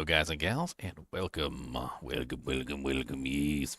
Hello, guys and gals, and welcome, yes.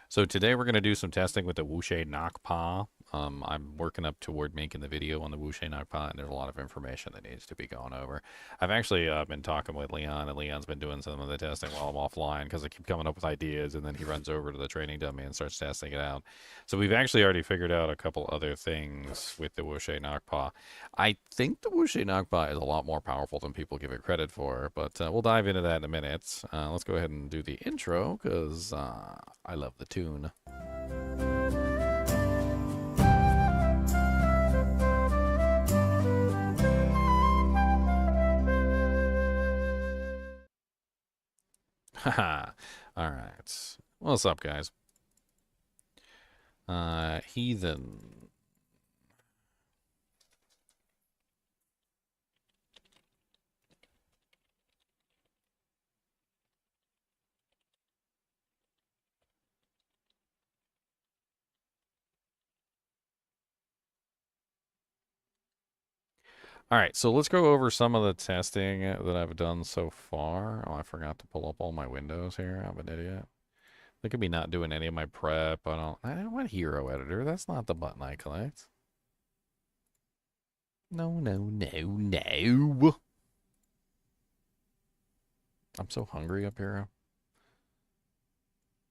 So today we're going to do some testing with the Wushe Nakpa. I'm working up toward making the video on the Wushe Nakpa, and there's a lot of information that needs to be gone over. I've actually been talking with Leon, and Leon's been doing some of the testing while I'm offline because I keep coming up with ideas, and then he runs over to the training dummy and starts testing it out. So we've actually already figured out a couple other things with the Wushe Nakpa. I think the Wushe Nakpa is a lot more powerful than people give it credit for, but we'll dive into that in a minute. Let's go ahead and do the intro because I love the tune. Haha. All right. What's up, guys? Heathen. All right, so let's go over some of the testing that I've done so far. Oh, I forgot to pull up all my windows here. I'm an idiot. Look at me not doing any of my prep. I don't want hero editor. That's not the button I collect. No, no, no, no. I'm so hungry up here.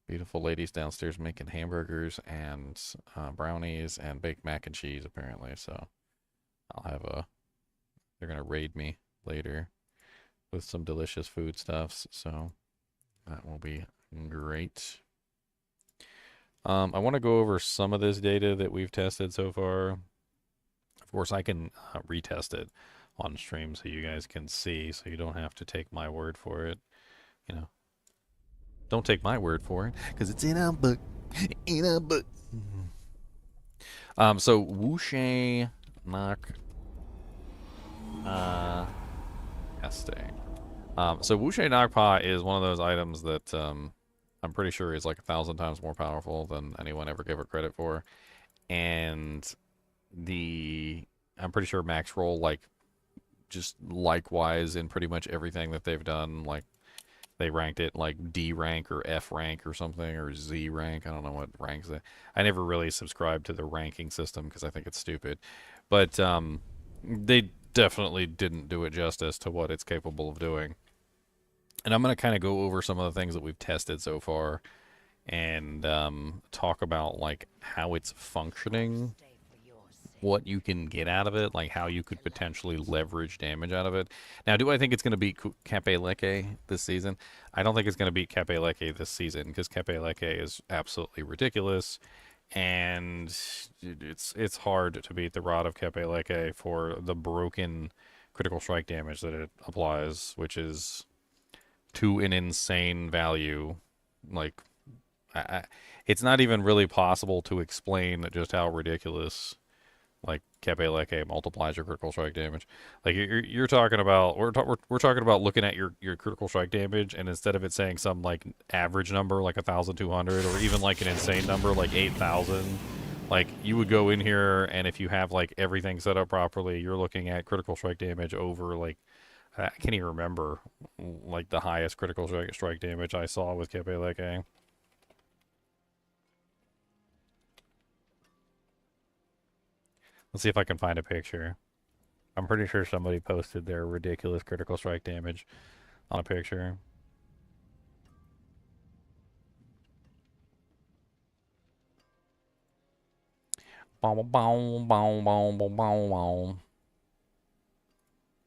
Beautiful ladies downstairs making hamburgers and brownies and baked mac and cheese, apparently. So I'll have a... They're going to raid me later with some delicious foodstuffs. So that will be great. I want to go over some of this data that we've tested so far. Of course, I can retest it on stream so you guys can see, so you don't have to take my word for it. You know, don't take my word for it, because it's in a book. In a book. So Wushe Knock testing. So Wushe Nakpa is one of those items that I'm pretty sure is like 1,000 times more powerful than anyone ever gave it credit for. And I'm pretty sure max roll, like, just likewise in pretty much everything that they've done. Like, they ranked it like D rank or F rank or something, or Z rank. I don't know what ranks it. I never really subscribed to the ranking system because I think it's stupid. But they definitely didn't do it justice to what it's capable of doing. And I'm going to kind of go over some of the things that we've tested so far and talk about like how it's functioning, what you can get out of it, like how you could potentially leverage damage out of it. Now, do I think it's going to beat Cape Leke this season? I don't think it's going to beat Cape Leke this season because Cape Leke is absolutely ridiculous, and it's hard to beat the Rod of Cape Leke for the broken critical strike damage that it applies, which is to an insane value. Like, it's not even really possible to explain just how ridiculous like Cape Leke multiplies your critical strike damage. Like you're talking about, we're talking about looking at your critical strike damage, and instead of it saying some like average number like 1,200 or even like an insane number like 8,000, like you would go in here and if you have like everything set up properly, you're looking at critical strike damage over like, I can't even remember like the highest critical strike damage I saw with Cape Leke. Let's see if I can find a picture. I'm pretty sure somebody posted their ridiculous critical strike damage on a picture.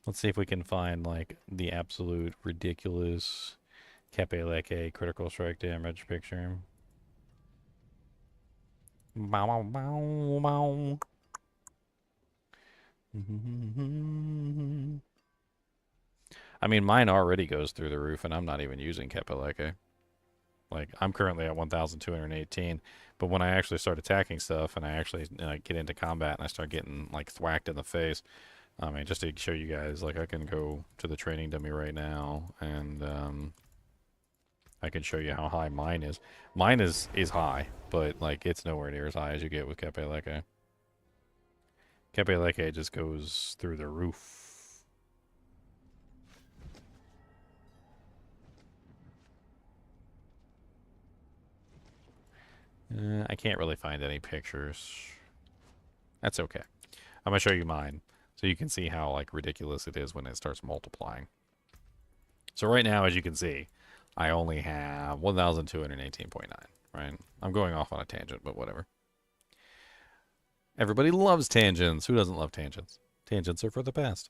Let's see if we can find like the absolute ridiculous Cape Leke critical strike damage picture. I mean, mine already goes through the roof, and I'm not even using Cape Leke. Like, I'm currently at 1,218, but when I actually start attacking stuff and I actually get into combat and I start getting like thwacked in the face, I mean, just to show you guys, like, I can go to the training dummy right now and I can show you how high mine is. Mine is high, but like it's nowhere near as high as you get with Cape Leke. Cape Leke just goes through the roof. I can't really find any pictures. That's okay. I'm going to show you mine so you can see how like ridiculous it is when it starts multiplying. So right now, as you can see, I only have 1,218.9, right? I'm going off on a tangent, but whatever. Everybody loves tangents. Who doesn't love tangents? Tangents are for the best.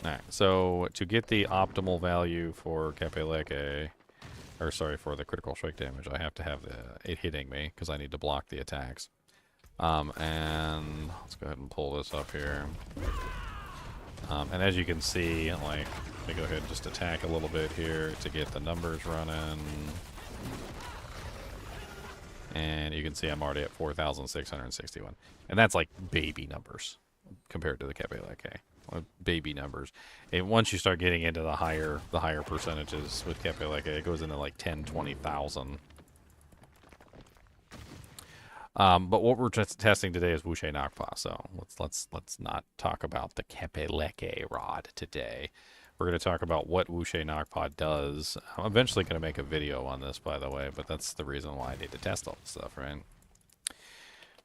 Alright, so to get the optimal value for Kapeleke, or sorry, for the critical strike damage, I have to have it hitting me, because I need to block the attacks. And let's go ahead and pull this up here. And as you can see, like, let me go ahead and just attack a little bit here to get the numbers running. And you can see I'm already at 4,661. And that's like baby numbers compared to the Kapeleke. Baby numbers. And once you start getting into the higher percentages with Kapeleke, it goes into like 10, 20,000. But what we're testing today is Wushe Nakpa, so let's not talk about the Kapeleke rod today. We're going to talk about what Wushe Nakpa does. I'm eventually going to make a video on this, by the way, but that's the reason why I need to test all this stuff, right?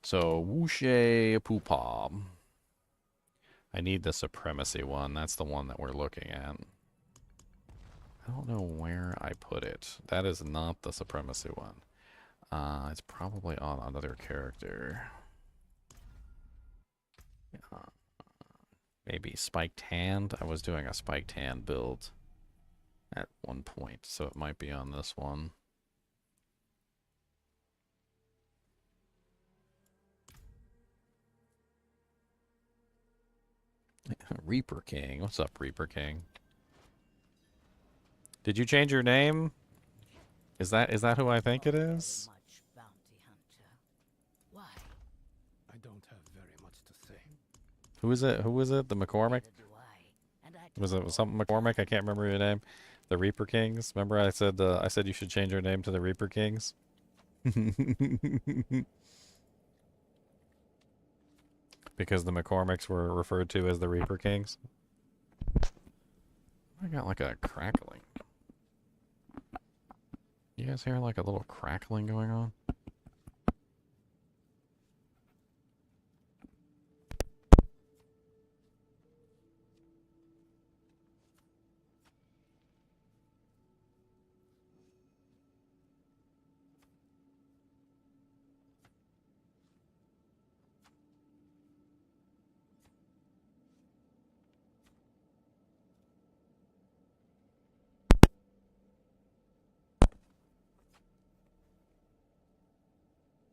So Wushe Pupa. I need the Supremacy one. That's the one that we're looking at. I don't know where I put it. That is not the Supremacy one. It's probably on another character. Maybe Spiked Hand. I was doing a Spiked Hand build at one point, so it might be on this one. Reaper King. What's up, Reaper King? Did you change your name? Is that who I think it is? I don't have very much to say. Who is it? Who was it? The McCormick? Was it something McCormick? I can't remember your name. The Reaper Kings. Remember I said you should change your name to the Reaper Kings? Because the McCormicks were referred to as the Reaper Kings. I got like a crackling. You guys hear like a little crackling going on?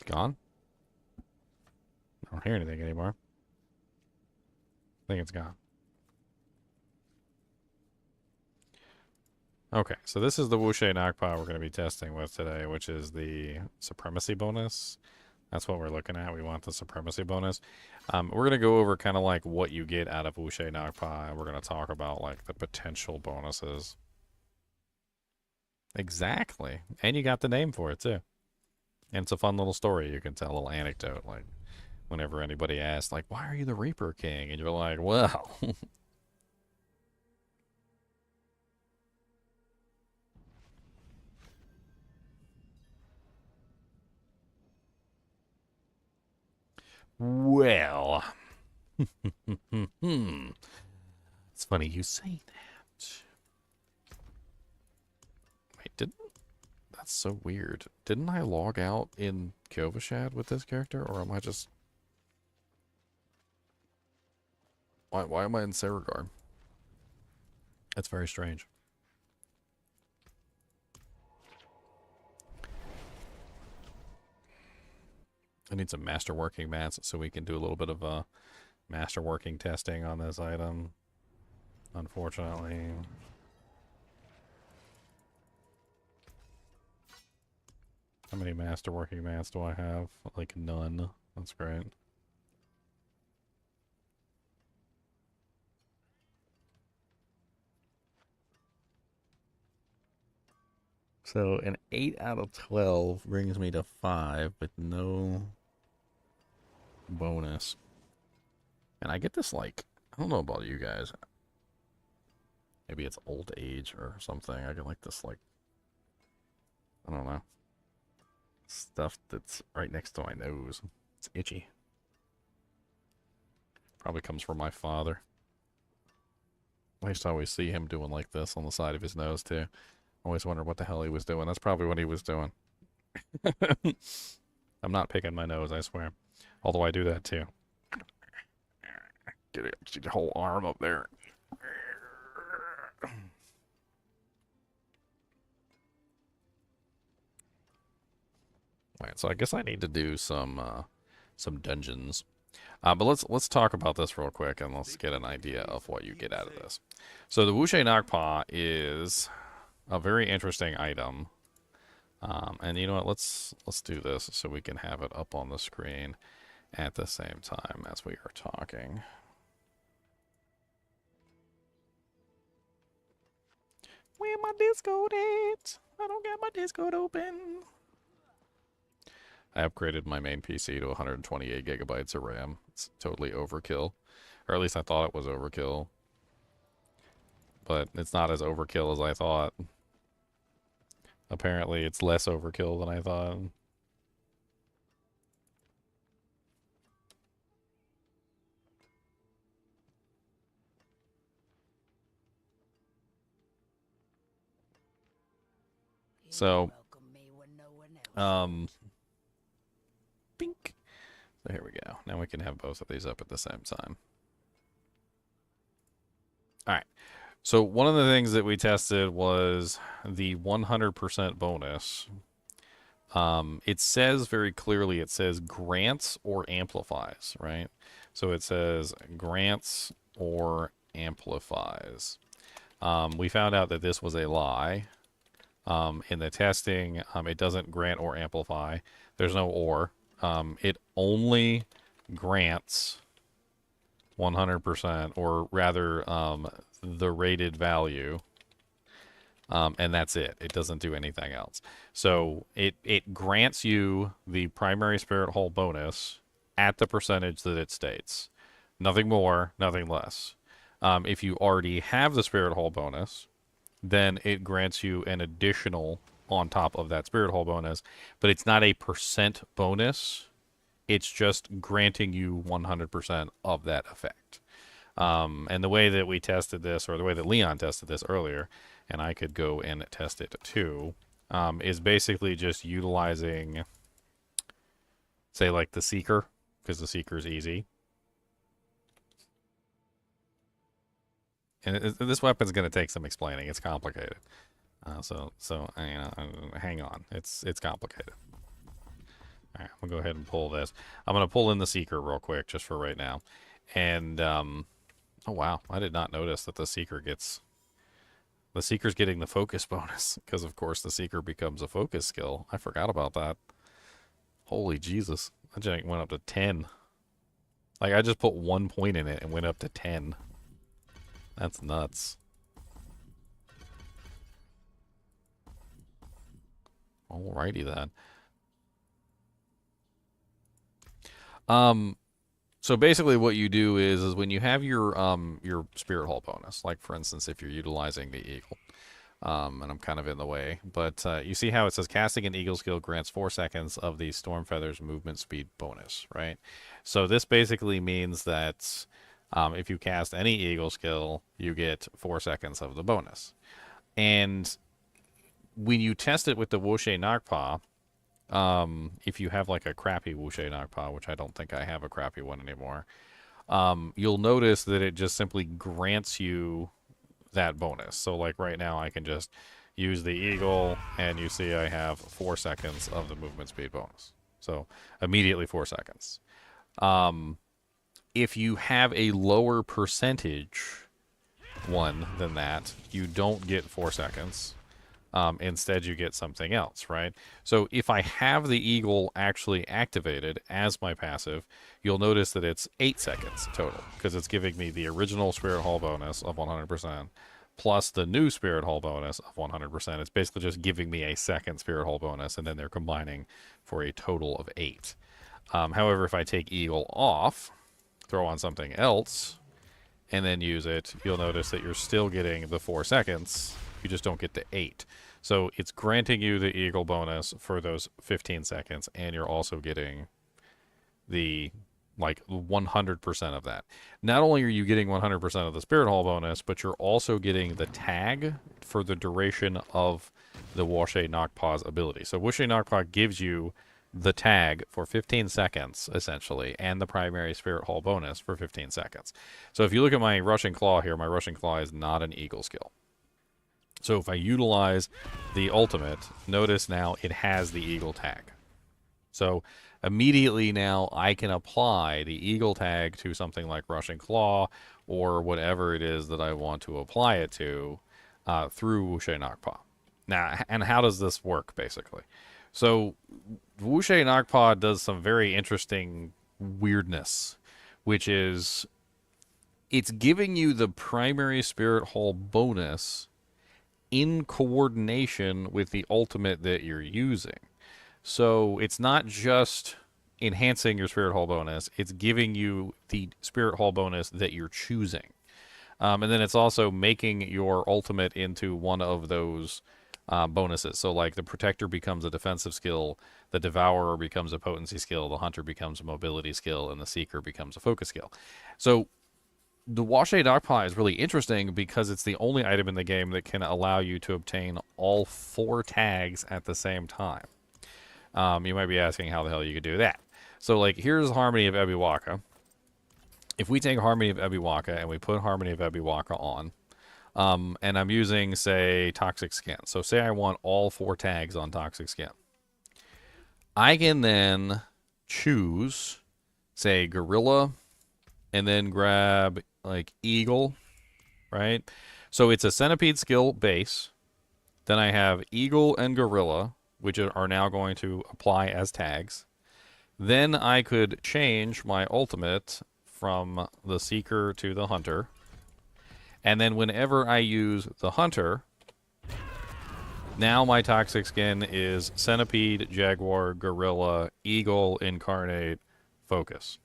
Gone? I don't hear anything anymore. I think it's gone. Okay, so this is the Wushe Nakpa we're going to be testing with today, which is the Supremacy bonus. That's what we're looking at. We want the Supremacy bonus. We're going to go over kind of like what you get out of Wushe Nakpa. We're going to talk about like the potential bonuses. Exactly. And you got the name for it too. And it's a fun little story. You can tell a little anecdote, like whenever anybody asks, like, why are you the Reaper King? And you're like, well. Well. It's funny you say that. Wait, that's so weird. Didn't I log out in Kovashad with this character, or am I just... Why am I in Saragar? That's very strange. I need some masterworking mats so we can do a little bit of masterworking testing on this item. Unfortunately. How many masterworking mats do I have? Like none. That's great. So an 8 out of 12 brings me to 5 with no bonus. And I get this like, I don't know about you guys. Maybe it's old age or something. I get like this like I don't know. Stuff that's right next to my nose. It's itchy. Probably comes from my father. I used to always see him doing like this on the side of his nose, too. Always wondered what the hell he was doing. That's probably what he was doing. I'm not picking my nose, I swear. Although I do that, too. Get your whole arm up there. Alright, so I guess I need to do some dungeons. But let's talk about this real quick and let's get an idea of what you get out of this. So the Wushe Nakpa is a very interesting item. And you know what, let's do this so we can have it up on the screen at the same time as we are talking. Where my Discord at? I don't got my Discord open. I upgraded my main PC to 128 gigabytes of RAM. It's totally overkill. Or at least I thought it was overkill. But it's not as overkill as I thought. Apparently it's less overkill than I thought. So, bink. So here we go. Now we can have both of these up at the same time. All right. So one of the things that we tested was the 100% bonus. It says very clearly, it says grants or amplifies, right? So it says grants or amplifies. We found out that this was a lie. In the testing, it doesn't grant or amplify. There's no or. It only grants 100%, or rather, the rated value. And that's it. It doesn't do anything else. So it grants you the primary spirit hole bonus at the percentage that it states. Nothing more, nothing less. If you already have the spirit hole bonus, then it grants you an additional on top of that spirit hole bonus, but it's not a percent bonus. It's just granting you 100% of that effect. And the way that we tested this, or the way that Leon tested this earlier, and I could go and test it too, is basically just utilizing, say, like the Seeker, because the Seeker's easy. And this weapon's going to take some explaining. It's complicated. So you know, hang on. It's complicated. All right, I'm going to go ahead and pull this. I'm going to pull in the Seeker real quick, just for right now. And, oh wow, I did not notice that the Seeker gets... The Seeker's getting the focus bonus, because of course the Seeker becomes a focus skill. I forgot about that. Holy Jesus. That jank went up to 10. Like, I just put 1 point in it and went up to 10. That's nuts. Alrighty then. So basically what you do is when you have your spirit hole bonus, like for instance if you're utilizing the eagle, and I'm kind of in the way, but you see how it says casting an eagle skill grants 4 seconds of the storm feather's movement speed bonus, right? So this basically means that if you cast any eagle skill, you get 4 seconds of the bonus. And when you test it with the Wushe Nakpa, if you have like a crappy Wushe Nakpa, which I don't think I have a crappy one anymore, you'll notice that it just simply grants you that bonus. So like right now I can just use the eagle and you see I have 4 seconds of the movement speed bonus. So immediately 4 seconds. If you have a lower percentage one than that, you don't get 4 seconds. Instead, you get something else, right? So if I have the eagle actually activated as my passive, you'll notice that it's 8 seconds total, because it's giving me the original Spirit Hole bonus of 100%, plus the new Spirit Hole bonus of 100%. It's basically just giving me a second Spirit Hole bonus, and then they're combining for a total of 8. However, if I take eagle off, throw on something else, and then use it, you'll notice that you're still getting the 4 seconds, You just don't get the 8. So it's granting you the eagle bonus for those 15 seconds, and you're also getting the like 100% of that. Not only are you getting 100% of the Spirit Hall bonus, but you're also getting the tag for the duration of the Wushe Knockpaw's ability. So Wushe Knockpaw gives you the tag for 15 seconds, essentially, and the primary Spirit Hall bonus for 15 seconds. So if you look at my Rushing Claw here, my Rushing Claw is not an eagle skill. So if I utilize the ultimate, notice now it has the eagle tag. So immediately now I can apply the eagle tag to something like Rushing Claw or whatever it is that I want to apply it to through Wushe Knockpaw. Now, and how does this work, basically? So Wushe Knockpaw does some very interesting weirdness, which is it's giving you the primary Spirit Hall bonus in coordination with the ultimate that you're using. So it's not just enhancing your Spirit Hall bonus, it's giving you the Spirit Hall bonus that you're choosing. And then it's also making your ultimate into one of those bonuses. So like the Protector becomes a defensive skill, the Devourer becomes a potency skill, the Hunter becomes a mobility skill, and the Seeker becomes a focus skill. So the Wushe Knockpaw is really interesting because it's the only item in the game that can allow you to obtain all 4 tags at the same time. You might be asking how the hell you could do that. So, like, here's Harmony of Ebiwaka. If we take Harmony of Ebiwaka and we put Harmony of Ebiwaka on, and I'm using, say, Toxic Skin. So, say I want all 4 tags on Toxic Skin. I can then choose, say, Gorilla, and then grab, like, Eagle, right? So, it's a Centipede skill base. Then I have Eagle and Gorilla, which are now going to apply as tags. Then I could change my ultimate from the Seeker to the Hunter. And then whenever I use the Hunter, now my Toxic Skin is Centipede, Jaguar, Gorilla, Eagle, Incarnate, Focus.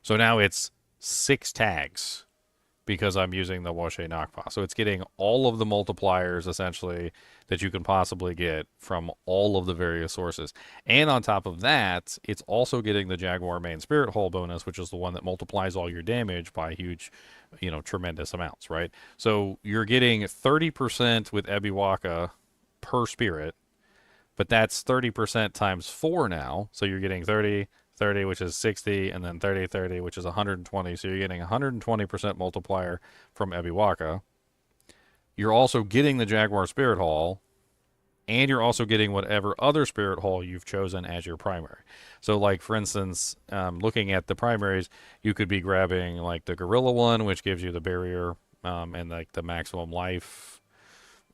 So now it's 6 tags because I'm using the Wushe Knockpaw. So it's getting all of the multipliers, essentially, that you can possibly get from all of the various sources. And on top of that, it's also getting the Jaguar main Spirit Hall bonus, which is the one that multiplies all your damage by huge, tremendous amounts, right? So you're getting 30% with Ebiwaka per spirit, but that's 30% times 4 now. So you're getting 30, 30, which is 60, and then 30, 30, which is 120. So you're getting 120% multiplier from Ebiwaka. You're also getting the Jaguar Spirit Hall, and you're also getting whatever other Spirit Hall you've chosen as your primary. So, like, for instance, looking at the primaries, you could be grabbing, like, the Gorilla one, which gives you the barrier and, like, the maximum life.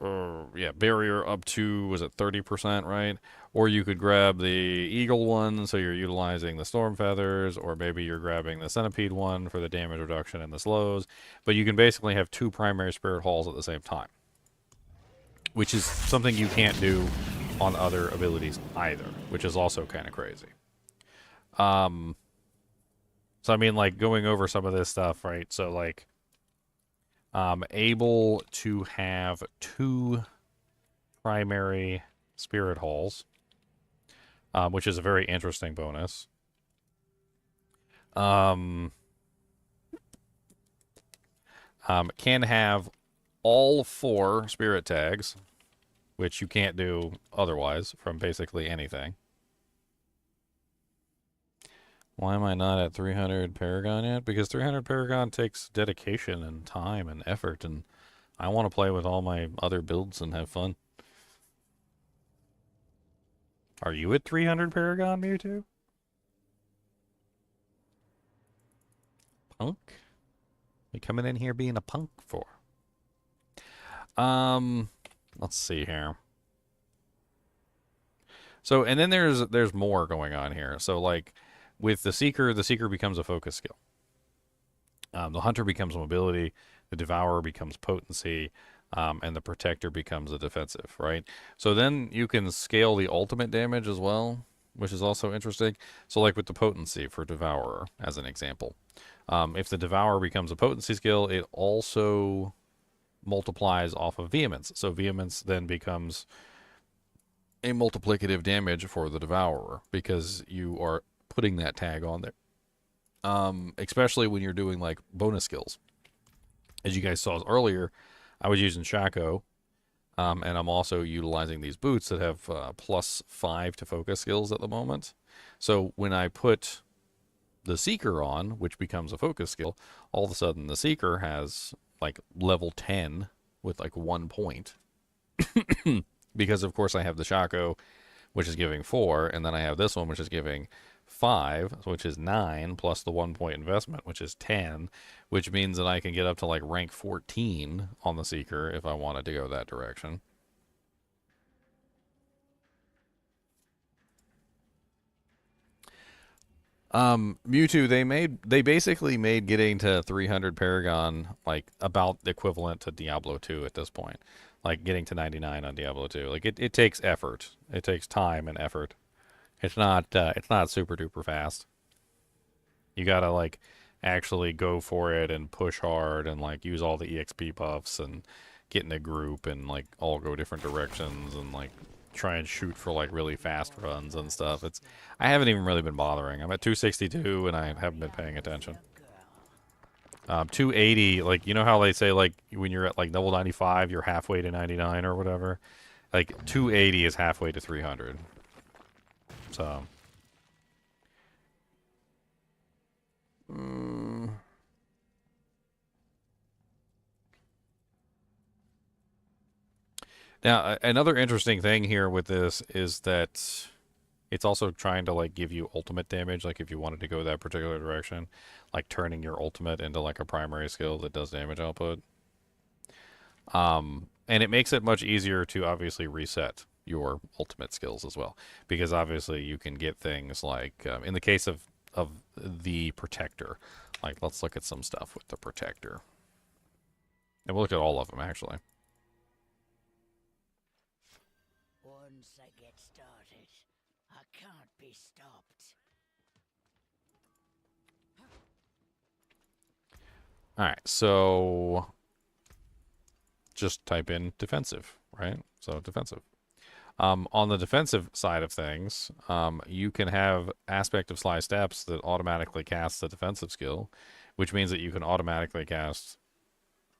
Barrier up to, was it 30%, right? Or you could grab the Eagle one, so you're utilizing the Storm Feathers, or maybe you're grabbing the Centipede one for the damage reduction and the slows. But you can basically have 2 primary Spirit Halls at the same time, which is something you can't do on other abilities either, which is also kind of crazy. So, I mean, like, going over some of this stuff, right? So, like, able to have 2 primary Spirit Halls, which is a very interesting bonus. Can have all 4 spirit tags, which you can't do otherwise from basically anything. Why am I not at 300 Paragon yet? Because 300 Paragon takes dedication and time and effort, and I want to play with all my other builds and have fun. Are you at 300 Paragon, Mewtwo? Punk? You coming in here being a punk for? Let's see here. So, and then there's more going on here. So, like, with the Seeker becomes a focus skill. The Hunter becomes mobility, the Devourer becomes potency, and the Protector becomes a defensive, right? So then you can scale the ultimate damage as well, which is also interesting. So like with the potency for Devourer, as an example. If the Devourer becomes a potency skill, it also multiplies off of vehemence. So vehemence then becomes a multiplicative damage for the devourer because you are putting that tag on there. Especially when you're doing like bonus skills. As you guys saw earlier, I was using Shaco, and I'm also utilizing these boots that have +5 to focus skills at the moment. So when I put the Seeker on, which becomes a focus skill, all of a sudden the Seeker has like level 10 with like 1 point. Because of course I have the Shaco, which is giving 4, and then I have this one, which is giving 5, which is 9, plus the 1 point investment, which is 10, which means that I can get up to like rank 14 on the Seeker if I wanted to go that direction. Mewtwo, they basically made getting to 300 Paragon like about equivalent to Diablo 2 at this point. Like getting to 99 on Diablo 2. Like it takes effort. It takes time and effort. It's not super duper fast. You gotta like actually go for it and push hard and like use all the EXP buffs and get in a group and like all go different directions and like try and shoot for like really fast runs and stuff. I haven't even really been bothering. I'm at 262 and I haven't been paying attention. 280, like you know how they say like when you're at like level 95, you're halfway to 99 or whatever. Like 280 is halfway to 300. So. Now, another interesting thing here with this is that it's also trying to like give you ultimate damage, like if you wanted to go that particular direction, like turning your ultimate into like a primary skill that does damage output. And it makes it much easier to obviously reset your ultimate skills as well, because obviously you can get things like in the case of the protector, like let's look at some stuff with the protector, and we'll look at all of them actually. Once I get started, I can't be stopped. All right, so just type in defensive, right? So defensive. On the defensive side of things, you can have aspect of Sly Steps that automatically casts the defensive skill, which means that you can automatically cast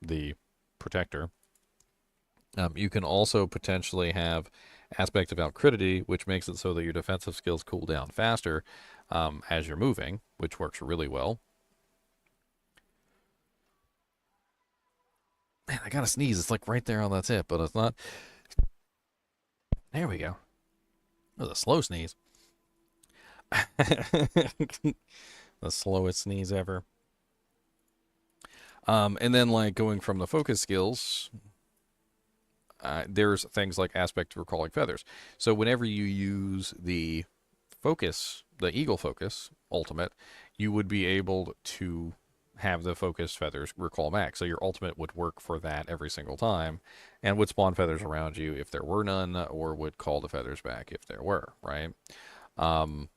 the protector. You can also potentially have aspect of Alcridity, which makes it so that your defensive skills cool down faster as you're moving, which works really well. Man, I gotta sneeze. It's like right there on the tip, but it's not. There we go. That was a slow sneeze. The slowest sneeze ever. And then like going from the focus skills, there's things like aspect of recalling feathers. So whenever you use the focus, the eagle focus ultimate, you would be able to have the focus feathers recall back. So your ultimate would work for that every single time and would spawn feathers around you if there were none, or would call the feathers back if there were, right? And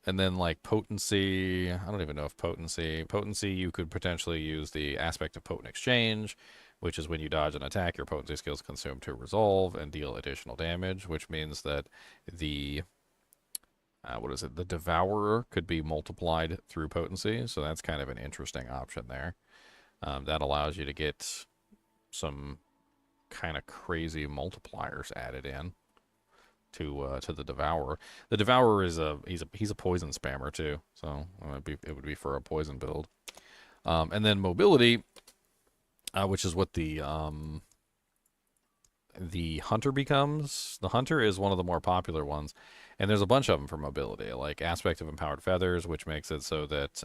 then like potency, I don't even know if potency, you could potentially use the aspect of potent exchange, which is when you dodge an attack, your potency skills consume to resolve and deal additional damage, which means that the the Devourer could be multiplied through potency, so that's kind of an interesting option there. That allows you to get some kind of crazy multipliers added in to the Devourer. The Devourer is he's a poison spammer too, so it would be for a poison build. And then mobility, which is what the Hunter becomes. The Hunter is one of the more popular ones, and there's a bunch of them for mobility, like aspect of empowered feathers, which makes it so that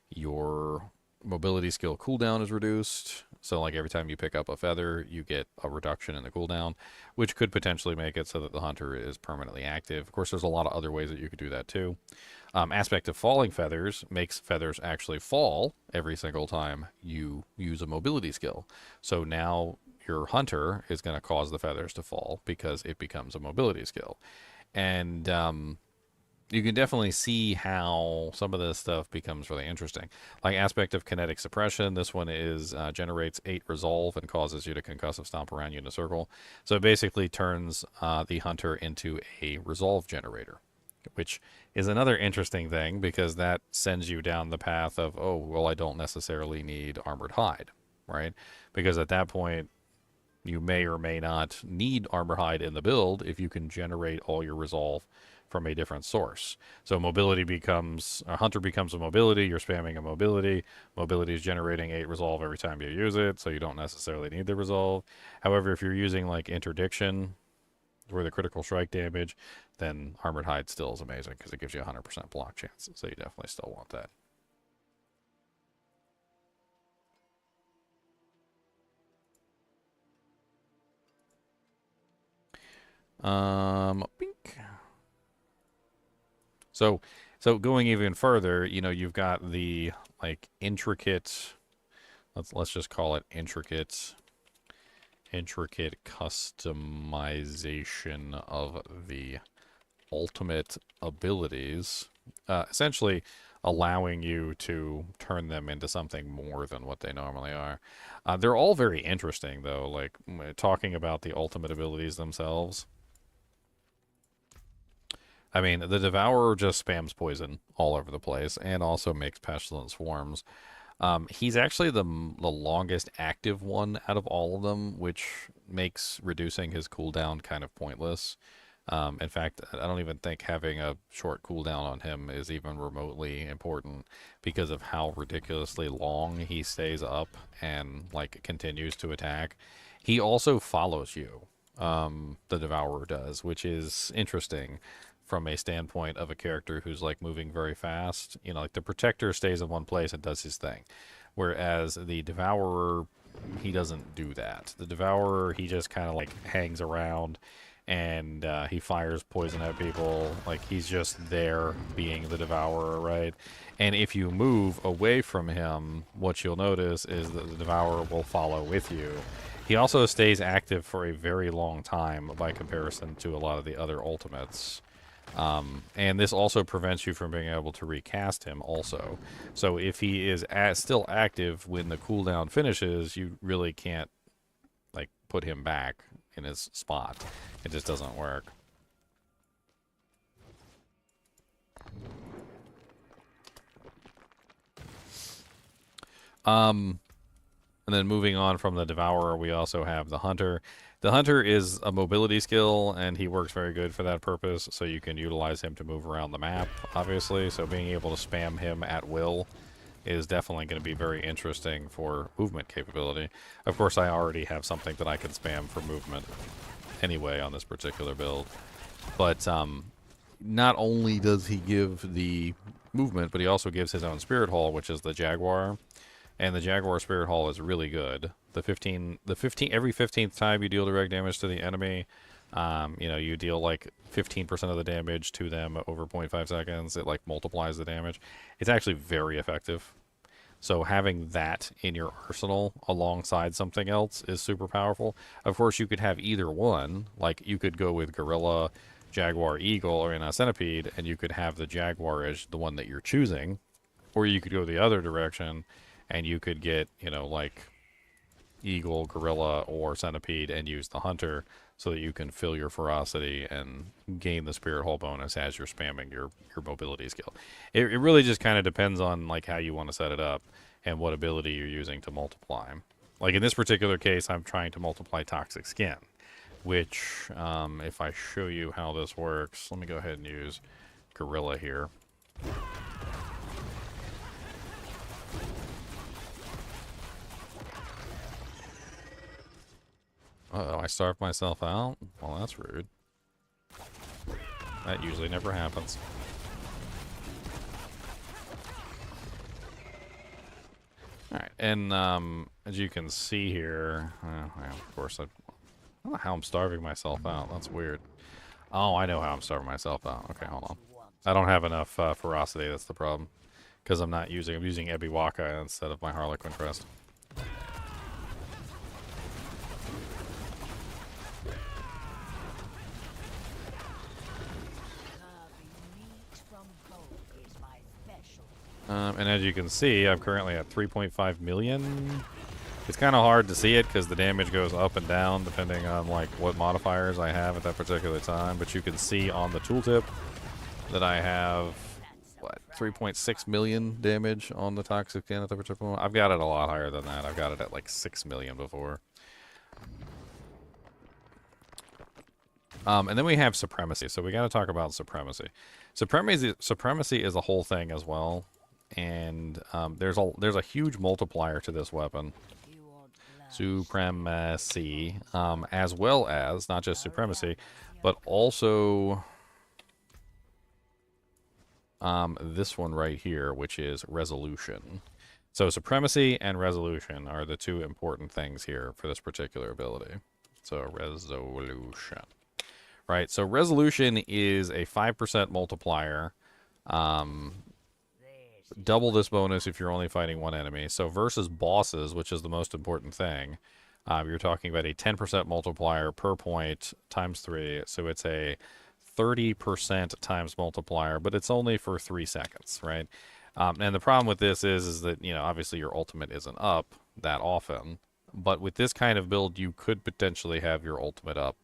your mobility skill cooldown is reduced. So like every time you pick up a feather, you get a reduction in the cooldown, which could potentially make it so that the Hunter is permanently active. Of course, there's a lot of other ways that you could do that too. Aspect of falling feathers makes feathers actually fall every single time you use a mobility skill. So now your Hunter is going to cause the feathers to fall because it becomes a mobility skill. And you can definitely see how some of this stuff becomes really interesting. Like aspect of kinetic suppression, this one is generates 8 resolve and causes you to concussive stomp around you in a circle. So it basically turns the hunter into a resolve generator, which is another interesting thing because that sends you down the path of, oh, well, I don't necessarily need armored hide, right? Because at that point, you may or may not need armor hide in the build if you can generate all your resolve from a different source. So mobility becomes, a hunter becomes a mobility, you're spamming a mobility. Mobility is generating 8 resolve every time you use it, so you don't necessarily need the resolve. However, if you're using like interdiction, where the critical strike damage, then armored hide still is amazing because it gives you a 100% block chance. So you definitely still want that. Bink. So going even further, you know, you've got the like intricate, let's just call it intricate customization of the ultimate abilities, essentially allowing you to turn them into something more than what they normally are. They're all very interesting, though, like talking about the ultimate abilities themselves. I mean, the Devourer just spams poison all over the place and also makes pestilent swarms. He's actually the longest active one out of all of them, which makes reducing his cooldown kind of pointless. In fact, I don't even think having a short cooldown on him is even remotely important because of how ridiculously long he stays up and like continues to attack. He also follows you, the Devourer does, which is interesting from a standpoint of a character who's like moving very fast. You know, like the Protector stays in one place and does his thing, whereas the Devourer, he doesn't do that. The Devourer, he just kind of like hangs around and he fires poison at people. Like he's just there being the Devourer, right? And if you move away from him, what you'll notice is that the Devourer will follow with you. He also stays active for a very long time by comparison to a lot of the other ultimates. And this also prevents you from being able to recast him also. So if he is still active when the cooldown finishes, you really can't like put him back in his spot. It just doesn't work. And then moving on from the Devourer, we also have the Hunter. The Hunter is a mobility skill, and he works very good for that purpose, so you can utilize him to move around the map, obviously. So being able to spam him at will is definitely going to be very interesting for movement capability. Of course, I already have something that I can spam for movement anyway on this particular build. But not only does he give the movement, but he also gives his own Spirit Hall, which is the Jaguar. And the Jaguar Spirit Hall is really good. Every 15th time you deal direct damage to the enemy, you know, you deal like 15% of the damage to them over 0.5 seconds. It like multiplies the damage. It's actually very effective. So having that in your arsenal alongside something else is super powerful. Of course, you could have either one. Like you could go with Gorilla, Jaguar, Eagle, or in a Centipede, and you could have the Jaguar as the one that you're choosing. Or you could go the other direction and you could get, you know, like Eagle, Gorilla, or Centipede and use the Hunter so that you can fill your ferocity and gain the Spirit Hole bonus as you're spamming your mobility skill. It really just kind of depends on like how you want to set it up and what ability you're using to multiply. Like in this particular case, I'm trying to multiply Toxic Skin, which if I show you how this works, let me go ahead and use Gorilla here. Uh-oh, I starved myself out? Well, that's rude. That usually never happens. Alright, and as you can see here, well, of course, I don't know how I'm starving myself out. That's weird. Oh, I know how I'm starving myself out. Okay, hold on. I don't have enough ferocity, that's the problem. Because I'm using Ebiwaka instead of my Harlequin Crest. And as you can see, I'm currently at 3.5 million. It's kind of hard to see it because the damage goes up and down depending on like what modifiers I have at that particular time. But you can see on the tooltip that I have, what, 3.6 million damage on the toxic skin at the particular moment. I've got it a lot higher than that. I've got it at like 6 million before. And then we have Supremacy. So we got to talk about Supremacy. Supremacy is a whole thing as well. And there's a huge multiplier to this weapon. Supremacy, as well as not just Supremacy, but also this one right here, which is Resolution. So Supremacy and Resolution are the two important things here for this particular ability. So Resolution. Right, so Resolution is a 5% multiplier. Double this bonus if you're only fighting one enemy. So versus bosses, which is the most important thing, you're talking about a 10% multiplier per point times 3. So it's a 30% times multiplier, but it's only for 3 seconds, right? And the problem with this is that, you know, obviously your ultimate isn't up that often. But with this kind of build, you could potentially have your ultimate up.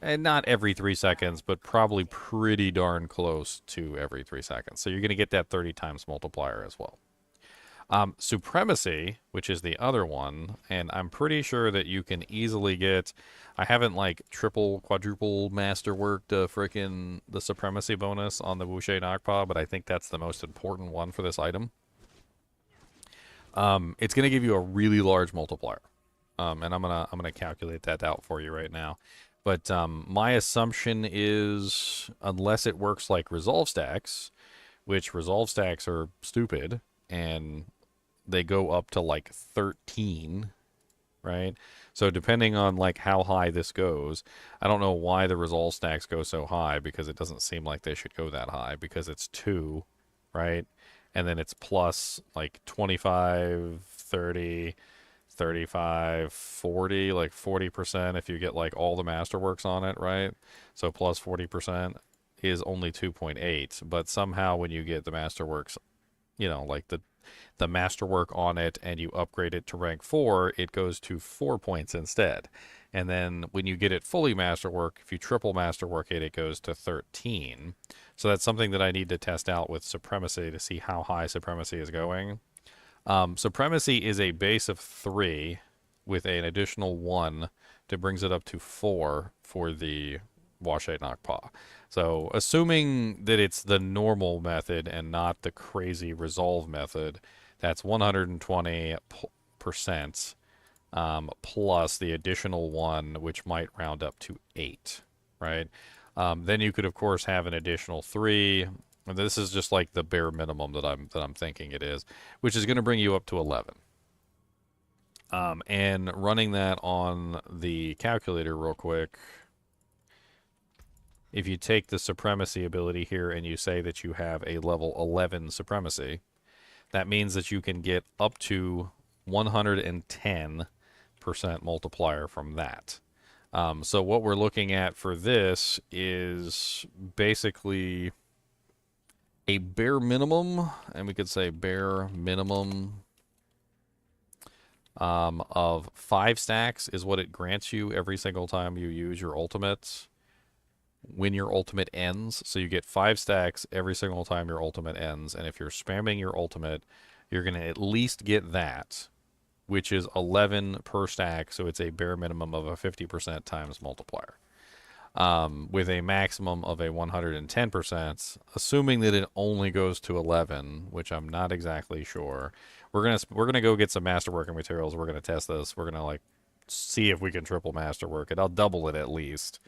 And not every 3 seconds, but probably pretty darn close to every 3 seconds. So you're going to get that 30 times multiplier as well. Supremacy, which is the other one, and I'm pretty sure that you can easily get... I haven't, like, triple, quadruple masterworked frickin' the Supremacy bonus on the Wushe Knockpaw, but I think that's the most important one for this item. It's going to give you a really large multiplier. And I'm gonna calculate that out for you right now. But my assumption is, unless it works like resolve stacks, which resolve stacks are stupid, and they go up to like 13, right? So depending on like how high this goes, I don't know why the resolve stacks go so high, because it doesn't seem like they should go that high, because it's 2, right? And then it's plus like 25, 30... 35, 40, like 40% if you get like all the masterworks on it, right? So plus 40% is only 2.8, but somehow when you get the masterworks, you know, like the masterwork on it and you upgrade it to rank 4, it goes to 4 points instead. And then when you get it fully masterwork, if you triple masterwork it, it goes to 13. So that's something that I need to test out with Supremacy to see how high Supremacy is going. Supremacy is a base of 3 with an additional 1 that brings it up to 4 for the Wushe Knockpaw. So assuming that it's the normal method and not the crazy resolve method, that's 120% plus the additional 1, which might round up to 8, right? Then you could, of course, have an additional 3. This is just like the bare minimum that I'm thinking it is, which is going to bring you up to 11. And running that on the calculator real quick, if you take the Supremacy ability here and you say that you have a level 11 Supremacy, that means that you can get up to 110% multiplier from that. So what we're looking at for this is basically a bare minimum, and we could say bare minimum of 5 stacks is what it grants you every single time you use your ultimate when your ultimate ends. So you get 5 stacks every single time your ultimate ends, and if you're spamming your ultimate, you're going to at least get that, which is 11 per stack, so it's a bare minimum of a 50% times multiplier. With a maximum of a 110%, assuming that it only goes to 11, which I'm not exactly sure. We're gonna go get some masterworking materials. We're gonna test this. We're gonna like see if we can triple masterwork it. I'll double it at least,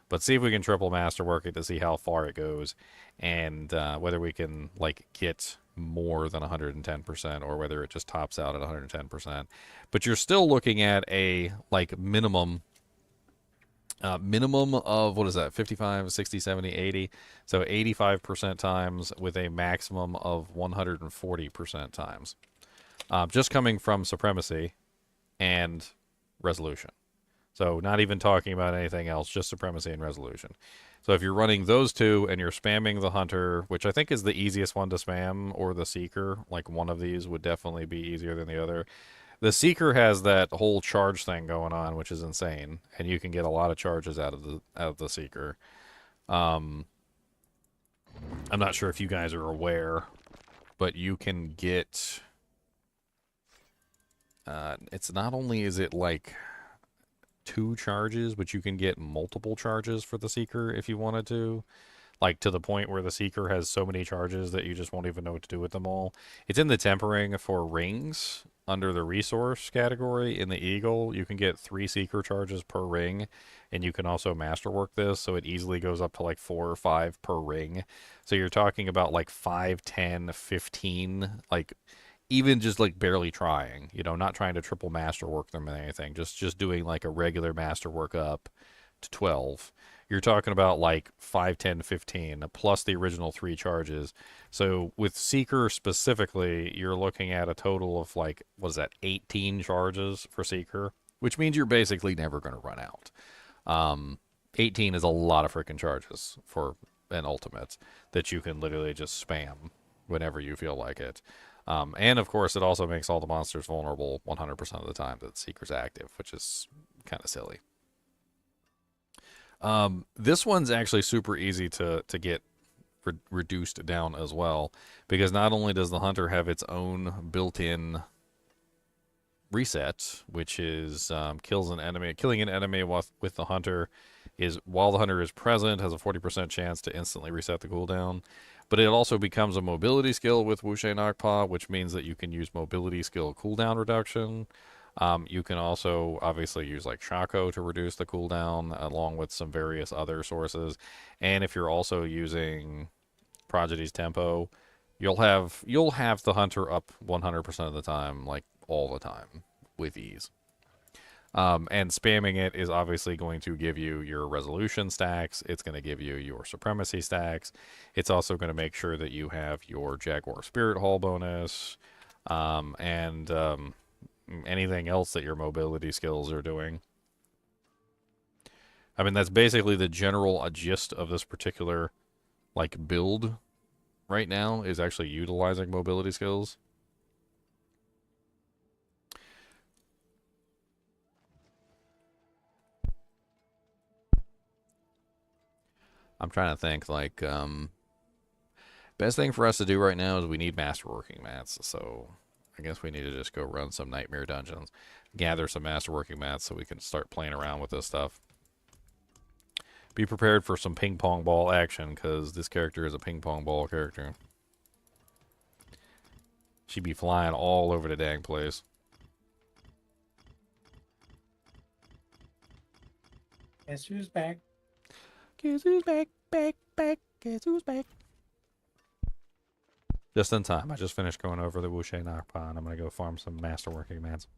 but see if we can triple masterwork it to see how far it goes, and whether we can like get more than 110% or whether it just tops out at 110%. But you're still looking at a like minimum of, what is that, 55, 60, 70, 80. So 85% times with a maximum of 140% times. Just coming from Supremacy and Resolution. So not even talking about anything else, just Supremacy and Resolution. So if you're running those two and you're spamming the Hunter, which I think is the easiest one to spam, or the Seeker, like one of these would definitely be easier than the other. The Seeker has that whole charge thing going on, which is insane, and you can get a lot of charges out of the Seeker. I'm not sure if you guys are aware, but you can get. It's not only is it like 2 charges, but you can get multiple charges for the Seeker if you wanted to. Like to the point where the Seeker has so many charges that you just won't even know what to do with them all. It's in the tempering for rings under the resource category. In the Eagle, you can get 3 Seeker charges per ring, and you can also masterwork this, so it easily goes up to like 4 or 5 per ring. So you're talking about like 5, 10, 15, like even just like barely trying, not trying to triple masterwork them or anything, just doing like a regular masterwork up to 12. You're talking about like 5, 10, 15 plus the original 3 charges. So with Seeker specifically, you're looking at a total of like, what is that, 18 charges for Seeker, which means you're basically never going to run out. 18 is a lot of freaking charges for an ultimate that you can literally just spam whenever you feel like it. And of course, it also makes all the monsters vulnerable 100% of the time that Seeker's active, which is kind of silly. This one's actually super easy to get reduced down as well, because not only does the Hunter have its own built-in reset, which is killing an enemy with the Hunter is, while the Hunter is present, has a 40% chance to instantly reset the cooldown. But it also becomes a mobility skill with Wushe Nakpa, which means that you can use mobility skill cooldown reduction. You can also obviously use like Shaco to reduce the cooldown, along with some various other sources. And if you're also using Prodigy's Tempo, you'll have the Hunter up 100% of the time, like all the time, with ease. And spamming it is obviously going to give you your resolution stacks. It's going to give you your supremacy stacks. It's also going to make sure that you have your Jaguar Spirit Hall bonus, and anything else that your mobility skills are doing. I mean, that's basically the general gist of this particular like build right now, is actually utilizing mobility skills. I'm trying to think, like, best thing for us to do right now is we need masterworking mats, so I guess we need to just go run some nightmare dungeons, gather some masterworking mats so we can start playing around with this stuff. Be prepared for some ping pong ball action, because this character is a ping pong ball character. She'd be flying all over the dang place. Guess who's back? Guess who's back, back, back, guess who's back. Just in time. I just finished going over the Wushe Nakpa, and I'm going to go farm some masterworking mats.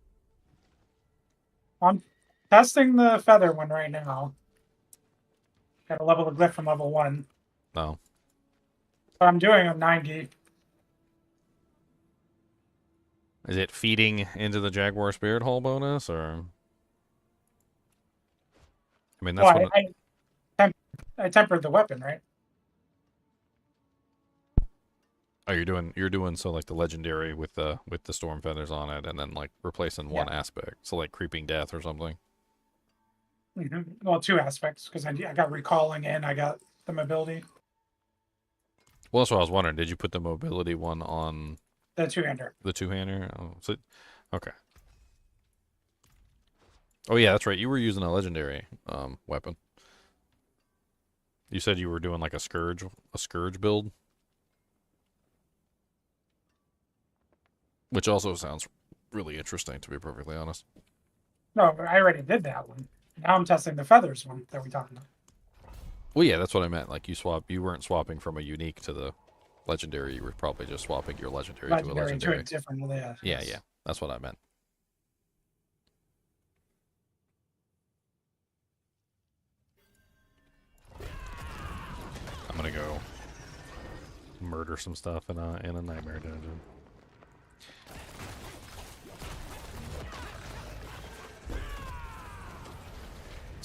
I'm testing the feather one right now. Got to level the glyph from level 1. Oh. But I'm doing a 90. Is it feeding into the Jaguar Spirit Hall bonus, or? I mean, that's Well, I tempered the weapon, right? Oh, you're doing so like the legendary with the storm feathers on it, and then like replacing one aspect, so like creeping death or something. Mm-hmm. Well, 2 aspects, because I got recalling and I got the mobility. Well, that's what I was wondering. Did you put the mobility one on The 2-hander? the 2-hander? Oh, so, okay. Oh yeah, that's right. You were using a legendary weapon. You said you were doing like a scourge build, which also sounds really interesting, to be perfectly honest. No, but I already did that one. Now I'm testing the feathers one that we talked about. Well, yeah, that's what I meant. Like you weren't swapping from a unique to the legendary. You were probably just swapping your legendary to a legendary. To a different, yeah, yeah, that's what I meant. I'm gonna go murder some stuff in a nightmare dungeon.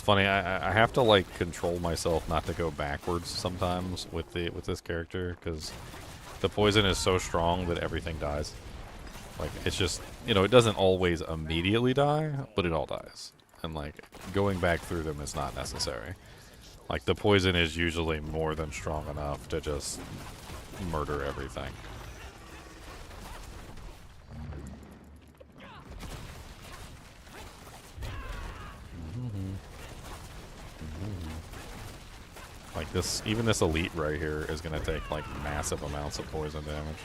funny. I have to like control myself not to go backwards sometimes with this character because the poison is so strong that everything dies. Like it's just it doesn't always immediately die, but it all dies. And like going back through them is not necessary. Like the poison is usually more than strong enough to just murder everything. Like this, even this elite right here is gonna take like massive amounts of poison damage.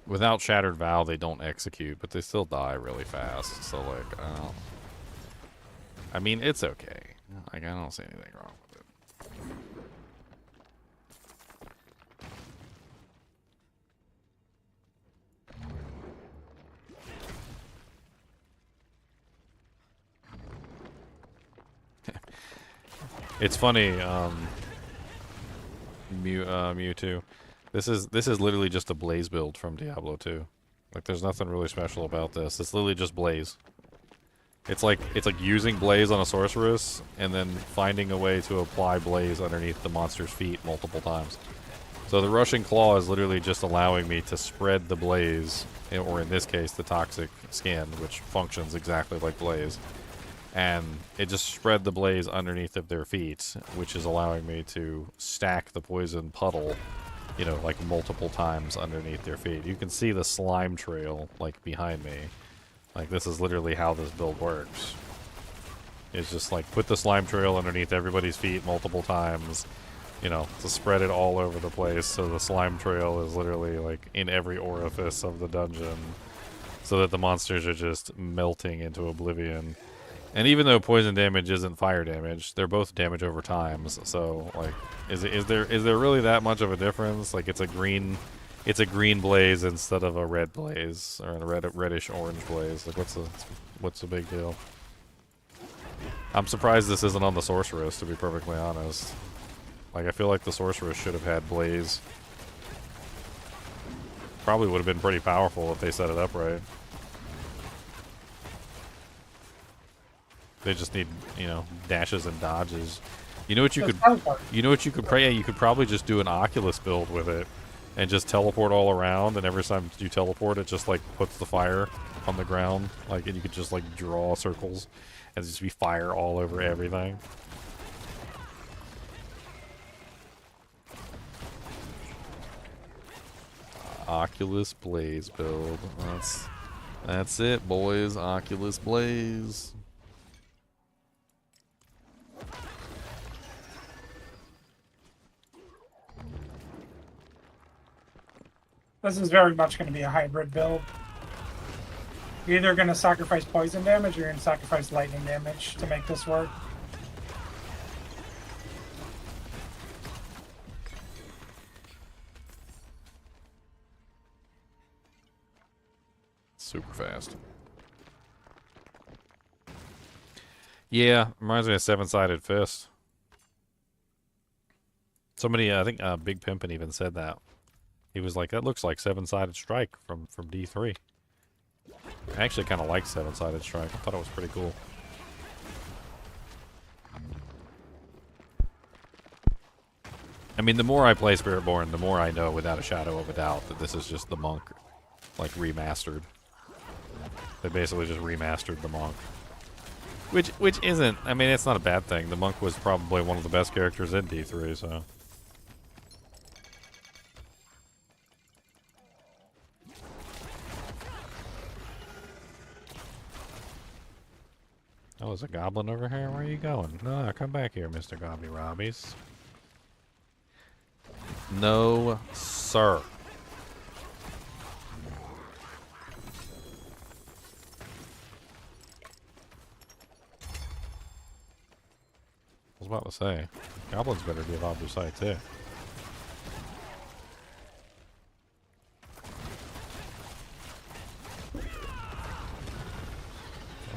Without Shattered Vow, they don't execute, but they still die really fast. So like, I mean, it's okay. Like I don't see anything wrong with it. It's funny, Mewtwo. This is literally just a Blaze build from Diablo 2. Like there's nothing really special about this. It's literally just Blaze. It's like using Blaze on a sorceress and then finding a way to apply Blaze underneath the monster's feet multiple times. So the Rushing Claw is literally just allowing me to spread the Blaze, or in this case the Toxic Skin, which functions exactly like Blaze. And it just spread the Blaze underneath of their feet, which is allowing me to stack the poison puddle, like multiple times underneath their feet. You can see the slime trail, like, behind me. Like, this is literally how this build works. It's just, like, put the slime trail underneath everybody's feet multiple times, to spread it all over the place, so the slime trail is literally, like, in every orifice of the dungeon, so that the monsters are just melting into oblivion. And even though poison damage isn't fire damage, they're both damage over times. So, like, is there really that much of a difference? Like, it's a green blaze instead of a red blaze, or a reddish orange blaze. Like, what's the big deal? I'm surprised this isn't on the sorceress, to be perfectly honest. Like, I feel like the sorceress should have had blaze. Probably would have been pretty powerful if they set it up right. They just need, dashes and dodges. You know what you could pray? You could probably just do an Oculus build with it and just teleport all around, and every time you teleport it just like puts the fire on the ground, like, and you could just like draw circles and just be fire all over everything. Oculus Blaze build. That's it, boys. Oculus Blaze. This is very much going to be a hybrid build. You're either going to sacrifice poison damage or you're going to sacrifice lightning damage to make this work. Super fast. Yeah, reminds me of Seven-Sided Fist. Somebody, I think Big Pimpin' even said that. He was like, that looks like Seven-Sided Strike from D3. I actually kind of like Seven-Sided Strike. I thought it was pretty cool. I mean, the more I play Spiritborn, the more I know without a shadow of a doubt that this is just the monk, like, remastered. They basically just remastered the monk. Which isn't, I mean, it's not a bad thing. The monk was probably one of the best characters in D3, so... Oh, there's a goblin over here? Where are you going? No, come back here, Mr. Gobby Robbies. No, sir. I was about to say, goblins better be off your sight too.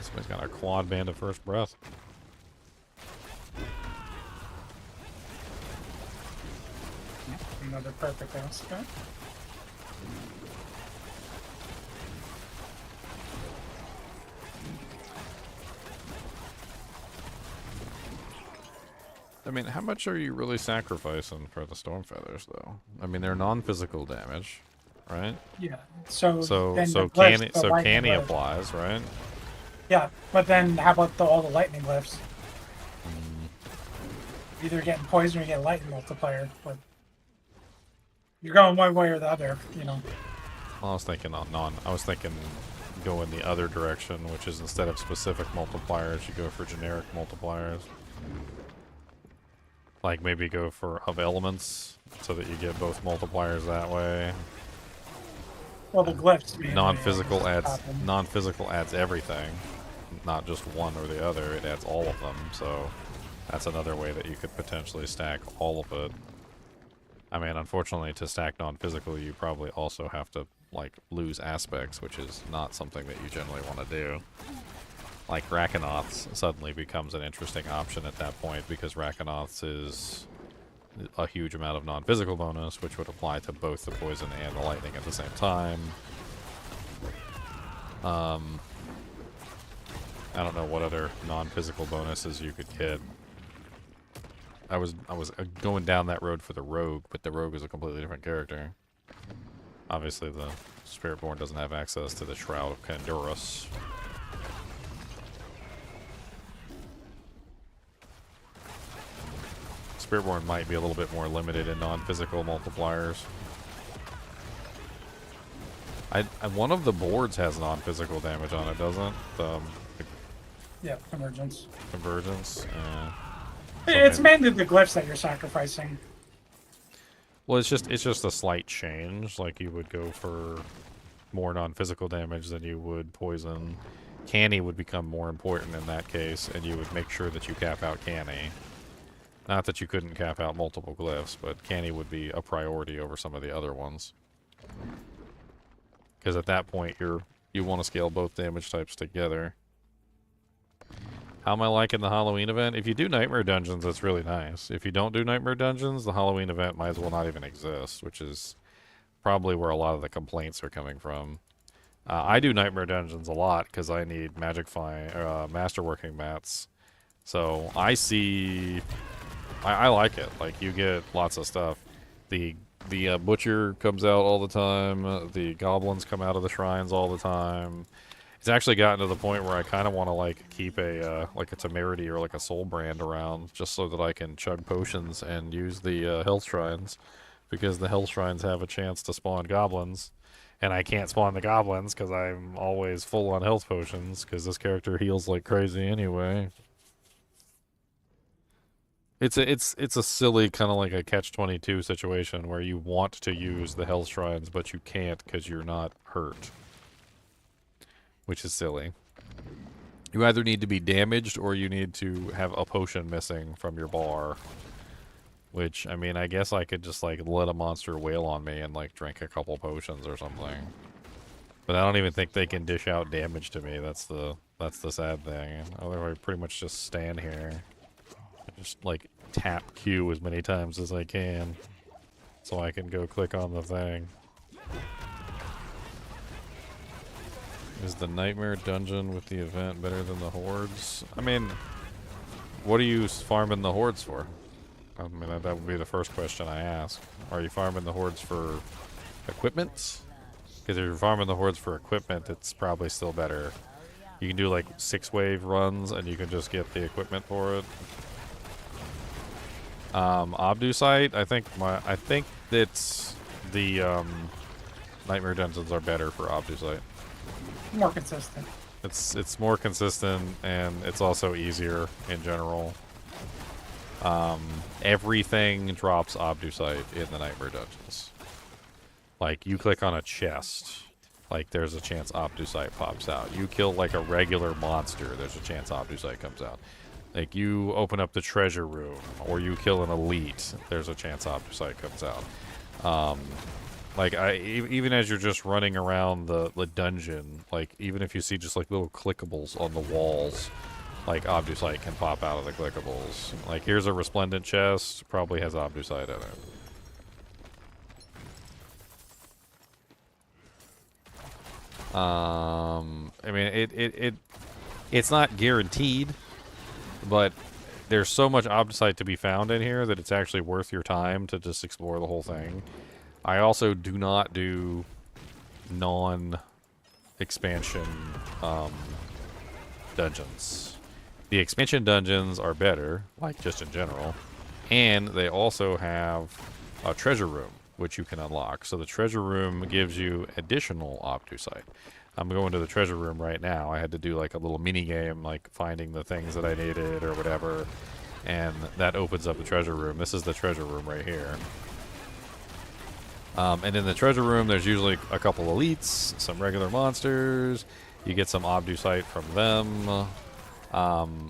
Somebody's got a quad band of first breath. Another perfect Mascot. I mean, how much are you really sacrificing for the Storm Feathers, though? I mean, they're non-physical damage, right? Yeah. So So then so the glyphs, canny the so lightning canny glyph. applies, right? Yeah, but then how about all the lightning glyphs? Either getting poison or you get lightning multiplier, but you're going one way or the other, you know. Well, I was thinking I was thinking going the other direction, which is instead of specific multipliers, you go for generic multipliers. Like maybe go for of elements, so that you get both multipliers that way. Well, the glyphs. Mainly, Non-physical adds happen. non-physical adds everything, not just one or the other. It adds all of them. So that's another way that you could potentially stack all of it. I mean, unfortunately, to stack non-physical, you probably also have to like lose aspects, which is not something that you generally want to do. Like Rakanoths suddenly becomes an interesting option at that point, because Rakanoths is a huge amount of non-physical bonus, which would apply to both the poison and the lightning at the same time. I don't know what other non-physical bonuses you could get. I was going down that road for the rogue, but the rogue is a completely different character. Obviously, the Spiritborn doesn't have access to the Shroud of Kandurus. Spiritborn might be a little bit more limited in non-physical multipliers. One of the boards has non-physical damage on it, doesn't it? Yeah, convergence. Convergence. It's mainly the glyphs that you're sacrificing. Well, it's just a slight change. Like you would go for more non-physical damage than you would poison. Canny would become more important in that case, and you would make sure that you cap out Canny. Not that you couldn't cap out multiple glyphs, but Canny would be a priority over some of the other ones. Because at that point, you want to scale both damage types together. How am I liking the Halloween event? If you do Nightmare Dungeons, that's really nice. If you don't do Nightmare Dungeons, the Halloween event might as well not even exist, which is probably where a lot of the complaints are coming from. I do Nightmare Dungeons a lot because I need Masterworking mats. So I see... I like it. Like, you get lots of stuff. The Butcher comes out all the time. The Goblins come out of the shrines all the time. It's actually gotten to the point where I kind of want to like keep a temerity or like a soul brand around, just so that I can chug potions and use the health shrines, because the health shrines have a chance to spawn goblins, and I can't spawn the goblins because I'm always full on health potions, because this character heals like crazy anyway. It's a silly kind of like a catch-22 situation where you want to use the health shrines but you can't because you're not hurt. Which is silly. You either need to be damaged or you need to have a potion missing from your bar. Which, I mean, I guess I could just, like, let a monster wail on me and, like, drink a couple potions or something. But I don't even think they can dish out damage to me. That's the sad thing. Otherwise, I pretty much just stand here. Just, like, tap Q as many times as I can. So I can go click on the thing. Is the Nightmare Dungeon with the event better than the Hordes? I mean, what are you farming the Hordes for? I mean, that would be the first question I ask. Are you farming the Hordes for equipment? Because if you're farming the Hordes for equipment, it's probably still better. You can do like 6-wave runs and you can just get the equipment for it. Obducite, I think it's the Nightmare Dungeons are better for Obducite. More consistent. It's more consistent, and it's also easier in general. Everything drops Obducite in the Nightmare Dungeons. Like, you click on a chest, like, there's a chance Obducite pops out. You kill, like, a regular monster, there's a chance Obducite comes out. Like, you open up the treasure room, or you kill an elite, there's a chance Obducite comes out. Like, even as you're just running around the dungeon, like, even if you see just, like, little clickables on the walls, like, Obducite can pop out of the clickables. Like, here's a Resplendent chest, probably has Obducite in it. I mean, it's not guaranteed, but there's so much opticite to be found in here that it's actually worth your time to just explore the whole thing. I also do not do non-expansion dungeons. The expansion dungeons are better, like just in general, and they also have a treasure room, which you can unlock. So the treasure room gives you additional opticite. I'm going to the treasure room right now. I had to do like a little mini game, like finding the things that I needed or whatever, and that opens up the treasure room. This is the treasure room right here. And in the treasure room, there's usually a couple elites, some regular monsters. You get some obducite from them,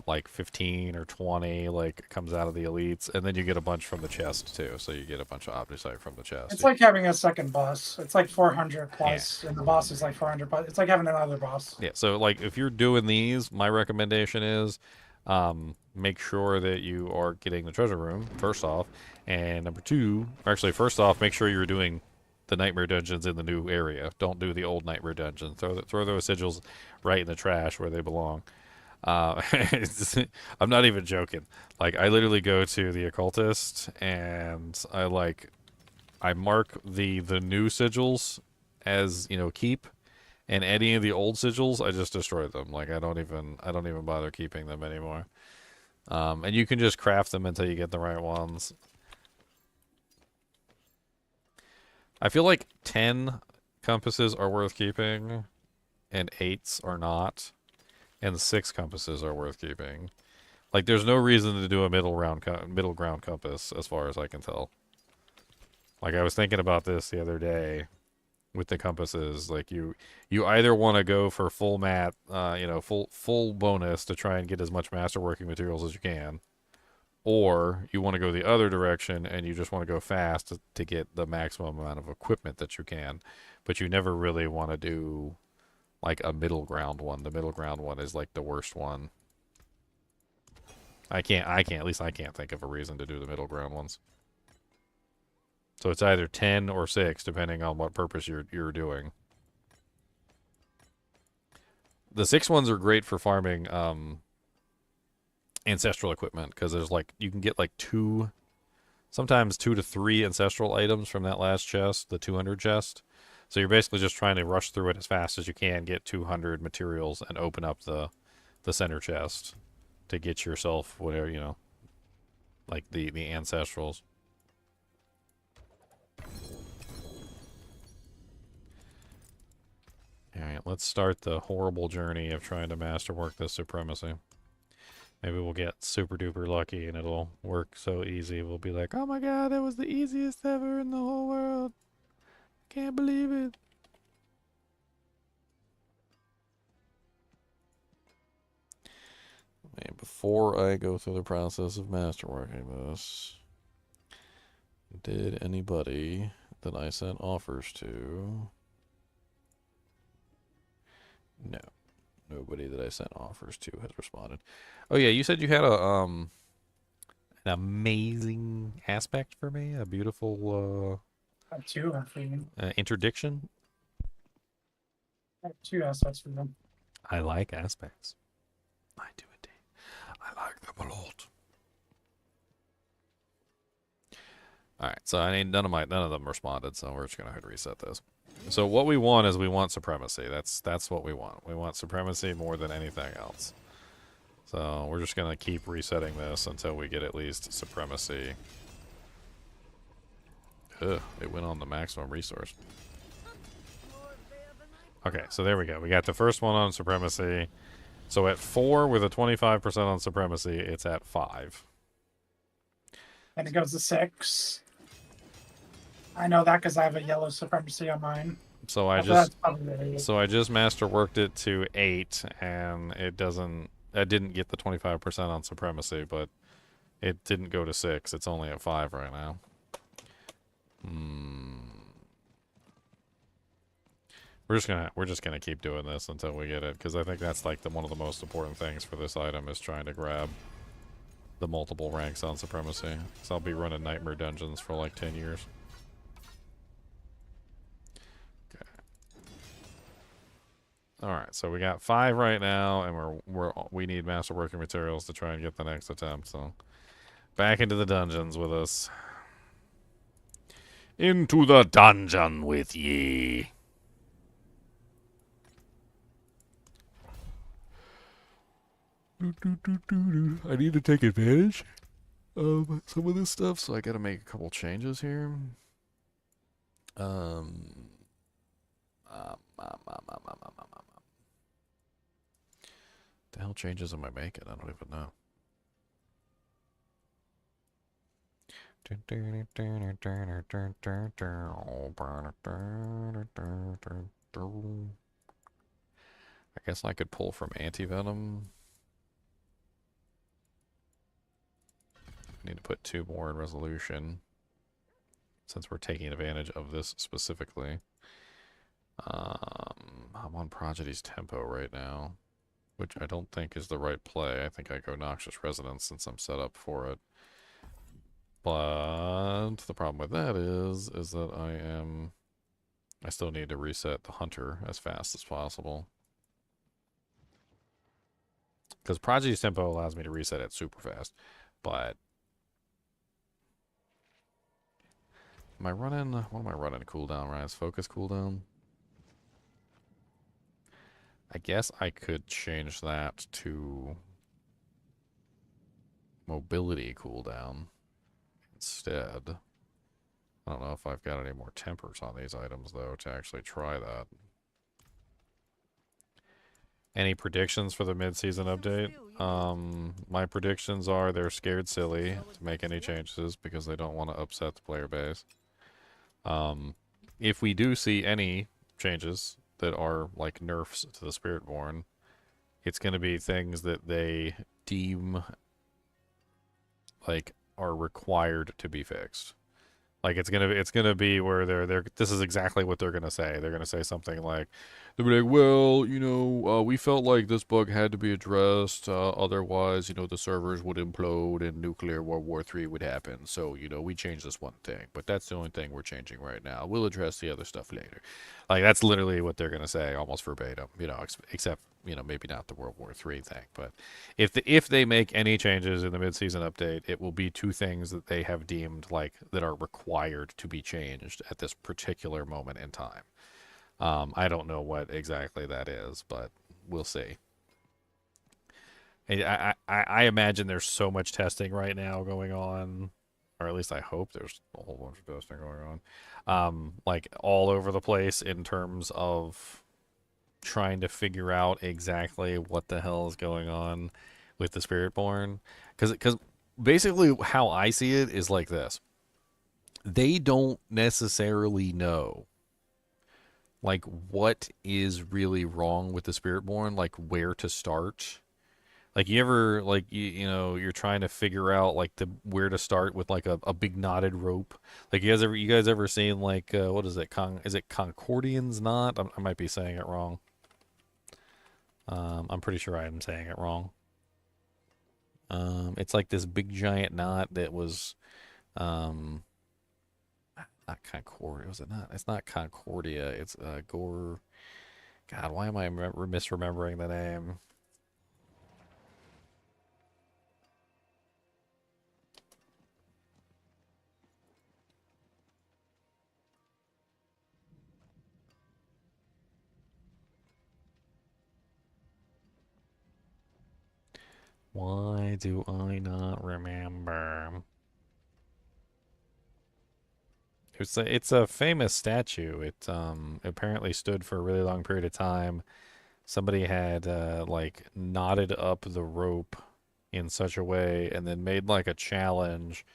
like 15 or 20, like comes out of the elites, and then you get a bunch from the chest too. So you get a bunch of obducite from the chest. It's like having a second boss. It's like 400 plus, and the boss is like 400 plus. It's like having another boss. Yeah. So like if you're doing these, my recommendation is make sure that you are getting the treasure room first off, and number two, or actually first off, make sure you're doing the nightmare dungeons in the new area. Don't do the old nightmare dungeons. Throw those sigils right in the trash where they belong. I'm not even joking. Like I literally go to the occultist and I mark the new sigils as, you know, keep, and any of the old sigils I just destroy them. Like I don't even bother keeping them anymore. And you can just craft them until you get the right ones. I feel like 10 compasses are worth keeping, and 8s are not, and 6 compasses are worth keeping. Like, there's no reason to do a middle ground compass, as far as I can tell. Like, I was thinking about this the other day with the compasses. Like, you either want to go for full mat, full bonus to try and get as much masterworking materials as you can, or you want to go the other direction and you just want to go fast to get the maximum amount of equipment that you can, but you never really want to do like a middle ground one. The middle ground one is like the worst one. At least I can't think of a reason to do the middle ground ones. So it's either 10 or 6, depending on what purpose you're doing. The 6 ones are great for farming ancestral equipment, because there's like, you can get like sometimes 2 to 3 ancestral items from that last chest, the 200 chest. So you're basically just trying to rush through it as fast as you can, get 200 materials, and open up the center chest to get yourself whatever, you know, like the ancestrals. Alright, let's start the horrible journey of trying to masterwork this supremacy. Maybe we'll get super duper lucky and it'll work so easy. We'll be like, oh my god, that was the easiest ever in the whole world. Can't believe it. And before I go through the process of masterworking this, did anybody that I sent offers to... No. Nobody that I sent offers to has responded. Oh yeah, you said you had an amazing aspect for me, a beautiful I have 2 for you. interdiction. I have 2 assets for them. I like aspects. I do indeed. I like them a lot. All right, so none of them responded, so we're just gonna go ahead and reset this. So what we want is we want supremacy. That's what we want. We want supremacy more than anything else. So we're just gonna keep resetting this until we get at least supremacy. Ugh, it went on the maximum resource. Okay, so there we go. We got the first one on supremacy. So at 4 with a 25% on supremacy, it's at 5. And it goes to 6. I know that because I have a yellow supremacy on mine. So I just masterworked it to 8, and I didn't get the 25% on supremacy, but it didn't go to 6. It's only at 5 right now. We're just gonna keep doing this until we get it, because I think that's like one of the most important things for this item is trying to grab the multiple ranks on supremacy. So I'll be running nightmare dungeons for like 10 years. All right, so we got 5 right now, and we need masterworking materials to try and get the next attempt. So back into the dungeons with us. Into the dungeon with ye. I need to take advantage of some of this stuff, so I gotta make a couple changes here. The hell changes am I making? I don't even know. I guess I could pull from anti-venom. Need to put 2 more in resolution, since we're taking advantage of this specifically. I'm on Prodigy's tempo right now, which I don't think is the right play. I think I go Noxious Resonance since I'm set up for it. But the problem with that is that I still need to reset the Hunter as fast as possible. Because Prodigy's tempo allows me to reset it super fast, but am I running, what am I running cooldown, Rise? Focus cooldown? I guess I could change that to mobility cooldown instead. I don't know if I've got any more tempers on these items, though, to actually try that. Any predictions for the mid-season update? My predictions are they're scared silly to make any changes because they don't want to upset the player base. If we do see any changes that are like nerfs to the Spiritborn, it's going to be things that they deem like are required to be fixed. Like it's gonna be where they're this is exactly what they're gonna say. They're gonna say something like, they'll be like, well, you know, we felt like this bug had to be addressed. Otherwise, you know, the servers would implode and nuclear World War III would happen. So, you know, we changed this one thing, but that's the only thing we're changing right now. We'll address the other stuff later. Like that's literally what they're gonna say, almost verbatim. You know, except you know maybe not the World War III thing, but if they make any changes in the mid-season update, it will be 2 things that they have deemed like that are required to be changed at this particular moment in time. I don't know what exactly that is, but we'll see. I imagine there's so much testing right now going on, or at least I hope there's a whole bunch of testing going on, like all over the place in terms of trying to figure out exactly what the hell is going on with the Spiritborn. Because basically how I see it is like this. They don't necessarily know like what is really wrong with the Spiritborn, like where to start. Like you ever like you know you're trying to figure out like the where to start with like a big knotted rope. Like you guys ever seen like what is it is it Concordian's knot? I might be saying it wrong. I'm pretty sure I'm saying it wrong. It's like this big giant knot that was not Concordia, was it not? It's not Concordia. It's Gore. God, why am I misremembering the name? Why do I not remember? It's a famous statue. It apparently stood for a really long period of time. Somebody had like knotted up the rope in such a way and then made like a challenge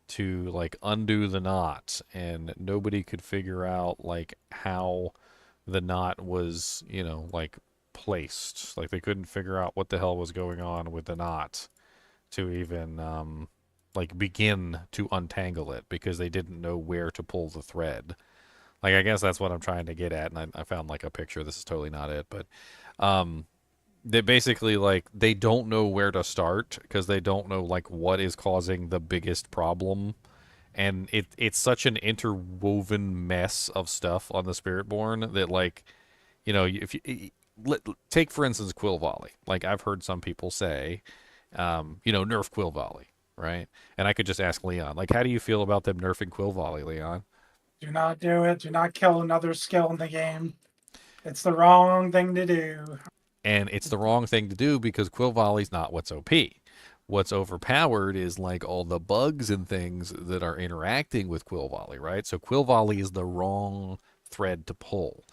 to like undo the knot, and nobody could figure out like how the knot was, you know, like placed. Like they couldn't figure out what the hell was going on with the knot to even like begin to untangle it because they didn't know where to pull the thread. Like I guess that's what I'm trying to get at, and I found like a picture. This is totally not it, but they basically like they don't know where to start because they don't know like what is causing the biggest problem, and it's such an interwoven mess of stuff on the Spiritborn that like, you know, if you take for instance Quill Volley. Like I've heard some people say, nerf Quill Volley, right? And I could just ask Leon, like, how do you feel about them nerfing Quill Volley, Leon? Do not do it. Do not kill another skill in the game. It's the wrong thing to do. And it's the wrong thing to do because Quill Volley's not what's OP. What's overpowered is like all the bugs and things that are interacting with Quill Volley, right? So Quill Volley is the wrong thread to pull.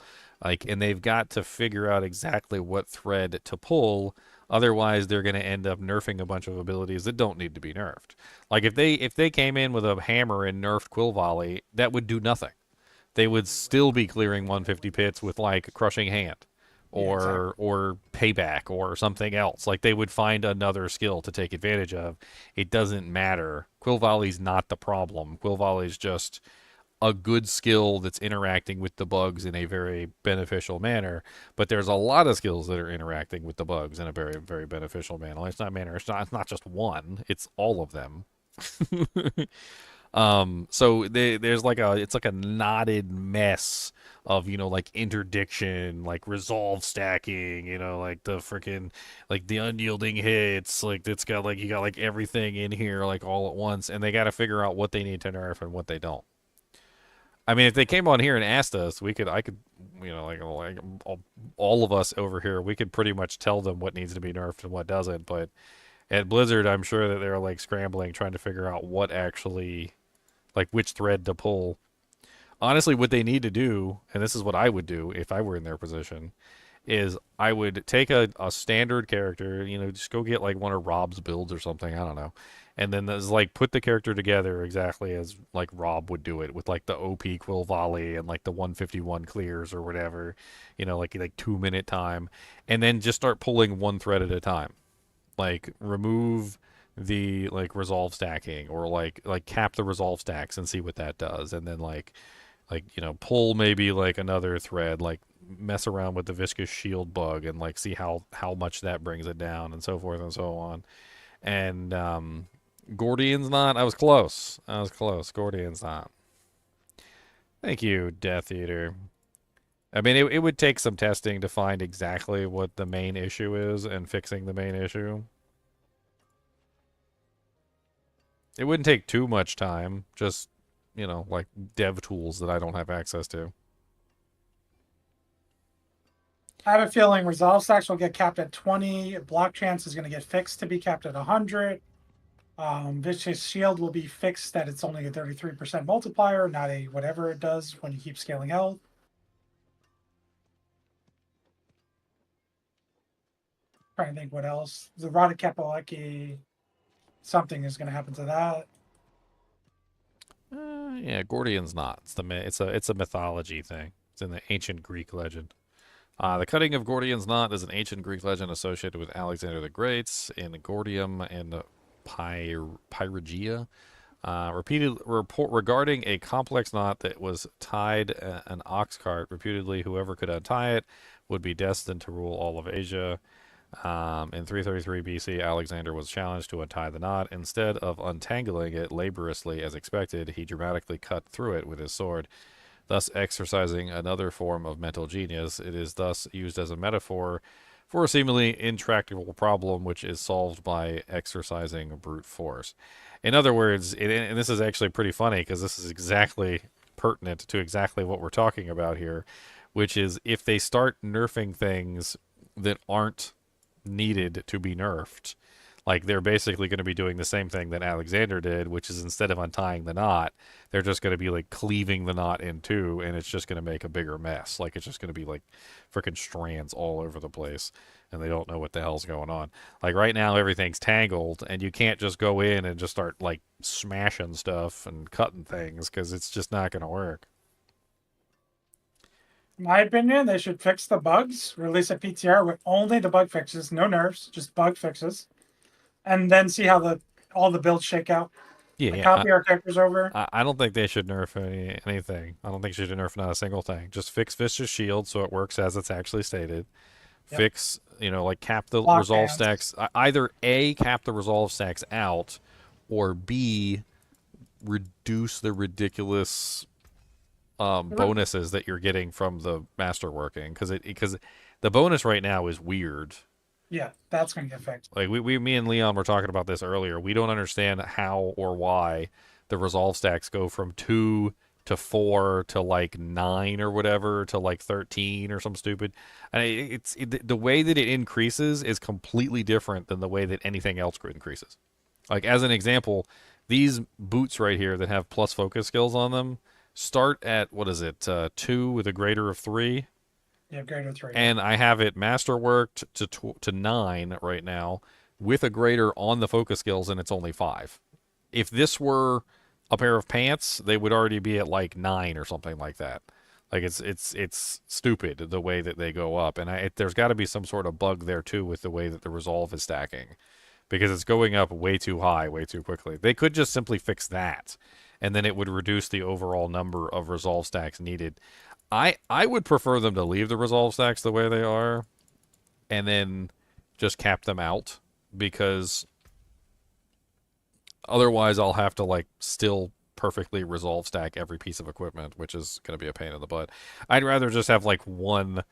Like, and they've got to figure out exactly what thread to pull. Otherwise, they're going to end up nerfing a bunch of abilities that don't need to be nerfed. Like if they came in with a hammer and nerfed Quill Volley, that would do nothing. They would still be clearing 150 pits with like Crushing Hand or Payback or something else. Like they would find another skill to take advantage of. It doesn't matter. Quill Volley's not the problem. Quill Volley's just a good skill that's interacting with the bugs in a very beneficial manner. But there's a lot of skills that are interacting with the bugs in a very, very beneficial manner. It's not just one. It's all of them. So there's like it's like a knotted mess of, like interdiction, like resolve stacking, like the freaking, like the unyielding hits, like it's got like, you got like everything in here like all at once, and they got to figure out what they need to nerf and what they don't. I mean, if they came on here and asked us, I could, like all of us over here, we could pretty much tell them what needs to be nerfed and what doesn't. But at Blizzard, I'm sure that they're like scrambling, trying to figure out what actually, like which thread to pull. Honestly, what they need to do, and this is what I would do if I were in their position, is I would take a standard character, just go get like one of Rob's builds or something, I don't know. And then there's like put the character together exactly as like Rob would do it with like the OP Quill Volley and like the 151 clears or whatever, like 2-minute time, and then just start pulling one thread at a time. Like remove the like resolve stacking or like cap the resolve stacks and see what that does, and then pull maybe like another thread, like mess around with the viscous shield bug and like see how much that brings it down and so forth and so on. And Gordian's Knot, I was close. Gordian's Knot. Thank you, Death Eater. I mean, it would take some testing to find exactly what the main issue is and fixing the main issue. It wouldn't take too much time, just, like dev tools that I don't have access to. I have a feeling resolve stacks will get capped at 20. Block chance is going to get fixed to be capped at 100. Vicious Shield will be fixed that it's only a 33% multiplier, not a whatever it does when you keep scaling health. Trying to think what else. The Rotted Kapaleki, something is going to happen to that. Yeah, Gordian's Knot. It's a mythology thing. It's in the ancient Greek legend. The cutting of Gordian's Knot is an ancient Greek legend associated with Alexander the Great in Gordium and Pyragia. Repeated report regarding a complex knot that was tied an ox cart. Reputedly, whoever could untie it would be destined to rule all of Asia. In 333 BC, Alexander was challenged to untie the knot. Instead of untangling it laboriously as expected, he dramatically cut through it with his sword, thus exercising another form of mental genius. It is thus used as a metaphor for a seemingly intractable problem, which is solved by exercising brute force. In other words, and this is actually pretty funny because this is exactly pertinent to exactly what we're talking about here, which is if they start nerfing things that aren't needed to be nerfed, like they're basically going to be doing the same thing that Alexander did, which is instead of untying the knot, they're just going to be like cleaving the knot in two, and it's just going to make a bigger mess. Like it's just going to be like freaking strands all over the place, and they don't know what the hell's going on. Like right now, everything's tangled, and you can't just go in and just start like smashing stuff and cutting things because it's just not going to work. In my opinion, they should fix the bugs, release a PTR with only the bug fixes, no nerfs, just bug fixes, and then see how all the builds shake out. Yeah, copy our characters over. I don't think they should nerf anything. I don't think they should nerf not a single thing. Just fix Vicious Shield so it works as it's actually stated. Yep. Fix, like cap the Block resolve bands. stacks. Either A, cap the resolve stacks out, or B, reduce the ridiculous bonuses that you're getting from the Masterworking, because the bonus right now is weird. Yeah, that's going to get fixed. Like me and Leon were talking about this earlier. We don't understand how or why the resolve stacks go from 2 to 4 to like 9 or whatever to like 13 or some stupid. And the way that it increases is completely different than the way that anything else increases. Like as an example, these boots right here that have plus focus skills on them start at what is it, 2 with a greater of 3. Yeah, greater 3. And I have it masterworked to 9 right now with a greater on the focus skills, and it's only 5. If this were a pair of pants, they would already be at like 9 or something like that. Like it's stupid the way that they go up, and there's got to be some sort of bug there too with the way that the resolve is stacking, because it's going up way too high, way too quickly. They could just simply fix that, and then it would reduce the overall number of resolve stacks needed. I would prefer them to leave the resolve stacks the way they are, and then just cap them out, because otherwise I'll have to like still perfectly resolve stack every piece of equipment, which is going to be a pain in the butt. I'd rather just have like one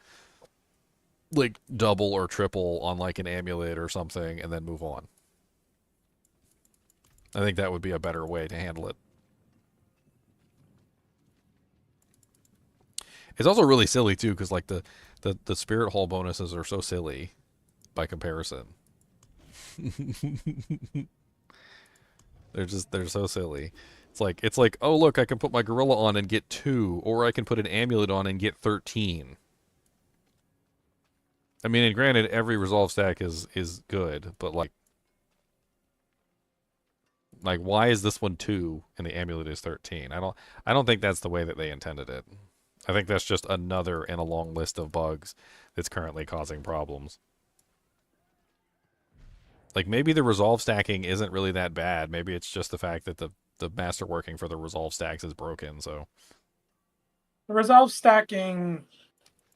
like double or triple on like an amulet or something and then move on. I think that would be a better way to handle it. It's also really silly too, because like the spirit hall bonuses are so silly by comparison. They're so silly. It's like, oh look, I can put my gorilla on and get 2, or I can put an amulet on and get 13. I mean, and granted, every resolve stack is good, but like why is this one 2 and the amulet is 13? I don't think that's the way that they intended it. I think that's just another in a long list of bugs that's currently causing problems. Like maybe the resolve stacking isn't really that bad. Maybe it's just the fact that the masterworking for the resolve stacks is broken. So The resolve stacking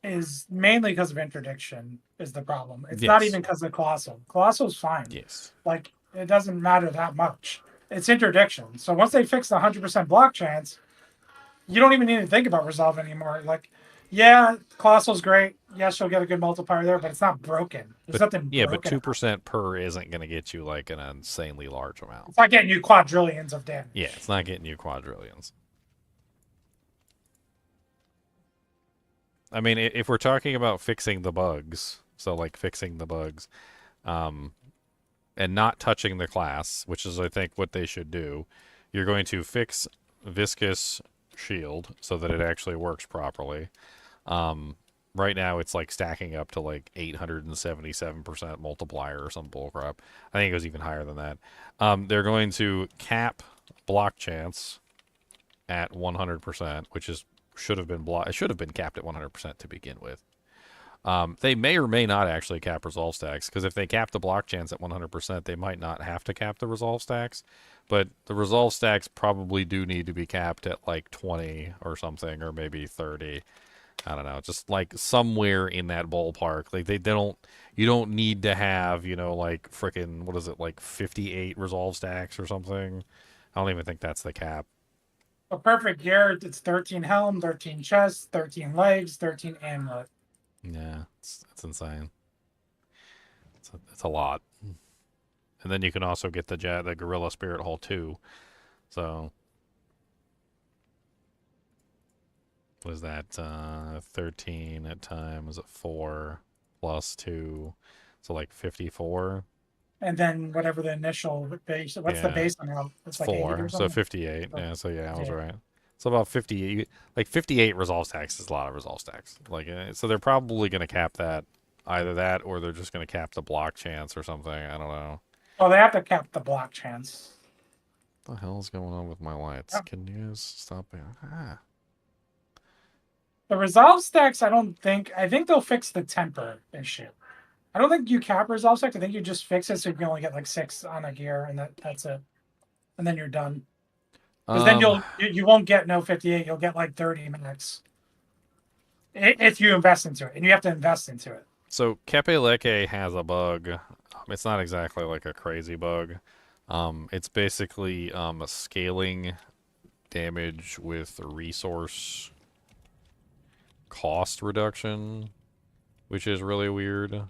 is mainly because of interdiction is the problem. It's not even because of Colossal. Colossal's fine. Yes. Like, it doesn't matter that much. It's interdiction. So once they fix the 100% block chance, you don't even need to think about resolve anymore. Like, yeah, Colossal's great. Yes, you'll get a good multiplier there, but it's not broken. There's nothing yeah, broken. but 2% per isn't going to get you like an insanely large amount. It's not getting you quadrillions of damage. Yeah, it's not getting you quadrillions. I mean, if we're talking about fixing the bugs, so like fixing the bugs, and not touching the class, which is I think what they should do, you're going to fix viscous shield so that it actually works properly. Right now it's like stacking up to like 877% multiplier or some bullcrap. I think it goes even higher than that. They're going to cap block chance at 100%, which is it should have been capped at 100% to begin with. They may or may not actually cap resolve stacks, because if they cap the block chance at 100%, they might not have to cap the resolve stacks. But the resolve stacks probably do need to be capped at like 20 or something, or maybe 30. I don't know, just like somewhere in that ballpark. Like you don't need to have, like frickin', what is it, like 58 resolve stacks or something. I don't even think that's the cap. A perfect gear, it's 13 helm, 13 chest, 13 legs, 13 amulet. Yeah, it's insane. It's a lot. And then you can also get the gorilla spirit hole too. So was that 13 at times 4 plus 2, so like 54. And then whatever the initial base, what's the base on that? It's like 4, so 58. Oh. Yeah, so yeah, I was right. So about 58, like 58 resolve stacks is a lot of resolve stacks. Like, so they're probably going to cap that, either that or they're just going to cap the block chance or something. I don't know. Oh, they have to cap the block chance. What the hell is going on with my lights? Yeah. Can you stop it? The resolve stacks, I think they'll fix the temper issue. I don't think you cap resolve stacks. I think you just fix it so you can only get like 6 on a gear, and that's it. And then you're done. Because then you won't get no 58. You'll get like 30 max if you invest into it, and you have to invest into it. So Kepeleke has a bug. It's not exactly like a crazy bug. It's basically scaling damage with resource cost reduction, which is really weird.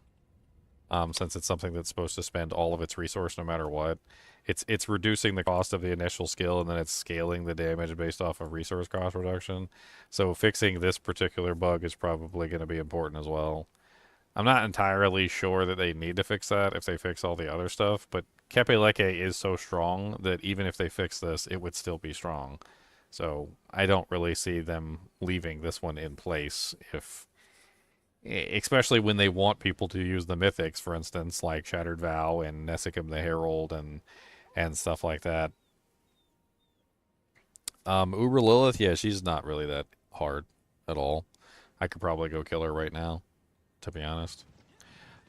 Since it's something that's supposed to spend all of its resource no matter what. It's reducing the cost of the initial skill, and then it's scaling the damage based off of resource cost reduction. So fixing this particular bug is probably going to be important as well. I'm not entirely sure that they need to fix that if they fix all the other stuff, but Kepeleke is so strong that even if they fix this, it would still be strong. So I don't really see them leaving this one in place if, especially when they want people to use the mythics, for instance, like Shattered Vow and Nessikum the Herald and stuff like that. Uber Lilith, yeah, she's not really that hard at all. I could probably go kill her right now, to be honest.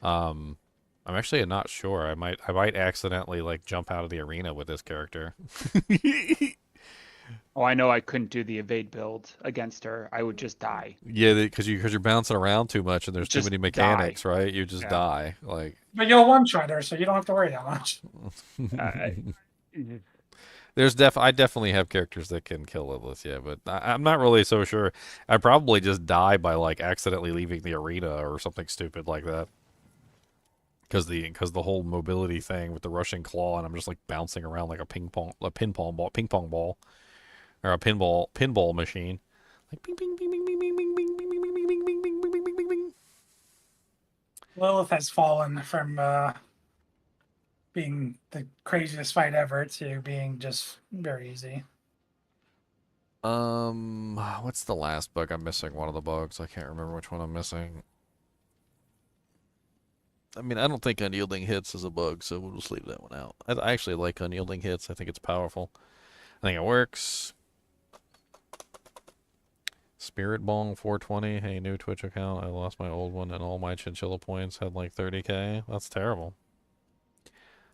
I'm actually not sure. I might accidentally like jump out of the arena with this character. Oh, I know I couldn't do the evade build against her. I would just die. Yeah, because you're bouncing around too much and there's too Just many mechanics, right? You just Yeah. die. Like But you'll one-shot her, so you don't have to worry that much. I definitely have characters that can kill Lilith, yeah, but I'm not really so sure. I'd probably just die by like accidentally leaving the arena or something stupid like that. Because the whole mobility thing with the rushing claw, and I'm just like bouncing around like a ping pong ball, or a pinball machine, like ping ping ping ping ping ping ping ping ping ping ping ping ping ping ping ping ping ping. Lilith has fallen from being the craziest fight ever to being just very easy. What's the last bug I'm missing? One of the bugs. I can't remember which one I'm missing. I mean, I don't think unyielding hits is a bug, so we'll just leave that one out. I actually like unyielding hits. I think it's powerful. I think it works. Spirit Bong 420. Hey, new Twitch account. I lost my old one, and all my Chinchilla points had like 30k. That's terrible.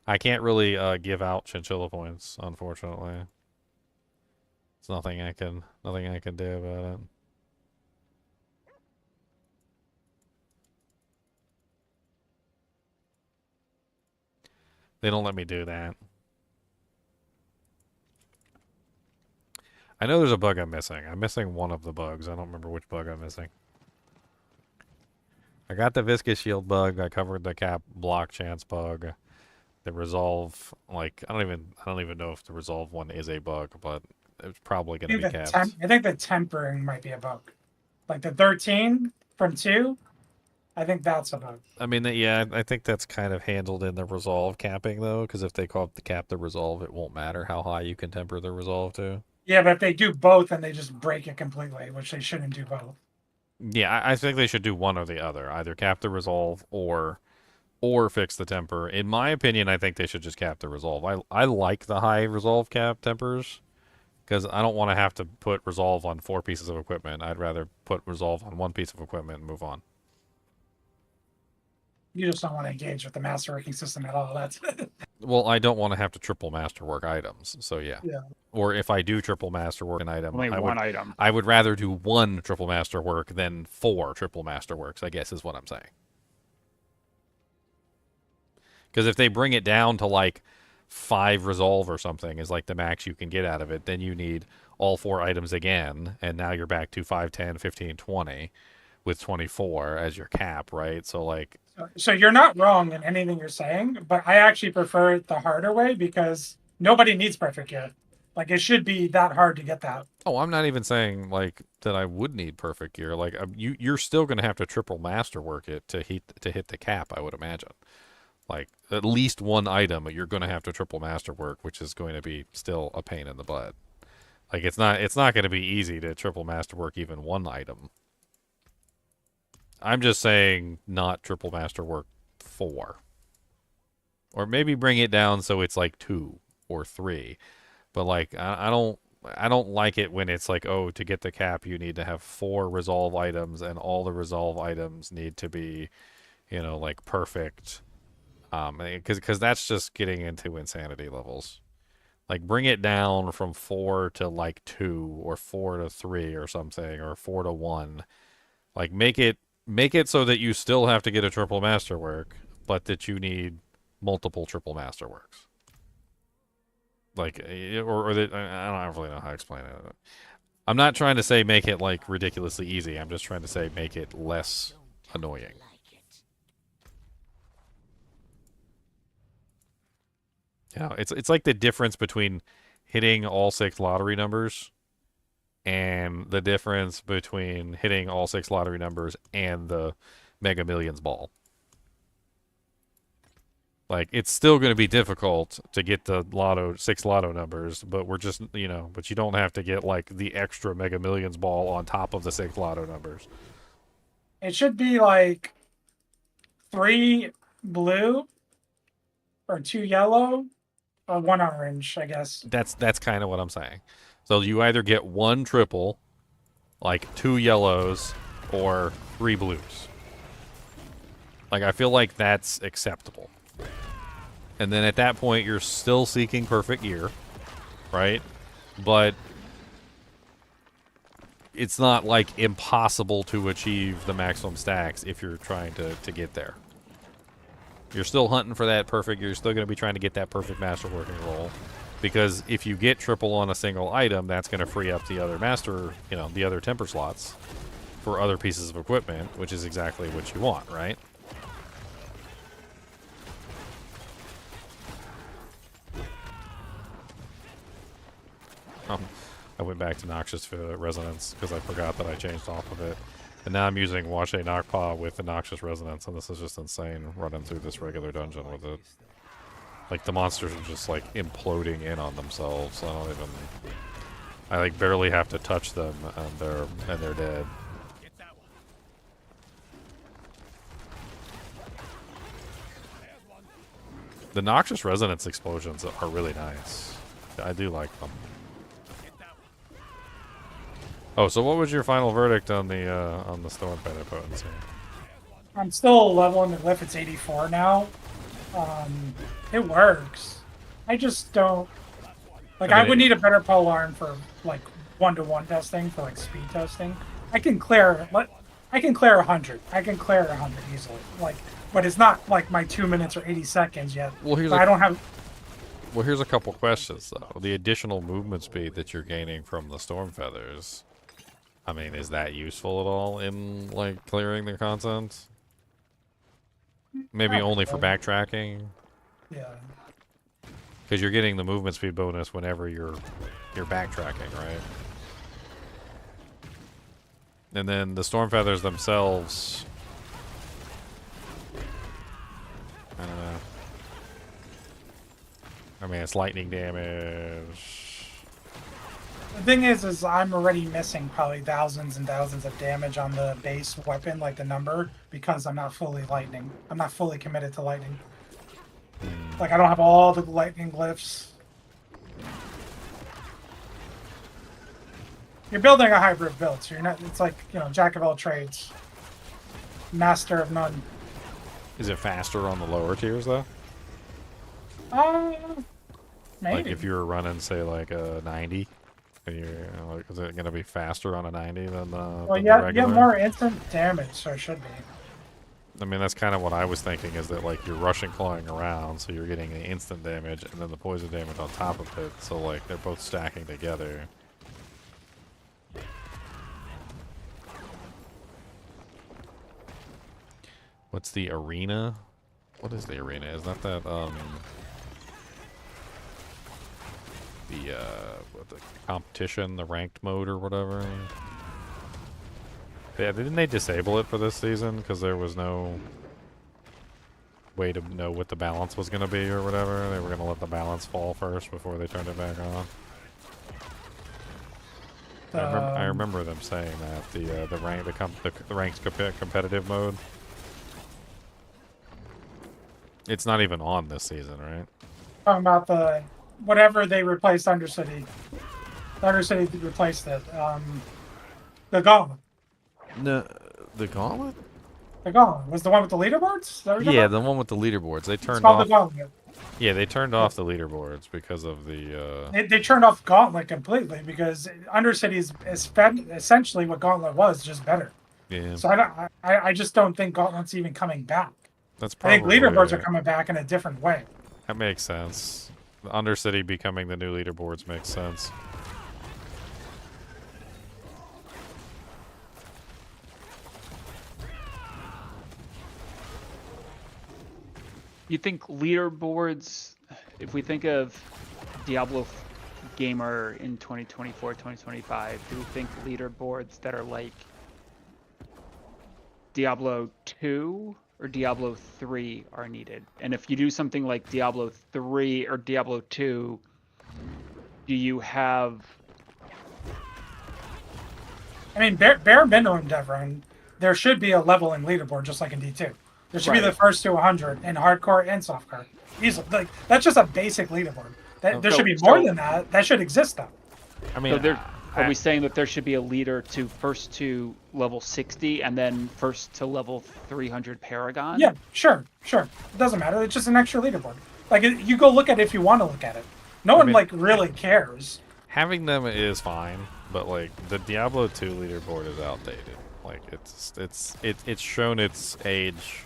I can't really give out Chinchilla points, unfortunately. There's nothing I can do about it. They don't let me do that. I know there's a bug I'm missing. I'm missing one of the bugs. I don't remember which bug I'm missing. I got the viscous shield bug. I covered the cap block chance bug. The resolve, like I don't even know if the resolve one is a bug, but it's probably going to be capped. I think the tempering might be a bug. Like the 13 from 2, I think that's a bug. I mean, yeah, I think that's kind of handled in the resolve capping, though, because if they cap the resolve, it won't matter how high you can temper the resolve to. Yeah, but if they do both, then they just break it completely, which they shouldn't do both. Yeah, I think they should do one or the other. Either cap the resolve or fix the temper. In my opinion, I think they should just cap the resolve. I like the high resolve cap tempers because I don't want to have to put resolve on 4 pieces of equipment. I'd rather put resolve on 1 piece of equipment and move on. You just don't want to engage with the masterworking system at all. That's Well, I don't want to have to triple masterwork items, so yeah. Or if I do triple masterwork an item, Only one item. I would rather do 1 triple masterwork than 4 triple masterworks, I guess is what I'm saying. Because if they bring it down to like 5 resolve or something is like the max you can get out of it, then you need all 4 items again, and now you're back to 5, 10, 15, 20 with 24 as your cap, right? So like... So you're not wrong in anything you're saying, but I actually prefer it the harder way because nobody needs perfect gear. Like it should be that hard to get that. Oh, I'm not even saying like that I would need perfect gear. Like you're still going to have to triple masterwork it to hit the cap, I would imagine. Like at least 1 item you're going to have to triple masterwork, which is going to be still a pain in the butt. Like it's not going to be easy to triple masterwork even 1 item. I'm just saying not triple masterwork 4. Or maybe bring it down so it's like 2 or 3. But like I don't like it when it's like, oh, to get the cap you need to have 4 resolve items and all the resolve items need to be, you know, like perfect. Because that's just getting into insanity levels. Like bring it down from 4 to like 2 or 4 to 3 or something, or 4 to 1. Like make it so that you still have to get a triple masterwork, but that you need multiple triple masterworks. Like, or that I don't really know how to explain it. I'm not trying to say make it like ridiculously easy. I'm just trying to say make it less annoying. Like it. Yeah, it's like the difference between hitting all 6 lottery numbers and the difference between hitting all 6 lottery numbers and the Mega Millions ball. Like, it's still going to be difficult to get the 6 lotto numbers, but we're just, but you don't have to get like the extra Mega Millions ball on top of the 6 lotto numbers. It should be like 3 blue or 2 yellow or 1 orange, I guess. That's kind of what I'm saying. So you either get 1 triple, like 2 yellows, or 3 blues. Like, I feel like that's acceptable. And then at that point, you're still seeking perfect gear, right? But it's not like impossible to achieve the maximum stacks if you're trying to get there. You're still hunting for that perfect. You're still going to be trying to get that perfect masterworking roll, because if you get triple on a single item, that's going to free up the other the other temper slots for other pieces of equipment, which is exactly what you want, right? I went back to Noxious Resonance because I forgot that I changed off of it. And now I'm using Wushe Knockpaw with the Noxious Resonance, and this is just insane running through this regular dungeon with it. Like, the monsters are just, like, imploding in on themselves. I, like, barely have to touch them, and they're dead. The Noxious Resonance explosions are really nice. I do like them. Oh, so what was your final verdict on the Storm Feather potency? I'm still leveling the Glyph. It's 84 now. It works. I just don't like. I would need a better pole arm for like 1-to-1 testing, for like speed testing. I can clear 100. I can clear 100 easily. Like, but it's not like my 2 minutes or 80 seconds yet. Well, I don't have. Well, here's a couple questions though. The additional movement speed that you're gaining from the Storm Feathers, I mean, is that useful at all in like clearing the content? Maybe only for backtracking. Yeah. Because you're getting the movement speed bonus whenever you're backtracking, right? And then the Storm Feathers themselves, I don't know. I mean, it's lightning damage. The thing is I'm already missing probably thousands and thousands of damage on the base weapon, like the number, because I'm not fully lightning. I'm not fully committed to lightning. Like, I don't have all the lightning glyphs. You're building a hybrid build, so you're not. It's like, jack of all trades, master of none. Is it faster on the lower tiers though? Maybe. Like if you were running, say, like a 90. Like, is it going to be faster on a 90 than the Well, than yeah, the you have regular? more instant damage, so it should be. I mean, that's kind of what I was thinking, is that like you're rushing clawing around, so you're getting the instant damage and then the poison damage on top of it, so like they're both stacking together. What's the arena? What is the arena? Is that the competition, the ranked mode or whatever? Yeah, didn't they disable it for this season because there was no way to know what the balance was going to be or whatever? They were going to let the balance fall first before they turned it back on. I remember them saying that the ranked competitive mode. It's not even on this season, right? Talking about the whatever they replaced Undercity. The Undercity replaced it. The Gauntlet. No, the gauntlet? The Gauntlet was the one with the leaderboards. Is that what you're Yeah, talking the one with the leaderboards. They about? It's turned called off. the Gauntlet. Yeah, they turned off the leaderboards because of the. They turned off Gauntlet completely because Undercity is essentially what Gauntlet was, just better. Yeah, So I just don't think Gauntlet's even coming back. that's I probably. think leaderboards are coming back in a different way. That makes sense. The Undercity becoming the new leaderboards makes sense. You think leaderboards, if we think of Diablo gamer in 2024, 2025, do we think leaderboards that are like Diablo 2 or Diablo 3 are needed? And if you do something like Diablo 3 or Diablo 2, do you have... I mean, bare minimum, Devron, there should be a leveling leaderboard just like in D2. There should be the first to 100 in hardcore and softcore. Easily, like that's just a basic leaderboard. There should be more than that. That should exist though. I mean, So are we saying that there should be a leader to first to level 60 and then first to level 300 Paragon? Yeah, sure. It doesn't matter. It's just an extra leaderboard. Like you go look at it if you want to look at it. No one like really cares. having them is fine, but like the Diablo 2 leaderboard is outdated. Like it's shown its age,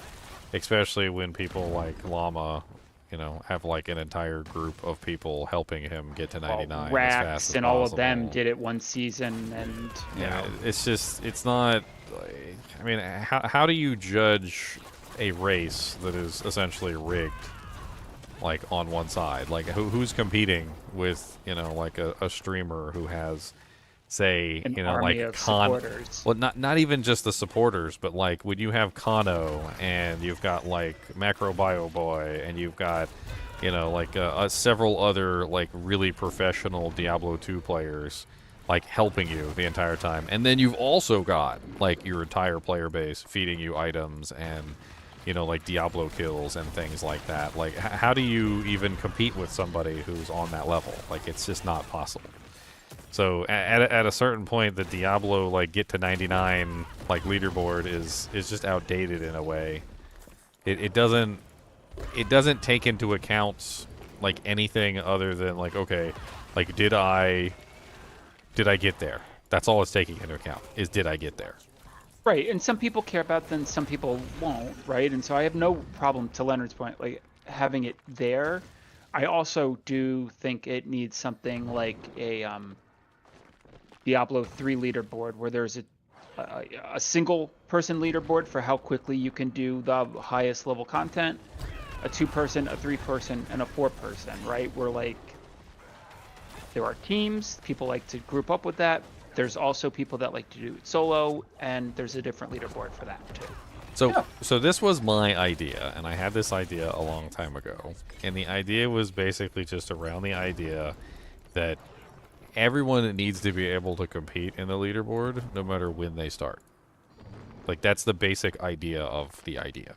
especially when people like Llama, you know, have like an entire group of people helping him get to 99 as Raft fast as and all of possible. them did it one season, and you Yeah, know, it's just, it's not, like, I mean, how do you judge a race that is essentially rigged, like, on one side? Like, who's competing with, you know, like a streamer who has, say, an you know, army like of supporters. well, not even just the supporters, but like when you have Kano and you've got like Macro Bio Boy and you've got, you know, like several other like really professional Diablo 2 players like helping you the entire time, and then you've also got like your entire player base feeding you items and, you know, like Diablo kills and things like that. Like, how do you even compete with somebody who's on that level? Like, it's just not possible. So at a certain point, the Diablo like get to 99 like leaderboard is just outdated in a way. It doesn't take into account like anything other than like, okay, like did I get there? That's all it's taking into account, is did I get there? Right, and some people care about them, some people won't, right? And so I have no problem, to Leonard's point, like having it there. I also do think it needs something like a Diablo 3 leaderboard where there's a single person leaderboard for how quickly you can do the highest level content, a 2-person, a 3-person, and a 4-person, right? Where like there are teams, people like to group up with that. There's also people that like to do it solo, and there's a different leaderboard for that too. So this was my idea, and I had this idea a long time ago. And the idea was basically just around the idea that everyone needs to be able to compete in the leaderboard no matter when they start. Like, that's the basic idea of the idea,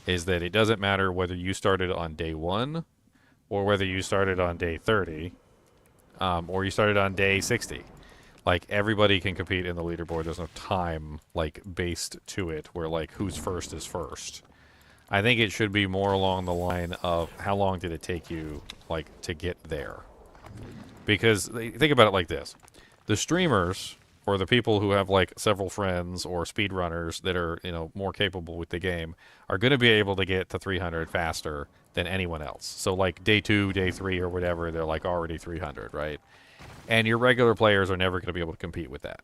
is that it doesn't matter whether you started on day 1 or whether you started on day 30 or you started on day 60. Like, everybody can compete in the leaderboard. There's no time, like, based to it where, like, who's first is first. I think it should be more along the line of how long did it take you, like, to get there. Because think about it like this. The streamers, or the people who have, like, several friends or speedrunners that are, you know, more capable with the game, are going to be able to get to 300 faster than anyone else. So, like, day 2, day 3, or whatever, they're, like, already 300, right? And your regular players are never going to be able to compete with that.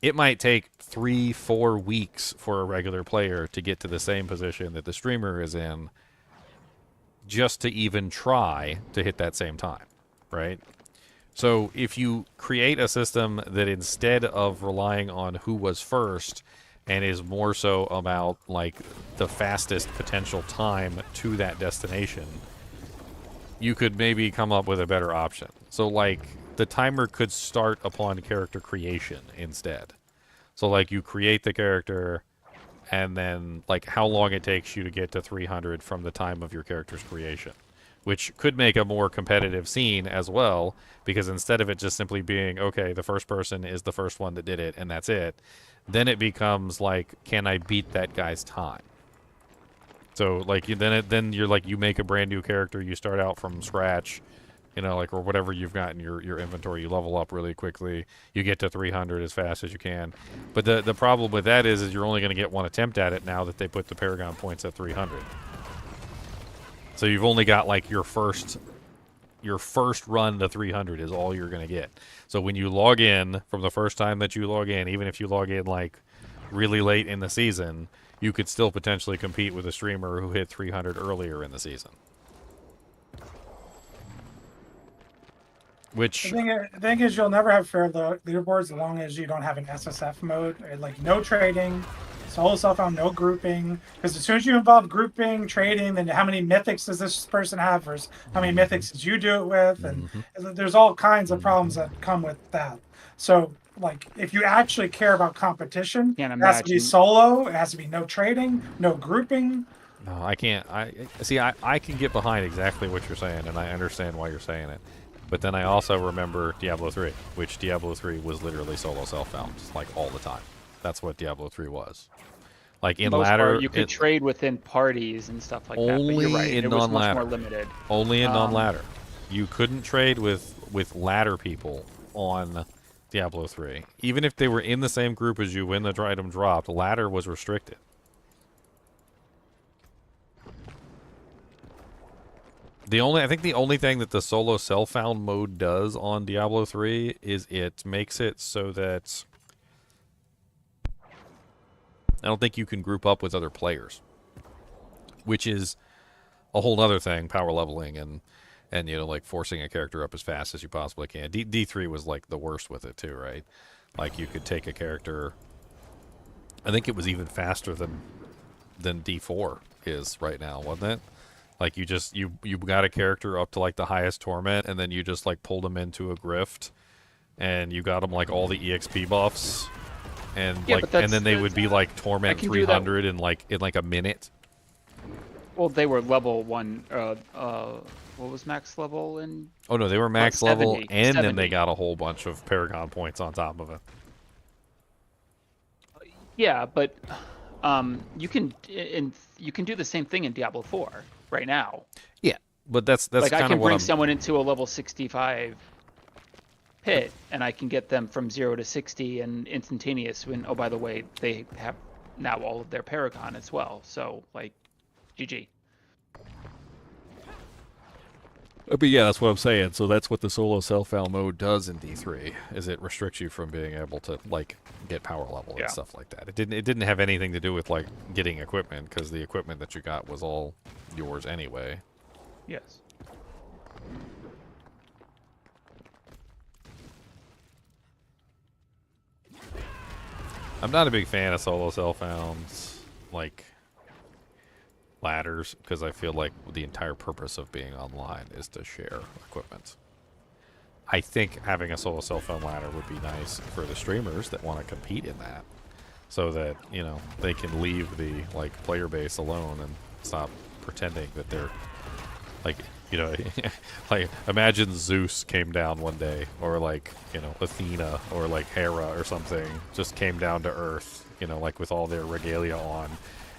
It might take 3-4 weeks for a regular player to get to the same position that the streamer is in just to even try to hit that same time, right? So if you create a system that instead of relying on who was first and is more so about like the fastest potential time to that destination, you could maybe come up with a better option. So like the timer could start upon character creation instead. So like you create the character and then like how long it takes you to get to 300 from the time of your character's creation, which could make a more competitive scene as well, because instead of it just simply being, okay, the first person is the first one that did it and that's it, then it becomes like, can I beat that guy's time? So like then you're like, you make a brand new character, you start out from scratch, you know, like, or whatever you've got in your inventory, you level up really quickly, you get to 300 as fast as you can. But the problem with that is you're only going to get one attempt at it now that they put the Paragon points at 300. So you've only got like your first run to 300 is all you're going to get. So when you log in, from the first time that you log in, even if you log in like really late in the season, you could still potentially compete with a streamer who hit 300 earlier in the season. Which The thing is, you'll never have fair leaderboards as long as you don't have an SSF mode. Like no trading, solo self-found, no grouping. Because as soon as you involve grouping, trading, then how many mythics does this person have versus how many mythics did you do it with? And there's all kinds of problems that come with that. So, like, if you actually care about competition, Can't it has to be imagine. solo. It has to be no trading, no grouping. no, I can't. I can get behind exactly what you're saying, and I understand why you're saying it. But then I also remember Diablo 3, which Diablo 3 was literally solo self-found, like all the time. That's what Diablo 3 was. Like in Most ladder, part, you could trade within parties and stuff like that. But only you're right, in it was much non-ladder. more limited. only in non-ladder. You couldn't trade with ladder people on Diablo 3. Even if they were in the same group as you when the item dropped, ladder was restricted. I think the only thing that the solo self-found mode does on Diablo 3 is it makes it so that I don't think you can group up with other players, which is a whole other thing, power leveling and you know, like forcing a character up as fast as you possibly can. D3 was like the worst with it too, right? Like you could take a character, I think it was even faster than D4 is right now, wasn't it? Like you just you got a character up to like the highest torment, and then you just like pulled them into a grift, and you got them like all the EXP buffs, and Yeah, like but and then they would be like torment can do that. 300 in like a minute. Well, they were level 1. What was max level in? Oh no, they were max level, 70, and then 70. they got a whole bunch of Paragon points on top of it. Yeah, but you can do the same thing in Diablo 4 right now. Yeah, but that's Like I kind can of what bring I'm. someone into a level 65 pit, and I can get them from 0 to 60 and instantaneous. When, oh, by the way, they have now all of their Paragon as well. So like, GG. But yeah, that's what I'm saying. So that's what the solo self-found mode does in D3, is it restricts you from being able to like get power level and Yeah. stuff like that. It didn't have anything to do with like getting equipment, because the equipment that you got was all yours anyway. Yes. I'm not a big fan of solo self-founds, like ladders, because I feel like the entire purpose of being online is to share equipment. I think having a solo self-found ladder would be nice for the streamers that want to compete in that, so that, you know, they can leave the like player base alone and stop pretending that they're like, you know, like imagine Zeus came down one day, or like, you know, Athena or like Hera or something just came down to Earth, you know, like with all their regalia on,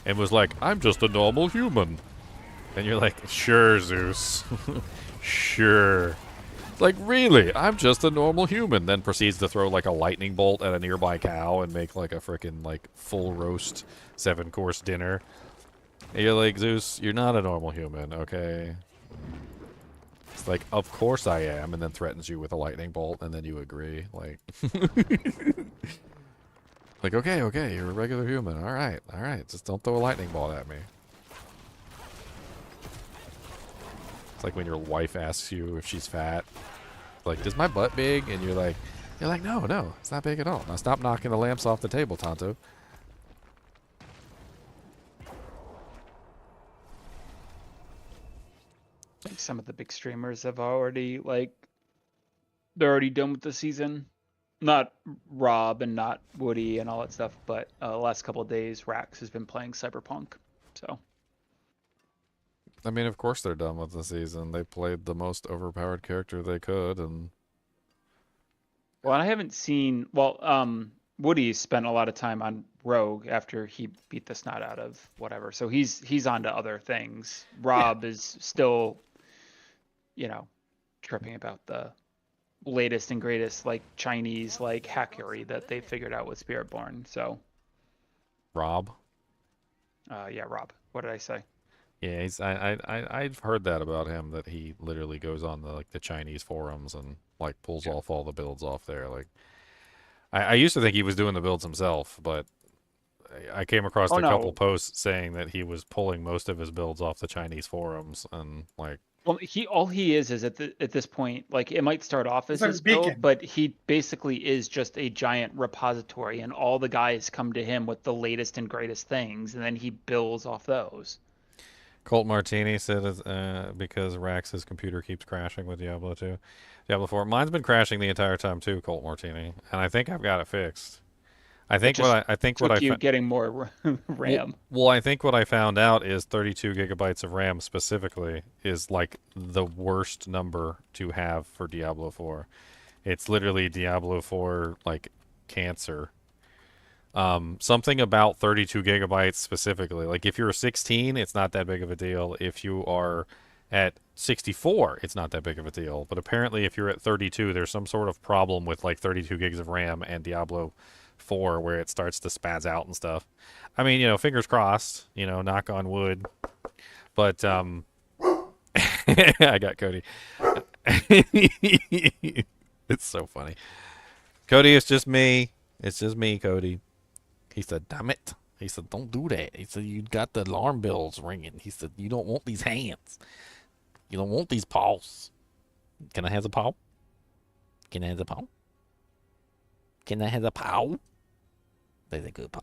and was like, I'm just a normal human. And you're like, sure, Zeus. Sure. Like, really? I'm just a normal human. Then proceeds to throw like a lightning bolt at a nearby cow and make like a freaking like full roast 7-course dinner. And you're like, Zeus, you're not a normal human, okay? It's like, of course I am, and then threatens you with a lightning bolt, and then you agree. Like, like, okay, you're a regular human. All right, just don't throw a lightning bolt at me. It's like when your wife asks you if she's fat. Like, is my butt big? And you're like, no, it's not big at all. Now stop knocking the lamps off the table, Tonto. Like some of the big streamers have already they're already done with the season. Not Rob and not Woody and all that stuff, but the last couple of days, Rax has been playing Cyberpunk. So I mean, of course they're done with the season. They played the most overpowered character they could, and well, I haven't seen. Well, Woody spent a lot of time on Rogue after he beat the snot out of whatever. So he's on to other things. Rob is still, you know, tripping about the latest and greatest like Chinese like hackery that they figured out with Spiritborn. So Rob. yeah, Rob. What did I say? Yeah, I've heard that about him, that he literally goes on the Chinese forums and like pulls off all the builds off there. Like, I used to think he was doing the builds himself, but I came across Oh a couple no. posts saying that he was pulling most of his builds off the Chinese forums, and like, Well, all he is at this point, like it might start off It's as like his a build, beacon. but he basically is just a giant repository, and all the guys come to him with the latest and greatest things, and then he builds off those. Colt Martini said because Rax's computer keeps crashing with Diablo 2. Diablo 4. Mine's been crashing the entire time too, Colt Martini, and I think I've got it fixed. I It think just I think what took I you found. getting more RAM. Well, I think what I found out is 32 gigabytes of RAM specifically is like the worst number to have for Diablo 4. It's literally Diablo 4 like cancer. Something about 32 gigabytes specifically. Like if you're 16, it's not that big of a deal. If you are at 64, it's not that big of a deal. But apparently if you're at 32, there's some sort of problem with like 32 gigs of RAM and Diablo 4 where it starts to spaz out and stuff. I mean, you know, fingers crossed, you know, knock on wood. But I got Cody. It's so funny. Cody, it's just me. It's just me, Cody. He said, damn it. He said, don't do that. He said, you got the alarm bells ringing. He said, you don't want these hands. You don't want these paws. Can I have a paw? Can I have a paw? Can I have a paw? There's a good paw.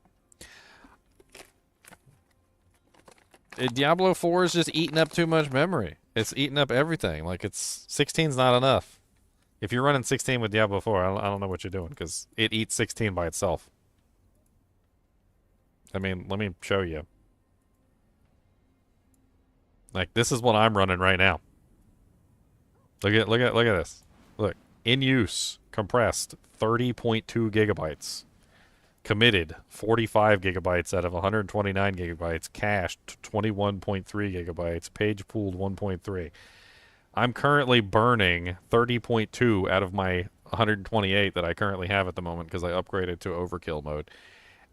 Diablo 4 is just eating up too much memory. It's eating up everything. Like, it's 16's not enough. If you're running 16 with Diablo 4, I don't know what you're doing, because it eats 16 by itself. I mean, let me show you. Like, this is what I'm running right now. Look at this. Look, in use, compressed, 30.2 gigabytes. Committed, 45 gigabytes out of 129 gigabytes. Cached, 21.3 gigabytes. Page pooled, 1.3. I'm currently burning 30.2 out of my 128 that I currently have at the moment because I upgraded to overkill mode.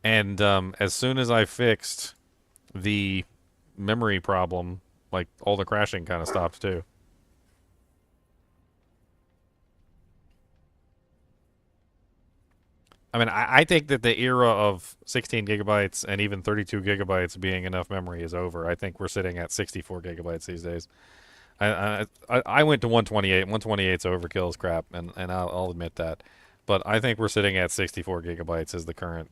And as soon as I fixed the memory problem, like all the crashing kind of stopped too. I mean, I think that the era of 16 gigabytes and even 32 gigabytes being enough memory is over. I think we're sitting at 64 gigabytes these days. I went to 128. 128's overkill is crap, and I'll admit that. But I think we're sitting at 64 gigabytes as the current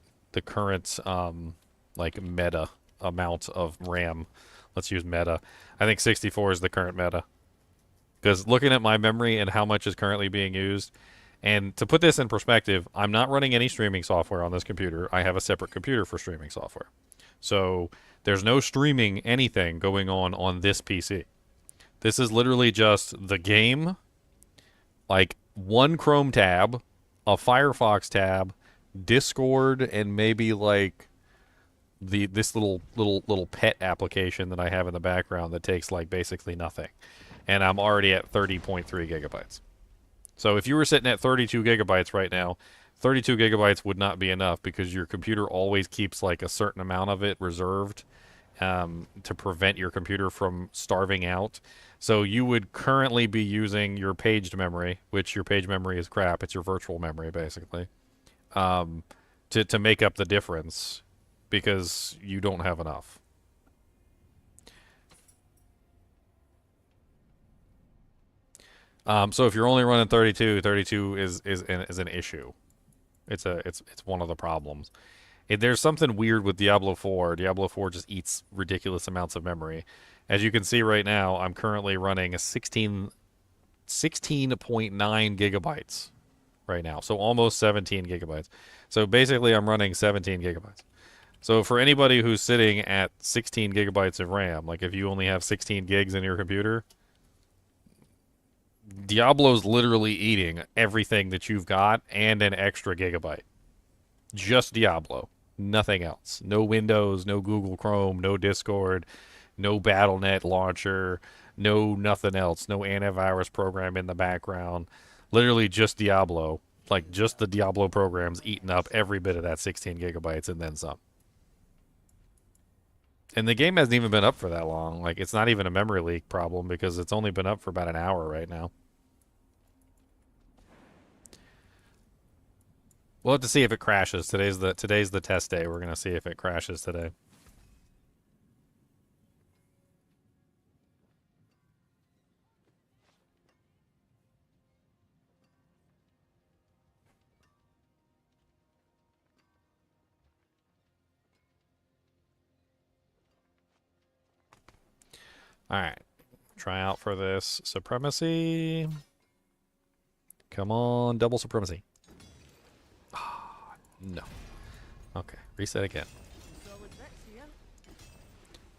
like meta amount of RAM. Let's use meta. I think 64 is the current meta. Because looking at my memory and how much is currently being used, and to put this in perspective, I'm not running any streaming software on this computer. I have a separate computer for streaming software. So there's no streaming anything going on this PC. This is literally just the game, like one Chrome tab, a Firefox tab, Discord, and maybe like this little pet application that I have in the background that takes like basically nothing. And I'm already at 30.3 gigabytes. So if you were sitting at 32 gigabytes right now, 32 gigabytes would not be enough because your computer always keeps like a certain amount of it reserved to prevent your computer from starving out. So you would currently be using your paged memory, which your page memory is crap. It's your virtual memory, basically, to make up the difference because you don't have enough. So if you're only running 32, 32 is an issue. It's one of the problems. There's something weird with Diablo 4. Diablo 4 just eats ridiculous amounts of memory. As you can see right now, I'm currently running a 16.9 gigabytes right now. So almost 17 gigabytes. So basically I'm running 17 gigabytes. So for anybody who's sitting at 16 gigabytes of RAM, like if you only have 16 gigs in your computer, Diablo's literally eating everything that you've got and an extra gigabyte. Just Diablo. Nothing else. No Windows, no Google Chrome, no Discord, no Battle.net launcher, no nothing else. No antivirus program in the background. Literally just Diablo. Like just the Diablo program's eating up every bit of that 16 gigabytes and then some. And the game hasn't even been up for that long. Like, it's not even a memory leak problem because it's only been up for about an hour right now. We'll have to see if it crashes. Today's the test day. We're gonna see if it crashes today. All right. Try out for this Supremacy. Come on, double Supremacy. Ah, no. Okay, reset again.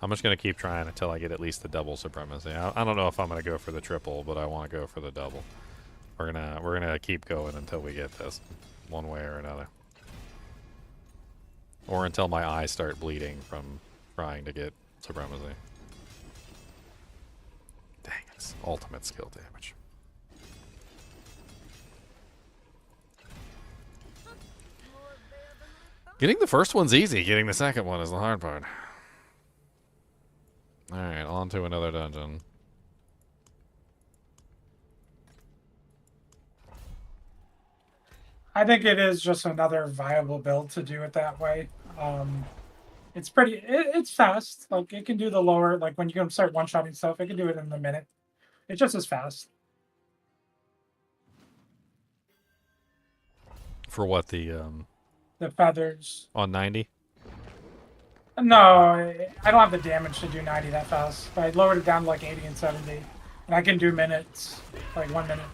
I'm just going to keep trying until I get at least the double Supremacy. I don't know if I'm going to go for the triple, but I want to go for the double. We're gonna keep going until we get this, one way or another. Or until my eyes start bleeding from trying to get Supremacy. Dang, it's ultimate skill damage. Getting the first one's easy. Getting the second one is the hard part. Alright, on to another dungeon. I think it is just another viable build to do it that way. It's pretty. It's fast. Like it can do the lower. Like when you can start one-shotting stuff, it can do it in a minute. It's just as fast. For what, the feathers. on 90? No, I don't have the damage to do 90 that fast. I lowered it down to like 80 and 70, and I can do minutes, like 1 minute.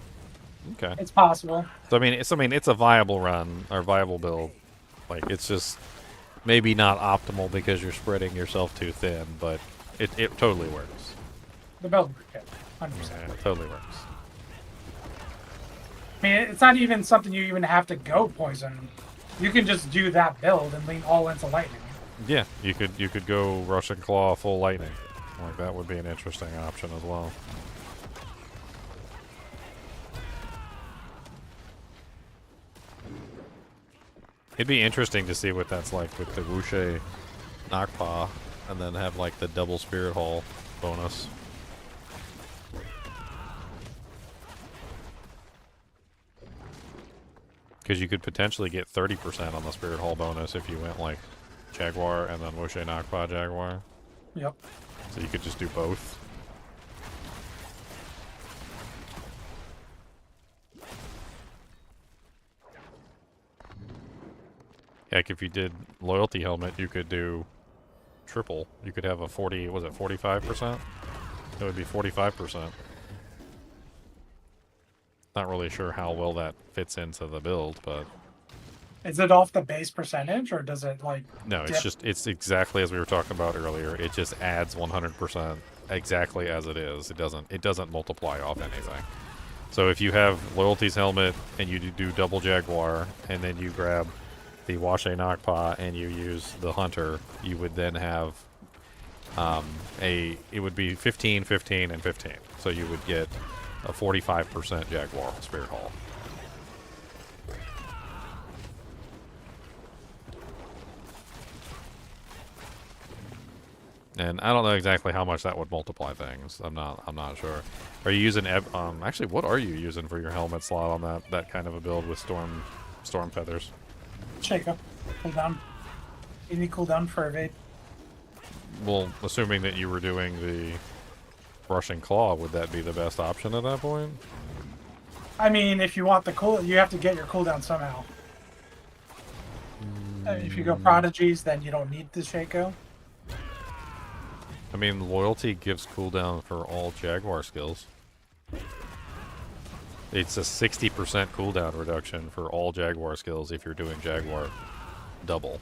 Okay. It's possible. So it's a viable run or viable build. Like it's just maybe not optimal because you're spreading yourself too thin, but it totally works. The build worked, 100%. Yeah, it totally works. I mean, it's not even something you even have to go poison. You can just do that build and lean all into lightning. Yeah, you could go Russian Claw full lightning. Like that would be an interesting option as well. It'd be interesting to see what that's like with the Wushe Knockpaw, and then have like the double Spirit Hall bonus. Because you could potentially get 30% on the Spirit Hall bonus if you went like Jaguar and then Wushe Knockpaw Jaguar. Yep. So you could just do both. Heck, if you did Loyalty Helmet, you could do triple. You could have a 40, was it 45%? It would be 45%. Not really sure how well that fits into the build, but... Is it off the base percentage, or does it, like... No, it's exactly as we were talking about earlier. It just adds 100% exactly as it is. It doesn't multiply off anything. So if you have Loyalty's Helmet, and you do double Jaguar, and then you grab the Wushe Knockpaw, and you use the Hunter, you would then have it would be 15, 15, and 15. So you would get a 45% Jaguar Spirit Hall. And I don't know exactly how much that would multiply things. I'm not sure. Are you using actually, what are you using for your helmet slot on that kind of a build with storm feathers? Shake up. Cooldown. You need cooldown for evade. Well, assuming that you were doing the Rushing Claw, would that be the best option at that point? I mean, if you want the you have to get your cooldown somehow. If you go Prodigies, then you don't need the Shaco. I mean, Loyalty gives cooldown for all Jaguar skills. It's a 60% cooldown reduction for all Jaguar skills if you're doing Jaguar double,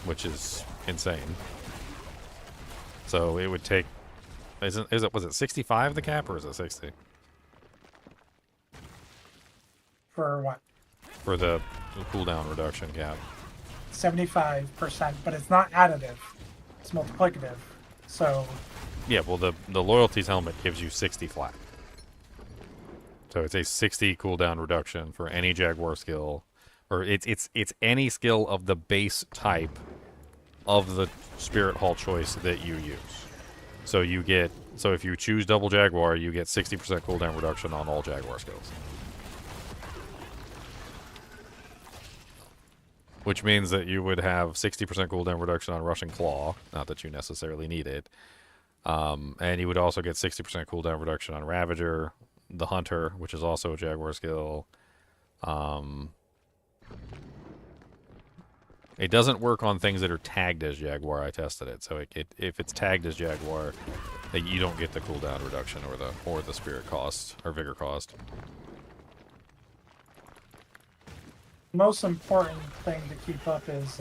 which is insane. So it would take... was it 65 the cap, or is it 60? For what? For the cooldown reduction cap. 75%, but it's not additive. It's multiplicative. So... Yeah, well, the Loyalty's Helmet gives you 60 flat. So it's a 60 cooldown reduction for any Jaguar skill, or it's any skill of the base type of the Spirit Hall choice that you use. So if you choose double Jaguar, you get 60% cooldown reduction on all Jaguar skills. which means that you would have 60% cooldown reduction on Rushing Claw. Not that you necessarily need it. And you would also get 60% cooldown reduction on Ravager, the Hunter, which is also a Jaguar skill. It doesn't work on things that are tagged as Jaguar. I tested it, so if it's tagged as Jaguar, you don't get the cooldown reduction or the spirit cost or vigor cost. Most important thing to keep up is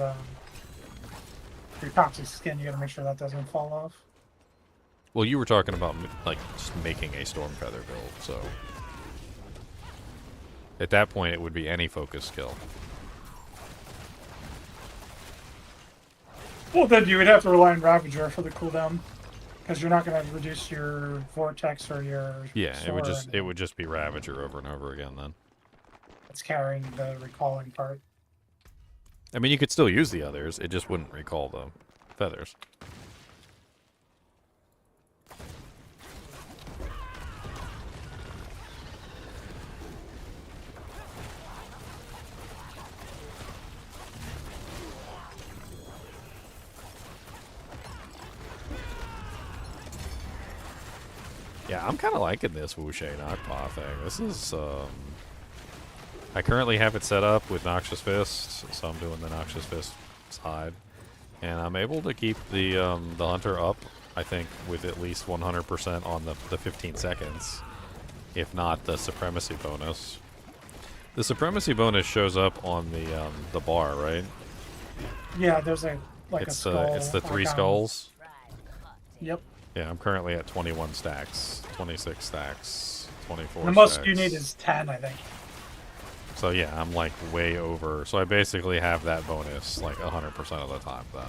your toxic skin. You got to make sure that doesn't fall off. Well, you were talking about like just making a Storm Feather build, so at that point it would be any focus skill. Well, then you would have to rely on Ravager for the cooldown, because you're not going to reduce your Vortex or your Yeah, sword. it would just be Ravager over and over again then. It's carrying the recalling part. I mean, you could still use the others, it just wouldn't recall the feathers. Yeah, I'm kind of liking this Wushe Knockpaw thing. This is, I currently have it set up with Noxious Fist, so I'm doing the Noxious Fist side. And I'm able to keep the Hunter up, I think, with at least 100% on the 15 seconds, if not the Supremacy bonus. The Supremacy bonus shows up on the bar, right? Yeah, there's a skull. It's the 3 icon. skulls. Yep. Yeah, I'm currently at 21 stacks, 26 stacks, 24 The most stacks. you need is 10, I think. So yeah, I'm like way over. So I basically have that bonus like 100% of the time then.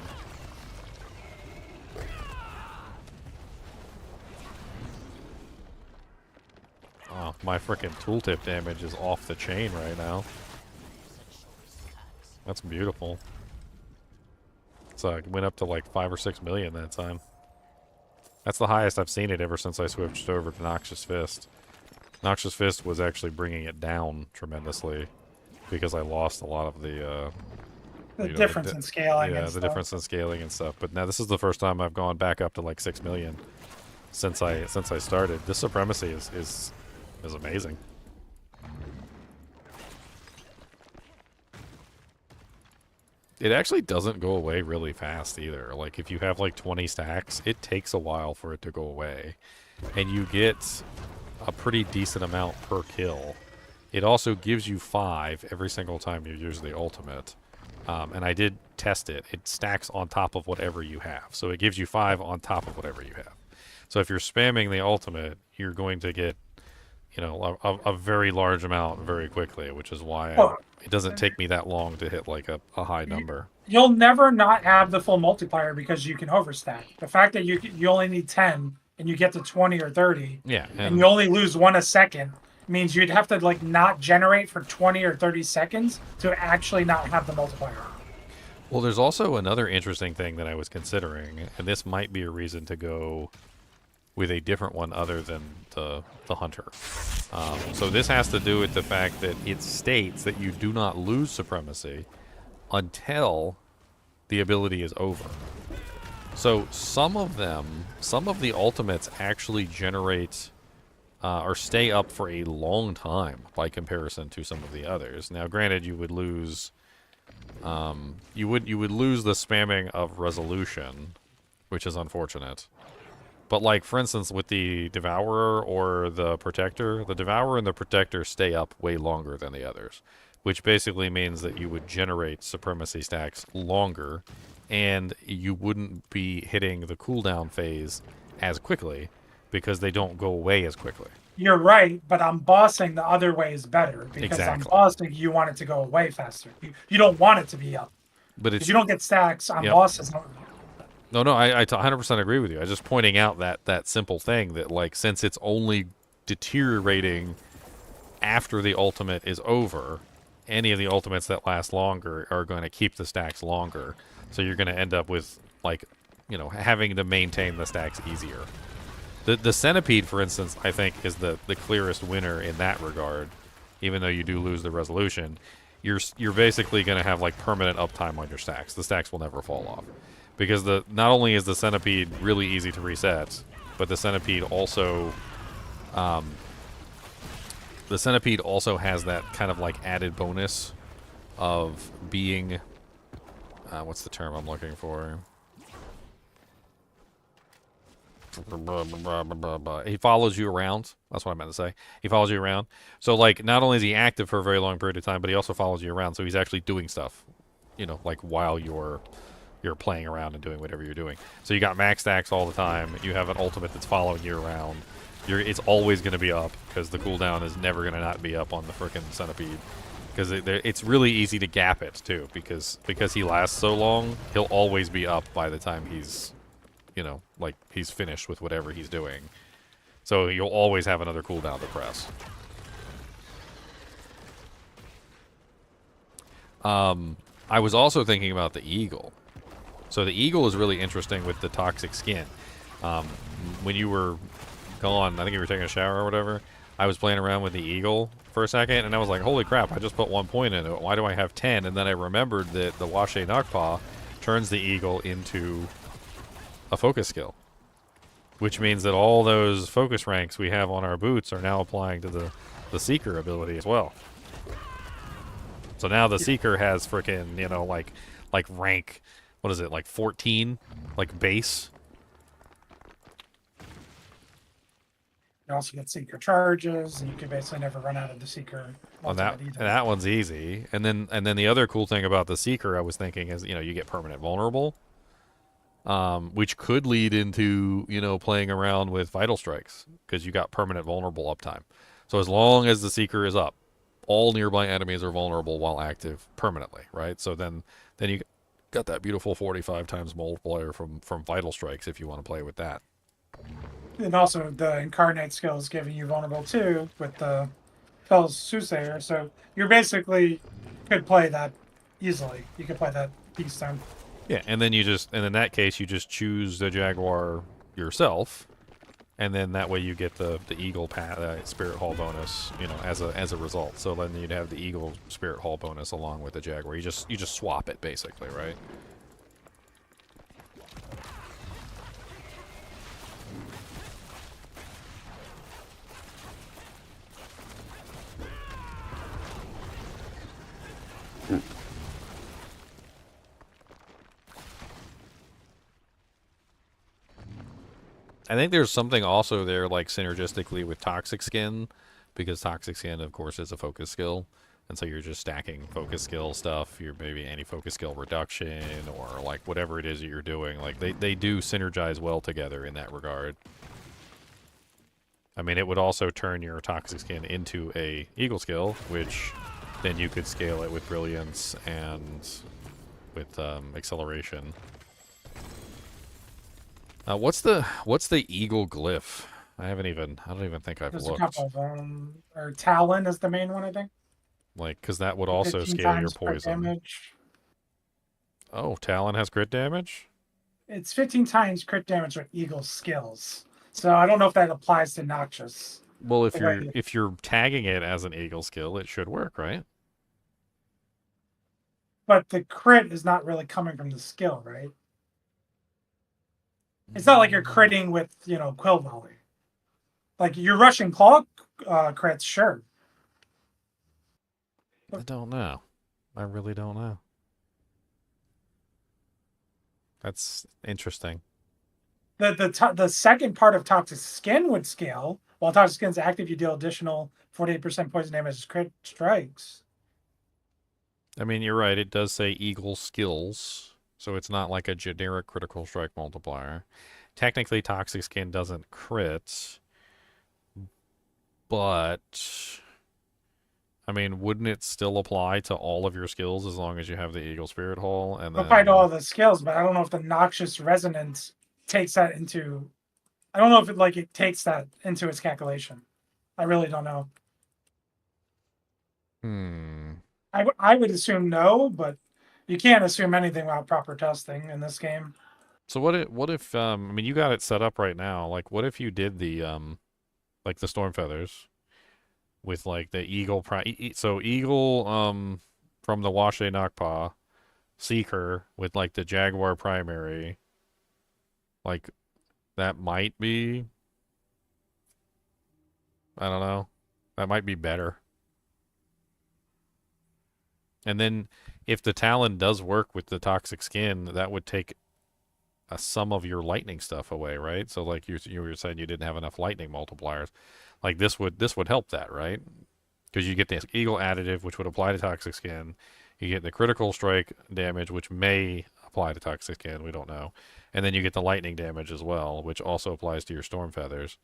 Oh, my freaking tooltip damage is off the chain right now. That's beautiful. So it went up to like 5 or 6 million that time. That's the highest I've seen it ever since I switched over to Noxious Fist. Noxious Fist was actually bringing it down tremendously because I lost a lot of the Difference in scaling. yeah, and the stuff. difference in scaling and stuff. But now this is the first time I've gone back up to like 6 million since I started. This Supremacy is amazing. It actually doesn't go away really fast either. Like if you have like 20 stacks, it takes a while for it to go away. And you get a pretty decent amount per kill. It also gives you 5 every single time you use the ultimate. And I did test it. It stacks on top of whatever you have. So it gives you 5 on top of whatever you have. So if you're spamming the ultimate, you're going to get, you know, a very large amount very quickly, which is why it doesn't take me that long to hit like a high number. You'll never not have the full multiplier because you can overstack. The fact that you only need 10 and you get to 20 or 30, Yeah, and you only lose 1 a second, means you'd have to like not generate for 20 or 30 seconds to actually not have the multiplier. well, there's also another interesting thing that I was considering, and this might be a reason to go with a different one other than the Hunter. So this has to do with the fact that it states that you do not lose Supremacy until the ability is over. So some of the ultimates actually generate or stay up for a long time by comparison to some of the others. Now, granted, you would lose you would lose the spamming of Resolution, which is unfortunate. But like, for instance, with the Devourer or the Protector, the Devourer and the Protector stay up way longer than the others, which basically means that you would generate Supremacy stacks longer, and you wouldn't be hitting the cooldown phase as quickly because they don't go away as quickly. You're right, but I'm bossing the other way is better because Exactly. I'm bossing you want it to go away faster. You don't want it to be up. But If it's you don't get stacks on Yep. bosses, no, I 100% agree with you. I'm just pointing out that simple thing that, like, since it's only deteriorating after the ultimate is over, any of the ultimates that last longer are going to keep the stacks longer. So you're going to end up with, like, you know, having to maintain the stacks easier. The Centipede, for instance, I think is the clearest winner in that regard, even though you do lose the Resolution. you're basically going to have like permanent uptime on your stacks. The stacks will never fall off because not only is the centipede really easy to reset, but the centipede also has that kind of like added bonus of being what's the term I'm looking for? He follows you around. That's what I meant to say. He follows you around. So, like, not only is he active for a very long period of time, but he also follows you around. So he's actually doing stuff, like while you're playing around and doing whatever you're doing. So you got max stacks all the time. You have an ultimate that's following you around. It's always going to be up because the cooldown is never going to not be up on the frickin' centipede. Because it's really easy to gap it too. Because he lasts so long, he'll always be up by the time he's like he's finished with whatever he's doing. So you'll always have another cooldown to press. I was also thinking about the eagle. So the eagle is really interesting with the toxic skin. When you were gone, I think you were taking a shower or whatever, I was playing around with the eagle for a second, and I was like, holy crap, I just put 1 point in it. Why do I have 10? And then I remembered that the Wushe Nakpa turns the eagle into a focus skill, which means that all those focus ranks we have on our boots are now applying to the seeker ability as well. So now the seeker has frickin' like rank, what is it, like 14, like base. You also get seeker charges, and you can basically never run out of the seeker. And that one's easy. And then the other cool thing about the seeker I was thinking is you get permanent vulnerable. Which could lead into, playing around with Vital Strikes, because you got permanent vulnerable uptime. So as long as the Seeker is up, all nearby enemies are vulnerable while active permanently, right? So then you got that beautiful 45 times multiplier from Vital Strikes if you want to play with that. And also the Incarnate skill is giving you vulnerable too with the Fell's Soothsayer. So you're basically could play that easily. You could play that piece down. Yeah, and then in that case, you just choose the Jaguar yourself, and then that way you get the Eagle Spirit Hall bonus, as a result. So then you'd have the Eagle Spirit Hall bonus along with the Jaguar. You just swap it basically, right? I think there's something also there, like, synergistically with Toxic Skin, because Toxic Skin, of course, is a focus skill, and so you're just stacking focus skill stuff. You're maybe anti-focus skill reduction, or, like, whatever it is that you're doing. Like, they do synergize well together in that regard. I mean, it would also turn your Toxic Skin into a Eagle skill, which then you could scale it with Brilliance and with Acceleration. What's the Eagle Glyph? I don't even think I've There's looked. a couple of them. Or Talon is the main one, I think. Like, because that would also 15 scale your times crit poison. damage. Oh, Talon has crit damage? It's 15 times crit damage with Eagle skills. So I don't know if that applies to Noxious. Well, if Okay. you're tagging it as an Eagle skill, it should work, right? But the crit is not really coming from the skill, right? It's not like you're critting with, Quill Volley. Like, you're rushing claw crits, sure. I don't know. I really don't know. That's interesting. The second part of Toxic Skin would scale. While Toxic Skin's active, you deal additional 48% poison damage as crit strikes. I mean, you're right. It does say Eagle skills, so it's not like a generic critical strike multiplier. Technically, Toxic Skin doesn't crit, but I mean, wouldn't it still apply to all of your skills as long as you have the Eagle Spirit Hall? And then Apply to all the skills, but I don't know if the Noxious Resonance takes that into. I don't know if it takes that into its calculation. I really don't know. I would assume no, but you can't assume anything without proper testing in this game. So what if I mean, you got it set up right now. Like, what if you did the like the Storm Feathers with like the Eagle so Eagle from the Wushe Nakpa Seeker with like the Jaguar primary, like that might be, I don't know, that might be better. And then if the Talon does work with the toxic skin, that would take some of your lightning stuff away, right? So like you were saying you didn't have enough lightning multipliers. Like this would help that, right? Because you get the eagle additive, which would apply to toxic skin. You get the critical strike damage, which may apply to toxic skin. We don't know. And then you get the lightning damage as well, which also applies to your storm feathers.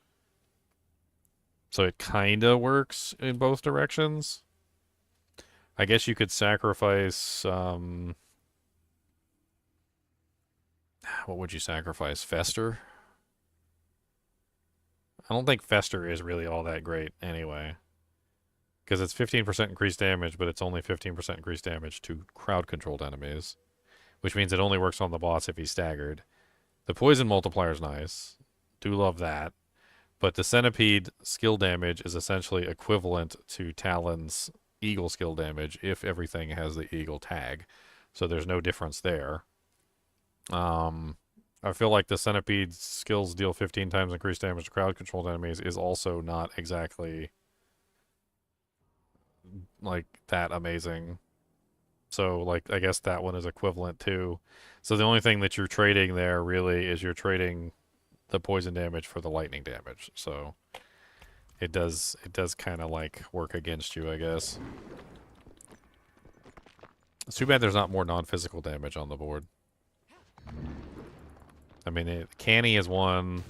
So it kind of works in both directions. I guess you could sacrifice. What would you sacrifice? Fester? I don't think Fester is really all that great anyway. Because it's 15% increased damage, but it's only 15% increased damage to crowd-controlled enemies. Which means it only works on the boss if he's staggered. The poison multiplier is nice. Do love that. But the centipede skill damage is essentially equivalent to Talon's eagle skill damage if everything has the eagle tag. So there's no difference there. I feel like the centipede skills deal 15 times increased damage to crowd-controlled enemies is also not exactly like that amazing. So like I guess that one is equivalent too. So the only thing that you're trading there really is you're trading the poison damage for the lightning damage. So it does kind of like work against you, I guess. It's too bad there's not more non-physical damage on the board. I mean, Canny is one.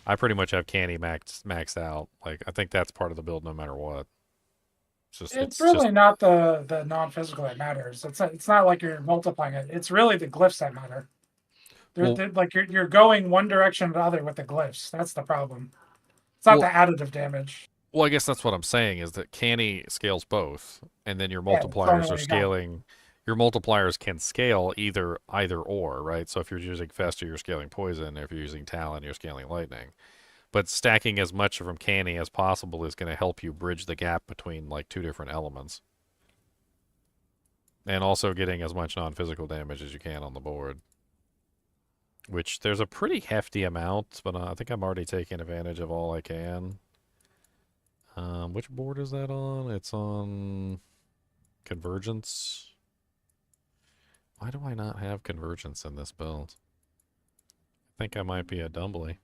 I pretty much have Canny maxed out. Like I think that's part of the build no matter what. It's really not the non-physical that matters. It's not like you're multiplying it. It's really the glyphs that matter. Like you're going one direction or the other with the glyphs. That's the problem. It's not the additive damage. Well, I guess that's what I'm saying is that Canny scales both, and then your Yeah, it's multipliers only are way to go. scaling. Your multipliers can scale either or, right? So if you're using Fester, you're scaling poison. If you're using Talon, you're scaling lightning. But stacking as much from Canny as possible is going to help you bridge the gap between like two different elements. And also getting as much non-physical damage as you can on the board. Which there's a pretty hefty amount, but I think I'm already taking advantage of all I can. Which board is that on? It's on Convergence. Why do I not have Convergence in this build? I think I might be a Dumbly.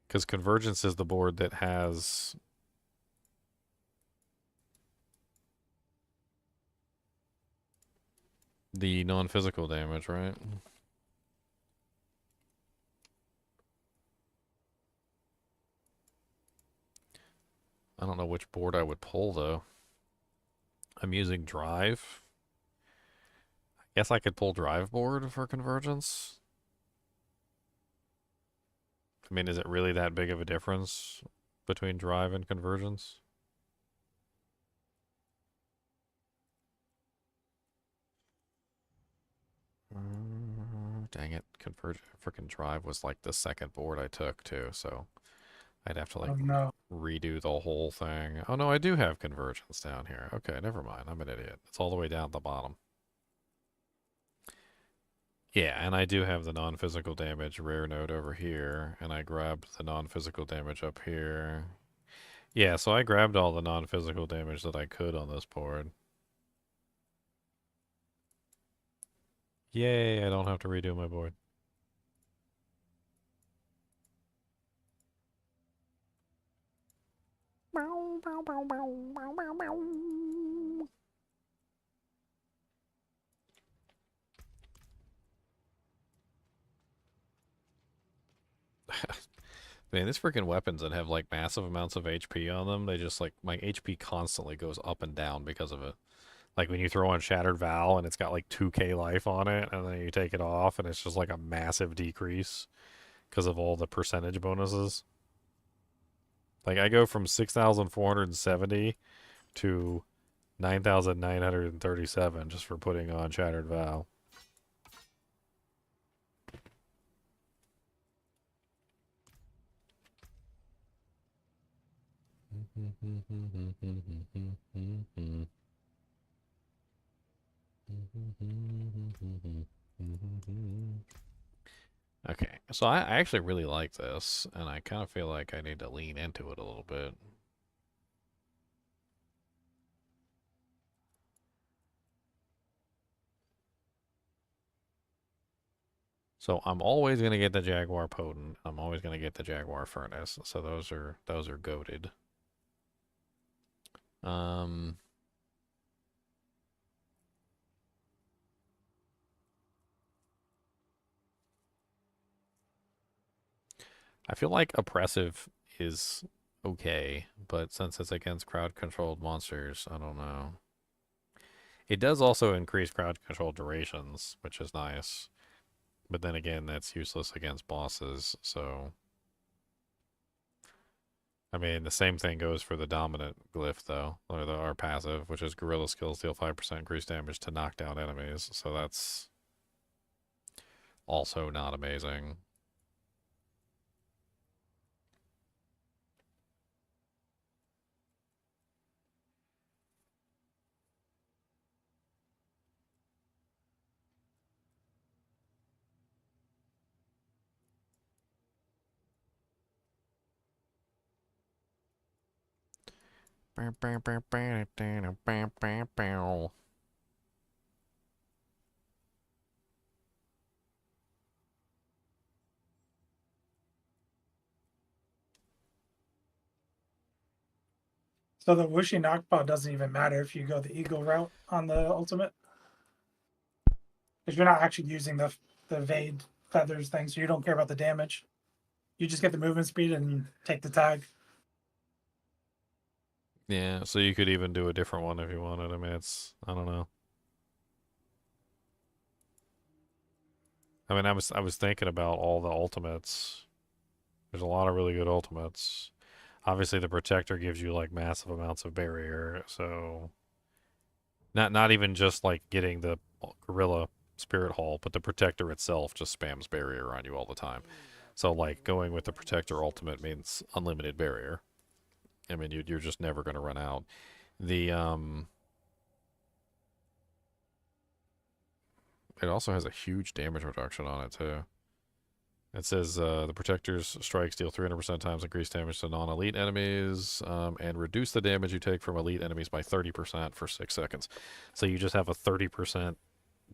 Because Convergence is the board that has the non-physical damage, right? I don't know which board I would pull, though. I'm using Drive. I guess I could pull Drive board for Convergence. I mean, is it really that big of a difference between Drive and Convergence? Dang it, freaking Drive was like the second board I took too, so I'd have to like Oh no. redo the whole thing. Oh no, I do have Convergence down here. Okay, never mind. I'm an idiot. It's all the way down at the bottom. Yeah, and I do have the non-physical damage rare node over here, and I grabbed the non-physical damage up here. Yeah, so I grabbed all the non-physical damage that I could on this board. Yay, I don't have to redo my board. Man, these freaking weapons that have like massive amounts of HP on them, they just like, my HP constantly goes up and down because of it. Like when you throw on Shattered Vow and it's got like 2k life on it, and then you take it off and it's just like a massive decrease because of all the percentage bonuses. Like I go from 6,470 to 9,937 just for putting on Shattered Vow. Okay, so I actually really like this, and I kind of feel like I need to lean into it a little bit. So I'm always gonna get the Jaguar Potent. I'm always gonna get the Jaguar Furnace. So those are goated. Um, I feel like Oppressive is okay, but since it's against crowd-controlled monsters, I don't know. It does also increase crowd-controlled durations, which is nice. But then again, that's useless against bosses, so... I mean, the same thing goes for the dominant glyph, though, or the R passive, which is Gorilla Skills deal 5% increased damage to knock down enemies, so that's also not amazing. So the Wushe knockbot doesn't even matter if you go the eagle route on the ultimate, because you're not actually using the Vade feathers thing, so you don't care about the damage. You just get the movement speed and take the tag. Yeah, so you could even do a different one if you wanted. I mean, it's, I don't know. I mean, I was thinking about all the ultimates. There's a lot of really good ultimates. Obviously, the Protector gives you like massive amounts of barrier, so not even just like getting the Gorilla Spirit Hall, but the Protector itself just spams barrier on you all the time. So like going with the Protector ultimate means unlimited barrier. I mean, you're just never going to run out. The it also has a huge damage reduction on it too. It says the Protector's strikes deal 300% times increased damage to non-elite enemies, and reduce the damage you take from elite enemies by 30% for 6 seconds. So you just have a 30%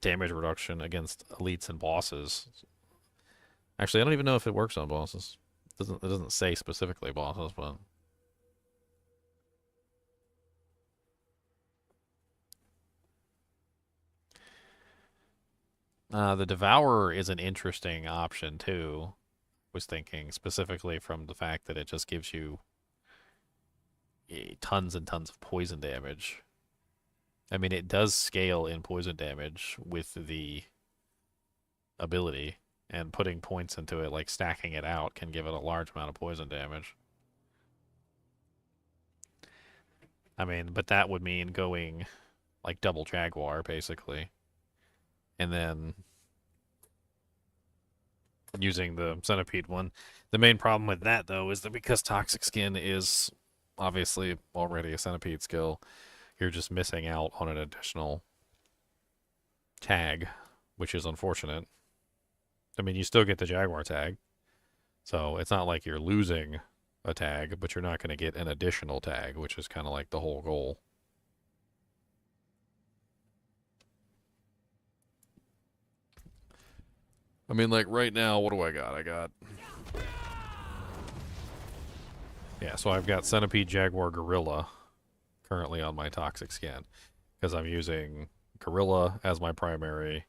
damage reduction against elites and bosses. Actually, I don't even know if it works on bosses. It doesn't say specifically bosses, but the Devourer is an interesting option too. Was thinking specifically from the fact that it just gives you tons and tons of poison damage. I mean, it does scale in poison damage with the ability, and putting points into it, like stacking it out, can give it a large amount of poison damage. I mean, but that would mean going like double Jaguar, basically. And then using the Centipede one. The main problem with that, though, is that because Toxic Skin is obviously already a Centipede skill, you're just missing out on an additional tag, which is unfortunate. I mean, you still get the Jaguar tag, so it's not like you're losing a tag, but you're not going to get an additional tag, which is kind of like the whole goal. I mean, like right now, what do I got? Yeah, so I've got Centipede, Jaguar, Gorilla currently on my Toxic Skin, because I'm using Gorilla as my primary,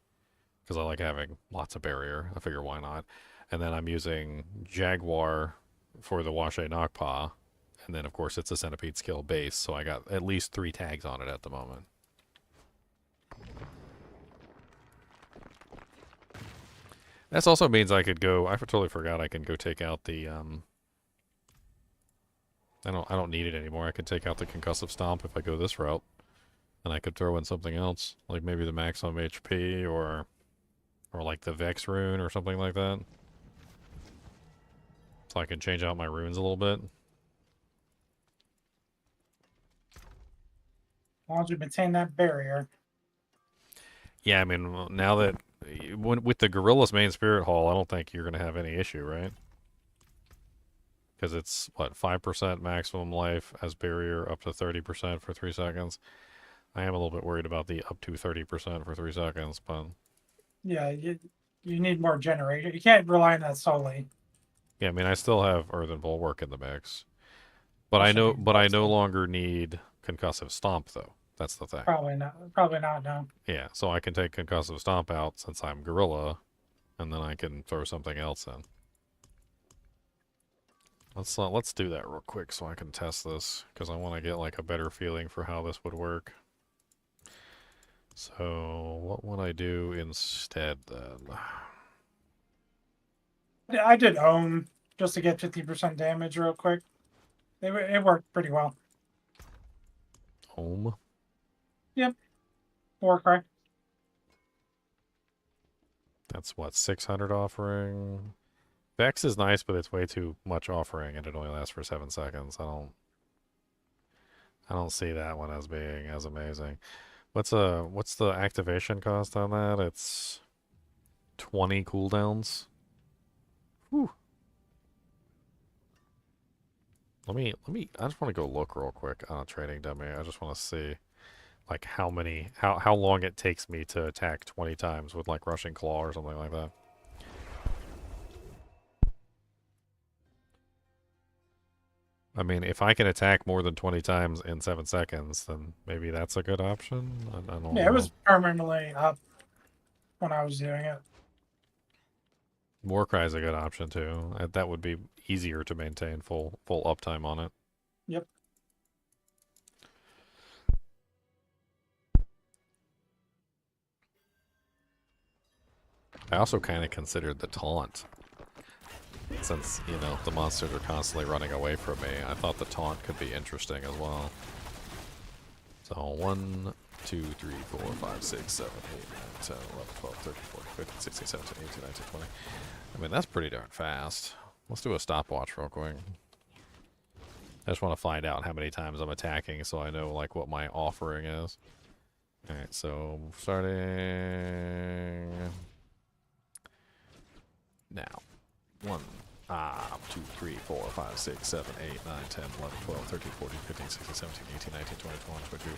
because I like having lots of barrier. I figure why not. And then I'm using Jaguar for the Wushe Knockpaw, and then of course it's a Centipede skill base, so I got at least 3 tags on it at the moment. This also means I could go, I totally forgot I can go take out the, I don't need it anymore. I could take out the Concussive Stomp if I go this route. And I could throw in something else, like maybe the maximum HP, or like the Vex rune or something like that. So I can change out my runes a little bit. As long as you maintain that barrier. Yeah, I mean, now that with the Gorilla's main Spirit Hall, I don't think you're gonna have any issue, right? Because it's what 5% maximum life as barrier, up to 30% for 3 seconds. I am a little bit worried about the up to 30% for 3 seconds, but Yeah, you need more generation. You can't rely on that solely. yeah, I mean, I still have Earthen Bulwark in the mix, but That I should know, be but I no helpful. longer need Concussive Stomp though. That's the thing. Probably not. Probably not. No. Yeah, so I can take Concussive Stomp out since I'm Gorilla, and then I can throw something else in. Let's do that real quick so I can test this because I want to get like a better feeling for how this would work. So what would I do instead then? I did own just to get 50% damage real quick. It worked pretty well. Home. Yep. Warcry. That's what 600 offering. Vex is nice, but it's way too much offering, and it only lasts for 7 seconds. I don't see that one as being as amazing. What's the activation cost on that? It's 20 cooldowns. Whew. Let me I just want to go look real quick on a trading dummy. I just want to see like how long it takes me to attack 20 times with like rushing claw or something like that. I mean, if I can attack more than 20 times in 7 seconds, then maybe that's a good option. I don't Yeah, know. it was permanently up when I was doing it. Warcry is a good option too. That would be easier to maintain full uptime on it. Yep. I also kind of considered the taunt. Since, you know, the monsters are constantly running away from me, I thought the taunt could be interesting as well. So 1, 2, 3, 4, 5, 6, 7, 8, 9, 10, 11, 12, 13, 14, 15, 16, 17, 18, 19, 20. I mean, that's pretty darn fast. Let's do a stopwatch real quick. I just want to find out how many times I'm attacking so I know, like, what my offering is. Alright, so starting now. 1, 2, 3, 4, 5, 6, 7, 8, 9, 10, 11, 12, 13, 14, 15, 16, 17, 18, 19, 20, 21, 22.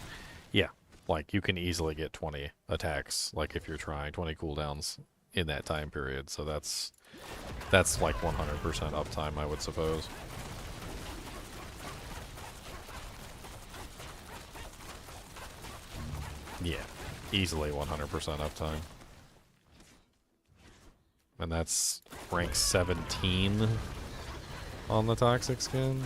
Yeah, like you can easily get 20 attacks, like if you're trying 20 cooldowns in that time period. So that's like 100% uptime, I would suppose. Yeah, easily 100% uptime. And that's rank 17 on the toxic skin.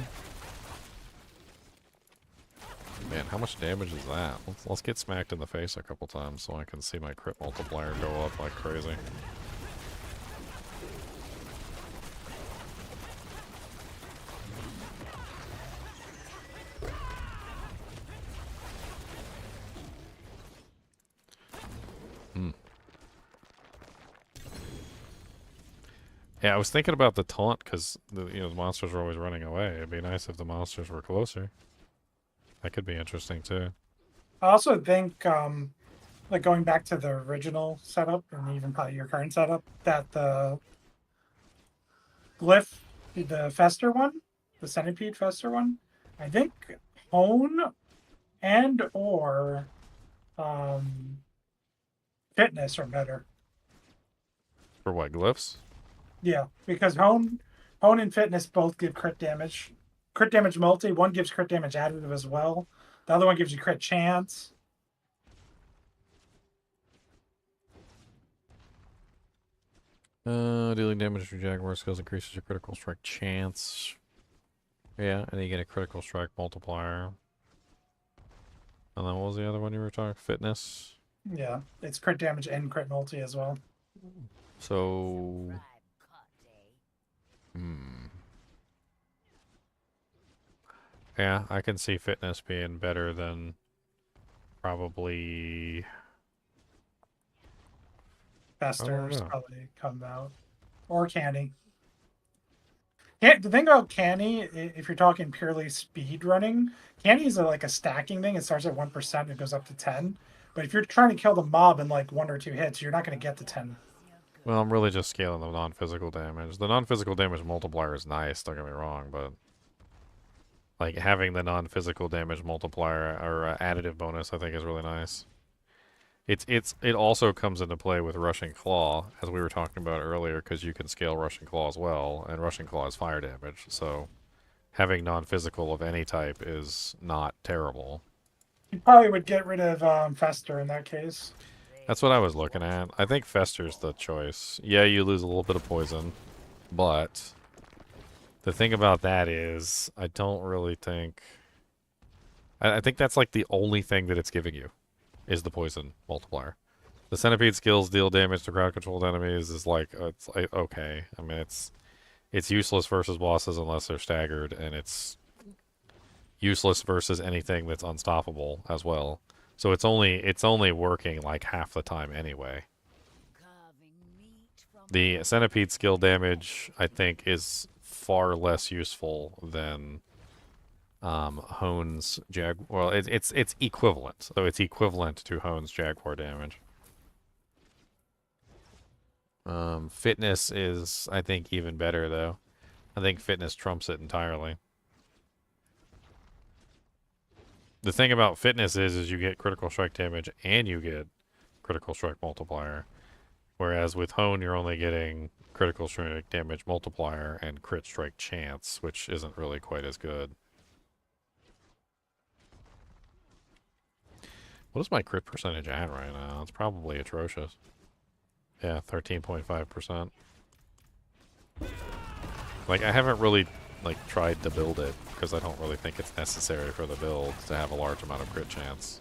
Man, how much damage is that? Let's get smacked in the face a couple times so I can see my crit multiplier go up like crazy. Yeah, I was thinking about the taunt because the monsters are always running away. It'd be nice if the monsters were closer. That could be interesting too. I also think, like going back to the original setup and even probably your current setup, that the Glyph, the Fester one, the Centipede Fester one, I think Hone and or Fitness are better. For what, glyphs? Yeah, because Hone and Fitness both give crit damage. Crit damage multi. One gives crit damage additive as well. The other one gives you crit chance. Dealing damage to Jaguar skills increases your critical strike chance. Yeah, and you get a critical strike multiplier. And then what was the other one you were talking? Fitness? Yeah, it's crit damage and crit multi as well. So... Bribe cut, eh? Yeah, I can see fitness being better than probably... Fester's know. probably come out. Or Canny. Yeah, the thing about Canny, if you're talking purely speed running, Canny is like a stacking thing. It starts at 1%, it goes up to 10. But if you're trying to kill the mob in like 1 or 2 hits, you're not going to get the 10. Well, I'm really just scaling the non-physical damage. The non-physical damage multiplier is nice, don't get me wrong, but like having the non-physical damage multiplier or additive bonus, I think is really nice. It also comes into play with Rushing Claw, as we were talking about earlier, because you can scale Rushing Claw as well, and Rushing Claw is fire damage, so having non-physical of any type is not terrible. You probably would get rid of Fester in that case. That's what I was looking at. I think Fester's the choice. Yeah, you lose a little bit of poison, but the thing about that is I don't really think... I think that's like the only thing that it's giving you, is the poison multiplier. The Centipede skills deal damage to crowd-controlled enemies is like, it's like, okay. I mean, it's useless versus bosses unless they're staggered, and it's useless versus anything that's unstoppable as well. So it's only working like half the time anyway. The Centipede skill damage, I think, is far less useful than Hone's Jaguar. Well, it's equivalent. So it's equivalent to Hone's Jaguar damage. Fitness is, I think, even better, though. I think fitness trumps it entirely. The thing about fitness is you get critical strike damage and you get critical strike multiplier. Whereas with Hone, you're only getting critical strike damage multiplier and crit strike chance, which isn't really quite as good. What is my crit percentage at right now? It's probably atrocious. Yeah, 13.5%. Like, I haven't really, like, tried to build it, because I don't really think it's necessary for the build to have a large amount of crit chance.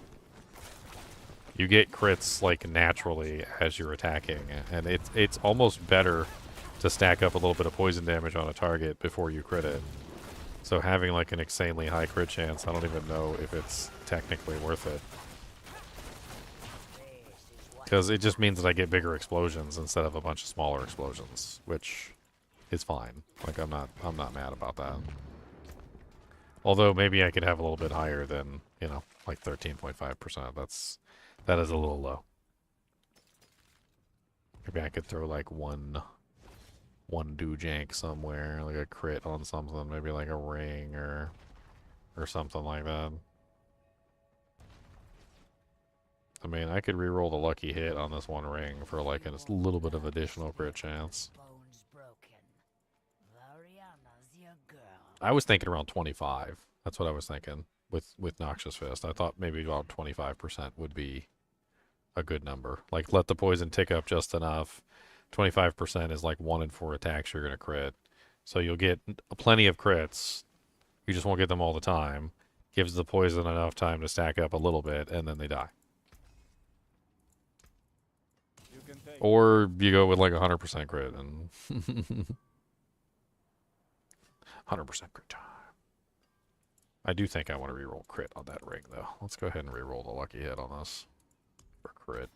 You get crits, like, naturally as you're attacking, and it's almost better to stack up a little bit of poison damage on a target before you crit it. So having, like, an insanely high crit chance, I don't even know if it's technically worth it. Because it just means that I get bigger explosions instead of a bunch of smaller explosions, which is fine. Like, I'm not mad about that. Although maybe I could have a little bit higher than, you know, like 13.5%. That is a little low. Maybe I could throw like one doojank somewhere, like a crit on something, maybe like a ring or something like that. I mean, I could reroll the lucky hit on this one ring for like a little bit of additional crit chance. I was thinking around 25. That's what I was thinking with Noxious Fist. I thought maybe about 25% would be a good number. Like, let the poison tick up just enough. 25% is like 1 in 4 attacks you're going to crit. So you'll get plenty of crits. You just won't get them all the time. Gives the poison enough time to stack up a little bit, and then they die. Or you go with like 100% crit and 100% crit time. I do think I want to reroll crit on that ring, though. Let's go ahead and reroll the lucky hit on this for crit.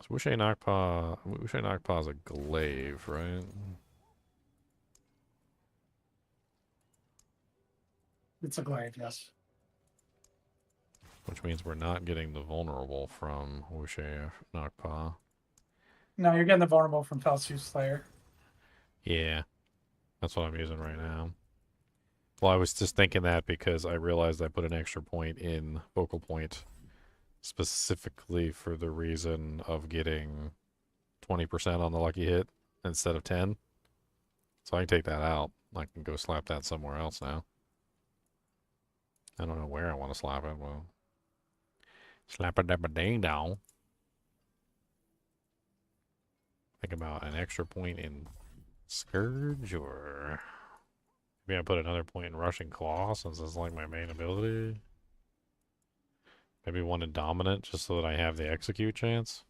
So Wushe Knockpaw is a glaive, right? It's a glaive, yes. Which means we're not getting the vulnerable from Wushe Knockpaw. No, you're getting the vulnerable from Felsu's Slayer. Yeah, that's what I'm using right now. Well, I was just thinking that because I realized I put an extra point in Focal Point specifically for the reason of getting 20% on the lucky hit instead of 10. So I can take that out. I can go slap that somewhere else now. I don't know where I want to slap it. Well, slap it ding down. Think about an extra point in Scourge, or maybe I put another point in Rushing Claw since it's like my main ability. Maybe one in Dominant just so that I have the execute chance.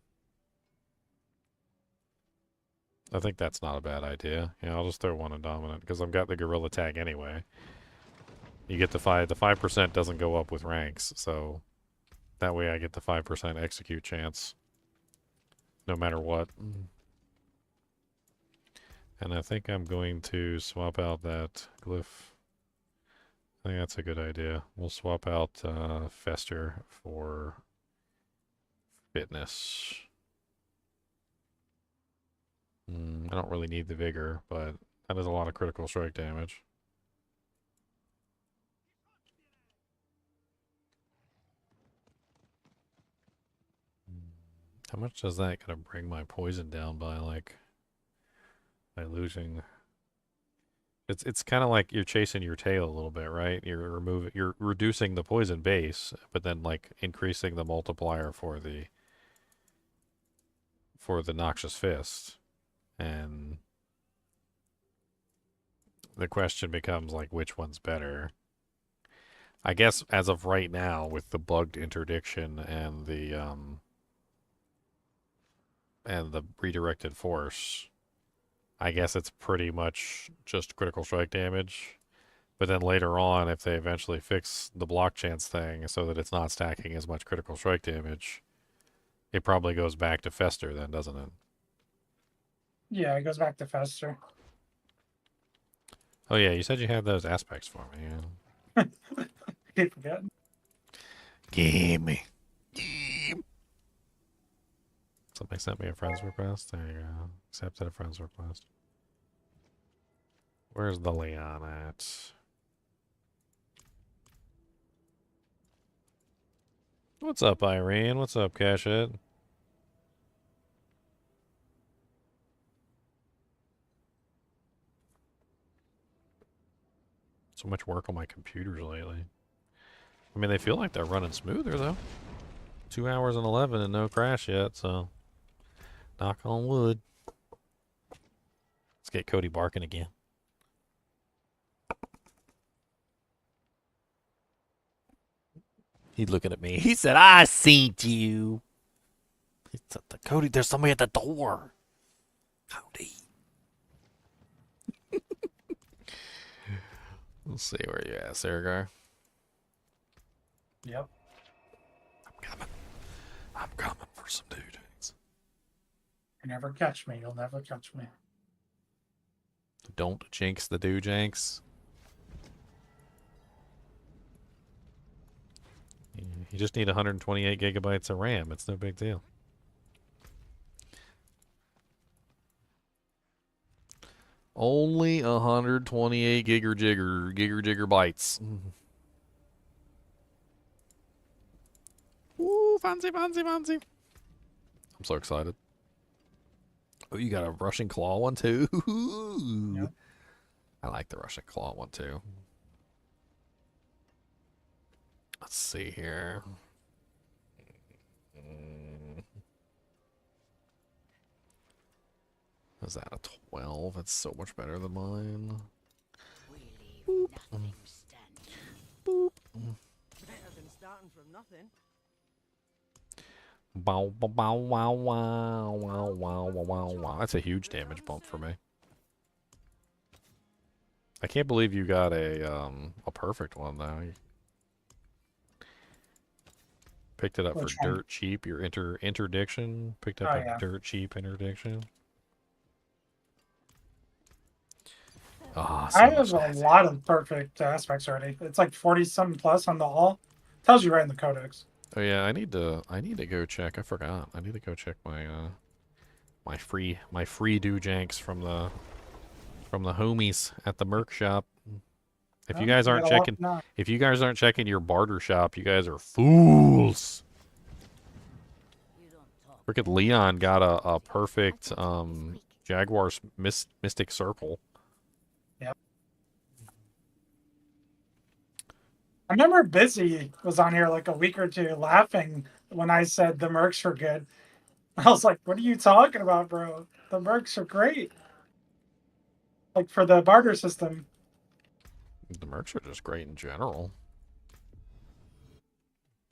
I think that's not a bad idea. Yeah, I'll just throw one in Dominant because I've got the Gorilla Tag anyway. You get the 5. The 5% doesn't go up with ranks, so that way I get the 5% execute chance no matter what. And I think I'm going to swap out that glyph. I think that's a good idea. We'll swap out Fester for Fitness. I don't really need the Vigor, but that is a lot of critical strike damage. How much does that gonna bring my poison down by, like, by losing? It's kind of like you're chasing your tail a little bit, right? You're reducing the poison base, but then like increasing the multiplier for the Noxious Fist. And the question becomes like which one's better. I guess as of right now with the bugged interdiction and the redirected force, I guess it's pretty much just critical strike damage. But then later on, if they eventually fix the block chance thing so that it's not stacking as much critical strike damage, it probably goes back to Fester then, doesn't it? Yeah, it goes back to Fester. Oh yeah, you said you had those aspects for me. Yeah. Keep forgetting. Gimme. Somebody sent me a friend's request. There you go. Accepted a friend's request. Where's the Leon at? What's up, Irene? What's up, Cash It? So much work on my computers lately. I mean, they feel like they're running smoother, though. 2 hours and 11 and no crash yet, so... Knock on wood. Let's get Cody barking again. He's looking at me. He said, I seen you. He said, Cody, there's somebody at the door. Cody. Let's see where you at, Sargar. Yep. I'm coming for some dudes. You never catch me. You'll never catch me. Don't jinx the do-janks. You just need 128 gigabytes of RAM. It's no big deal. Only 128 giger bytes. Ooh, fancy. I'm so excited. Oh, you got a Russian Claw one too? Yep. I like the Russian Claw one too. Let's see here. Was that a 12? That's so much better than mine. We leave Boop. nothing standing. Boop. Better than starting from nothing. Bow, bow, bow, wow, wow, wow, wow, wow, wow, wow. That's a huge damage bump for me. I can't believe you got a perfect one though. You picked it up Which for one? dirt cheap. Your interdiction picked up Oh, a yeah. dirt cheap interdiction. Oh, so I much have a nicer. lot of perfect aspects already. It's like 40-something plus on the all. Tells you right in the codex. Oh yeah, I need to go check. I forgot. I need to go check my my free do-janks from the homies at the merc shop. If you guys aren't checking, if you guys aren't checking your barter shop, you guys are fools. You don't talk. Look at Leon got a perfect Jaguar's Mystic Circle. I remember Busy was on here like a week or two laughing when I said the mercs were good. I was like, what are you talking about, bro? The mercs are great. Like for the barter system. The mercs are just great in general.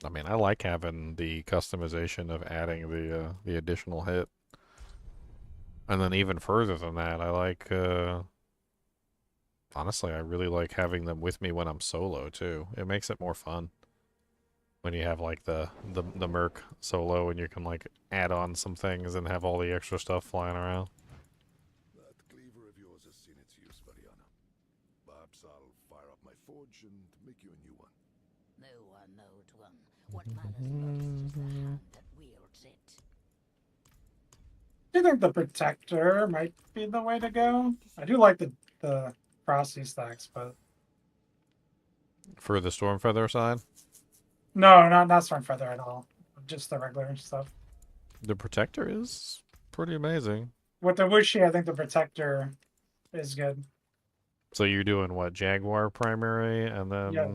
I mean, I like having the customization of adding the additional hit. And then even further than that, I like honestly, I really like having them with me when I'm solo too. It makes it more fun when you have like the merc solo and you can like add on some things and have all the extra stuff flying around. make you a new one. No one knows one. What matters most is the hand that wields it. I think the Protector might be the way to go. I do like the Frosty stacks, but For the Stormfeather side, no, not Stormfeather at all. Just the regular stuff. the Protector is pretty amazing. With the Wushe, I think the Protector is good. So you're doing what, Jaguar primary, and then Yeah,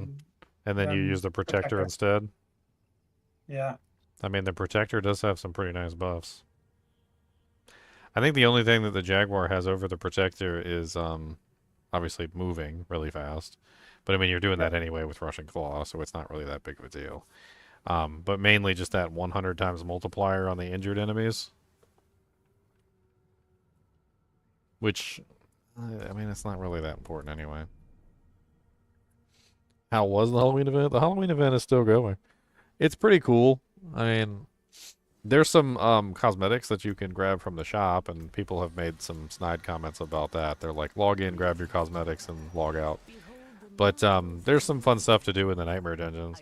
and then you then use the Protector Protector. instead? yeah. I mean, the Protector does have some pretty nice buffs. I think the only thing that the Jaguar has over the Protector is obviously moving really fast. But I mean, you're doing that anyway with Rushing Claw, so it's not really that big of a deal. But mainly just that 100 times multiplier on the injured enemies. Which, I mean, it's not really that important anyway. How was the Halloween event? The Halloween event is still going. It's pretty cool. I mean, there's some cosmetics that you can grab from the shop, and people have made some snide comments about that. They're like, log in, grab your cosmetics, and log out. But there's some fun stuff to do in the Nightmare Dungeons.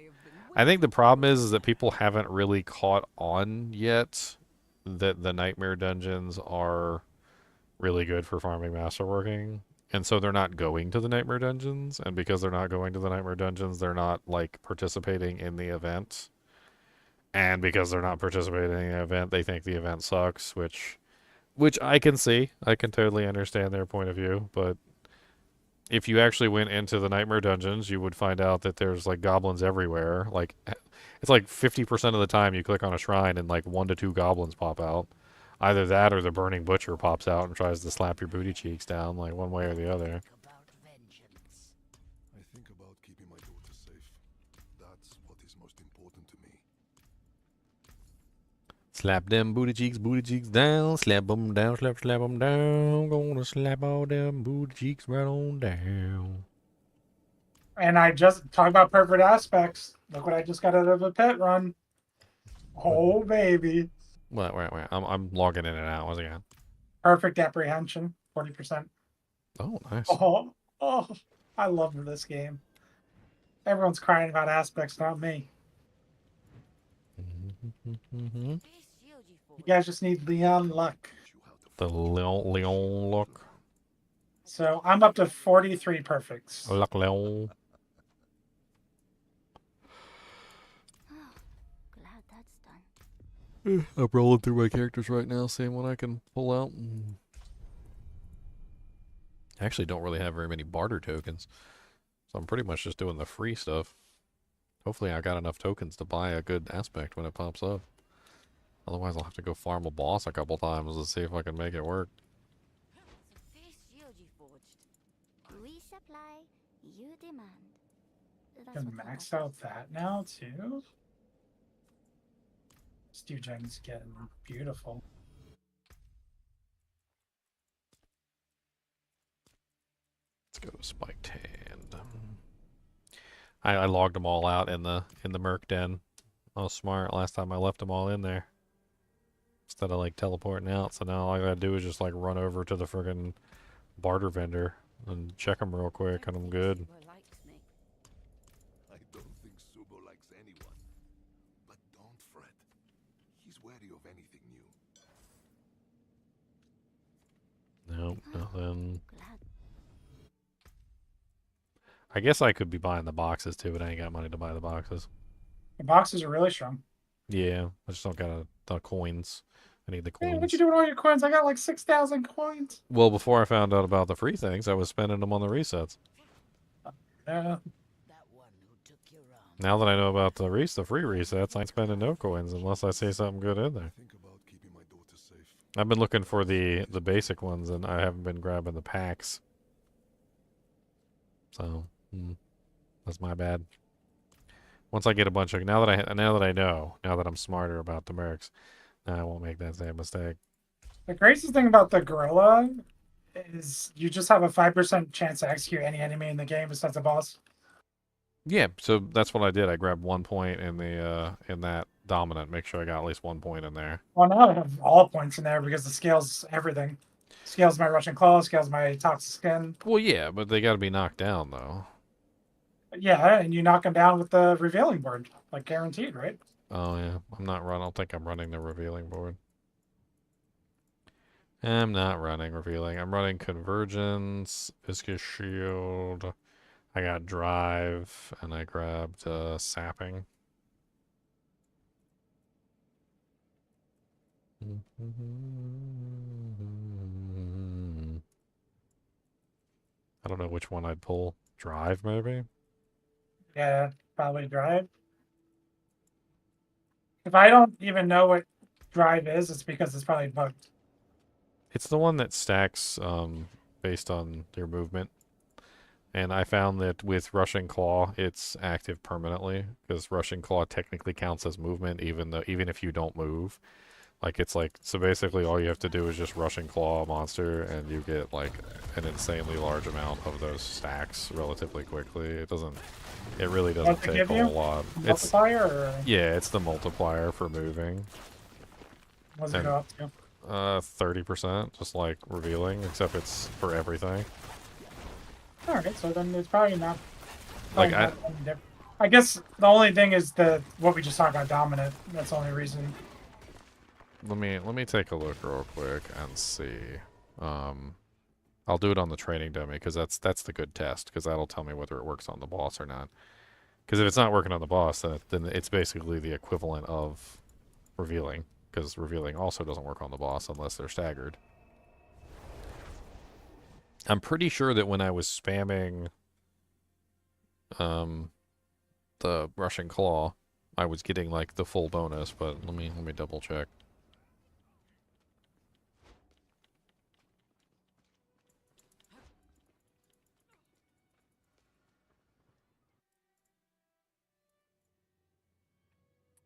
I think the problem is that people haven't really caught on yet that the Nightmare Dungeons are really good for farming Masterworking. And so they're not going to the Nightmare Dungeons. And because they're not going to the Nightmare Dungeons, they're not, like, participating in the event. And because they're not participating in the event, they think the event sucks, which I can see. I can totally understand their point of view. But if you actually went into the Nightmare Dungeons, you would find out that there's, like, goblins everywhere. Like, it's like 50% of the time you click on a shrine and, like, 1 to 2 goblins pop out. Either that or the Burning Butcher pops out and tries to slap your booty cheeks down, like, one way or the other. About vengeance. I think about keeping my daughter safe. That's what is most important to me. Slap them booty cheeks down. Slap them down, slap them down. Gonna slap all them booty cheeks right on down. And I just talk about perfect aspects. Look what I just got out of a pet run. Oh baby. Wait. I'm logging in and out once again. Perfect apprehension, 40%. Oh, nice. Oh, I love this game. Everyone's crying about aspects, not me. You guys just need Leon luck. The Leon look. So I'm up to 43 perfects. Luck Leon. Glad that's done. I'm rolling through my characters right now, seeing what I can pull out. I actually don't really have very many barter tokens, so I'm pretty much just doing the free stuff. Hopefully I got enough tokens to buy a good aspect when it pops up. Otherwise I'll have to go farm a boss a couple times to see if I can make it work. The face shield you forged. We supply, you demand. That's Can what I max got. out that now too. Stewgen's getting beautiful. Let's go to Spiked Hand. I logged them all out in the Merc Den. I was smart last time I left them all in there. Instead of like teleporting out, so now all I gotta do is just like run over to the friggin' barter vendor and check them real quick and I'm good. Subo likes me. I don't think Subo likes anyone. But don't fret. He's wary of anything new. Nope, nothing. Glad. I guess I could be buying the boxes too, but I ain't got money to buy the boxes. The boxes are really strong. Yeah, I just don't got the coins. I need the Hey, coins. what you doing with all your coins? I got like 6,000 coins. Well, before I found out about the free things, I was spending them on the resets. Yeah. That one who took your arm. Now that I know about the free resets, I ain't spending no coins unless I see something good in there. Think about keeping my daughter safe. I've been looking for the basic ones, and I haven't been grabbing the packs. So, that's my bad. Once I get a bunch of now that I'm smarter about the mercs, now I won't make that same mistake. The craziest thing about the gorilla is you just have a 5% chance to execute any enemy in the game besides the boss. Yeah, so that's what I did. I grabbed 1 point in the in that dominant. Make sure I got at least 1 point in there. Well, now I have all points in there because the scales everything. Scales my Russian claw, scales my toxic skin. Well, yeah, but they got to be knocked down though. Yeah, and you knock him down with the revealing board, like guaranteed, right? Oh yeah, I'm not run. I don't think I'm running the revealing board. I'm not running revealing. I'm running convergence, viscous shield. I got drive, and I grabbed sapping. I don't know which one I'd pull. Drive, maybe? Yeah, probably drive. If I don't even know what drive is, it's because it's probably bugged. It's the one that stacks based on your movement. And I found that with Rushing Claw, it's active permanently because Rushing Claw technically counts as movement, even if you don't move. Like it's like so basically all you have to do is just Rushing Claw a monster, and you get like an insanely large amount of those stacks relatively quickly. It really doesn't What's it take give a you? whole lot. It's Multiplier, or yeah, it's the multiplier for moving. what does it And go up to? 30%, just like revealing, except it's for everything. Alright, so then it's probably not. Like Probably not any different. I guess the only thing is what we just talked about, dominant. That's the only reason. let me take a look real quick and see. I'll do it on the training dummy because that's the good test because that'll tell me whether it works on the boss or not. Because if it's not working on the boss, then it's basically the equivalent of revealing. Because revealing also doesn't work on the boss unless they're staggered. I'm pretty sure that when I was spamming the Rushing Claw, I was getting like the full bonus, but let me double check.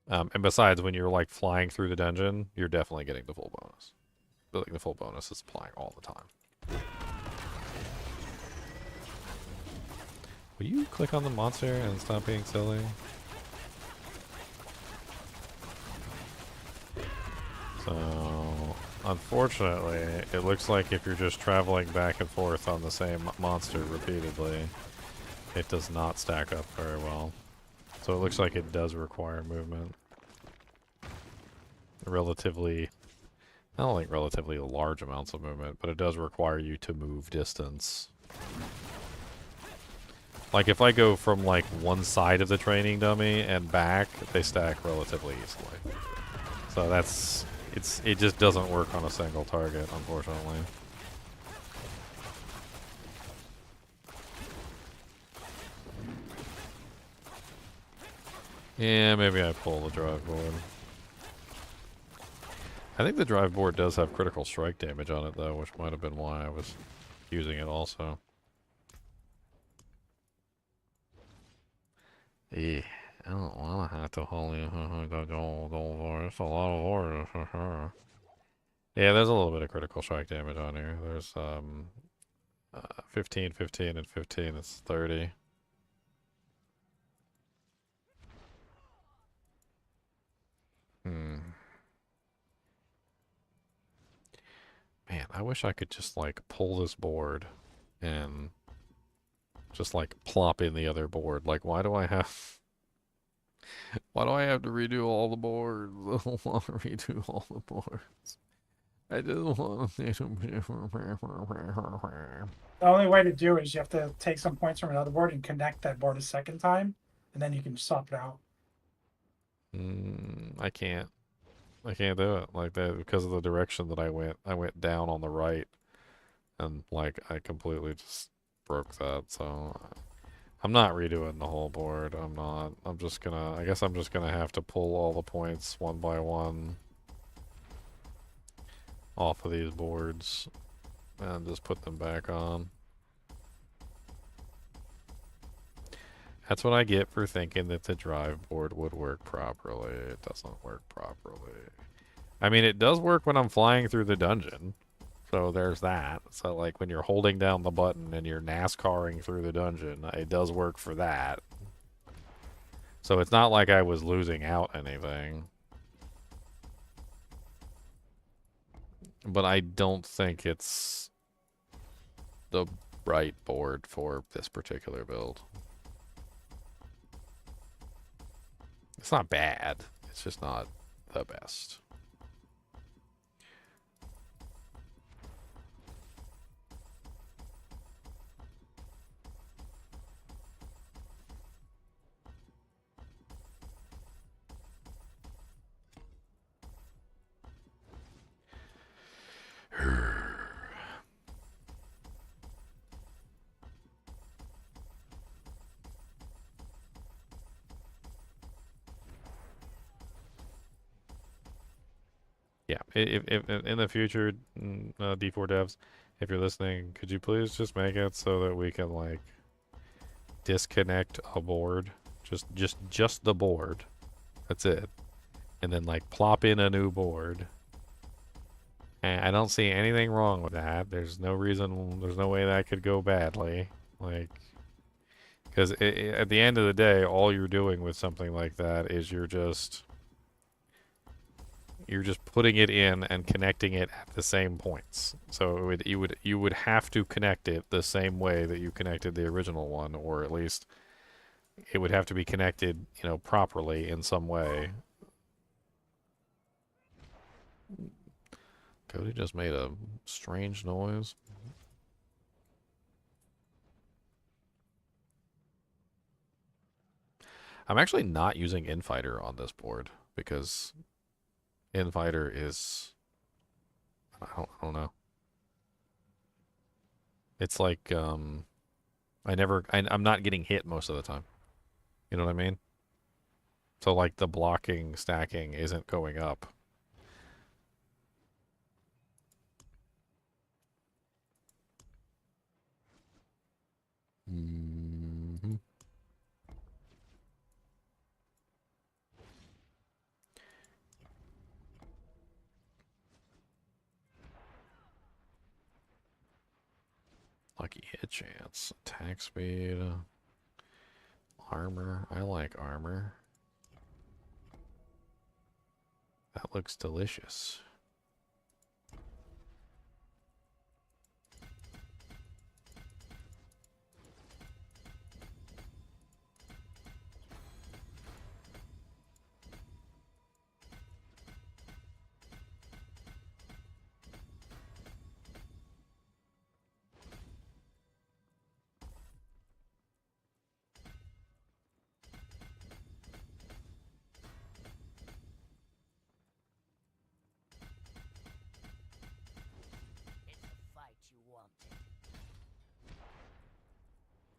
And besides, when you're like flying through the dungeon, you're definitely getting the full bonus. But like the full bonus is applying all the time. Will you click on the monster and stop being silly? So, unfortunately, it looks like if you're just traveling back and forth on the same monster repeatedly, it does not stack up very well. So it looks like it does require movement. Relatively, I don't think relatively large amounts of movement, but it does require you to move distance. Like if I go from like one side of the training dummy and back, they stack relatively easily. So it just doesn't work on a single target, unfortunately. Yeah, maybe I pull the drive board. I think the drive board does have critical strike damage on it though, which might have been why I was using it also. Yeah, I don't want to have to hold you. It's a lot of orders for sure. Yeah, there's a little bit of critical strike damage on here. There's 15, 15, and 15. It's 30. Hmm. Man, I wish I could just like pull this board and just like plop in the other board. Like, why do I have to redo all the boards? I don't want to redo all the boards. I just want to. The only way to do it is you have to take some points from another board and connect that board a second time, and then you can swap it out. I can't. I can't do it like that because of the direction that I went. I went down on the right, and like I completely just broke that. So I'm not redoing the whole board. I'm not. I'm just gonna. I guess I'm just gonna have to pull all the points one by one off of these boards and just put them back on. That's what I get for thinking that the drive board would work properly. It doesn't work properly. I mean, it does work when I'm flying through the dungeon. So there's that. So like when you're holding down the button and you're NASCARing through the dungeon, it does work for that. So it's not like I was losing out anything. But I don't think it's the right board for this particular build. It's not bad. It's just not the best. Yeah, if in the future, D4 devs, if you're listening, could you please just make it so that we can like disconnect a board, just the board, that's it, and then like plop in a new board. And I don't see anything wrong with that. There's no reason, there's no way that could go badly, like, because at the end of the day, all you're doing with something like that is you're just putting it in and connecting it at the same points. So you would have to connect it the same way that you connected the original one, or at least it would have to be connected, you know, properly in some way. Cody just made a strange noise. I'm actually not using Infighter on this board because Infighter is, I don't know. It's like I'm not getting hit most of the time. You know what I mean? So like the blocking stacking isn't going up. Mm-hmm. Lucky hit chance, attack speed, armor. I like armor. That looks delicious.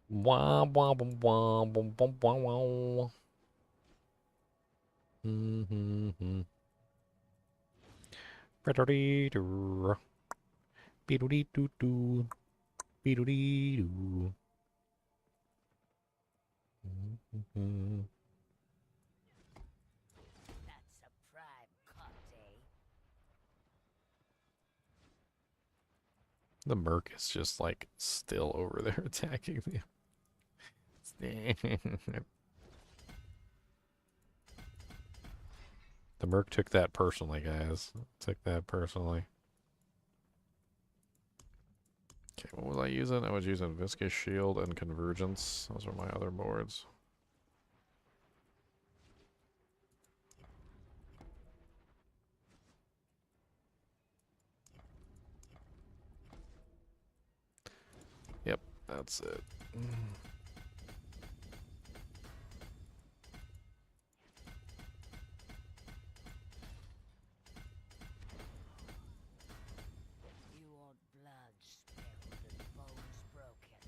Wah, wah, wah, wah, wah, wah, wah, wah. Mm-hmm. Be-do-dee-doo. Be-do-dee-doo-doo. Be-do-dee-doo. Mm-hmm. That's a prime cut, eh? The Merc is just like still over there attacking me. The Merc took that personally, guys. Took that personally. Okay, what was I using? I was using Viscous Shield and Convergence. Those are my other boards. Yep, that's it. You want blood spilled and bones broken.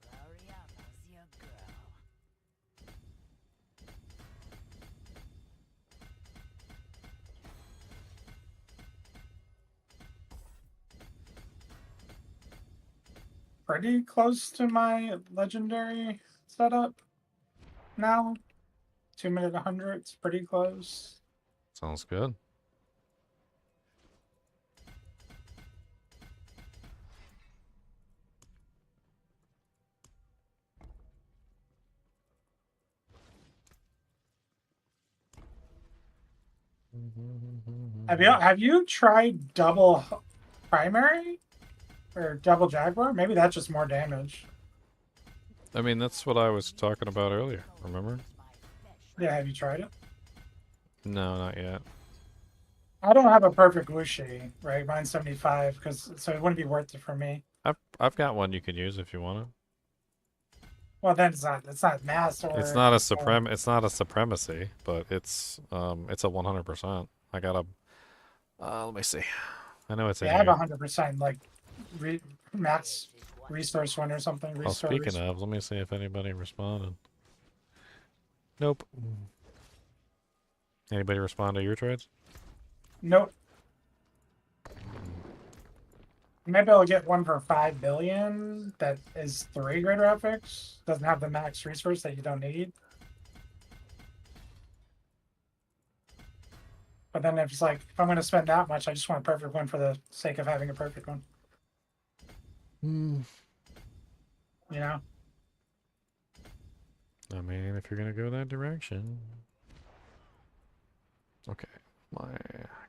Lariana's your girl. Pretty close to my legendary setup now. 2 minute 100. It's pretty close. Sounds good. Have you tried double primary or double jaguar? Maybe that's just more damage. I mean, that's what I was talking about earlier, remember? Yeah, have you tried it? No, not yet. I don't have a perfect Wushe, right? Mine's 75, because so it wouldn't be worth it for me. I've got one you can use if you want it. Well, then it's not mass It's or not a it's not a supremacy, but it's a 100%. I got a let me see. I know it's in yeah, I have here. 100% like max resource one or something. Oh, Restore. speaking of, let me see if anybody responded. Nope. Anybody respond to your trades? Nope. Maybe I'll get one for 5 billion that is 3 greater epics. Doesn't have the max resource that you don't need. But then if it's like, if I'm going to spend that much, I just want a perfect one for the sake of having a perfect one. Hmm. You know? I mean, if you're gonna go that direction. Okay. I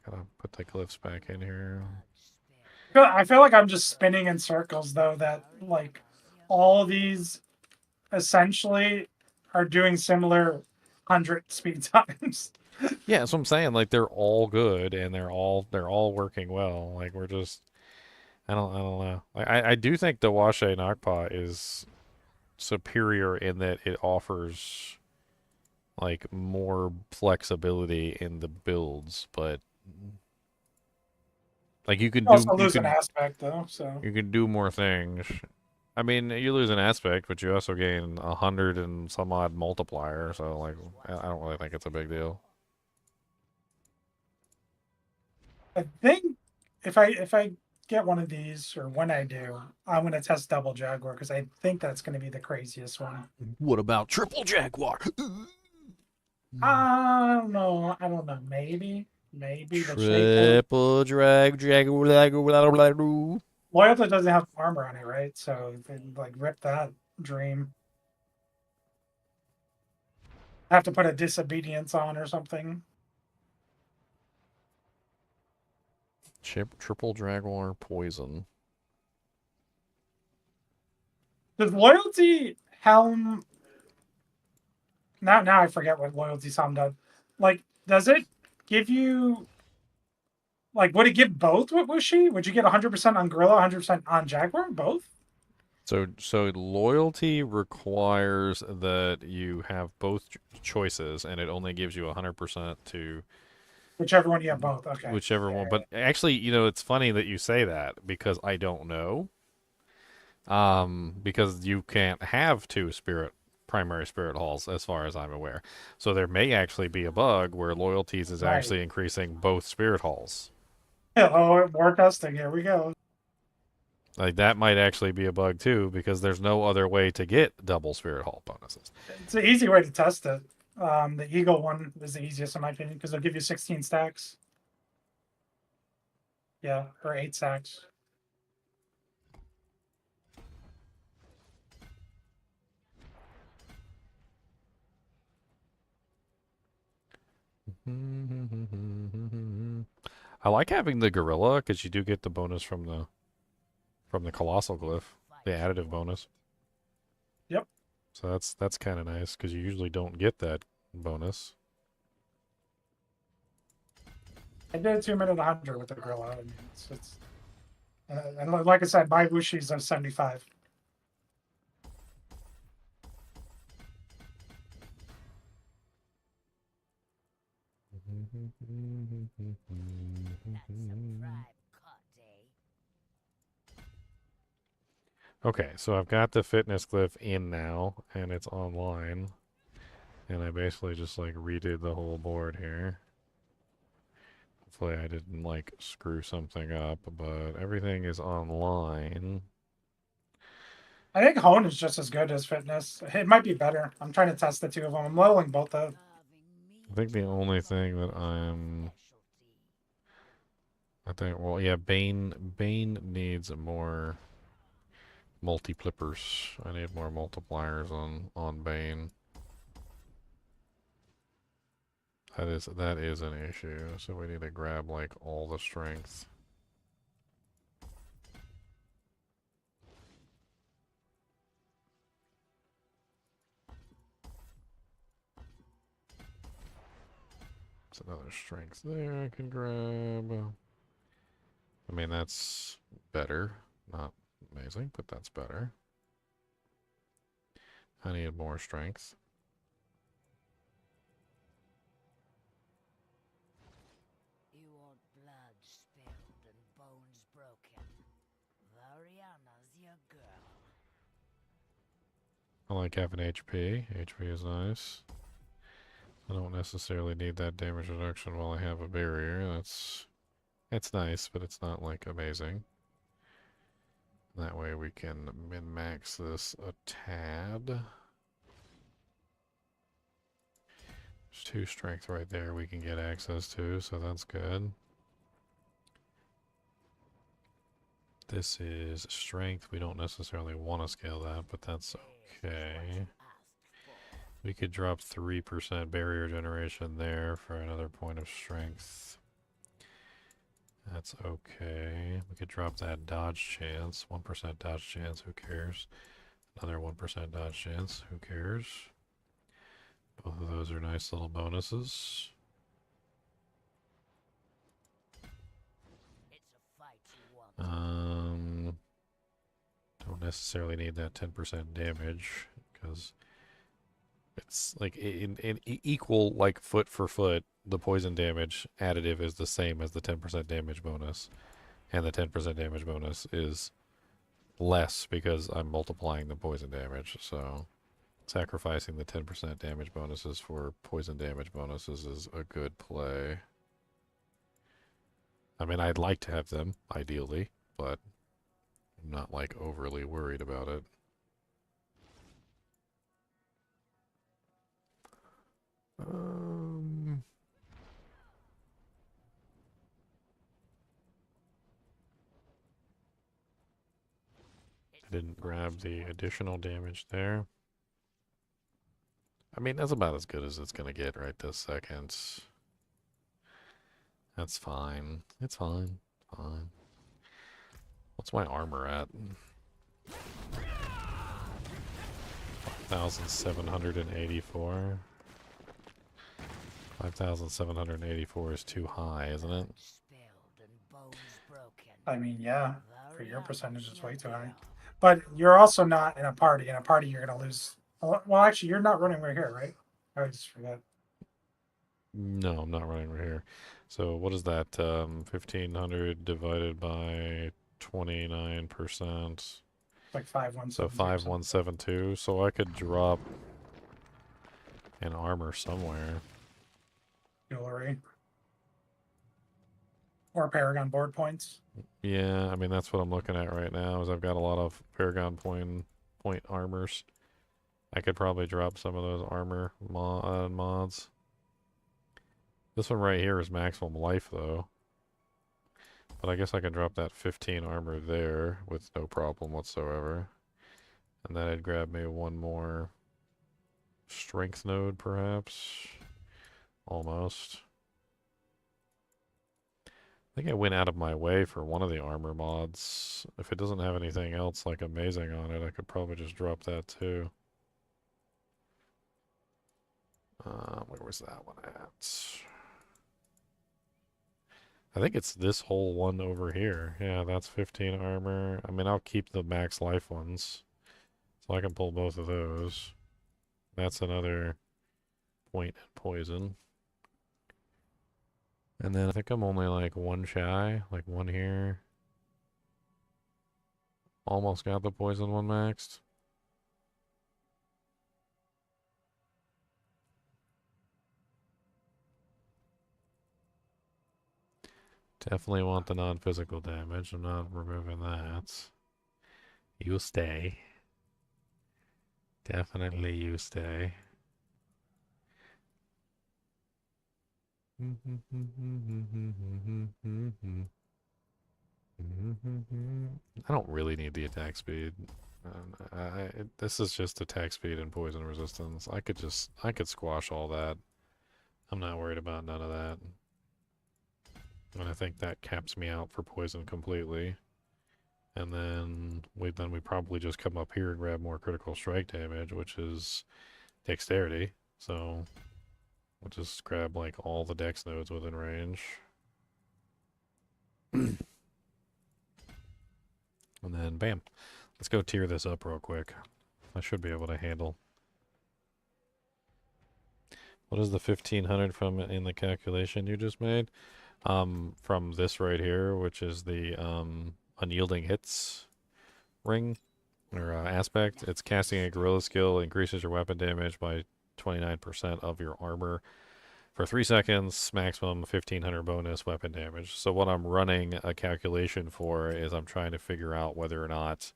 gotta put the glyphs back in here. I feel like I'm just spinning in circles, though, that like all of these essentially are doing similar 100 speed times. Yeah, that's what I'm saying. Like they're all good and they're all working well. Like we're just I don't know. I do think the Wushe Knockpot is superior in that it offers like more flexibility in the builds, but like you can You also do lose an aspect, though, so. you can do more things. I mean, you lose an aspect, but you also gain 100 and some odd multiplier. So like, I don't really think it's a big deal. I think if I get one of these, or when I do, I'm gonna test double jaguar because I think that's gonna be the craziest one. What about triple jaguar? I don't know. I don't know. Maybe the shape. Triple jaguar. Loyalty doesn't have armor on it, right? So they like rip that dream. Have to put a disobedience on or something. Triple jaguar poison. Does loyalty helm? Now I forget what loyalty helm does. Like, does it give you? Like, would it give both with Wushe? Would you get 100% on Gorilla, 100% on Jaguar? Both? So loyalty requires that you have both choices, and it only gives you 100% to Whichever one you have both. Okay. whichever one. But actually, it's funny that you say that because I don't know. Because you can't have two primary spirit halls as far as I'm aware. So there may actually be a bug where loyalties is Right. actually increasing both spirit halls. Oh, more testing. Here we go. Like that might actually be a bug too, because there's no other way to get double spirit hall bonuses. It's an easy way to test it. The Eagle one is the easiest in my opinion because they'll give you 16 stacks. Yeah, or 8 stacks. I like having the gorilla because you do get the bonus from the colossal glyph, the additive bonus. Yep. So that's kind of nice because you usually don't get that bonus. I did 2 minute 100 with the Gorilla. I mean, and like I said, my Wushi's are 75. Okay, so I've got the fitness glyph in now, and it's online. And I basically just like redid the whole board here. Hopefully I didn't like screw something up, but everything is online. I think Hone is just as good as Fitness. It might be better. I'm trying to test the two of them. I'm leveling both up. I think the only thing that well, yeah, Bane needs more multipliers. I need more multipliers on Bane. That is an issue. So we need to grab like all the strength. There's another strength there I can grab. I mean, that's better. Not amazing, but that's better. I need more strength. You want blood spilled and bones broken. Variana's your girl. I like having HP. HP is nice. I don't necessarily need that damage reduction while I have a barrier. It's nice, but it's not like amazing. That way we can min-max this a tad. There's 2 strength right there we can get access to, so that's good. This is strength. We don't necessarily want to scale that, but that's okay. We could drop 3% barrier generation there for another point of strength. That's okay. We could drop that dodge chance. 1% dodge chance, who cares? Another 1% dodge chance, who cares? Both of those are nice little bonuses. It's a fight you want. Don't necessarily need that 10% damage, because it's like in equal, like foot for foot, the poison damage additive is the same as the 10% damage bonus. And the 10% damage bonus is less because I'm multiplying the poison damage. So sacrificing the 10% damage bonuses for poison damage bonuses is a good play. I mean, I'd like to have them, ideally, but I'm not like overly worried about it. I didn't grab the additional damage there. I mean, that's about as good as it's gonna get right this second. That's fine. It's fine. Fine. What's my armor at? 5,784. 5,784 is too high, isn't it? Spilled and bones broken. I mean, yeah, for your Variana's percentage, it's your way too high. girl. But you're also not in a party. In a party, you're going to lose. Well, actually, you're not running right here, right? I just forgot. No, I'm not running right here. So what is that? 1,500 divided by 29%. It's like 5,172. So 5,172. So I could drop an armor somewhere. Jewelry. Or Paragon board points. Yeah, I mean that's what I'm looking at right now. Is I've got a lot of Paragon point armors. I could probably drop some of those armor mods. This one right here is maximum life though. But I guess I can drop that 15 armor there with no problem whatsoever. And then I'd grab me one more strength node perhaps. Almost. I think I went out of my way for one of the armor mods. If it doesn't have anything else like amazing on it, I could probably just drop that too. Where was that one at? I think it's this whole one over here. Yeah, that's 15 armor. I mean, I'll keep the max life ones. So I can pull both of those. That's another point in poison. And then I think I'm only like one shy, like one here. Almost got the poison one maxed. Definitely want the non-physical damage. I'm not removing that. You stay. Definitely you stay. I don't really need the attack speed. This is just attack speed and poison resistance. I could squash all that. I'm not worried about none of that. And I think that caps me out for poison completely. And then we probably just come up here and grab more critical strike damage, which is dexterity. So We'll just grab like all the dex nodes within range. And then bam. Let's go tier this up real quick. I should be able to handle. What is the 1500 from in the calculation you just made? From this right here, which is the unyielding hits ring or aspect. It's casting a gorilla skill, increases your weapon damage by 29% of your armor for 3 seconds, maximum 1500 bonus weapon damage. So what I'm running a calculation for is I'm trying to figure out whether or not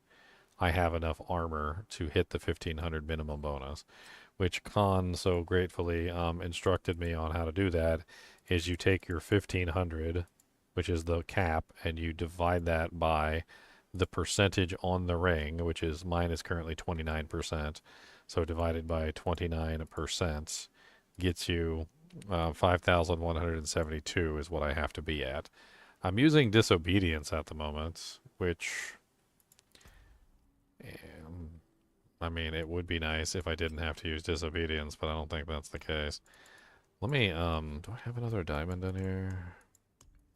I have enough armor to hit the 1500 minimum bonus, which Khan so gratefully instructed me on how to do that. Is you take your 1500, which is the cap, and you divide that by the percentage on the ring, which is mine is currently 29%. So divided by 29% gets you 5,172 is what I have to be at. I'm using disobedience at the moment, which I mean, it would be nice if I didn't have to use disobedience, but I don't think that's the case. Let me, do I have another diamond in here?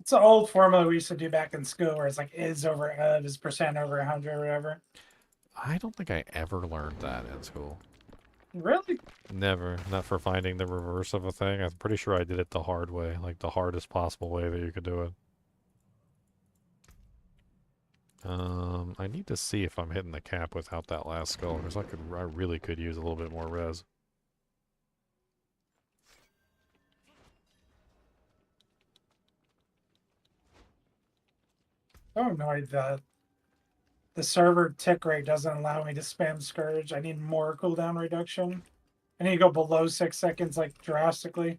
It's an old formula we used to do back in school where it's like is over is percent over 100 or whatever. I don't think I ever learned that in school. Really? Never. Not for finding the reverse of a thing. I'm pretty sure I did it the hard way, like the hardest possible way that you could do it. I need to see if I'm hitting the cap without that last skull, because I really could use a little bit more res. I'm annoyed that the server tick rate doesn't allow me to spam Scourge. I need more cooldown reduction. I need to go below 6 seconds, like drastically.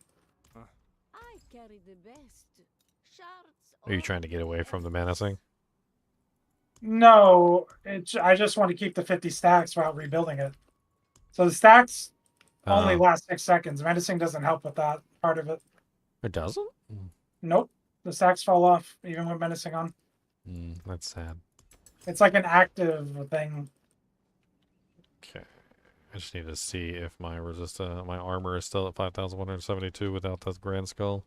I carry the best. Shards Are you trying to get away from the menacing? No, I just want to keep the 50 stacks while rebuilding it. So the stacks only last 6 seconds. Menacing doesn't help with that part of it. It doesn't? Nope. The stacks fall off even with menacing on. That's sad. It's like an active thing. Okay. I just need to see if my my armor is still at 5,172 without the grand skull.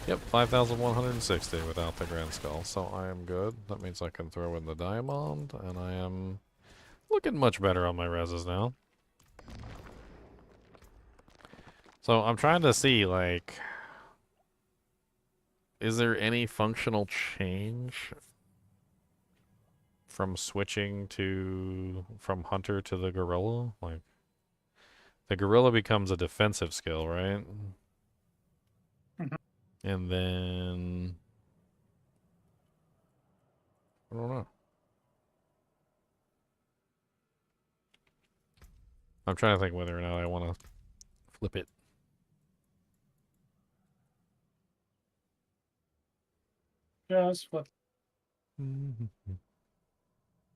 Yep, 5,160 without the grand skull, so I am good. That means I can throw in the diamond, and I am looking much better on my reses now. So I'm trying to see, like, is there any functional change from switching from hunter to the gorilla? Like, the gorilla becomes a defensive skill, right? And then I don't know. I'm trying to think whether or not I want to flip it. Just flip.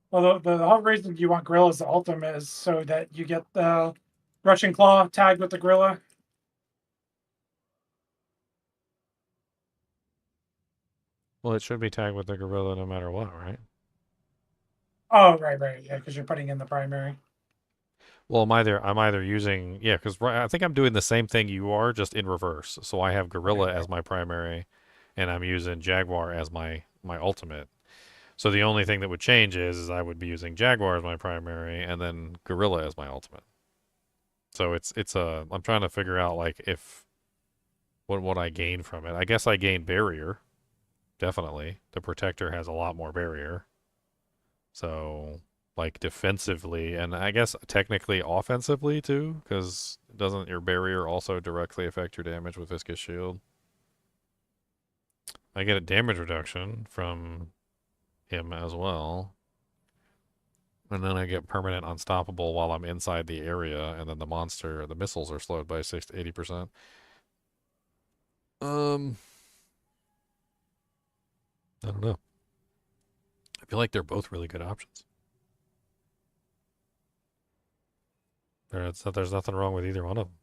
Well, the whole reason you want Gorilla as the ultimate is so that you get the Rushing Claw tagged with the Gorilla. Well, it should be tagged with the gorilla no matter what, right? Oh, right, yeah, because you're putting in the primary. Well, I'm either using, yeah, because I think I'm doing the same thing you are, just in reverse. So I have gorilla as my primary, and I'm using Jaguar as my ultimate. So the only thing that would change is I would be using Jaguar as my primary, and then gorilla as my ultimate. So I'm trying to figure out like what I gain from it. I guess I gain barrier. Definitely. The protector has a lot more barrier. So, like, defensively, and I guess technically offensively, too, because doesn't your barrier also directly affect your damage with Viscous Shield? I get a damage reduction from him as well. And then I get permanent unstoppable while I'm inside the area, and then the missiles are slowed by 6 to 80%. I don't know. I feel like they're both really good options. There's nothing wrong with either one of them.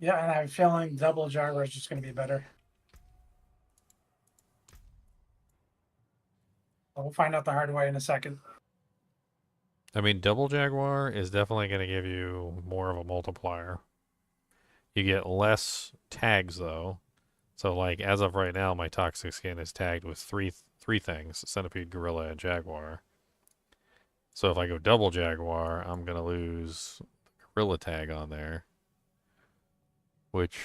Yeah, and I have a feeling double Jaguar is just going to be better. We'll find out the hard way in a second. I mean, double Jaguar is definitely going to give you more of a multiplier. You get less tags though. So like as of right now, my toxic skin is tagged with three things: Centipede, Gorilla, and Jaguar. So if I go double Jaguar, I'm gonna lose the Gorilla tag on there. Which,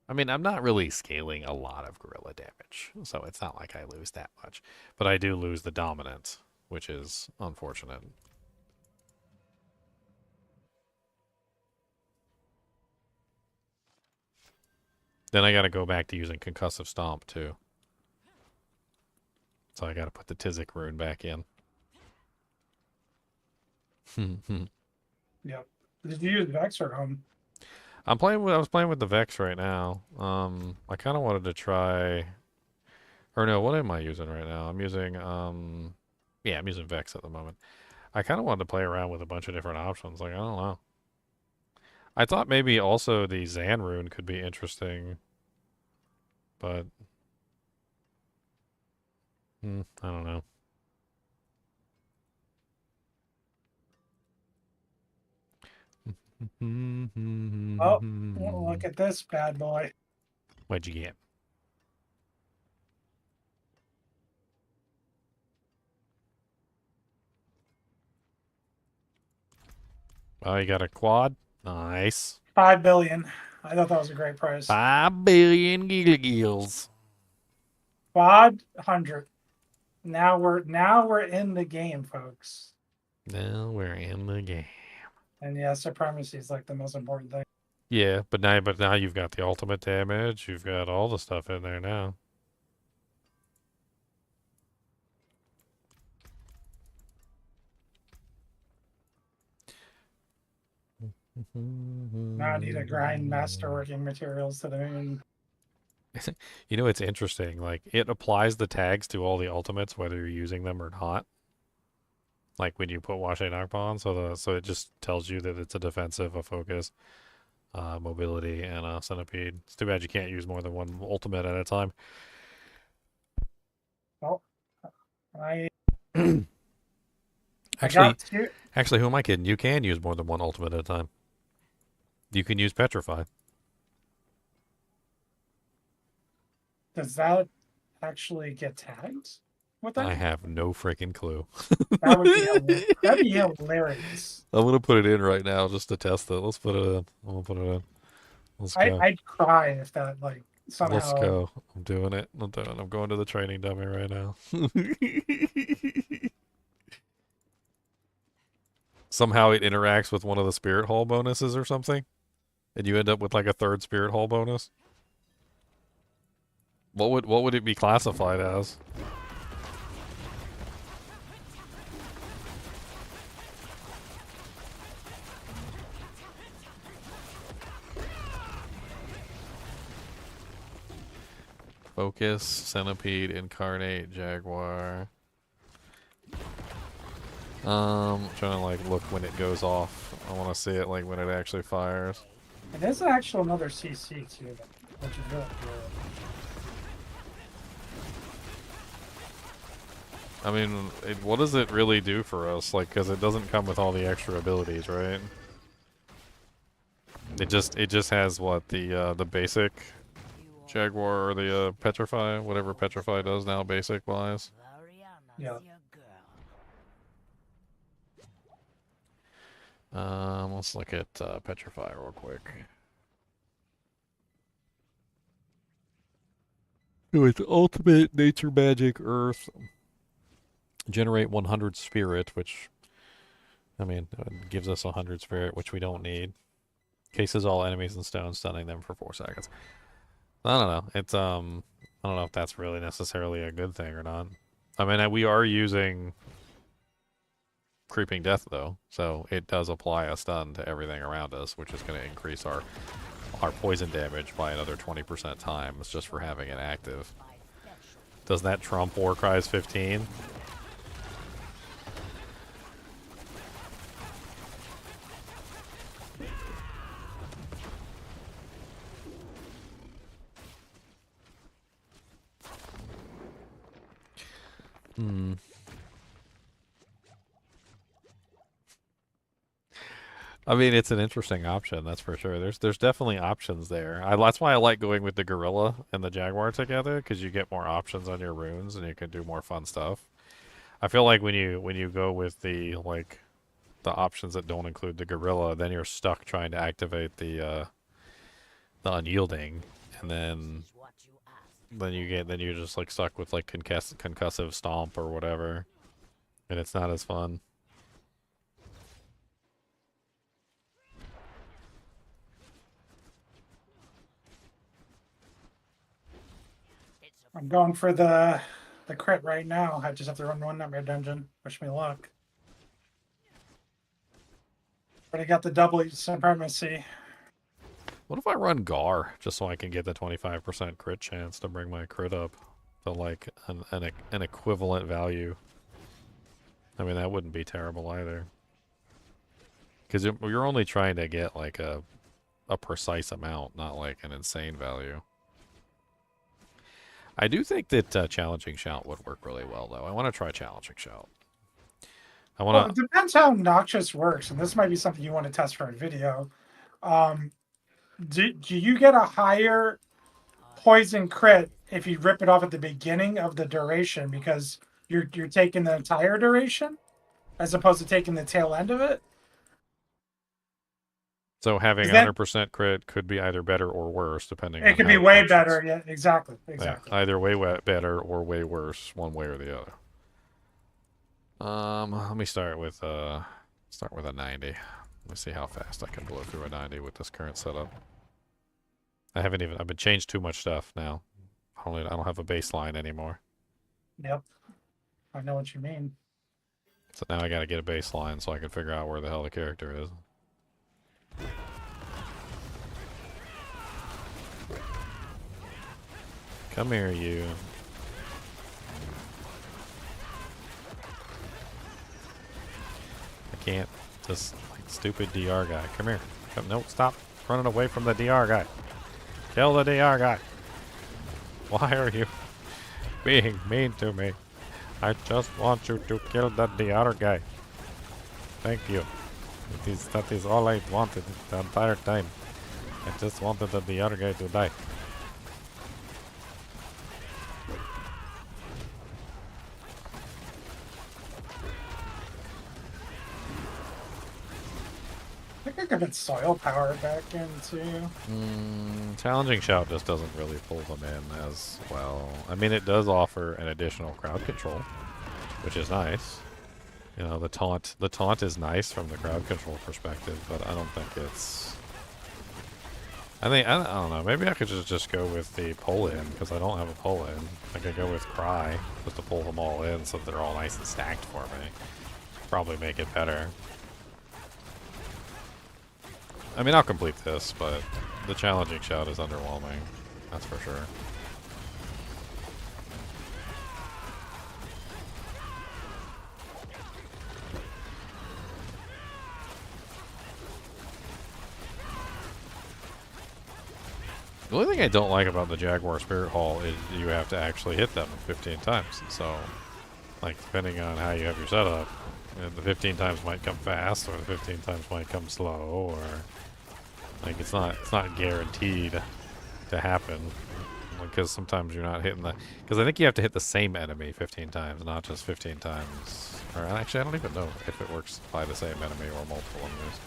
I mean, I'm not really scaling a lot of Gorilla damage, so it's not like I lose that much. But I do lose the Dominant, which is unfortunate. Then I gotta go back to using Concussive Stomp, too. So I gotta put the Tizic rune back in. Yep. Did you use Vex or I was playing with the Vex right now. I kind of wanted to try, or no, what am I using right now? I'm using, yeah, I'm using Vex at the moment. I kind of wanted to play around with a bunch of different options. Like, I don't know. I thought maybe also the Zan rune could be interesting, but I don't know. Oh, look at this bad boy. What'd you get? Oh, you got a quad? Nice. 5 billion. I thought that was a great price. 5 billion gills. Quad 100. Now we're in the game, folks. Now we're in the game. And yeah, Supremacy is like the most important thing. Yeah, but now you've got the ultimate damage. You've got all the stuff in there now. Now I need to grind masterworking materials to the moon. You know, it's interesting. Like, it applies the tags to all the ultimates, whether you're using them or not. Like when you put Wushe Knockpaw on, so it just tells you that it's a defensive, a focus, mobility, and a centipede. It's too bad you can't use more than one ultimate at a time. Oh, Actually, who am I kidding? You can use more than one ultimate at a time. You can use Petrify. Does that actually get tagged with that? I have no freaking clue. That'd be hilarious. I'm gonna put it in right now just to test it. Let's put it in. I'm gonna put it in. Let's go. I'd cry if that like somehow. Let's go. I'm doing it. I'm going to the training dummy right now. Somehow it interacts with one of the Spirit Hall bonuses or something, and you end up with like a third Spirit Hall bonus. What would it be classified as? Focus, Centipede, Incarnate, Jaguar. Trying to like look when it goes off. I want to see it like when it actually fires. It is actually another CC too, which is really good. I mean, what does it really do for us? Like, because it doesn't come with all the extra abilities, right? It just has what the basic Jaguar or the Petrify, whatever Petrify does now, basic wise. Yeah. Let's look at Petrify real quick. With ultimate nature magic earth, generate 100 spirit, which I mean gives us 100 spirit, which we don't need. Cases all enemies in stone, stunning them for 4 seconds. I don't know. It's I don't know if that's really necessarily a good thing or not. I mean, we are using Creeping Death though, so it does apply a stun to everything around us, which is going to increase our poison damage by another 20% times just for having it active. Does that trump Warcry's 15? Hmm. I mean, it's an interesting option, that's for sure. There's definitely options there. That's why I like going with the gorilla and the jaguar together, because you get more options on your runes and you can do more fun stuff. I feel like when you go with the options that don't include the gorilla, then you're stuck trying to activate the unyielding, and then This is what you asked. then you're just like stuck with like concussive stomp or whatever, and it's not as fun. It's a I'm going for the crit right now. I just have to run one nightmare dungeon. Wish me luck. But I got the double supremacy. What if I run Gar just so I can get the 25% crit chance to bring my crit up to like an equivalent value? I mean, that wouldn't be terrible either. Because you're only trying to get like a precise amount, not like an insane value. I do think that Challenging Shout would work really well, though. I want to try Challenging Shout. I Well, want it to... depends how Noxious works, and this might be something you want to test for a video. Do you get a higher poison crit if you rip it off at the beginning of the duration because you're taking the entire duration as opposed to taking the tail end of it? So having Is that- 100% crit could be either better or worse, depending It on could how be way functions. better. Yeah, exactly. Yeah, Exactly. either better or way worse, one way or the other. Let me start with a 90. Let me see how fast I can blow through a 90 with this current setup. I've been changed too much stuff now. I don't have a baseline anymore. Yep. I know what you mean. So now I gotta get a baseline so I can figure out where the hell the character is. Come here, you. I can't. This like, stupid DR guy. Come here. No, stop running away from the DR guy. Kill the DR guy. Why are you being mean to me? I just want you to kill the DR guy. Thank you. That is all I wanted the entire time. I just wanted the DR guy to die. I think I could get soil power back in too. Challenging Shout just doesn't really pull them in as well. I mean, it does offer an additional crowd control, which is nice. You know, the taunt is nice from the crowd control perspective, but I don't think it's... I don't know, maybe I could just go with the pull-in, because I don't have a pull-in. I could go with Cry, just to pull them all in so that they're all nice and stacked for me. Probably make it better. I mean, I'll complete this, but the Challenging Shout is underwhelming. That's for sure. The only thing I don't like about the Jaguar Spirit Hall is you have to actually hit them 15 times. So, like, depending on how you have your setup, the 15 times might come fast, or the 15 times might come slow, or like it's not guaranteed to happen, because sometimes you're not hitting because I think you have to hit the same enemy 15 times, not just 15 times. Or actually, I don't even know if it works by the same enemy or multiple enemies.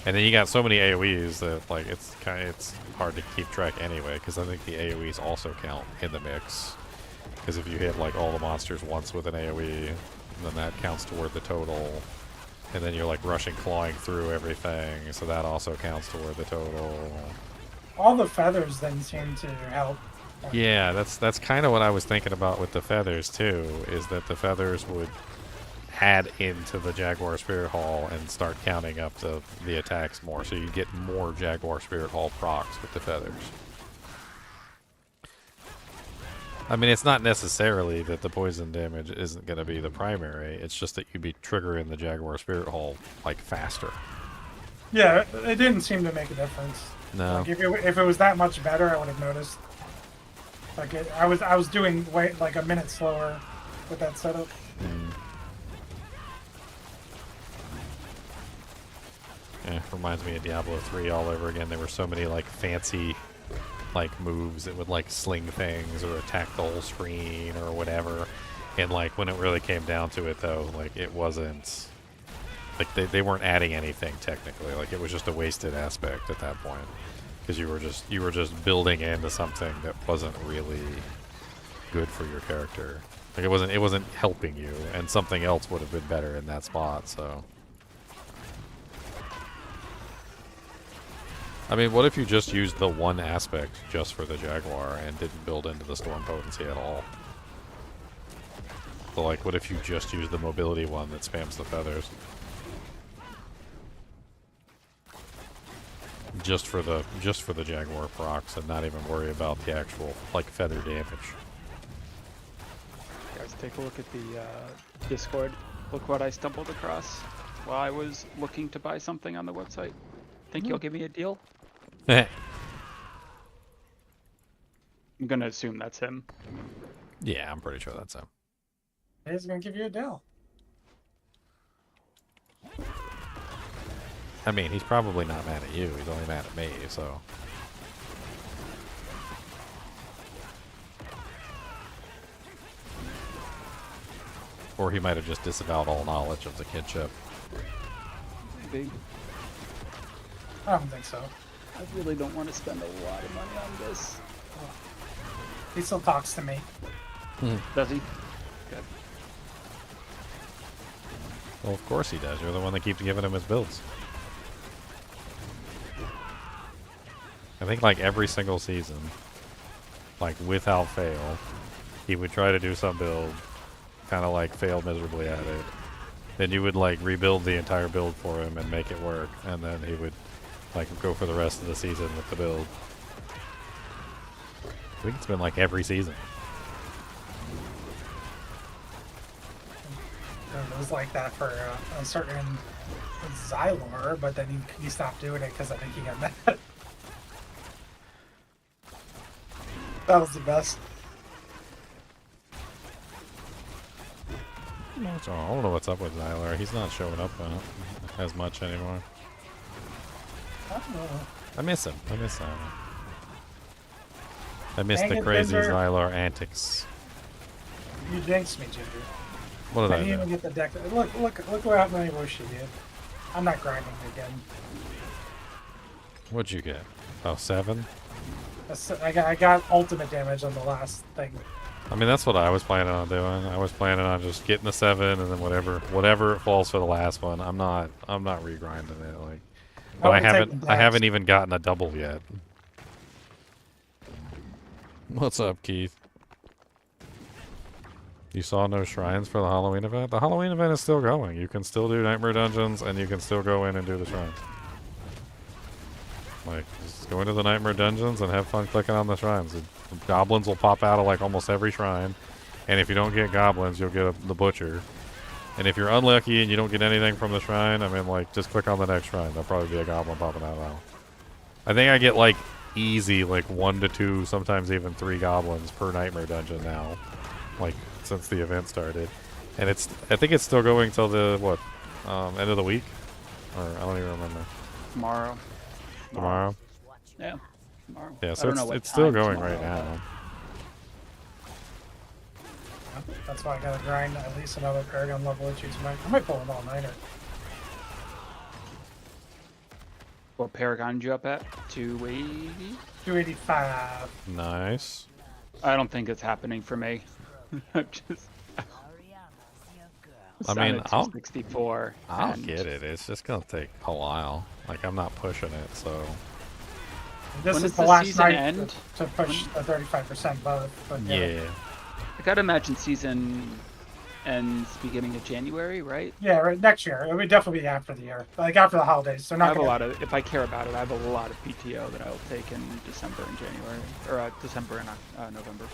And then you got so many AoEs that like it's hard to keep track anyway, because I think the AoEs also count in the mix. Because if you hit like all the monsters once with an AoE, then that counts toward the total. And then you're like rushing, clawing through everything, so that also counts toward the total. All the feathers then seem to help. Yeah, that's kind of what I was thinking about with the feathers too, is that the feathers would add into the Jaguar Spirit Hall and start counting up the attacks more, so you get more Jaguar Spirit Hall procs with the feathers. I mean, it's not necessarily that the poison damage isn't going to be the primary, it's just that you'd be triggering the Jaguar Spirit Hall, like, faster. Yeah, it didn't seem to make a difference. No. Like, if it was that much better, I would have noticed. Like I was doing like a minute slower with that setup. Yeah, reminds me of Diablo 3 all over again. There were so many like fancy like moves that would like sling things or attack the whole screen or whatever. And like when it really came down to it though, like it wasn't like they weren't adding anything technically. Like it was just a wasted aspect at that point. Because you were just building into something that wasn't really good for your character. Like it wasn't helping you, and something else would have been better in that spot, so. I mean, what if you just used the one aspect just for the Jaguar and didn't build into the storm potency at all? So like, what if you just used the mobility one that spams the feathers? Just for the Jaguar procs and not even worry about the actual like feather damage. Guys, take a look at the Discord. Look what I stumbled across while I was looking to buy something on the website. Think you'll give me a deal? I'm gonna assume that's him. Yeah, I'm pretty sure that's him. He's gonna give you a deal. I mean, he's probably not mad at you. He's only mad at me, so. Or he might have just disavowed all knowledge of the kinship. Maybe. I don't think so. I really don't want to spend a lot of money on this. He still talks to me. Does he? Good. Well, of course he does. You're the one that keeps giving him his builds. I think like every single season, like without fail, he would try to do some build, kind of like fail miserably at it. Then you would like rebuild the entire build for him and make it work, and then he would like go for the rest of the season with the build. I think it's been like every season. It was like that for a certain Xylor, but then he stopped doing it because I think he got mad. That was the best. I don't know what's up with Xylar. He's not showing up as much anymore. I don't know. I miss him. I miss Xylar. I miss Dang the it, crazy Ginger. Xylar antics. You jinxed me, Ginger. What did I I didn't do? even get the deck. Look what many Wushe did. I'm not grinding again. What'd you get? Oh, 7? I got ultimate damage on the last thing. I mean, that's what I was planning on doing. I was planning on just getting the 7 and then whatever falls for the last one. I'm not regrinding it. Like, but I haven't even gotten a double yet. What's up, Keith? You saw no shrines for the Halloween event? The Halloween event is still going. You can still do Nightmare Dungeons, and you can still go in and do the shrines. Like, just go into the Nightmare Dungeons and have fun clicking on the shrines. The goblins will pop out of, like, almost every shrine. And if you don't get goblins, you'll get the Butcher. And if you're unlucky and you don't get anything from the shrine, I mean, like, just click on the next shrine. There'll probably be a goblin popping out of that. I think I get, like, easy, like, 1 to 2, sometimes even 3 goblins per Nightmare Dungeon now. Like, since the event started. And I think it's still going till the, what, end of the week? Or, I don't even remember. Tomorrow. Tomorrow? Yeah. Tomorrow. Yeah, I so don't know what it's still time going tomorrow, right now. That's why I gotta grind at least another Paragon level or two tonight. I might pull an all-nighter. What Paragon did you up at? 280? 285. Nice. I don't think it's happening for me. I'm just. I mean, I'll 264. and get it. It's just gonna take a while. Like, I'm not pushing it, so. This When is does the the last season night end? to push the 35% buff. But Yeah. I gotta imagine season ends beginning of January, right? Yeah, right, next year. It would definitely be after the year. Like after the holidays. So I not have a gonna, lot of, if I care about it, I have a lot of PTO that I'll take in December and January, or December and November.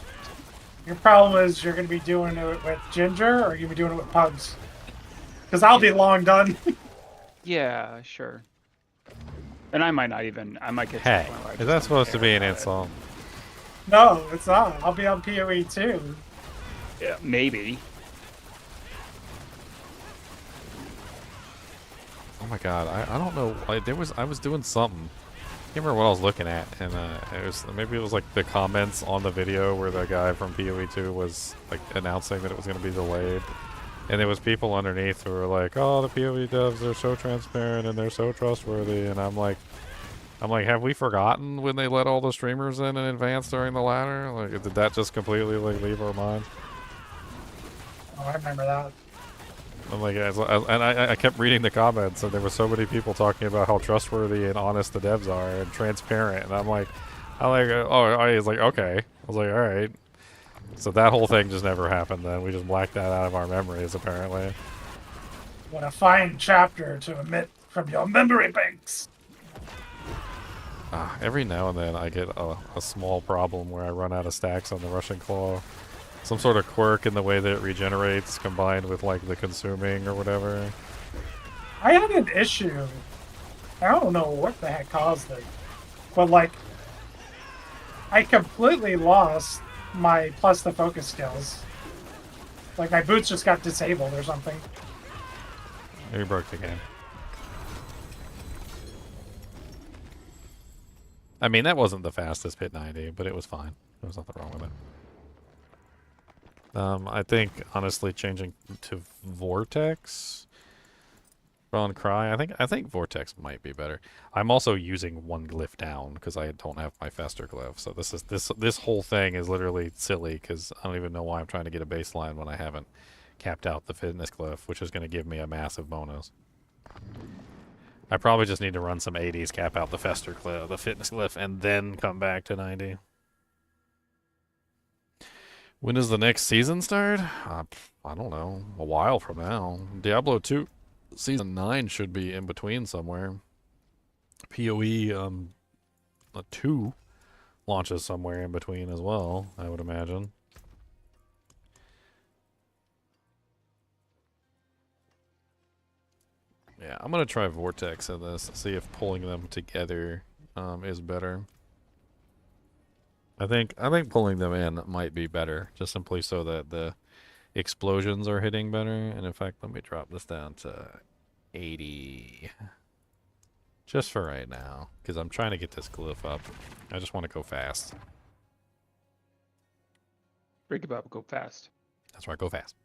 Your problem is you're gonna be doing it with Ginger or you're gonna be doing it with Pugs. Because I'll be long done. Yeah, sure. And I might not even, I might get to the Hey, point where I is just that don't supposed to care be an about it. insult? No, it's not. I'll be on PoE too. Yeah, maybe. Oh my god, I don't know. I was doing something. I can't remember what I was looking at, and maybe it was like the comments on the video where the guy from PoE2 was like announcing that it was going to be delayed, and there was people underneath who were like, "Oh, the PoE devs are so transparent and they're so trustworthy," and I'm like, have we forgotten when they let all the streamers in advance during the ladder? Like, did that just completely like leave our mind? Oh, I remember that. I'm like, I kept reading the comments, and there were so many people talking about how trustworthy and honest the devs are and transparent, and I'm like, I was like, okay. I was like, all right. So that whole thing just never happened. Then we just blacked that out of our memories, apparently. What a fine chapter to omit from your memory banks. Every now and then I get a small problem where I run out of stacks on the Russian Claw. Some sort of quirk in the way that it regenerates combined with like the consuming or whatever. I had an issue. I don't know what the heck caused it. But like, I completely lost my plus the focus skills. Like my boots just got disabled or something. You broke the game. I mean, that wasn't the fastest hit 90, but it was fine. There was nothing wrong with it. I think, honestly, changing to Vortex on Cry, I think Vortex might be better. I'm also using one glyph down because I don't have my faster glyph. So this whole thing is literally silly because I don't even know why I'm trying to get a baseline when I haven't capped out the fitness glyph, which is going to give me a massive bonus. I probably just need to run some 80s, cap out the fitness glyph, and then come back to 90. When does the next season start? I don't know. A while from now. Diablo 2 Season 9 should be in between somewhere. PoE 2 launches somewhere in between as well, I would imagine. Yeah, I'm going to try Vortex in this, see if pulling them together is better. I think pulling them in might be better, just simply so that the explosions are hitting better. And in fact, let me drop this down to 80. Just for right now, because I'm trying to get this glyph up. I just want to go fast. Break it up, go fast. That's right, go fast.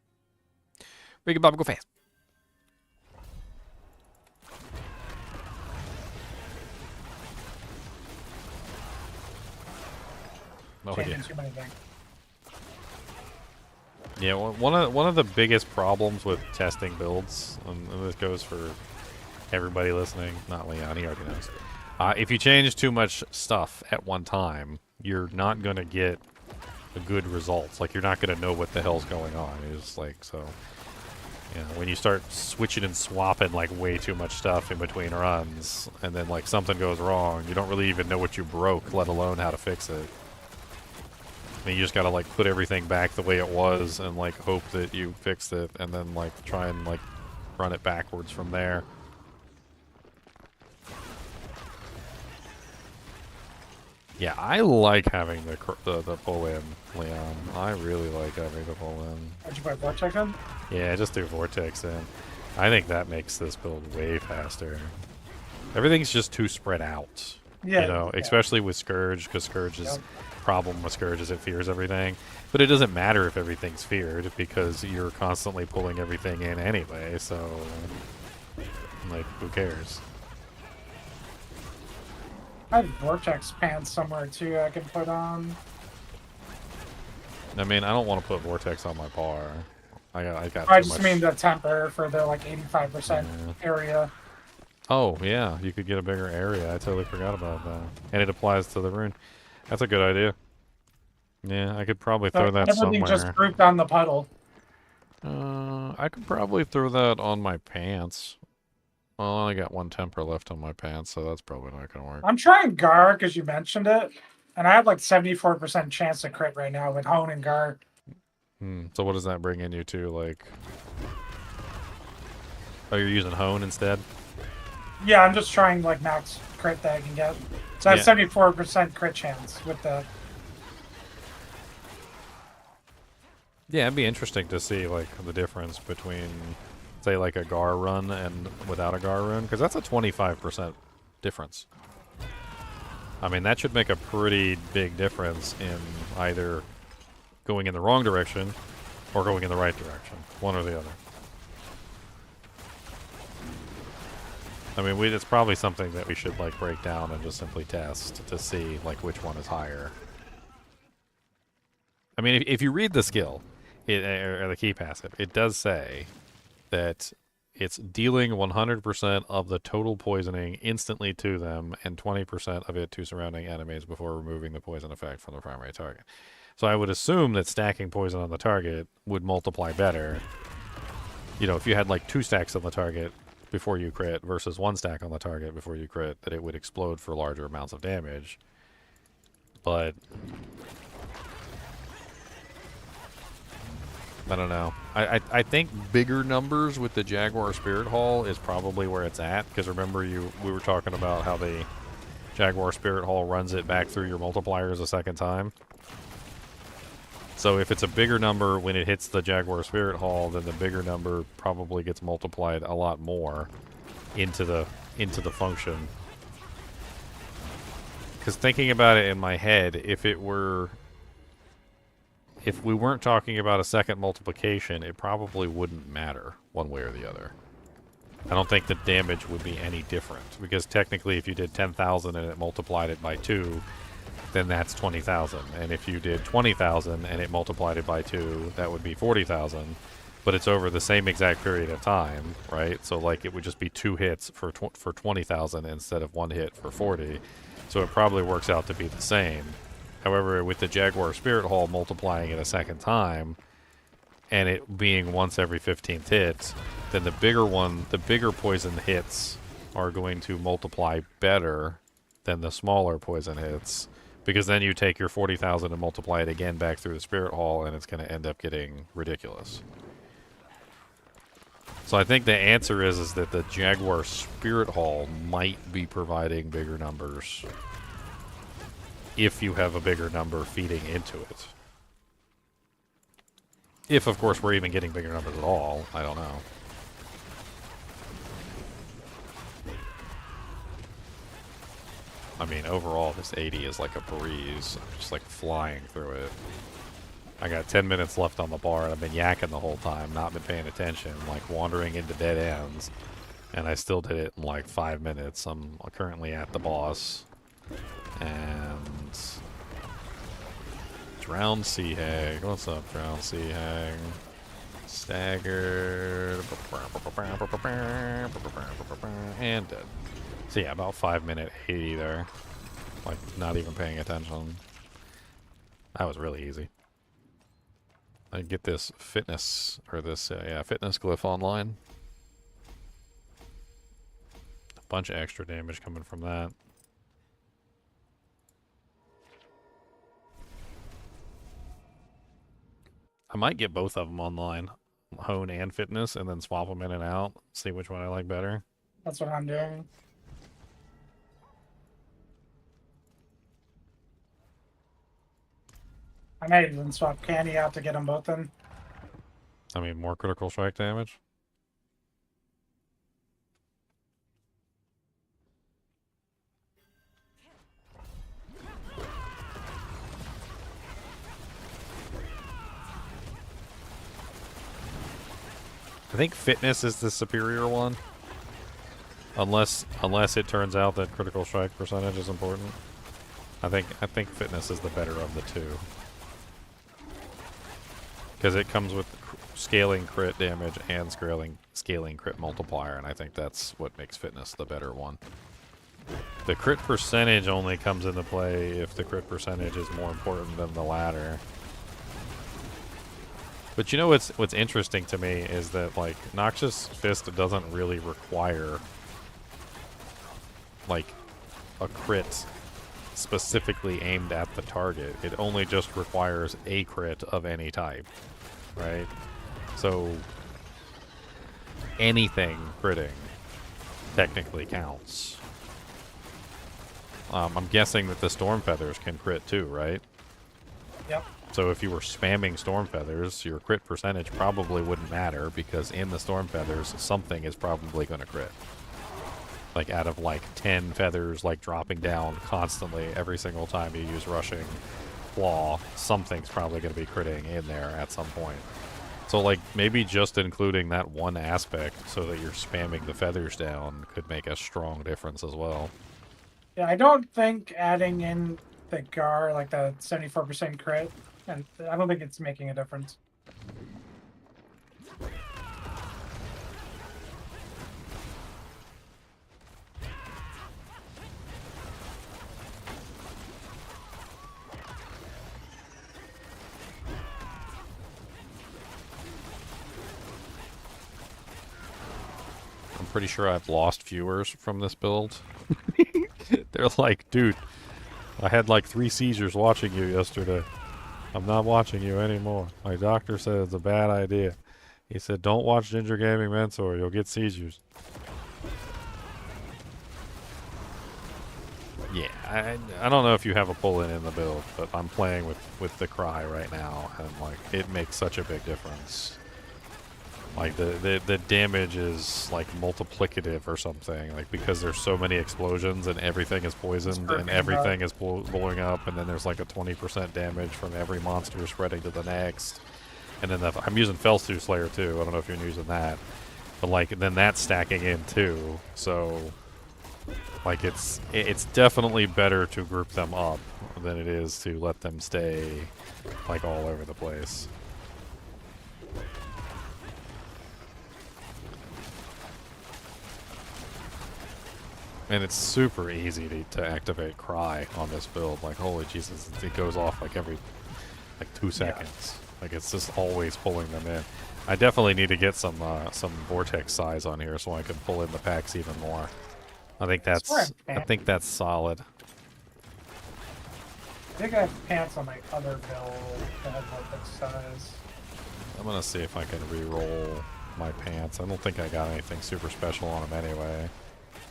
Break it up, go fast. Oh, yeah. Yeah, one of the biggest problems with testing builds, and this goes for everybody listening, not Leon, he already knows. If you change too much stuff at one time, you're not going to get a good results. Like, you're not going to know what the hell's going on. It's like, so, you know, when you start switching and swapping, like, way too much stuff in between runs, and then, like, something goes wrong, you don't really even know what you broke, let alone how to fix it. I mean, you just gotta, like, put everything back the way it was and, like, hope that you fixed it, and then, like, try and, like, run it backwards from there. Yeah, I like having the pull-in, Leon. I really like having the pull-in. Did you put Vortex in? Yeah, just do Vortex in. I think that makes this build way faster. Everything's just too spread out. Yeah. You know, especially with Scourge, because Scourge's problem with Scourge is it fears everything. But it doesn't matter if everything's feared, because you're constantly pulling everything in anyway, so, like, who cares? I have Vortex pants somewhere too I can put on. I mean, I don't want to put Vortex on my bar. I got I too just much. mean the temper for the like 85% area. Oh, yeah, you could get a bigger area. I totally forgot about that. And it applies to the rune. That's a good idea. Yeah, I could probably throw that everything somewhere. just grouped on the puddle. I could probably throw that on my pants. Well, I only got one temper left on my pants, so that's probably not going to work. I'm trying Gar because you mentioned it, and I have like 74% chance to crit right now with Hone and Gar. So what does that bring in you to, like... Oh, you're using Hone instead? Yeah, I'm just trying like max crit that I can get. So I have 74% crit chance with the... Yeah, it'd be interesting to see, like, the difference between say like a Gar run and without a Gar rune? Because that's a 25% difference. I mean, that should make a pretty big difference in either going in the wrong direction or going in the right direction. One or the other. I mean, it's probably something that we should like break down and just simply test to see like which one is higher. I mean, if you read the skill, or the key passive, it does say that it's dealing 100% of the total poisoning instantly to them and 20% of it to surrounding enemies before removing the poison effect from the primary target. So I would assume that stacking poison on the target would multiply better. You know, if you had like 2 stacks on the target before you crit versus 1 stack on the target before you crit, that it would explode for larger amounts of damage. But I don't know. I think bigger numbers with the Jaguar Spirit Hall is probably where it's at, because remember we were talking about how the Jaguar Spirit Hall runs it back through your multipliers a second time. So if it's a bigger number when it hits the Jaguar Spirit Hall, then the bigger number probably gets multiplied a lot more into the function. Because thinking about it in my head, if we weren't talking about a second multiplication, it probably wouldn't matter one way or the other. I don't think the damage would be any different, because technically if you did 10,000 and it multiplied it by 2, then that's 20,000. And if you did 20,000 and it multiplied it by 2, that would be 40,000. But it's over the same exact period of time, right? So like it would just be 2 hits for 20,000 instead of 1 hit for 40. So it probably works out to be the same. However, with the Jaguar Spirit Hall multiplying it a second time, and it being once every 15th hit, then the bigger poison hits are going to multiply better than the smaller poison hits, because then you take your 40,000 and multiply it again back through the Spirit Hall, and it's going to end up getting ridiculous. So I think the answer is that the Jaguar Spirit Hall might be providing bigger numbers if you have a bigger number feeding into it. If, of course, we're even getting bigger numbers at all. I don't know. I mean, overall, this 80 is like a breeze. I'm just like flying through it. I got 10 minutes left on the bar, and I've been yakking the whole time, not been paying attention, like wandering into dead ends. And I still did it in like 5 minutes. I'm currently at the boss. And Drowned Sea Hag. What's up, Drowned Sea Hag? Staggered. And dead. So yeah, about 5-minute 80 there. Like, not even paying attention. That was really easy. I get this fitness, or this, fitness glyph online. A bunch of extra damage coming from that. I might get both of them online, hone and fitness, and then swap them in and out, see which one I like better. That's what I'm doing. I might even swap Candy out to get them both in. I mean, more critical strike damage. I think fitness is the superior one. Unless it turns out that critical strike percentage is important. I think fitness is the better of the two. Because it comes with scaling crit damage and scaling crit multiplier, and I think that's what makes fitness the better one. The crit percentage only comes into play if the crit percentage is more important than the latter. But you know what's interesting to me is that, like, Noxious Fist doesn't really require, like, a crit specifically aimed at the target. It only just requires a crit of any type, right? So anything critting technically counts. I'm guessing that the Storm Feathers can crit too, right? Yep. So if you were spamming Storm Feathers, your crit percentage probably wouldn't matter because in the Storm Feathers, something is probably going to crit. Like out of like 10 feathers like dropping down constantly every single time you use Rushing Claw, something's probably going to be critting in there at some point. So like maybe just including that one aspect so that you're spamming the feathers down could make a strong difference as well. Yeah, I don't think adding in the GAR, like the 74% crit, and I don't think it's making a difference. I'm pretty sure I've lost viewers from this build. They're like, dude, I had like 3 seizures watching you yesterday. I'm not watching you anymore. My doctor said it's a bad idea. He said, don't watch Ginger Gaming Mentor, you'll get seizures. Yeah, I don't know if you have a pull-in in the build, but I'm playing with the Cry right now, and like, it makes such a big difference. Like, the damage is, like, multiplicative or something, like, because there's so many explosions and everything is poisoned and everything is blowing up, and then there's, like, a 20% damage from every monster spreading to the next. And then I'm using Felstu Slayer, too. I don't know if you're using that. But, like, then that's stacking in, too. So, like, it's definitely better to group them up than it is to let them stay, like, all over the place. And it's super easy to activate Cry on this build. Like, holy Jesus, it goes off like every, like 2 seconds. Yeah. Like, it's just always pulling them in. I definitely need to get some Vortex size on here so I can pull in the packs even more. I think that's solid. I think I have pants on my other build that have Vortex size. I'm gonna see if I can re-roll my pants. I don't think I got anything super special on them anyway.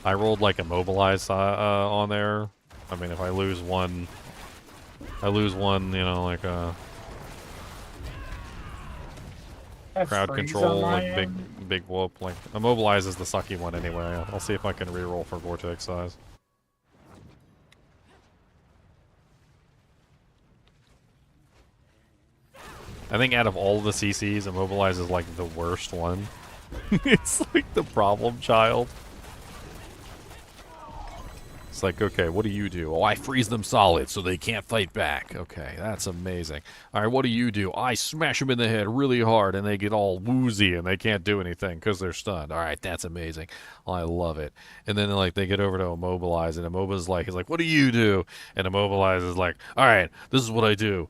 I rolled like Immobilize on there. I mean, if I lose one, you know, like crowd control, like big whoop. Like Immobilize is the sucky one anyway. I'll see if I can reroll for Vortex size. I think out of all the CCs, Immobilize is like the worst one. It's like the problem child. It's like, okay, what do you do? Oh, I freeze them solid so they can't fight back. Okay, that's amazing. All right, what do you do? I smash them in the head really hard and they get all woozy and they can't do anything because they're stunned. All right, that's amazing. I love it. And then like they get over to Immobilize and Immobilize he's like, what do you do? And Immobilize is like, all right, this is what I do.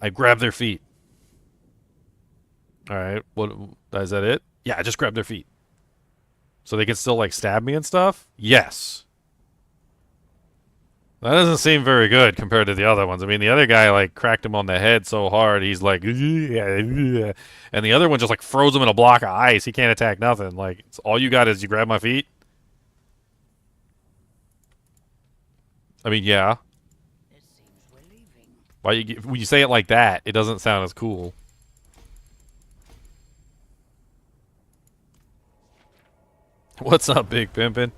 I grab their feet. All right, what is that it? Yeah, I just grab their feet. So they can still like stab me and stuff? Yes. That doesn't seem very good compared to the other ones. I mean, the other guy, like, cracked him on the head so hard, he's like, and the other one just, like, froze him in a block of ice. He can't attack nothing. Like, all you got is you grab my feet? I mean, yeah. It seems we're leaving. Why when you say it like that, it doesn't sound as cool. What's up, Big Pimpin'?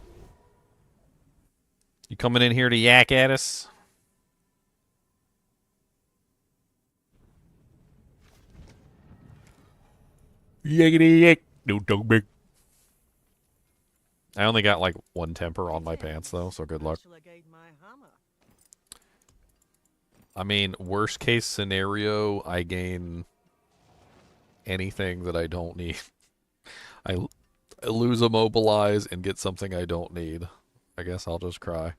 You coming in here to yak at us? Yakety yak. No dog big. I only got like 1 temper on my pants though, so good luck. I mean, worst case scenario, I gain anything that I don't need. I lose Immobilize and get something I don't need. I guess I'll just cry.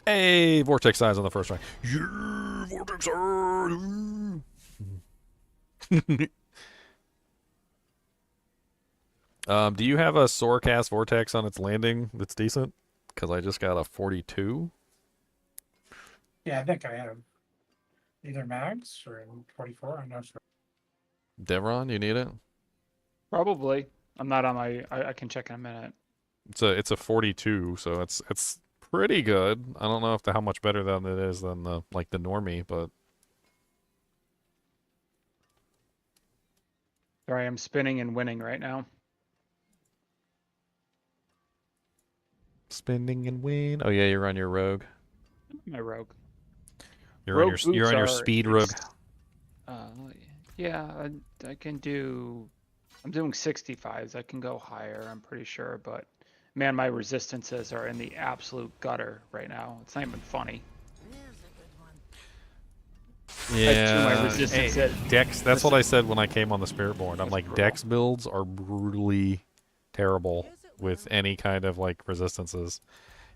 Hey, Vortex size on the first round. Yeah, Vortex size. Do you have a Soarcast Vortex on its landing that's decent? Because I just got a 42. Yeah, I think I have either max or 44. I'm not sure. Devron, you need it? Probably. I'm not on my. I can check in a minute. It's a 42, so it's pretty good. I don't know how much better than it is than the normie, but Sorry, I'm spinning and winning right now. spending and win. Oh yeah, you're on your rogue. My rogue. You're on your Rogue boots are speed rogue. Yeah, I can do. I'm doing 65s. I can go higher, I'm pretty sure, but man, my resistances are in the absolute gutter right now. It's not even funny. There's a good one. My Yeah, resistance hey, at- Dex. That's what I said when I came on the Spirit Board. I'm That's like, brutal. Dex builds are brutally terrible with any kind of like resistances.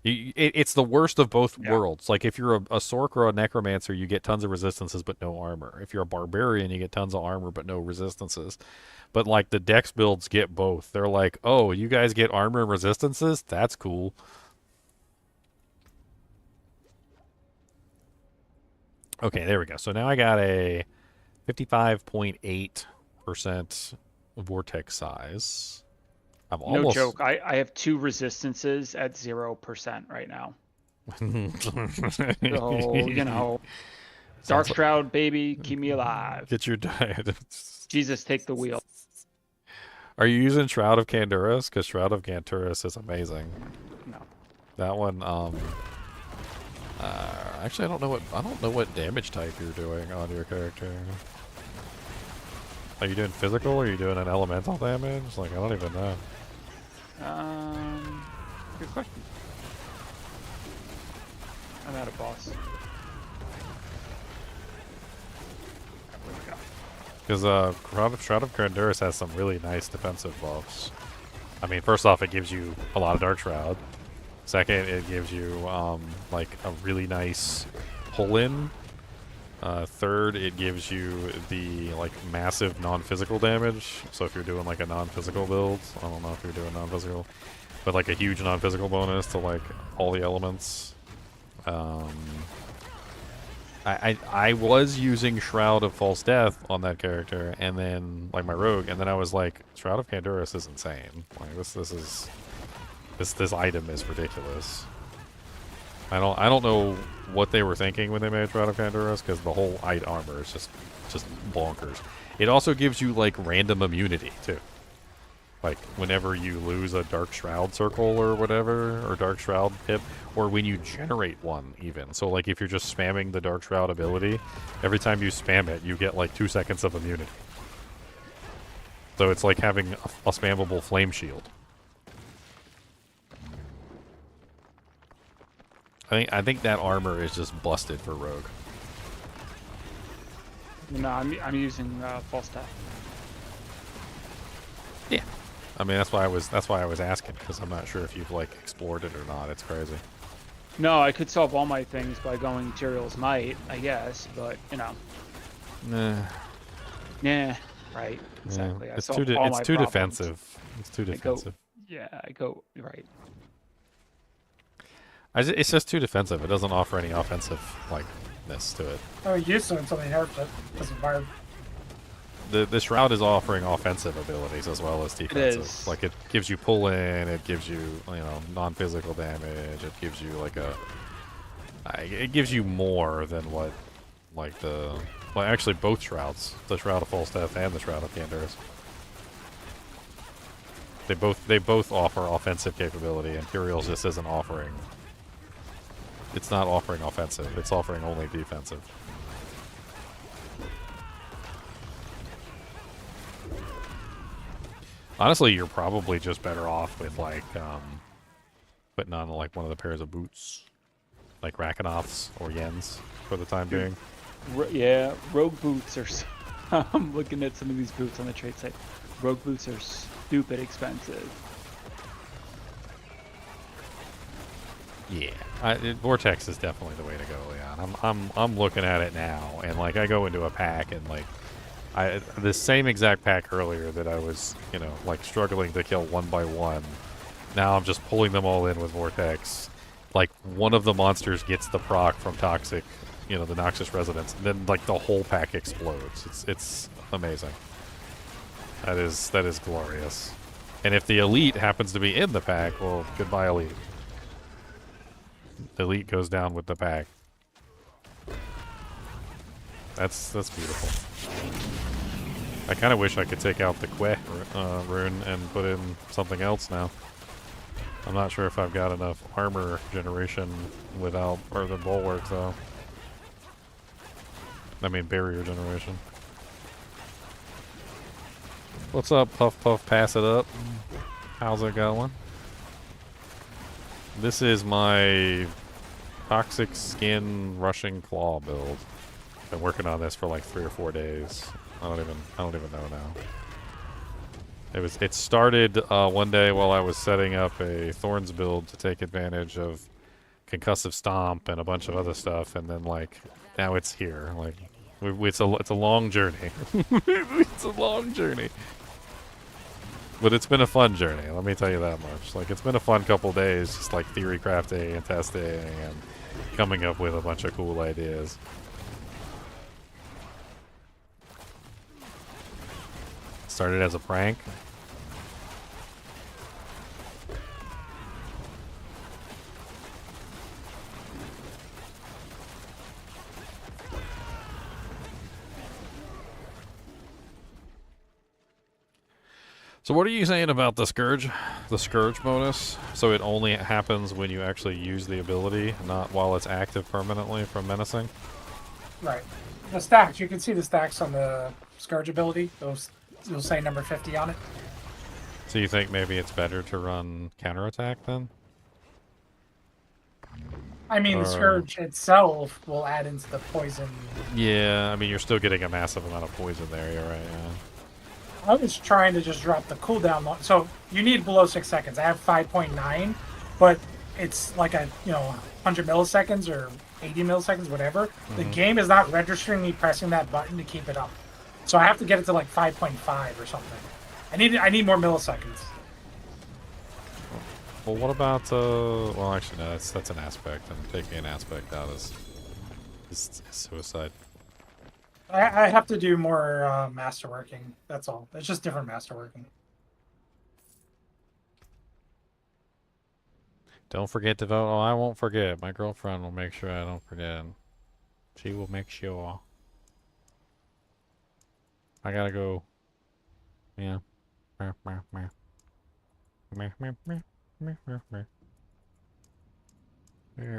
It's the worst of both Yeah. worlds. Like if you're a Sorc or a Necromancer, you get tons of resistances but no armor. If you're a Barbarian, you get tons of armor but no resistances. But like the Dex builds get both. They're like, oh, you guys get armor and resistances? That's cool. Okay, there we go. So now I got a 55.8% vortex size. I'm No almost joke. I have 2 resistances at 0% right now. So, you know, Dark Sounds like- Shroud, baby, keep me alive. Get your diet. Jesus, take the wheel. Are you using Shroud of Canduras? Because Shroud of Canduras is amazing. No. That one, actually, I don't know what damage type you're doing on your character. Are you doing physical or are you doing an elemental damage? Like, I don't even know. Good question. I'm at a boss. Where'd it go? Because Shroud of Canduras has some really nice defensive buffs. I mean, first off, it gives you a lot of Dark Shroud. Second, it gives you like a really nice pull-in. Third, it gives you the like massive non-physical damage. So if you're doing like a non-physical build, I don't know if you're doing non-physical, but like a huge non-physical bonus to like all the elements. I was using Shroud of False Death on that character, and then like my rogue, and then I was like, Shroud of Canduras is insane. Like this item is ridiculous. I don't know what they were thinking when they made Shroud of Canduras, because the whole Ite armor is just bonkers. It also gives you like random immunity too. Like whenever you lose a Dark Shroud circle or whatever, or Dark Shroud pip, or when you generate one even. So like if you're just spamming the Dark Shroud ability, every time you spam it, you get like 2 seconds of immunity. So it's like having a spammable flame shield. I think that armor is just busted for rogue. No, I'm using false death. Yeah. I mean that's why I was asking, because I'm not sure if you've like explored it or not. It's crazy. No, I could solve all my things by going Materials Might, I guess, but you know. Nah. Yeah, right. Exactly. Yeah. I It's solved too all my problems. defensive. It's too defensive. I go right. It's just too defensive. It doesn't offer any offensive likeness to it. Oh, you used to until they nerfed it. Doesn't matter. The Shroud is offering offensive abilities as well as defensive. is. Like it gives you pull in, it gives you non-physical damage, it gives you like it gives you more than what like actually both Shrouds, the Shroud of False Death and the Shroud of Canduras. They both offer offensive capability, and Curials just isn't offering. It's not offering offensive, it's offering only defensive. Honestly, you're probably just better off with like putting on like one of the pairs of boots, like Rakanoths or Yens for the time being. Yeah, rogue boots are. I'm looking at some of these boots on the trade site. Rogue boots are stupid expensive. Yeah, Vortex is definitely the way to go, Leon. I'm looking at it now, and like I go into a pack, and like the same exact pack earlier that I was like struggling to kill one by one. Now I'm just pulling them all in with Vortex. Like one of the monsters gets the proc from Toxic, the Noxious Resonance, and then like the whole pack explodes. It's amazing. That is glorious. And if the Elite happens to be in the pack, well, goodbye Elite. elite goes down with the pack. That's beautiful. I kind of wish I could take out the Que rune and put in something else now. I'm not sure if I've got enough armor generation without, or the bulwark though. I mean barrier generation. What's up, Puff Puff? Pass it up. How's it going? This is my toxic skin rushing claw build. Been working on this for like 3 or 4 days. I don't even know now. It started one day while I was setting up a Thorns build to take advantage of concussive stomp and a bunch of other stuff, and then like now it's here. Like it's a long journey. It's a long journey. But it's been a fun journey, let me tell you that much. Like, it's been a fun couple days, just like theory crafting and testing and coming up with a bunch of cool ideas. Started as a prank. So what are you saying about the Scourge bonus? So it only happens when you actually use the ability, not while it's active permanently from menacing? Right. The stacks, you can see the stacks on the Scourge ability. Those will say number 50 on it. So you think maybe it's better to run counterattack then? I mean, the Scourge itself will add into the poison. Yeah, I mean, you're still getting a massive amount of poison there, you're right, yeah. I was trying to just drop the cooldown. So you need below 6 seconds. I have 5.9, but it's like a 100 milliseconds or 80 milliseconds, whatever. Mm-hmm. The game is not registering me pressing that button to keep it up. So I have to get it to like 5.5 or something. I need more milliseconds. Well, what about well, actually no, that's an aspect, and taking an aspect out is suicide. I have to do more masterworking. That's all. It's just different masterworking. Don't forget to vote. Oh, I won't forget. My girlfriend will make sure I don't forget. She will make sure. I gotta go. Yeah. Where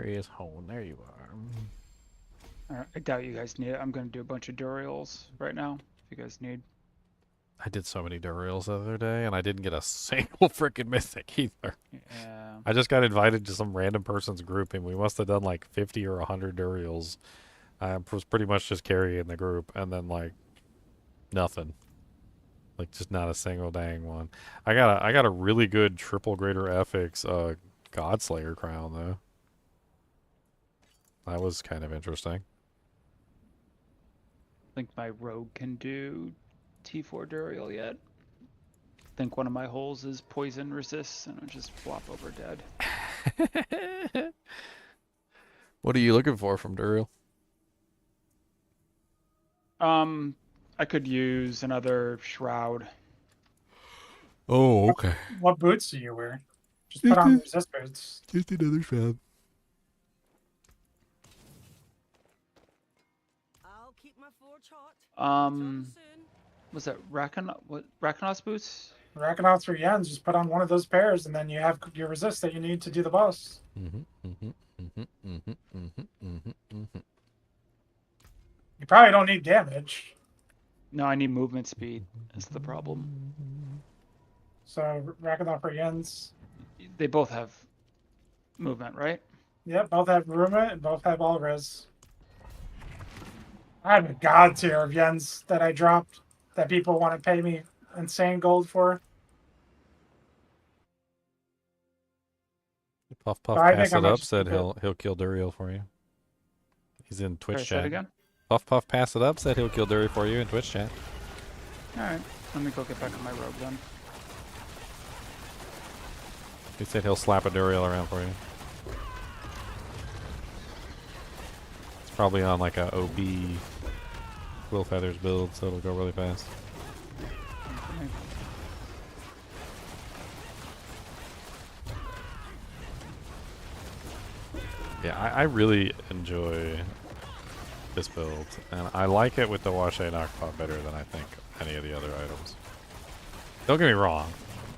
is home? There you are. I doubt you guys need it. I'm going to do a bunch of Durials right now, if you guys need. I did so many Durials the other day, and I didn't get a single freaking mythic either. Yeah. I just got invited to some random person's group, and we must have done like 50 or 100 Durials. I was pretty much just carrying the group, and then like nothing. Like just not a single dang one. I got a really good triple greater FX Godslayer crown though. That was kind of interesting. I think my rogue can do T4 Durial yet. I think one of my holes is poison resist, and I'll just flop over dead. What are you looking for from Durial? I could use another shroud. Oh, okay. What boots do you wear? Just put on resist boots. Just another shroud. I'll keep my forge hot. Was that Rakanot's boots? Rakanot's or Yen's, just put on one of those pairs, and then you have your resist that you need to do the boss. You probably don't need damage. No, I need movement speed. That's the problem. So Rakanot or Yen's. They both have movement, right? Yep, both have movement and both have all res. I have a god tier of Yen's that I dropped that people want to pay me insane gold for. Puff Puff So I pass think it I up might said just he'll kill Duriel for you. He's in Twitch Say that chat. again? Puff Puff pass it up said he'll kill Duriel for you in Twitch chat. Alright, let me go get back on my rogue then. He said he'll slap a Duriel around for you. It's probably on like a OP Quill Feathers build, so it'll go really fast. Yeah, I really enjoy this build, and I like it with the Wushe knockpot better than I think any of the other items. Don't get me wrong,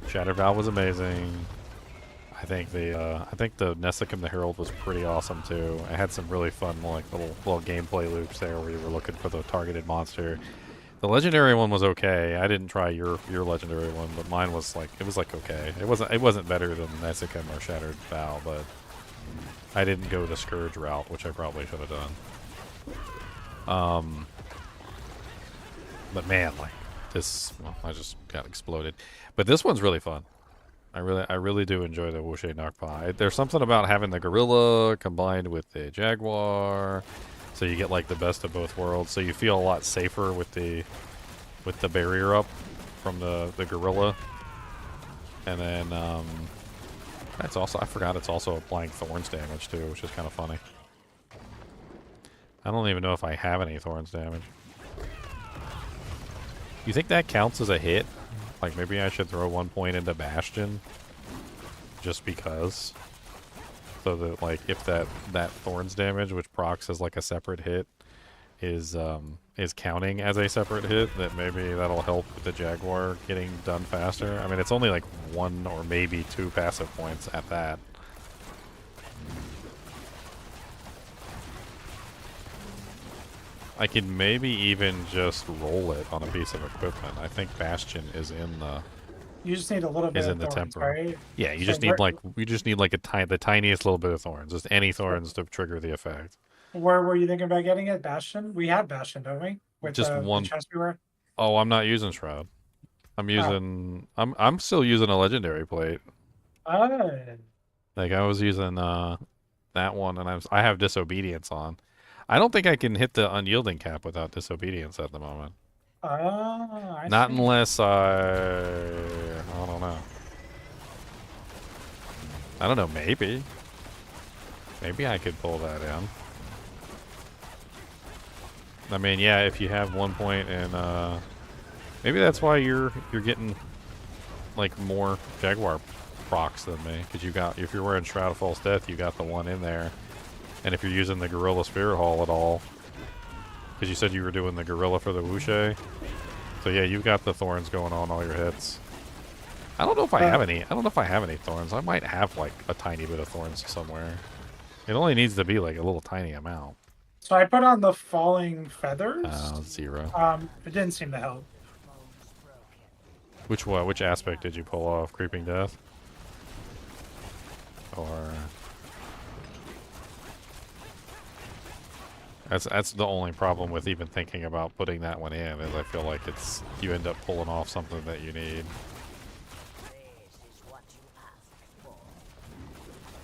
Shattered Valve was amazing. I think the Nessikum the Herald was pretty awesome too. I had some really fun like little gameplay loops there where you were looking for the targeted monster. The legendary one was okay. I didn't try your legendary one, but mine was like okay. It wasn't better than Nessikum or Shattered Valve, but I didn't go the Scourge route, which I probably should have done. But man, like this, well, I just got exploded. But this one's really fun. I really do enjoy the Wushe knockpot. There's something about having the gorilla combined with the jaguar, so you get like the best of both worlds. So you feel a lot safer with the barrier up from the gorilla, and then that's also, I forgot it's also applying thorns damage too, which is kind of funny. I don't even know if I have any thorns damage. You think that counts as a hit? Like maybe I should throw 1 point into Bastion, just because. So that like if that thorns damage, which procs as like a separate hit, is counting as a separate hit, that maybe that'll help with the Jaguar getting done faster. I mean, it's only like 1 or maybe 2 passive points at that. I could maybe even just roll it on a piece of equipment. I think Bastion is in the. You just need a little bit of thorns, right? Yeah, you So just need like the tiniest little bit of thorns, just any thorns to trigger the effect. Where were you thinking about getting it? Bastion? We have Bastion, don't we? With Just the one. chest we were. Oh, I'm not using Shroud. I'm using. I'm still using a legendary plate. Oh. Like I was using that one, and I have Disobedience on. I don't think I can hit the unyielding cap without Disobedience at the moment. I Not see. unless I don't know. I don't know, maybe. Maybe I could pull that in. I mean, yeah, if you have 1 point and maybe that's why you're getting like more Jaguar procs than me, because if you're wearing Shroud of False Death, you got the one in there. And if you're using the Gorilla Spirit Hall at all, because you said you were doing the Gorilla for the Wushe, so yeah, you've got the thorns going on all your hits. I don't know if I have any. I don't know if I have any thorns. I might have like a tiny bit of thorns somewhere. It only needs to be like a little tiny amount. So I put on the falling feathers. 0. It didn't seem to help. Which aspect did you pull off? Creeping Death? Or that's the only problem with even thinking about putting that one in, is I feel like you end up pulling off something that you need.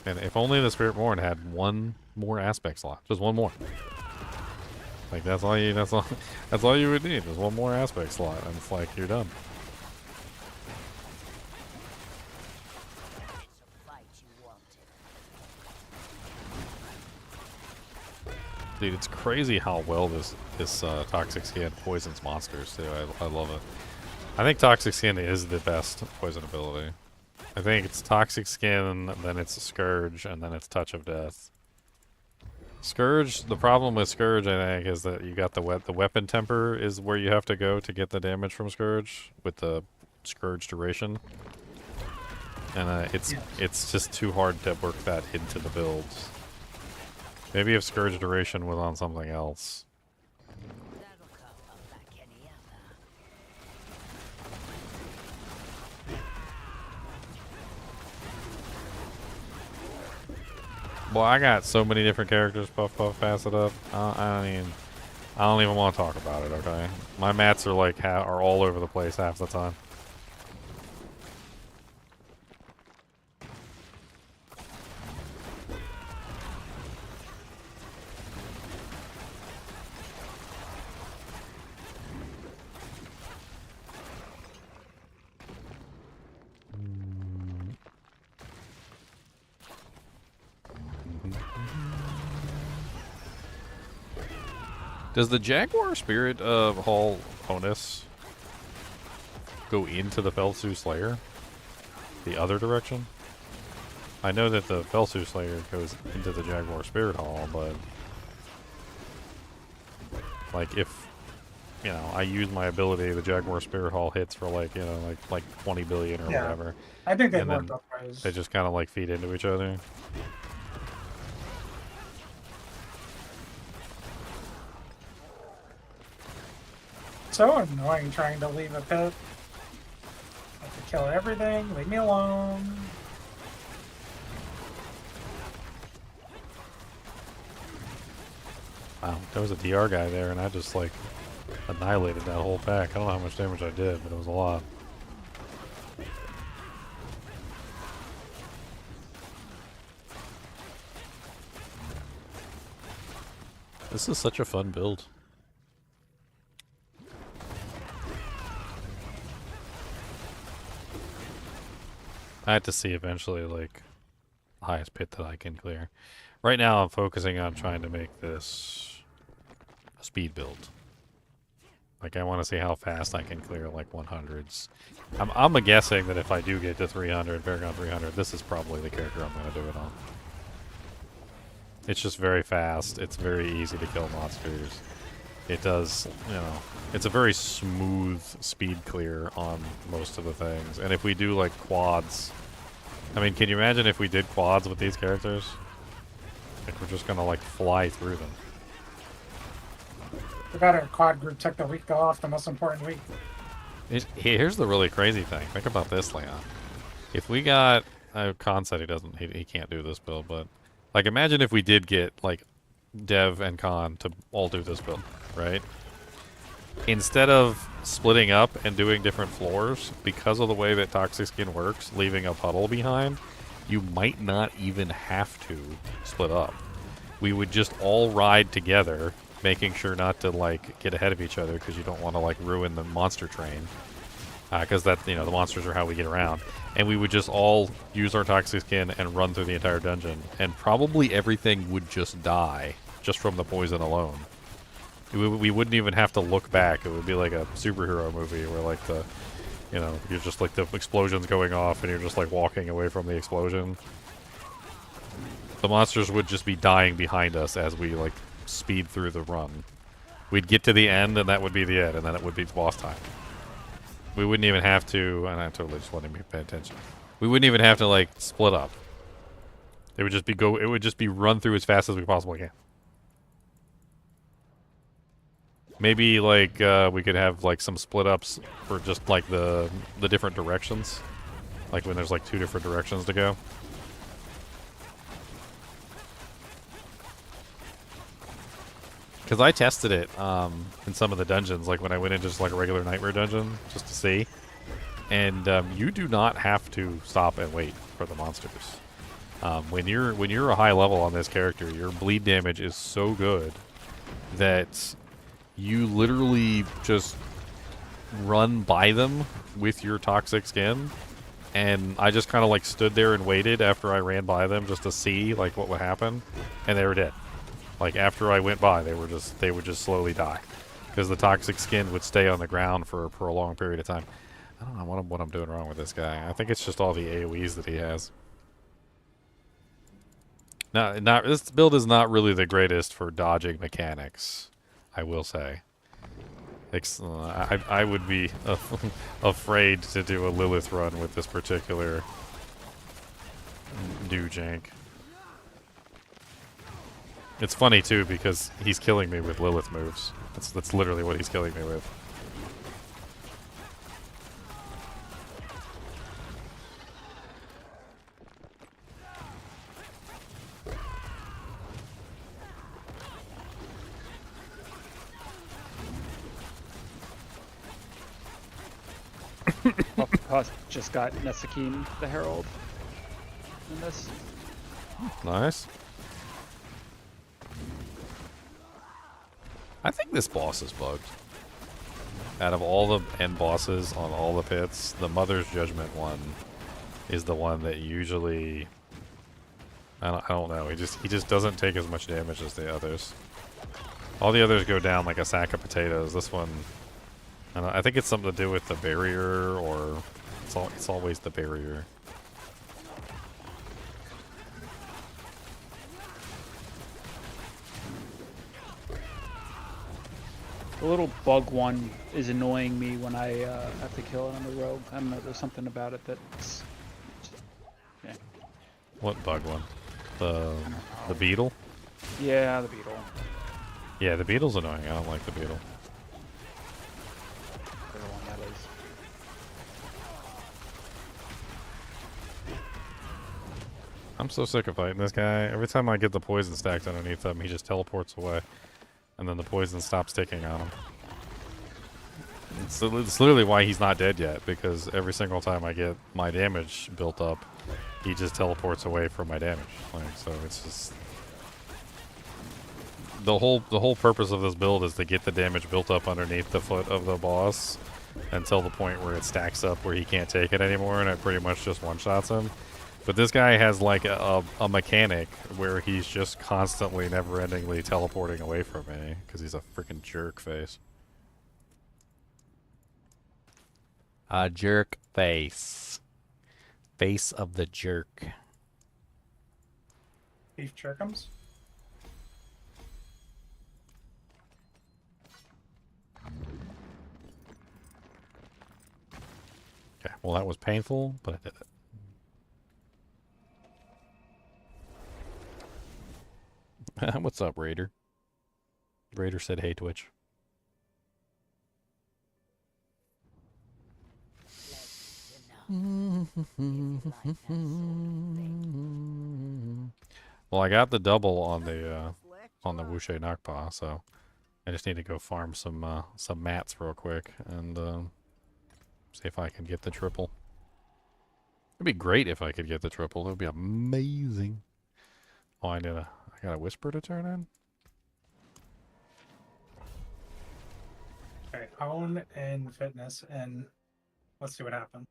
And if only the Spiritborn had 1 more aspect slot, just 1 more. Like that's all you would need, is 1 more aspect slot, and it's like you're done. Dude, it's crazy how well this Toxic Skin poisons monsters too. I love it. I think Toxic Skin is the best poison ability. I think it's Toxic Skin, then it's Scourge, and then it's Touch of Death. Scourge, the problem with Scourge, I think, is that you got the weapon temper is where you have to go to get the damage from Scourge with the Scourge duration. And it's just too hard to work that into the builds. Maybe if Scourge duration was on something else. That'll come up like any other. Well, I got so many different characters. Puff, pass it up. I don't even want to talk about it. Okay, my mats are like are all over the place half the time. Does the Jaguar Spirit of Hall bonus go into the Felsu Slayer? The other direction? I know that the Felsu Slayer goes into the Jaguar Spirit Hall, but like if you know I use my ability, the Jaguar Spirit Hall hits for like like 20 billion or Yeah. whatever, I think they and work then both ways. they just kind of like feed into each other. So annoying trying to leave a pit. Have to kill everything. Leave me alone. Wow, there was a DR guy there, and I just like annihilated that whole pack. I don't know how much damage I did, but it was a lot. This is such a fun build. I have to see eventually, like, the highest pit that I can clear. Right now, I'm focusing on trying to make this a speed build. Like, I want to see how fast I can clear, like, 100s. I'm guessing that if I do get to 300, Paragon 300, this is probably the character I'm going to do it on. It's just very fast. It's very easy to kill monsters. It does, you know, it's a very smooth speed clear on most of the things. And if we do, like, quads... I mean, can you imagine if we did quads with these characters? Like, we're just gonna, like, fly through them. The better quad group took the week off, the most important week. Here's the really crazy thing. Think about this, Leon. If we got... Khan said he can't do this build, but... Like, imagine if we did get, like, Dev and Khan to all do this build, right? Instead of splitting up and doing different floors, because of the way that Toxic Skin works, leaving a puddle behind, you might not even have to split up. We would just all ride together, making sure not to, like, get ahead of each other, because you don't want to, like, ruin the monster train. Because that, you know, the monsters are how we get around. And we would just all use our Toxic Skin and run through the entire dungeon. And probably everything would just die, just from the poison alone. We wouldn't even have to look back. It would be like a superhero movie where, like, the, you know, you're just, like, the explosion's going off and you're just, like, walking away from the explosion. The monsters would just be dying behind us as we, like, speed through the run. We'd get to the end and that would be the end, and then it would be boss time. We wouldn't even have to, and I'm totally just letting me pay attention. We wouldn't even have to, like, split up. It would just be it would just be run through as fast as we possibly can. Maybe, like, we could have, like, some split ups for just, like, the different directions. Like when there's, like, 2 different directions to go. Because I tested it in some of the dungeons, like when I went into just like a regular Nightmare dungeon, just to see. And you do not have to stop and wait for the monsters. When you're a high level on this character, your bleed damage is so good that you literally just run by them with your Toxic Skin. And I just kind of like stood there and waited after I ran by them just to see like what would happen, and they were dead. Like, after I went by, they would just slowly die. Because the Toxic Skin would stay on the ground for a prolonged period of time. I don't know what I'm doing wrong with this guy. I think it's just all the AoEs that he has. Now, this build is not really the greatest for dodging mechanics, I will say. I would be afraid to do a Lilith run with this particular jank. It's funny, too, because he's killing me with Lilith moves. That's literally what he's killing me with. Puff just got Nesakim the Herald in this. Nice. I think this boss is bugged. Out of all the end bosses on all the pits, the Mother's Judgment one is the one that usually... I don't know. He just doesn't take as much damage as the others. All the others go down like a sack of potatoes. This one... I think it's something to do with the barrier, or... It's always the barrier. The little bug one is annoying me when I have to kill it on the rogue. I don't know, there's something about it that's... Yeah. What bug one? The beetle? Yeah, the beetle. Yeah, the beetle's annoying. I don't like the beetle. Whatever one that is. I'm so sick of fighting this guy. Every time I get the poison stacked underneath him, he just teleports away. And then the poison stops ticking on him. It's literally why he's not dead yet, because every single time I get my damage built up, he just teleports away from my damage. Like, so it's just... The whole purpose of this build is to get the damage built up underneath the foot of the boss until the point where it stacks up where he can't take it anymore, and it pretty much just one-shots him. But this guy has like a mechanic where he's just constantly, never-endingly teleporting away from me because he's a freaking jerk face. A jerk face. Face of the jerk. Beef jerkums. Okay, well that was painful, but I did it. What's up, Raider? Raider said, hey, Twitch. Well, I got the double on the Wushe Nakpa, so I just need to go farm some mats real quick and see if I can get the triple. It'd be great if I could get the triple. It would be amazing. Oh, I got a whisper to turn in. Okay, own and fitness, and let's see what happens.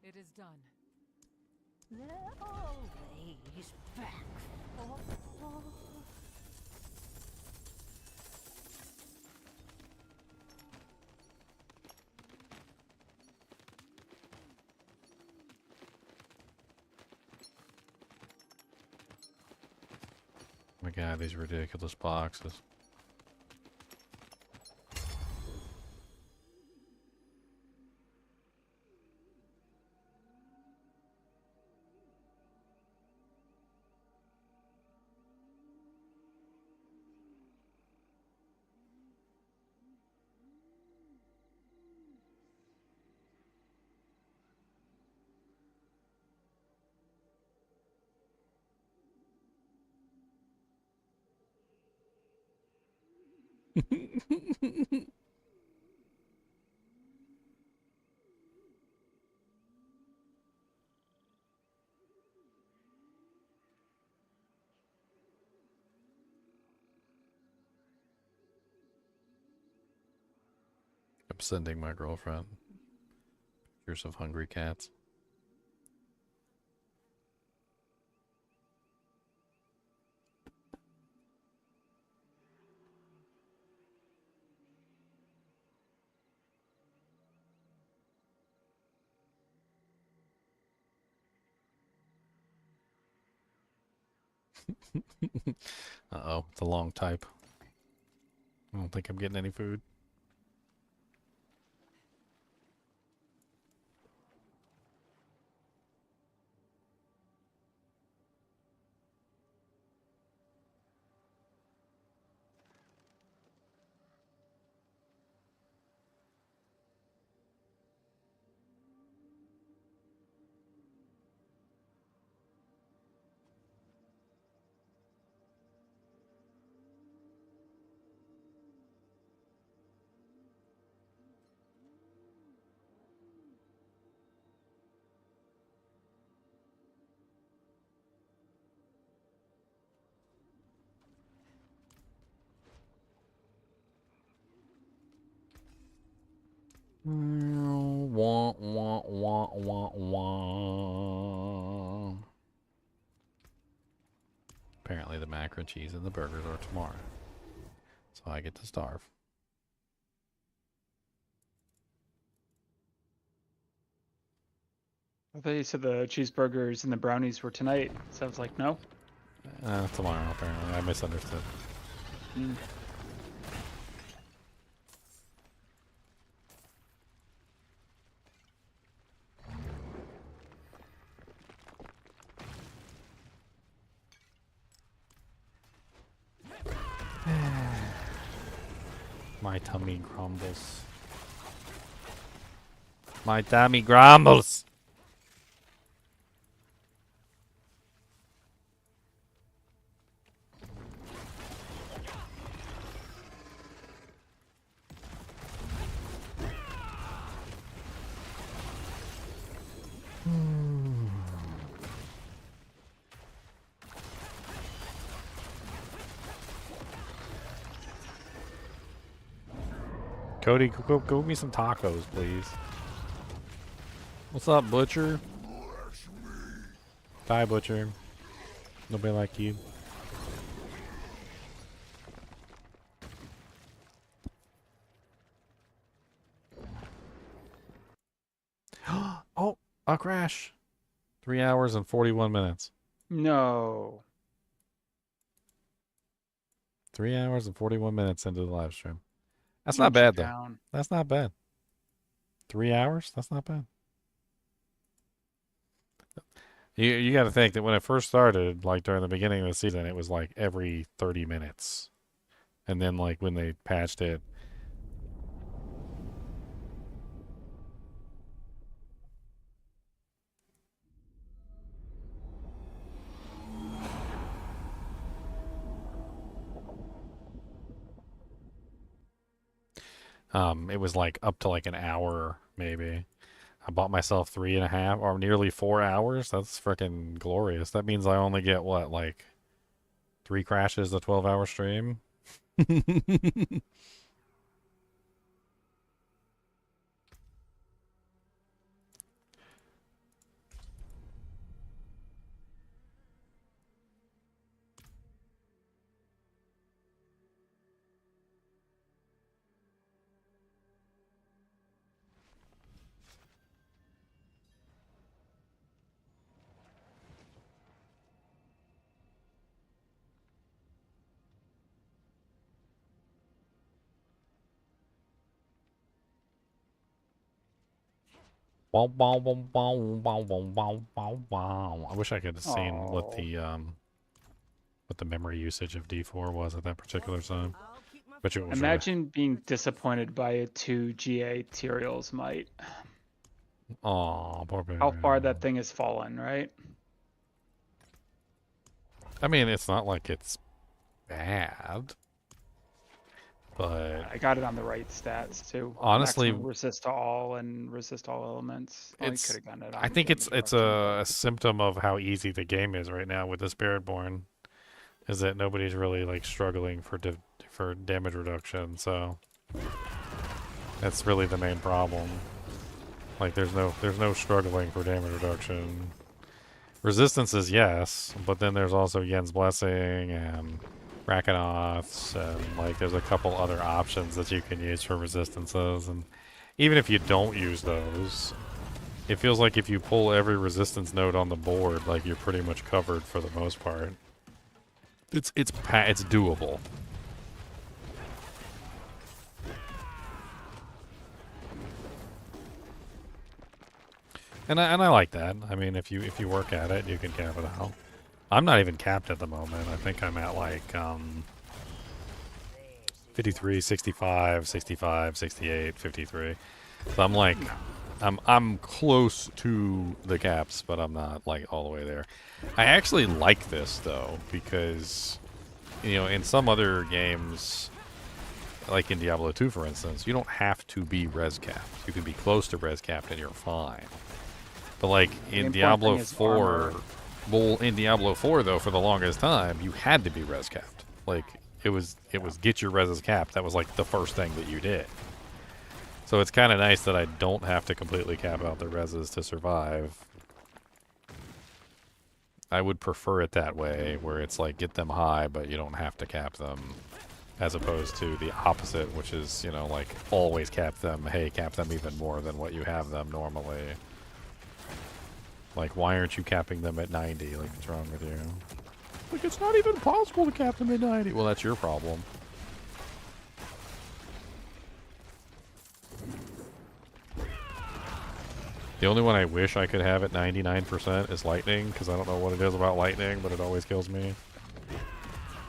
It is done. They're always back. Oh, oh. Oh my god, these ridiculous boxes. I'm sending my girlfriend pictures of hungry cats. Uh-oh, it's a long type. I don't think I'm getting any food. Wah, wah, wah, wah, wah. Apparently the mac and cheese and the burgers are tomorrow. So I get to starve. I thought you said the cheeseburgers and the brownies were tonight. Sounds like no. Tomorrow, apparently. I misunderstood. Mm. My tummy grumbles. My tummy grumbles! Cody, go get me some tacos, please. What's up, Butcher? Bye, Butcher. Nobody like you. Oh, a crash. 3 hours and 41 minutes. No. 3 hours and 41 minutes into the live stream. That's not bad, though. Down. That's not bad. 3 hours? That's not bad. You got to think that when it first started, like during the beginning of the season, it was like every 30 minutes. And then like when they patched it. It was like up to like an hour, maybe. I bought myself 3.5 or nearly 4 hours. That's freaking glorious. That means I only get what, like 3 crashes a 12-hour stream? Wow, wow, wow, wow, wow, wow, wow, wow. I wish I could have seen what the memory usage of D4 was at that particular time. Bet you it was Imagine being disappointed by a 2 GA Tyrael's Might. Aw, poor baby. How far that thing has fallen, right? I mean, it's not like it's bad, but I got it on the right stats too. honestly, Maximum resist to all and resist all elements. Oh, it's. could have gotten it I on think damage it's reduction, a symptom of how easy the game is right now with the Spiritborn, is that nobody's really like struggling for damage reduction. So that's really the main problem. Like there's no struggling for damage reduction. Resistance is yes, but then there's also Yen's Blessing and Rakanoths, and like there's a couple other options that you can use for resistances, and even if you don't use those, it feels like if you pull every resistance node on the board, like you're pretty much covered for the most part. It's doable. And I like that. I mean, if you work at it, you can cap it out. I'm not even capped at the moment. I think I'm at like 53, 65, 65, 68, 53. So I'm like I'm close to the caps, but I'm not like all the way there. I actually like this though, because you know, in some other games, like in Diablo 2 for instance, you don't have to be res capped. You can be close to res capped and you're fine. But like in Diablo 4, well, in Diablo 4 though, for the longest time, you had to be res capped. Like it was get your reses capped. That was like the first thing that you did. So it's kind of nice that I don't have to completely cap out the reses to survive. I would prefer it that way, where it's like get them high, but you don't have to cap them, as opposed to the opposite, which is, you know, like always cap them. Hey, cap them even more than what you have them normally. Like, why aren't you capping them at 90? Like, what's wrong with you? Like, it's not even possible to cap them at 90. Well, that's your problem. The only one I wish I could have at 99% is lightning, because I don't know what it is about lightning, but it always kills me.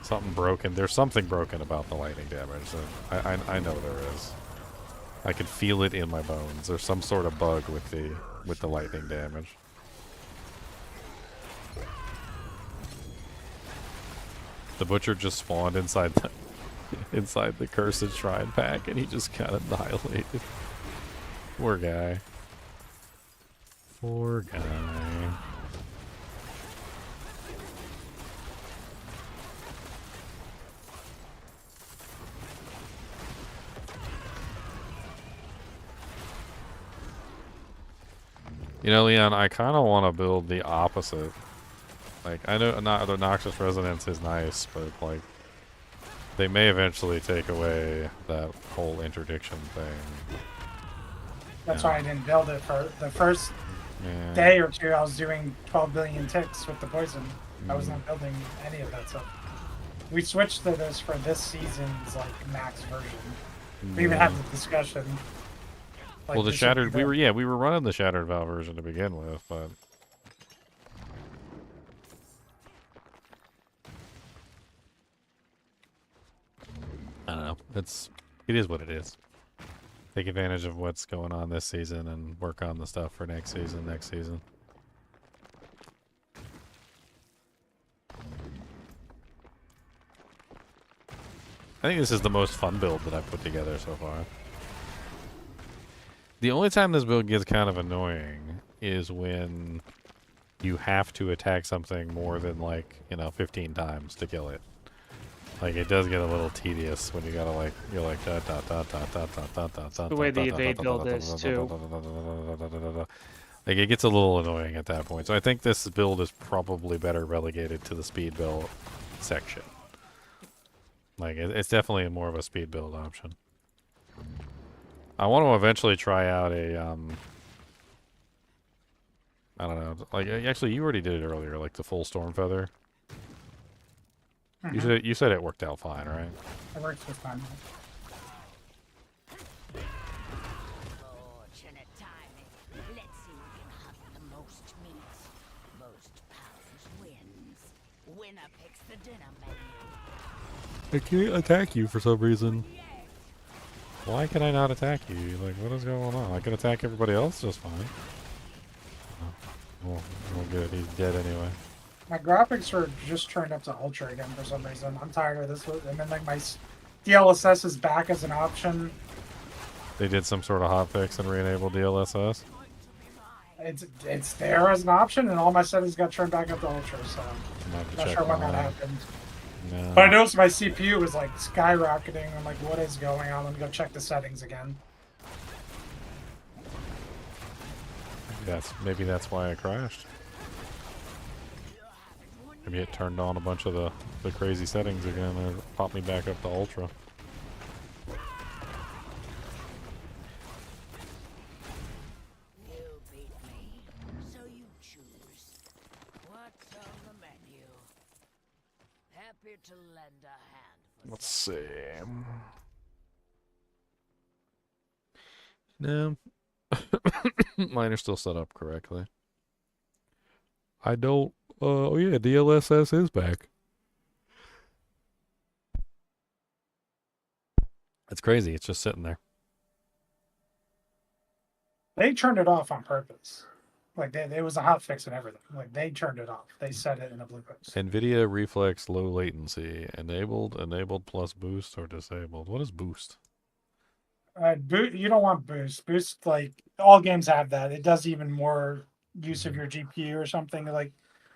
Something broken. There's something broken about the lightning damage. So I know there is. I can feel it in my bones. There's some sort of bug with the lightning damage. The butcher just spawned inside the cursed shrine pack, and he just got annihilated. Poor guy. Poor guy. You know, Leon, I kind of want to build the opposite. Like, I know not the Noxious Resonance is nice, but like, they may eventually take away that whole interdiction thing. That's why I didn't build it for the first Yeah. day or two. I was doing 12 billion ticks with the poison. I was not building any of that stuff. We switched to this for this season's like max version. We even had the discussion. Like, Well, the this should be Shattered, we were running the Shattered Vow version to begin with, but I don't know. It is what it is. Take advantage of what's going on this season and work on the stuff for next season. I think this is the most fun build that I've put together so far. The only time this build gets kind of annoying is when you have to attack something more than, like, 15 times to kill it. Like, it does get a little tedious when you gotta, like, you're like, da da da da da da da da da. The way the evade build is, too. Like, it gets a little annoying at that point. So I think this build is probably better relegated to the speed build section. Like, it's definitely more of a speed build option. I want to eventually try out a, I don't know, like, actually, you already did it earlier, like the full Storm Feather. You said it worked out fine, right? It works just fine. Fortunate timing. Let's see who can hunt the most meat. Most pounds wins. Winner picks the dinner menu. I can't attack you for some reason. Why can I not attack you? Like, what is going on? I can attack everybody else just fine. Oh, well, good. He's dead anyway. My graphics are just turned up to ultra again for some reason. I'm tired of this. And then like my DLSS is back as an option. They did some sort of hotfix and re-enabled DLSS. It's there as an option, and all my settings got turned back up to ultra. So I'm not sure when that happened. No. But I noticed my CPU was like skyrocketing. I'm like, what is going on? Let me go check the settings again. Maybe that's why I crashed. Maybe it turned on a bunch of the crazy settings again and it popped me back up to ultra. You beat me, so you choose. What's on the menu? Happy to lend a hand for Let's see. No. Mine are still set up correctly. I don't. Oh yeah, DLSS is back. It's crazy. It's just sitting there. They turned it off on purpose. Like it was a hotfix and everything. Like they turned it off. They set it in a blue post. NVIDIA Reflex low latency enabled plus boost or disabled. What is boost? You don't want boost. Boost, like all games have that. It does even more use of your GPU or something. Like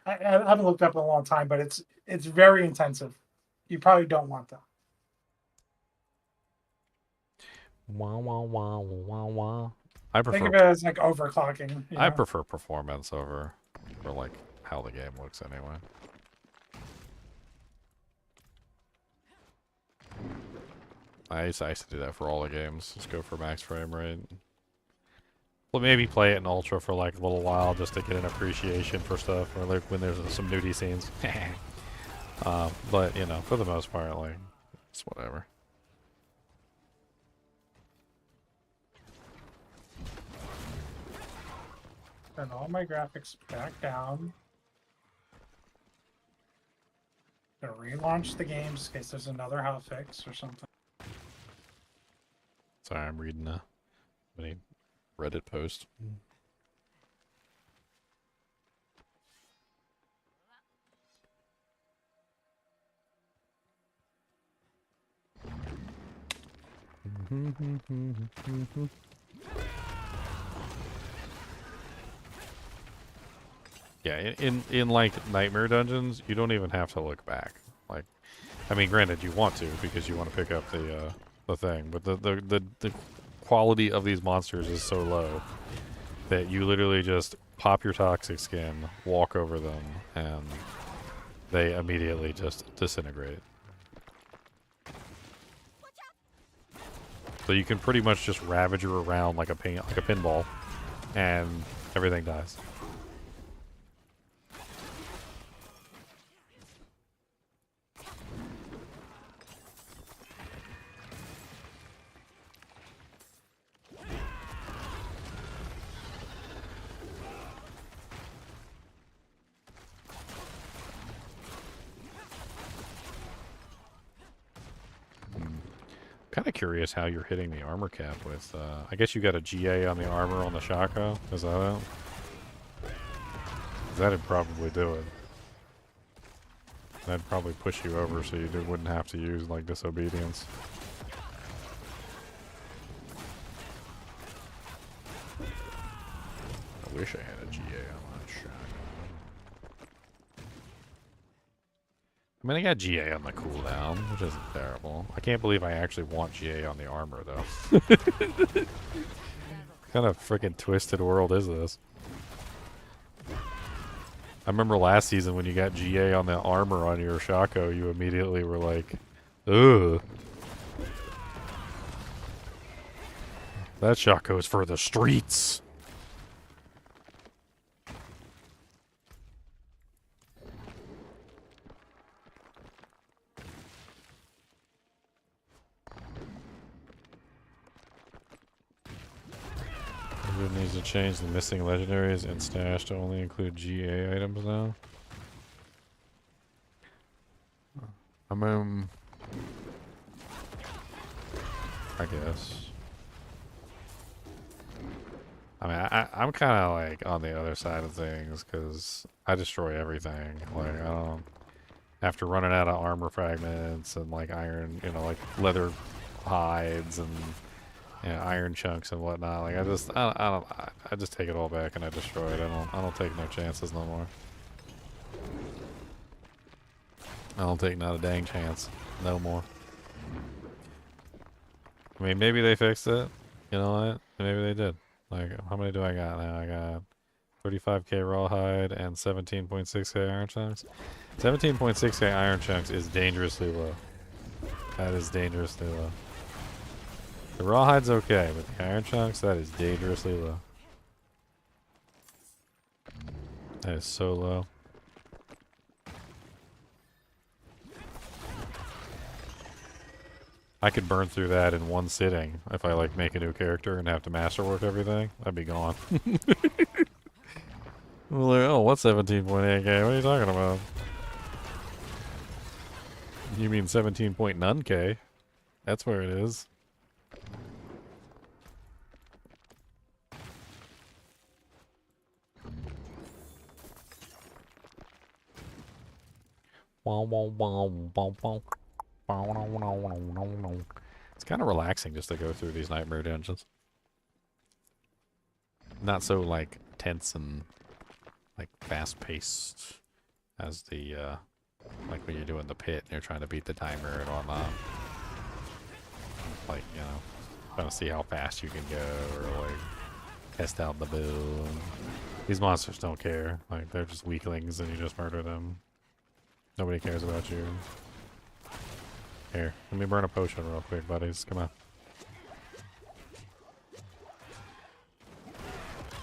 I haven't looked up in a long time, but it's very intensive. You probably don't want that. Wah wah wah wah wah. I Think of prefer it as like overclocking. I prefer performance over for like how the game looks anyway. I used to do that for all the games. Just go for max frame rate. Well, maybe play it in Ultra for like a little while just to get an appreciation for stuff, or like when there's some nudie scenes. But you know, for the most part, like it's whatever. Turn all my graphics back down. Gonna relaunch the game just in case there's another hotfix or something. Sorry, I'm reading a Reddit post. Yeah, in like nightmare dungeons, you don't even have to look back. Like, I mean, granted, you want to because you want to pick up the thing, but the quality of these monsters is so low that you literally just pop your toxic skin, walk over them, and they immediately just disintegrate. So you can pretty much just ravage her around like a pinball, and everything dies. Kind of curious how you're hitting the armor cap with, I guess you got a GA on the armor on the Shako, is that it? That'd probably do it. That'd probably push you over so you wouldn't have to use, like, disobedience. I wish I had a GA on that Shako. I mean, I got GA on the cooldown, which isn't terrible. I can't believe I actually want GA on the armor, though. What kind of freaking twisted world is this? I remember last season when you got GA on the armor on your Shako, you immediately were like, ugh. That Shako is for the streets. It needs to change the missing legendaries and stash to only include GA items now. I mean, I guess. I mean, I'm kind of like on the other side of things because I destroy everything. Like, I don't. After running out of armor fragments and like iron, you know, like leather hides and. Yeah, iron chunks and whatnot. Like I just take it all back and I destroy it. I don't take no chances no more. I don't take not a dang chance, no more. I mean, maybe they fixed it. You know what? Maybe they did. Like, how many do I got now? I got 35k rawhide and 17.6k iron chunks. 17.6k iron chunks is dangerously low. That is dangerously low. The rawhide's okay, but the iron chunks, that is dangerously low. That is so low. I could burn through that in one sitting if I like make a new character and have to masterwork everything. I'd be gone. I'm like, oh, what's 17.8k? What are you talking about? You mean 17.9k? That's where it is. It's kind of relaxing just to go through these nightmare dungeons. Not so like tense and like fast paced as the like when you're doing the pit and you're trying to beat the timer and whatnot. Like, you know, trying to see how fast you can go or like test out the build. These monsters don't care. Like, they're just weaklings and you just murder them. Nobody cares about you. Here, let me burn a potion real quick, buddies. Come on.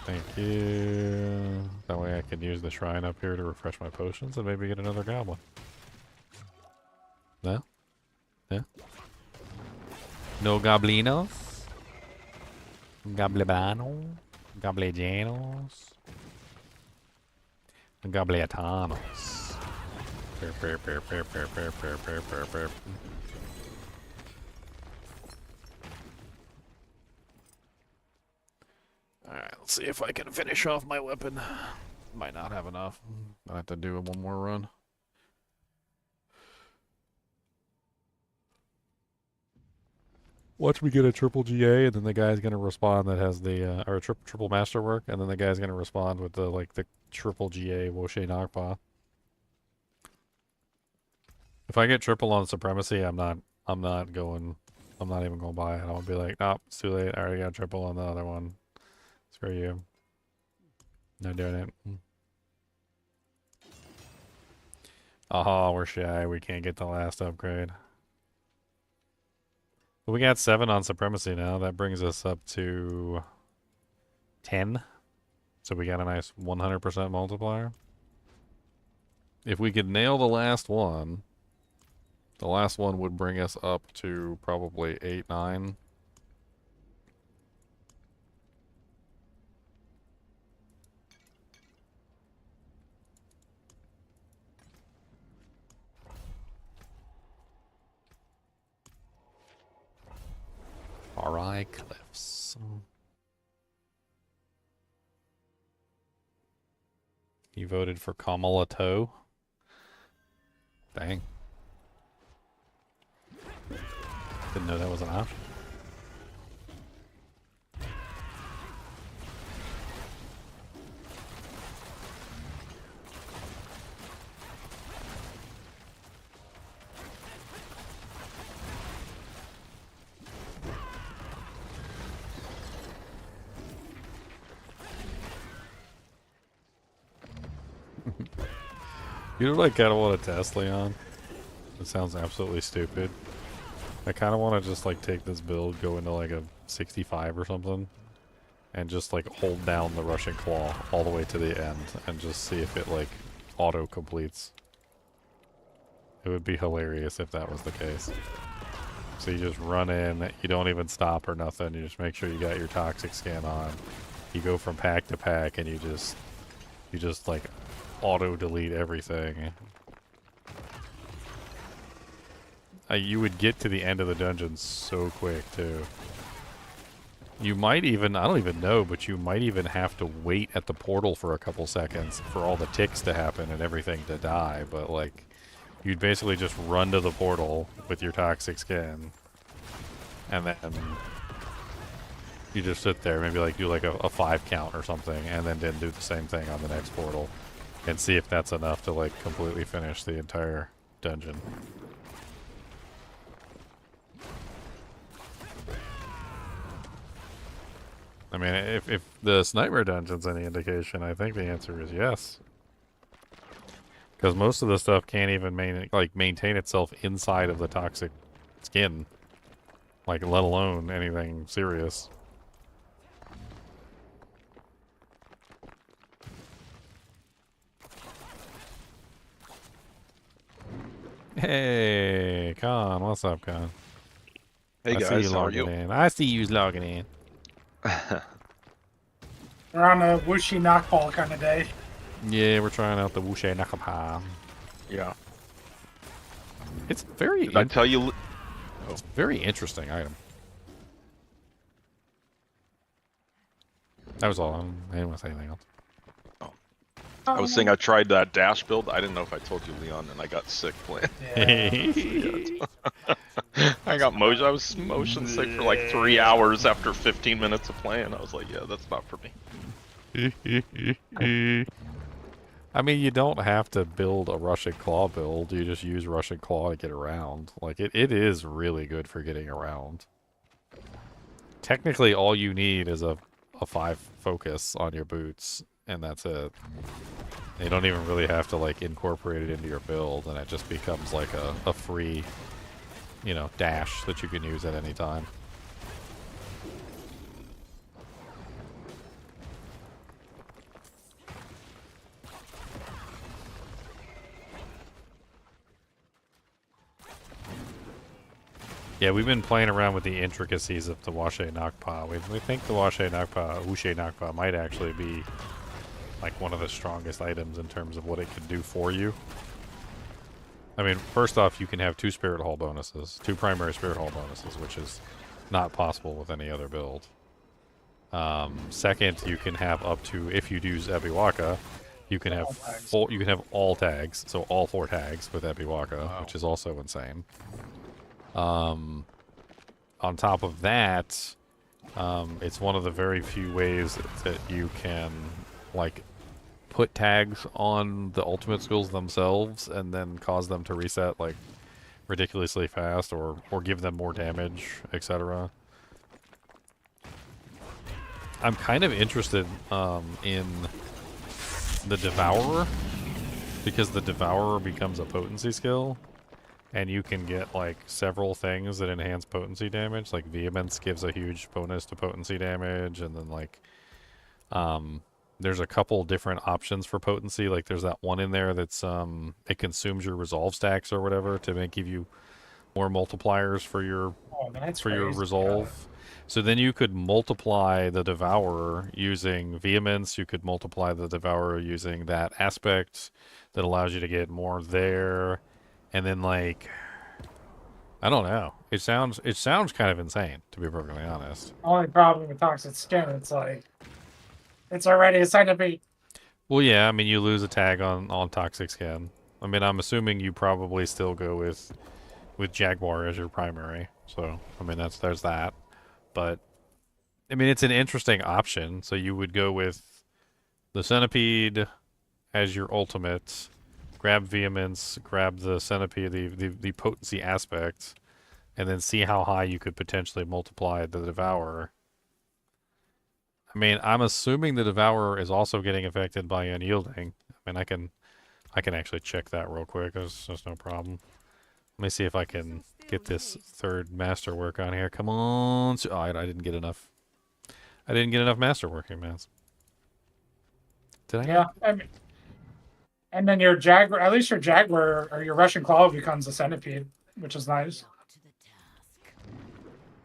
Thank you. That way I can use the shrine up here to refresh my potions and maybe get another goblin. No? Yeah? No goblinos? Goblibano? Goblijanos? Gobliatanos. Alright, let's see if I can finish off my weapon. Might not have enough. I'll have to do one more run. Watch me get a triple GA, and then the guy's gonna respond that has the or a triple masterwork, and then the guy's gonna respond with the the triple GA Wushe knockpaw. If I get triple on Supremacy, I'm not even going to buy it. I'll be like, nope, it's too late. I already got triple on the other one. Screw you. Not doing it. Oh, we're shy. We can't get the last upgrade. But we got 7 on Supremacy now. That brings us up to 10. So we got a nice 100% multiplier. If we could nail the last one would bring us up to probably 8, 9. Alright, Glyphs. You voted for Kamala Toe? Dang. Didn't know that was an option. You know what I kind of want to test, Leon? It sounds absolutely stupid. I kind of want to just like take this build, go into like a 65 or something, and just like hold down the Russian Claw all the way to the end and just see if it like auto completes. It would be hilarious if that was the case. So you just run in, you don't even stop or nothing, you just make sure you got your toxic scan on. You go from pack to pack and you just like auto delete everything. You would get to the end of the dungeon so quick too. You might even, I don't even know, but you might even have to wait at the portal for a couple seconds for all the ticks to happen and everything to die, but like you'd basically just run to the portal with your toxic skin and then you just sit there, maybe like do like a 5 count or something, and then do the same thing on the next portal and see if that's enough to like completely finish the entire dungeon. I mean, if the Nightmare Dungeon's any indication, I think the answer is yes. Because most of the stuff can't even maintain itself inside of the toxic skin. Like, let alone anything serious. Hey, Con, what's up, Con? Hey I see guys, you how are logging you? in. I see you logging in. We're on a Wushe knockball kind of day. Yeah, we're trying out the Wushe Nakapa. Yeah. It's very, Did I tell you? it's a very interesting item. That was all. I didn't want to say anything else. I was saying I tried that dash build. I didn't know if I told you, Leon, and I got sick playing. Yeah. I was motion sick for like 3 hours after 15 minutes of playing. I was like, yeah, that's not for me. I mean, you don't have to build a Russian Claw build. You just use Russian Claw to get around. Like, it is really good for getting around. Technically, all you need is a 5 focus on your boots, and that's it. You don't even really have to, like, incorporate it into your build, and it just becomes, like, a free, you know, dash that you can use at any time. Yeah, we've been playing around with the intricacies of the Wushe Nakpa. We think the Wushe Nakpa might actually be like one of the strongest items in terms of what it could do for you. I mean, first off, you can have 2 Spirit Hall bonuses, 2 primary Spirit Hall bonuses, which is not possible with any other build. Second, you can have up to, if you use Ebiwaka, you can have all tags, so all 4 tags with Ebiwaka, which is also insane. On top of that, it's one of the very few ways that you can like put tags on the ultimate skills themselves and then cause them to reset like ridiculously fast or give them more damage, etc. I'm kind of interested in the Devourer, because the Devourer becomes a potency skill, and you can get like several things that enhance potency damage. Like Vehemence gives a huge bonus to potency damage, and then like there's a couple different options for potency. Like there's that one in there that's it consumes your resolve stacks or whatever to give you more multipliers for your resolve. So then you could multiply the Devourer using Vehemence. You could multiply the Devourer using that aspect that allows you to get more there. And then, like, I don't know. It sounds kind of insane, to be perfectly honest. Only problem with toxic skin, it's like it's already a centipede. Well, yeah. I mean, you lose a tag on toxic skin. I mean, I'm assuming you probably still go with Jaguar as your primary. So, I mean, there's that. But I mean, it's an interesting option. So you would go with the Centipede as your ultimate. Grab Vehemence, grab the Centipede, the potency aspect, and then see how high you could potentially multiply the Devourer. I mean, I'm assuming the Devourer is also getting affected by Unyielding. I mean, I can actually check that real quick. There's no problem. Let me see if I can get this 3rd Masterwork on here. Come on. Oh, I didn't get enough. I didn't get enough Masterworking, man. Did I? Yeah, I mean, and then your Jaguar, at least your Jaguar or your Russian Claw becomes a centipede, which is nice.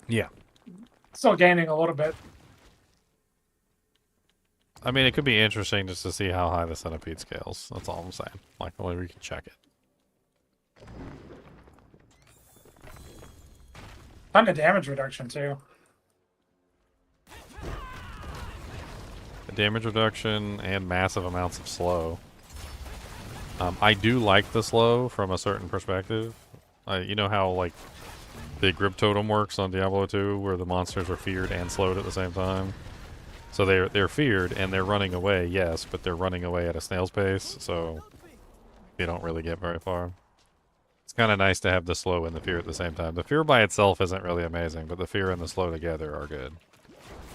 Yeah. Still gaining a little bit. I mean, it could be interesting just to see how high the Centipede scales. That's all I'm saying. Like, only we can check it. Ton of damage reduction, too. The damage reduction and massive amounts of slow. I do like the slow from a certain perspective. You know how, like, the grip totem works on Diablo 2, where the monsters are feared and slowed at the same time? So they're feared and they're running away, yes, but they're running away at a snail's pace, so you don't really get very far. It's kind of nice to have the slow and the fear at the same time. The fear by itself isn't really amazing, but the fear and the slow together are good.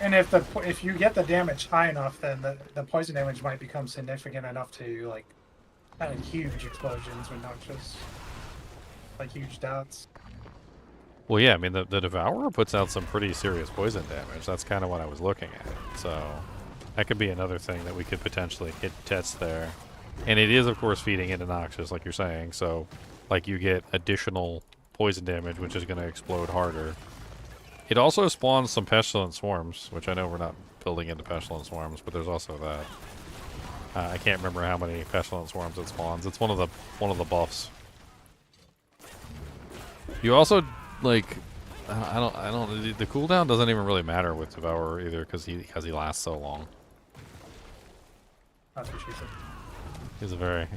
And if you get the damage high enough, then the poison damage might become significant enough to, like, kind of huge explosions with noxious, like huge dots. Well, yeah, I mean, the Devourer puts out some pretty serious poison damage. That's kind of what I was looking at. So that could be another thing that we could potentially hit test there. And it is, of course, feeding into Noxious, like you're saying. So, like, you get additional poison damage, which is going to explode harder. It also spawns some Pestilent Swarms, which I know we're not building into Pestilent Swarms, but there's also that. I can't remember how many Pestilent Swarms it spawns. It's one of the buffs. You also, like, I don't. The cooldown doesn't even really matter with Devourer either, because he lasts so long. That's what she said. He's a very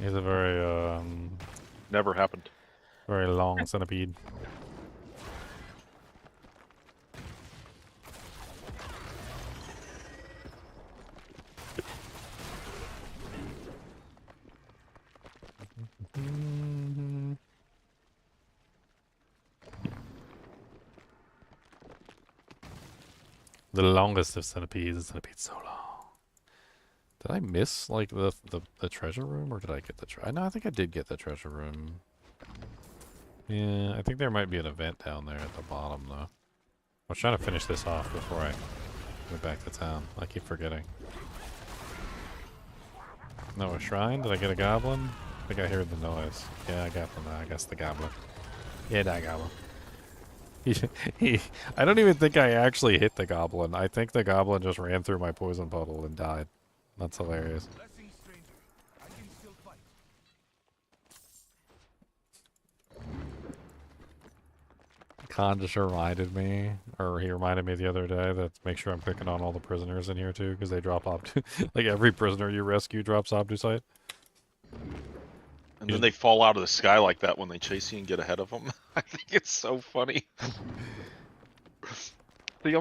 Never happened. very long centipede. The longest of centipedes. The centipede's so long. Did I miss, like, the treasure room, or did I get the treasure? No, I think I did get the treasure room. Yeah, I think there might be an event down there at the bottom, though. I was trying to finish this off before I went back to town. I keep forgetting. No, a shrine? Did I get a goblin? I think I heard the noise. Yeah, I got the goblin. Yeah, that goblin. He, I don't even think I actually hit the goblin. I think the goblin just ran through my poison puddle and died. That's hilarious. Blessings, stranger. I can still fight. Khan just reminded me, or he reminded me the other day that make sure I'm clicking on all the prisoners in here too, because they drop Obtu. Like every prisoner you rescue drops Obtusite. And then they fall out of the sky like that when they chase you and get ahead of them. I think it's so funny. See,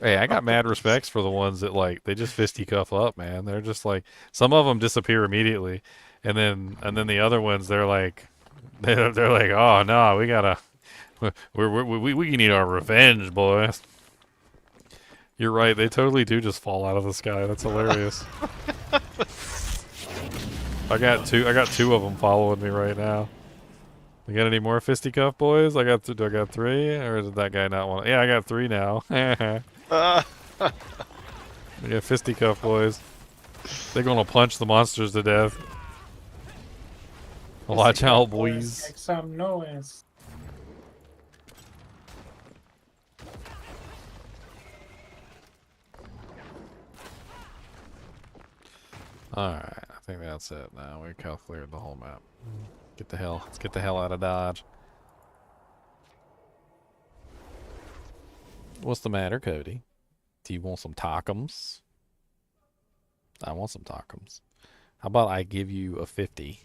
Hey, I got mad respects for the ones that like they just fisticuff up, man. They're just like some of them disappear immediately, and then the other ones they're like they're like, oh no, we gotta we need our revenge, boys. You're right, they totally do just fall out of the sky. That's hilarious. I got two of them following me right now. You got any more fisticuff boys? Do I got 3, or did that guy not want? Yeah, I got 3 now. We got fisticuff boys. They're gonna punch the monsters to death. Watch out, boys. Make some noise. Alright, I think that's it now. We cleared the whole map. Let's get the hell out of Dodge. What's the matter, Cody? Do you want some tacos? I want some tacos. How about I give you a 50?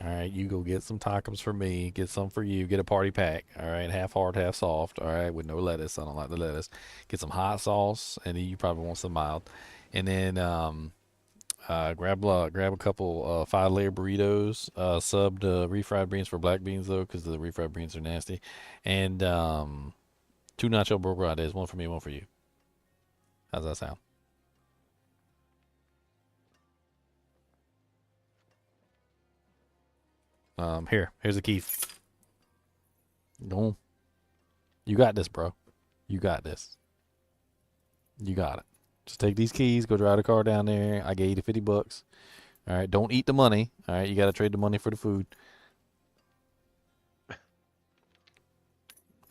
Alright, you go get some tacos for me, get some for you, get a party pack. Alright, half hard, half soft. Alright, with no lettuce. I don't like the lettuce. Get some hot sauce, and you probably want some mild. And then, grab a couple 5-layer burritos, subbed refried beans for black beans though, because the refried beans are nasty, and 2 nacho burritos, 1 for me, 1 for you. How's that sound? Here's the key. Go on. You got this, bro. You got this. You got it. Just take these keys, go drive the car down there. I gave you the 50 bucks. All right, don't eat the money. All right, you got to trade the money for the food.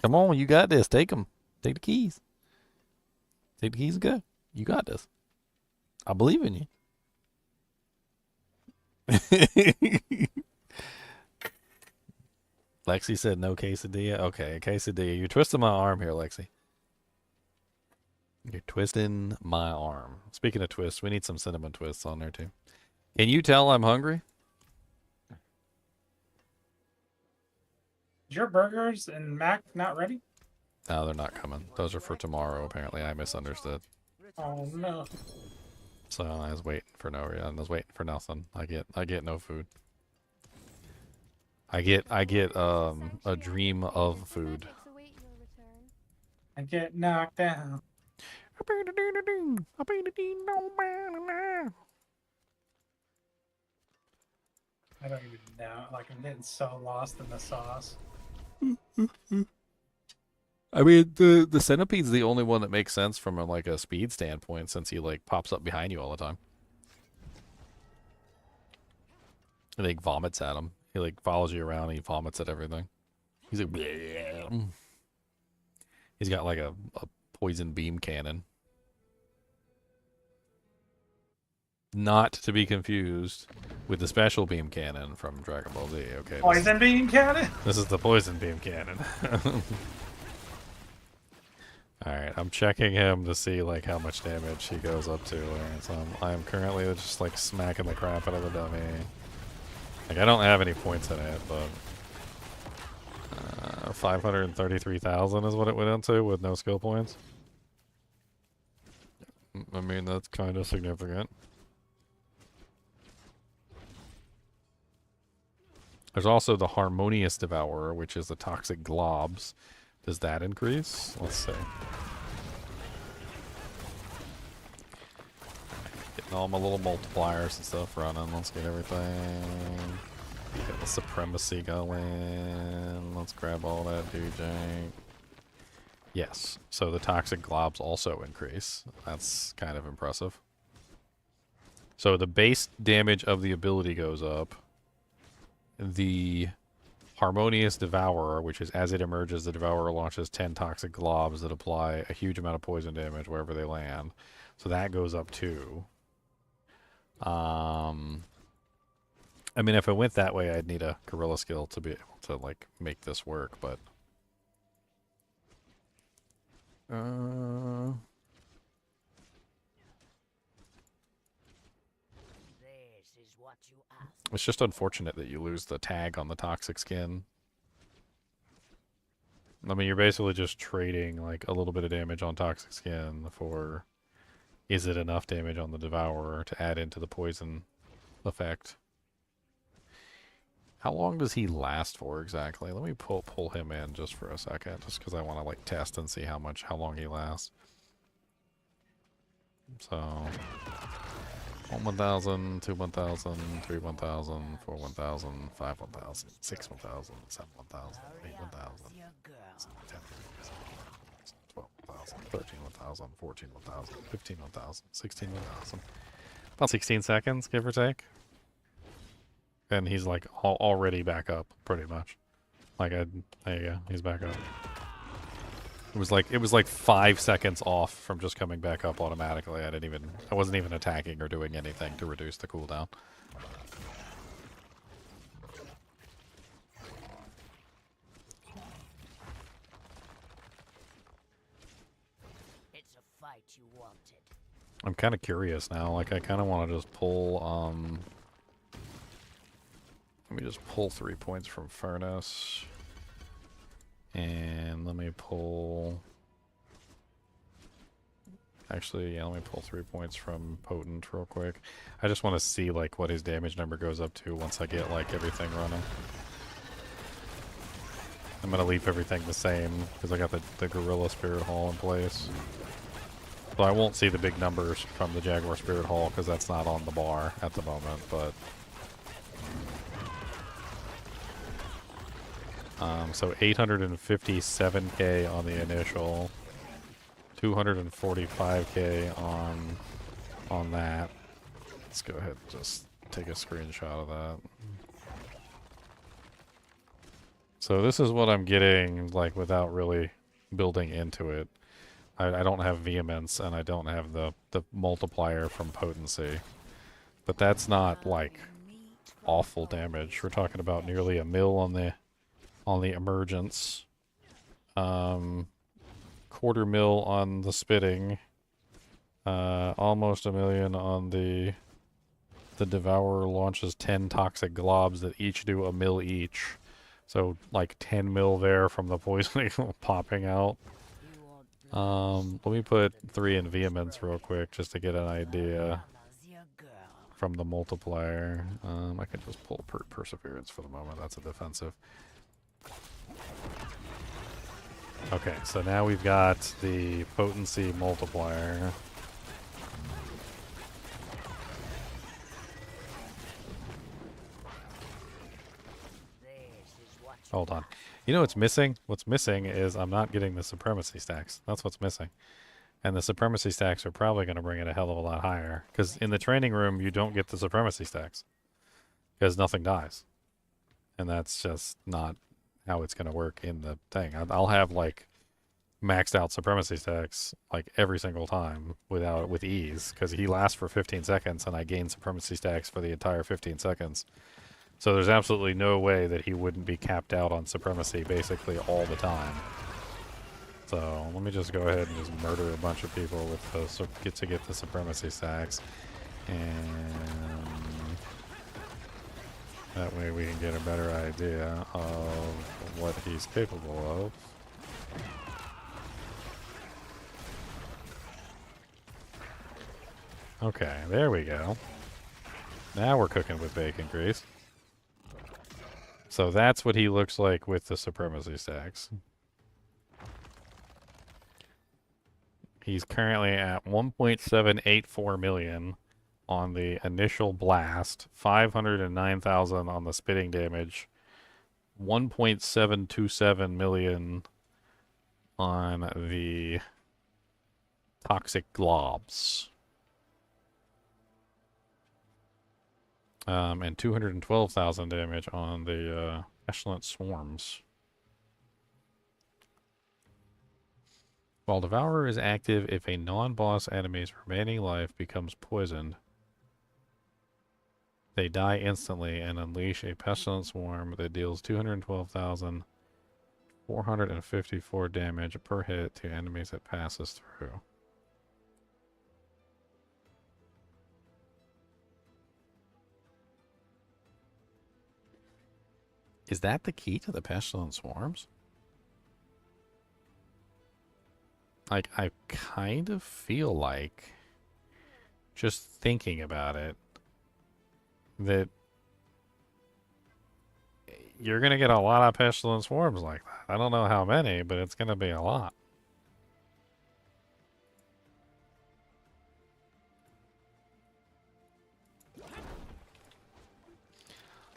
Come on, you got this. Take them. Take the keys. Take the keys and go. You got this. I believe in you. Lexi said no quesadilla. Okay, quesadilla. You're twisting my arm here, Lexi. You're twisting my arm. Speaking of twists, we need some cinnamon twists on there too. Can you tell I'm hungry? Is your burgers and mac not ready? No, they're not coming. Those are for tomorrow, apparently. I misunderstood. Oh no. So I was waiting for no reason. I was waiting for nothing. I get no food. I get a dream of food. I get knocked down. I don't even know. Like, I'm getting so lost in the sauce. I mean, the centipede's the only one that makes sense from a speed standpoint, since he like pops up behind you all the time. And he vomits at him. He like follows you around and he vomits at everything. He's like, bleh. He's got like a poison beam cannon. Not to be confused with the special beam cannon from Dragon Ball Z. Okay. Poison beam cannon? This is the poison beam cannon. Alright, I'm checking him to see like how much damage he goes up to. Right, so I'm currently just like smacking the crap out of the dummy. Like I don't have any points in it, but 533,000 is what it went into with no skill points. I mean, that's kind of significant. There's also the Harmonious Devourer, which is the toxic globs. Does that increase? Let's see. Getting all my little multipliers and stuff running. Let's get everything. Get the Supremacy going. Let's grab all that doojank. Yes, so the toxic globs also increase. That's kind of impressive. So the base damage of the ability goes up. The Harmonious Devourer, which is as it emerges, the Devourer launches 10 toxic globs that apply a huge amount of poison damage wherever they land. So that goes up too. I mean, if I went that way, I'd need a gorilla skill to be able to, like, make this work, but... This is what you asked. It's just unfortunate that you lose the tag on the toxic skin. I mean, you're basically just trading, like, a little bit of damage on toxic skin for... Is it enough damage on the Devourer to add into the poison effect? How long does he last for exactly? Let me pull him in just for a second, just because I want to, like, test and see how long he lasts. So, 1 1,000, 2 1,000, 3 1,000, 4 1,000, 5 1,000, 6 1,000, 7 1,000, 8 1,000, 10 12 1,000, 13 1,000, 14 1,000, 15 1,000, 16 1,000. About 16 seconds, give or take. And he's like already back up, pretty much. Like, there you go, he's back up. It was like 5 seconds off from just coming back up automatically. I wasn't even attacking or doing anything to reduce the cooldown. It's a fight you wanted. I'm kind of curious now. Like, I kind of want to just pull, let me just pull 3 points from Furnace. And let me pull... Actually, yeah, let me pull 3 points from Potent real quick. I just want to see, like, what his damage number goes up to once I get, like, everything running. I'm going to leave everything the same, because I got the Gorilla Spirit Hall in place. So I won't see the big numbers from the Jaguar Spirit Hall, because that's not on the bar at the moment, but... so 857k on the initial, 245k on that. Let's go ahead and just take a screenshot of that. So this is what I'm getting, like, without really building into it. I don't have vehemence, and I don't have the multiplier from potency. But that's not, like, awful damage. We're talking about nearly a mil on the emergence, 1/4 mil on the spitting, almost a million on the Devourer launches 10 toxic globs that each do a mil each, so like 10 mil there from the poisoning popping out. Let me put 3 in vehemence real quick just to get an idea from the multiplier. I can just pull perseverance for the moment. That's a defensive. Okay, so now we've got the potency multiplier. Hold on. You know what's missing? What's missing is I'm not getting the supremacy stacks. That's what's missing. And the supremacy stacks are probably going to bring it a hell of a lot higher. Because in the training room, you don't get the supremacy stacks. Because nothing dies. And that's just not how it's going to work in the thing. I'll have, like, maxed out supremacy stacks, like, every single time with ease, because he lasts for 15 seconds and I gain supremacy stacks for the entire 15 seconds. So there's absolutely no way that he wouldn't be capped out on supremacy basically all the time. So let me just go ahead and just murder a bunch of people with the get the supremacy stacks, and that way we can get a better idea of what he's capable of. Okay, there we go. Now we're cooking with bacon grease. So that's what he looks like with the supremacy stacks. He's currently at 1.784 million on the initial blast, 509,000 on the spitting damage, 1.727 million on the toxic globs. And 212,000 damage on the Pestilent swarms. While Devourer is active, if a non-boss enemy's remaining life becomes poisoned, they die instantly and unleash a pestilent swarm that deals 212,454 damage per hit to enemies it passes through. Is that the key to the pestilent swarms? Like, I kind of feel like, just thinking about it, that you're going to get a lot of pestilent swarms like that. I don't know how many, but it's going to be a lot.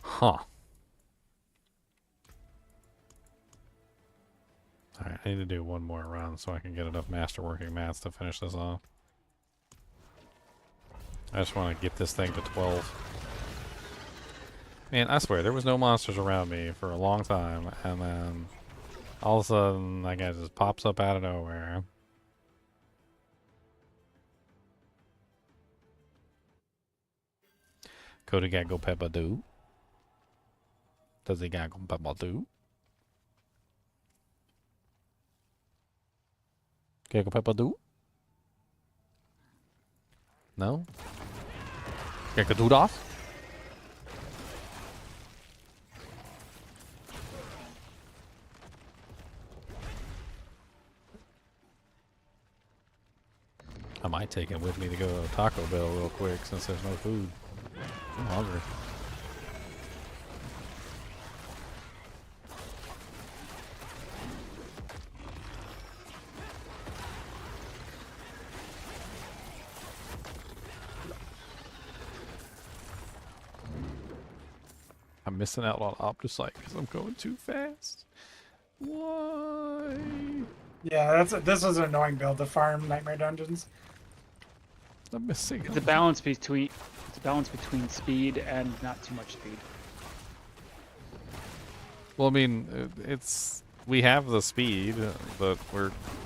Huh. Alright, I need to do one more run so I can get enough Masterworking mats to finish this off. I just want to get this thing to 12. Man, I swear, there was no monsters around me for a long time, and then all of a sudden, that guy just pops up out of nowhere. Cody got go peppa do. Does he got go peppa do? Go peppa do? No? Go do das? I might take it with me to go to Taco Bell real quick since there's no food. I'm hungry. I'm missing out on Optosight because I'm going too fast. Why? Yeah, this is an annoying build to farm Nightmare Dungeons. I'm missing. It's a balance between speed and not too much speed. Well, I mean, we have the speed, but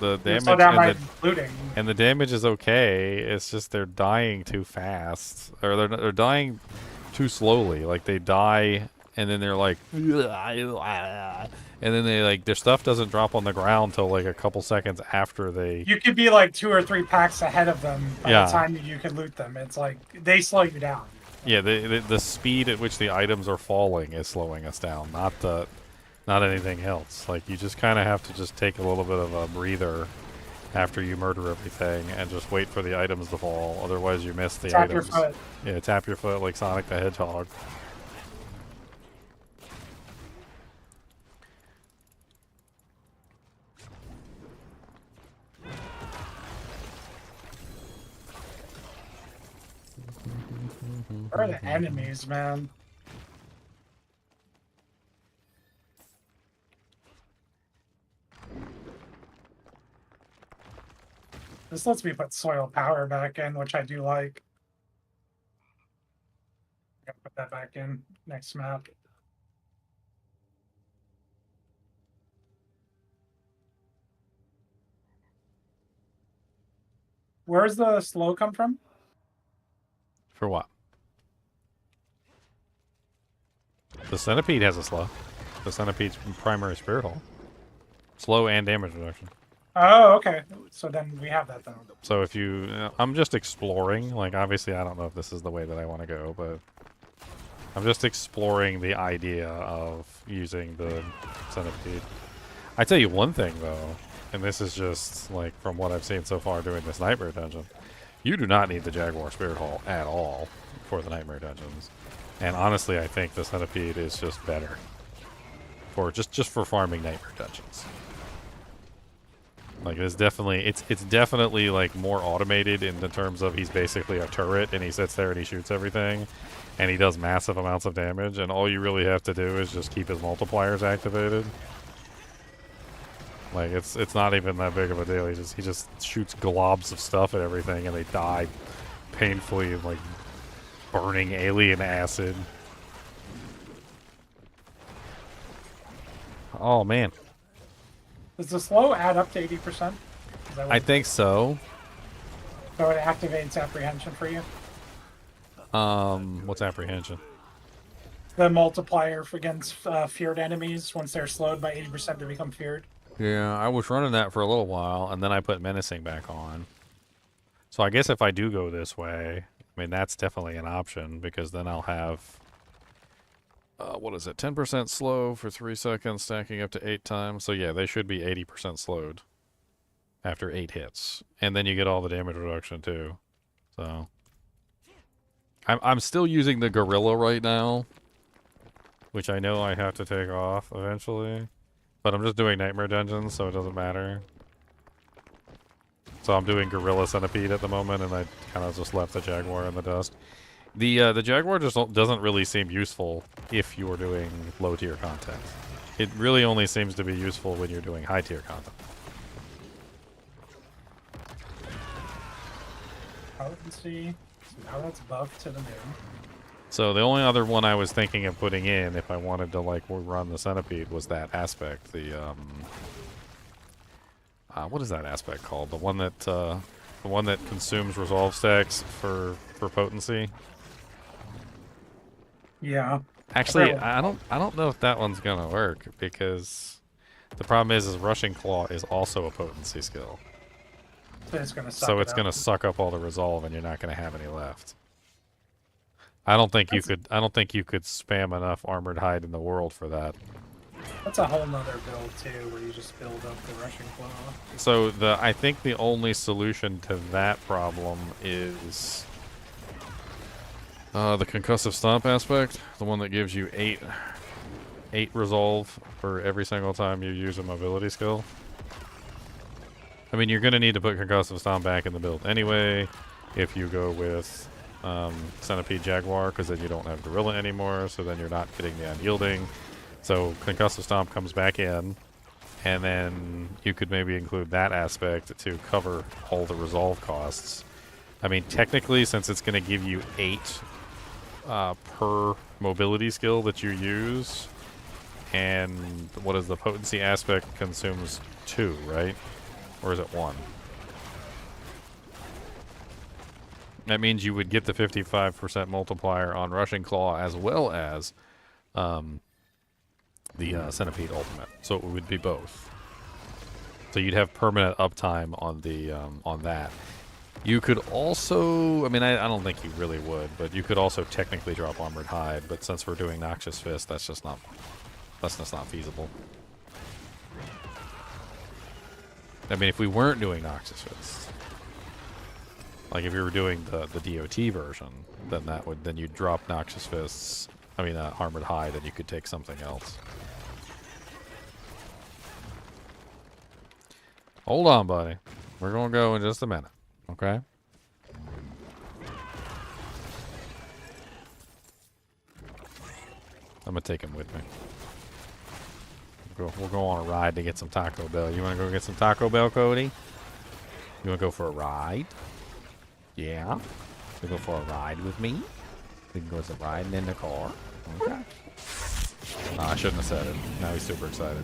the You damage slow down my looting. and the damage is okay. It's just they're dying too fast, or they're dying too slowly. Like they die and then they're like, and then they like their stuff doesn't drop on the ground till like a couple seconds after they. You could be like 2 or 3 packs ahead of them by Yeah. the time you could loot them. It's like they slow you down. Yeah, the speed at which the items are falling is slowing us down, not anything else. Like you just kind of have to just take a little bit of a breather after you murder everything and just wait for the items to fall. Otherwise, you miss the Tap your items. foot. Yeah, tap your foot like Sonic the Hedgehog. Where are the enemies, man? This lets me put soil power back in, which I do like. I'm gonna put that back in next map. Where's the slow come from? For what? The centipede has a slow. The centipede's primary spirit hole. Slow and damage reduction. Oh, okay. So then we have that then. So if you, I'm just exploring. Like obviously, I don't know if this is the way that I want to go, but I'm just exploring the idea of using the centipede. I tell you one thing though, and this is just like from what I've seen so far doing this Nightmare Dungeon. You do not need the Jaguar Spirit Hole at all for the Nightmare Dungeons. And honestly, I think the Centipede is just better for just for farming Nightmare Dungeons. Like it's definitely like more automated in the terms of he's basically a turret and he sits there and he shoots everything and he does massive amounts of damage and all you really have to do is just keep his multipliers activated. Like it's not even that big of a deal. He just shoots globs of stuff at everything and they die painfully in like burning alien acid. Oh man. Does the slow add up to 80%? Is that what I think so. so it activates apprehension for you? What's apprehension? The multiplier against feared enemies once they're slowed by 80% to become feared. Yeah, I was running that for a little while, and then I put menacing back on. So I guess if I do go this way, I mean, that's definitely an option, because then I'll have, what is it, 10% slow for 3 seconds, stacking up to 8 times. So yeah, they should be 80% slowed after 8 hits. And then you get all the damage reduction too. So I'm still using the gorilla right now, which I know I have to take off eventually. But I'm just doing nightmare dungeons, so it doesn't matter. So I'm doing gorilla centipede at the moment, and I kind of just left the jaguar in the dust. The jaguar just doesn't really seem useful if you're doing low tier content. It really only seems to be useful when you're doing high tier content. Potency. So now that's buffed to the moon. So the only other one I was thinking of putting in, if I wanted to like run the centipede, was that aspect. The what is that aspect called? The one that consumes resolve stacks for potency. Yeah. Actually, I don't know if that one's gonna work, because the problem is rushing claw is also a potency skill. So it's gonna suck So it it's up. gonna suck up all the resolve, and you're not gonna have any left. I don't think you could spam enough armored hide in the world for that. That's a whole nother build too, where you just build up the rushing claw. So I think the only solution to that problem is the concussive stomp aspect, the one that gives you 8 resolve for every single time you use a mobility skill. I mean, you're gonna need to put concussive stomp back in the build anyway if you go with centipede jaguar, because then you don't have gorilla anymore, so then you're not getting the unyielding. So concussive stomp comes back in, and then you could maybe include that aspect to cover all the resolve costs. I mean, technically, since it's going to give you 8 per mobility skill that you use, and what is the potency aspect consumes 2, right? Or is it 1? That means you would get the 55% multiplier on Rushing Claw as well as the Centipede Ultimate. So it would be both. So you'd have permanent uptime on the on that. You could also, I mean, I don't think you really would, but you could also technically drop Armored Hide. But since we're doing Noxious Fist, that's just not feasible. I mean, if we weren't doing Noxious Fist, like if you were doing the DOT version, then you'd drop Noxious Fists. I mean, Armored Hide, and you could take something else. Hold on, buddy. We're gonna go in just a minute, okay? I'm gonna take him with me. We'll go on a ride to get some Taco Bell. You wanna go get some Taco Bell, Cody? You wanna go for a ride? Yeah? You go for a ride with me? We can go some riding in the car. Okay. I shouldn't have said it. Now he's super excited.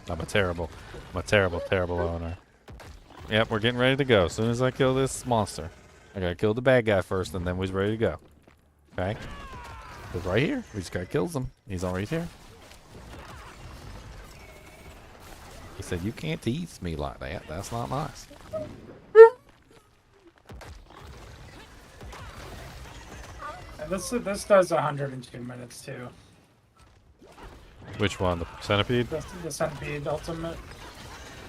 I'm a terrible, terrible owner. Yep, we're getting ready to go. As soon as I kill this monster, I gotta kill the bad guy first, and then we're ready to go. Okay? He's right here. We just gotta kill him. He's already here. He said, "You can't tease me like that. That's not nice." And this does 102 minutes too. Which one? The centipede? The Centipede Ultimate.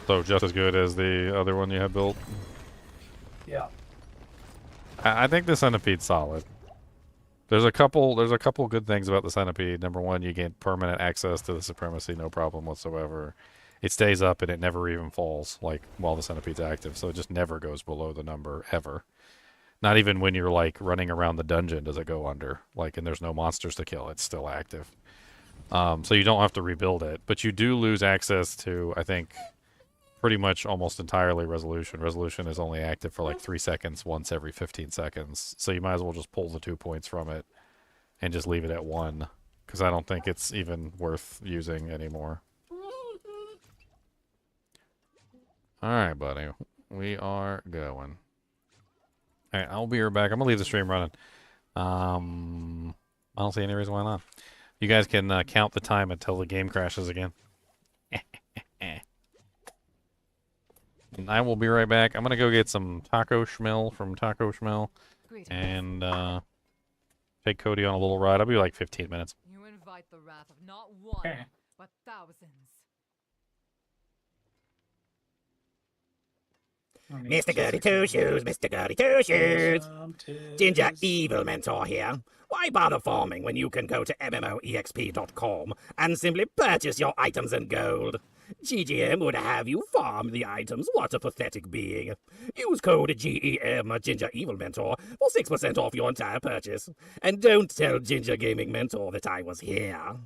So just as good as the other one you had built? Yeah. I think the centipede's solid. There's a couple good things about the centipede. Number one, you get permanent access to the supremacy, no problem whatsoever. It stays up and it never even falls, like, while the centipede's active, so it just never goes below the number, ever. Not even when you're, like, running around the dungeon does it go under, like, and there's no monsters to kill, it's still active. So you don't have to rebuild it, but you do lose access to, I think, pretty much almost entirely resolution. Resolution is only active for like 3 seconds once every 15 seconds, so you might as well just pull the 2 points from it and just leave it at 1 because I don't think it's even worth using anymore. Alright, buddy. We are going. Alright, I'll be right back. I'm gonna leave the stream running. I don't see any reason why not. You guys can count the time until the game crashes again. And I will be right back. I'm gonna go get some taco schmel from Taco Schmel Greetings. and take Cody on a little ride. I'll be like 15 minutes. You invite the wrath of not one, Okay. but thousands. Mr. Goody Two Shoes, Mr. Goody Two Shoes. Ginger Evil Mentor here. Why bother farming when you can go to MMOEXP.com and simply purchase your items in gold? GGM would have you farm the items. What a pathetic being. Use code GEM Ginger Evil Mentor for 6% off your entire purchase. And don't tell Ginger Gaming Mentor that I was here.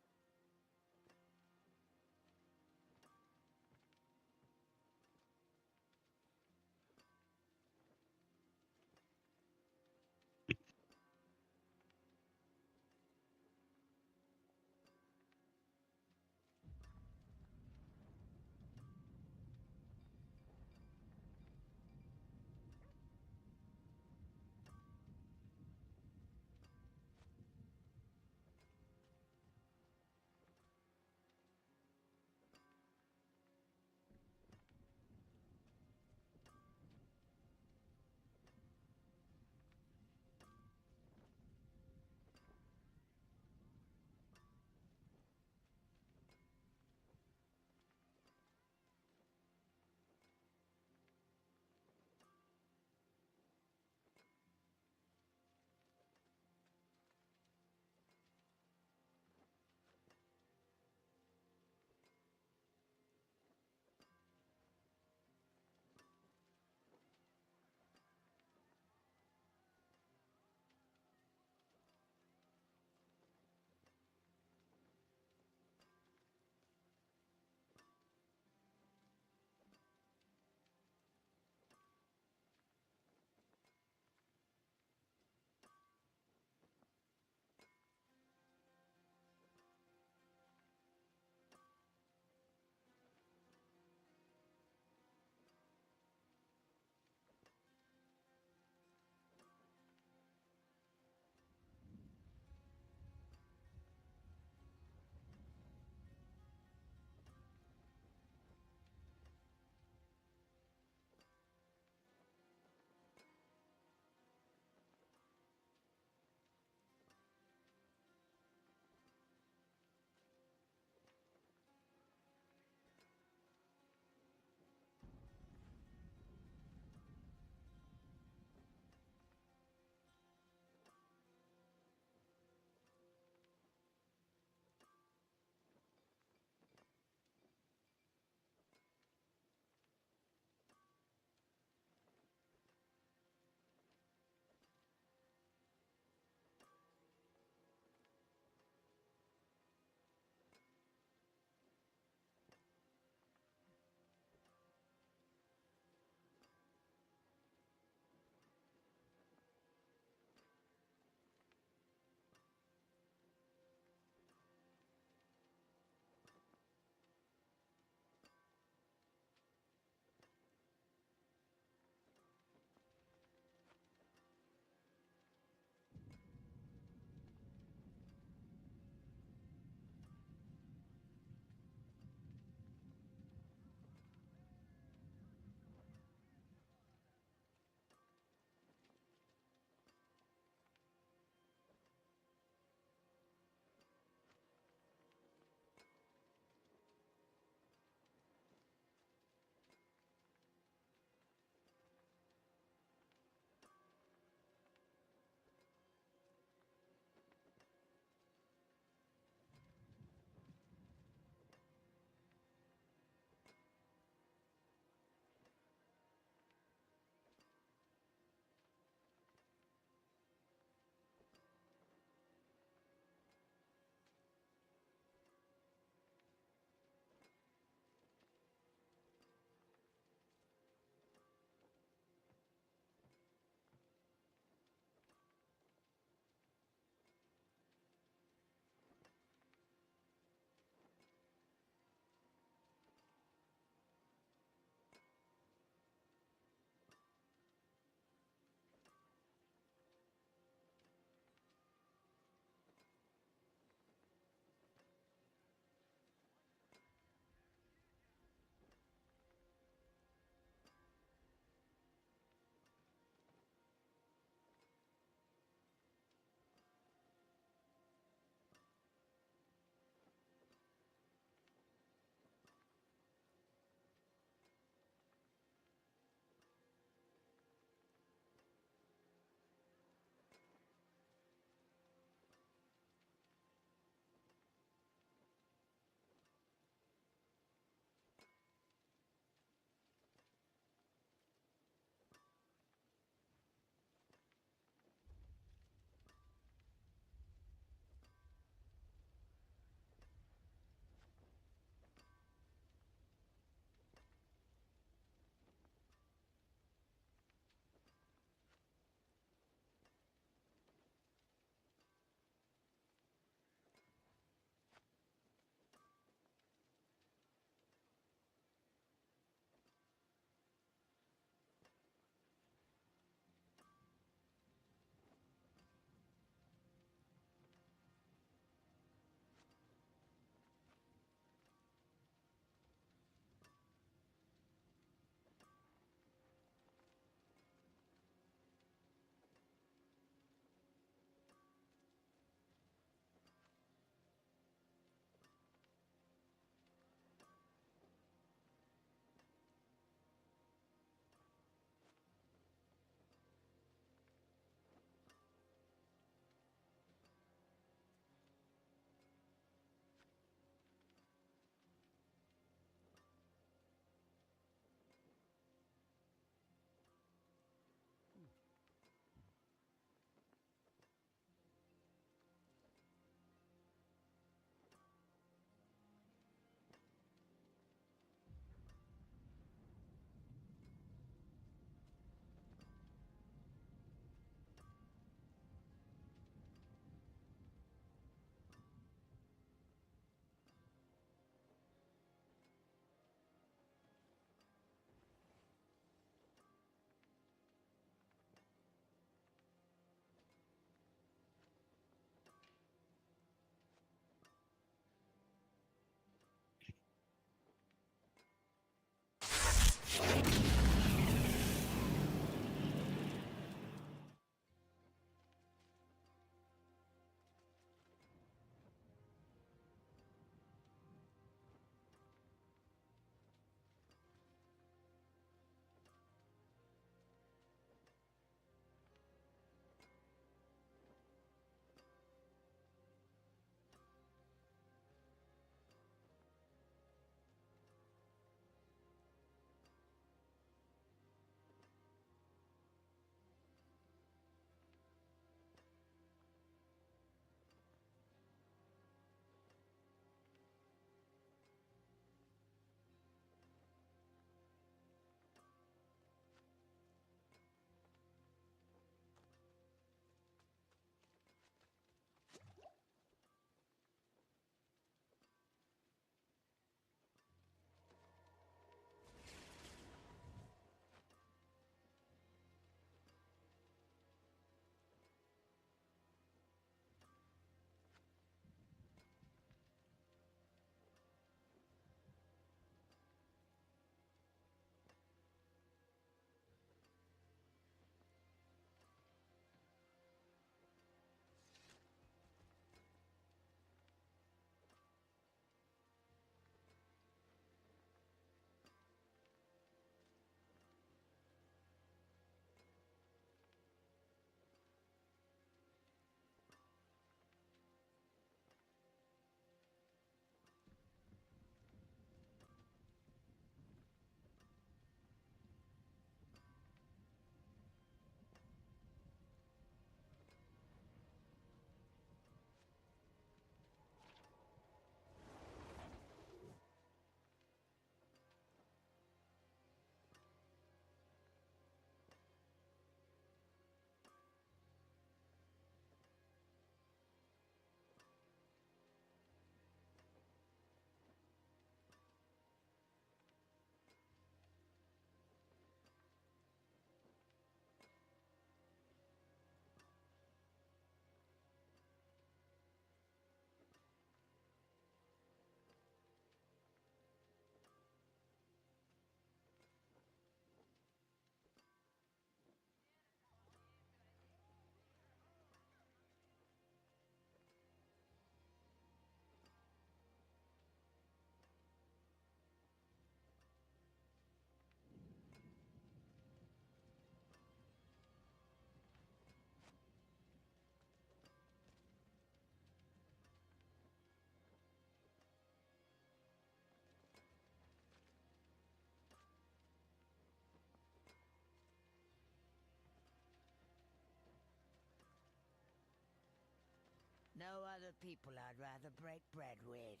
the people I'd rather break bread with.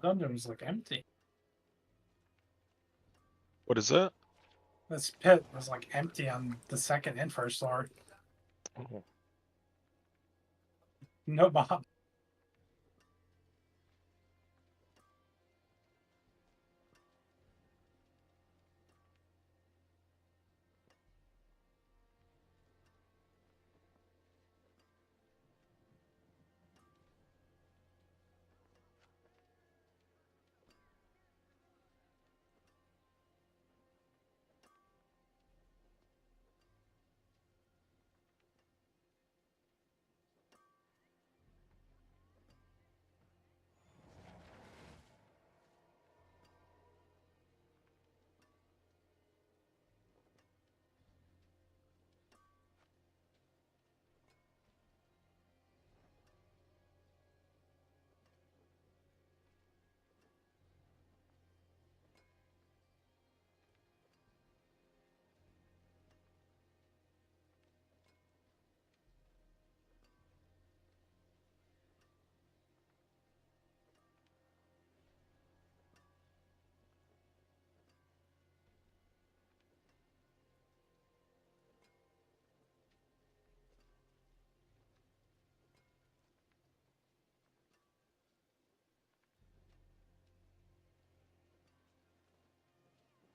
Dungeons look empty. What is that? This pit was like empty on the second and first floor. Oh. No mob.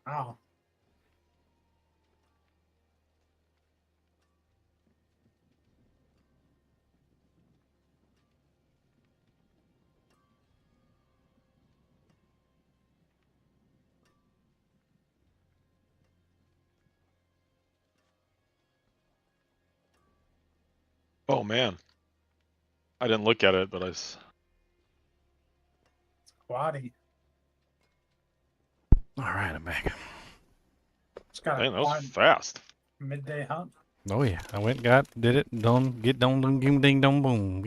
Wow. Oh man, I didn't look at it, but Quaddy. All right, I'm back. It's got Dang, a that was quad fast. midday hunt. Oh yeah, I went, did it. Don't get don't ding ding dong boom.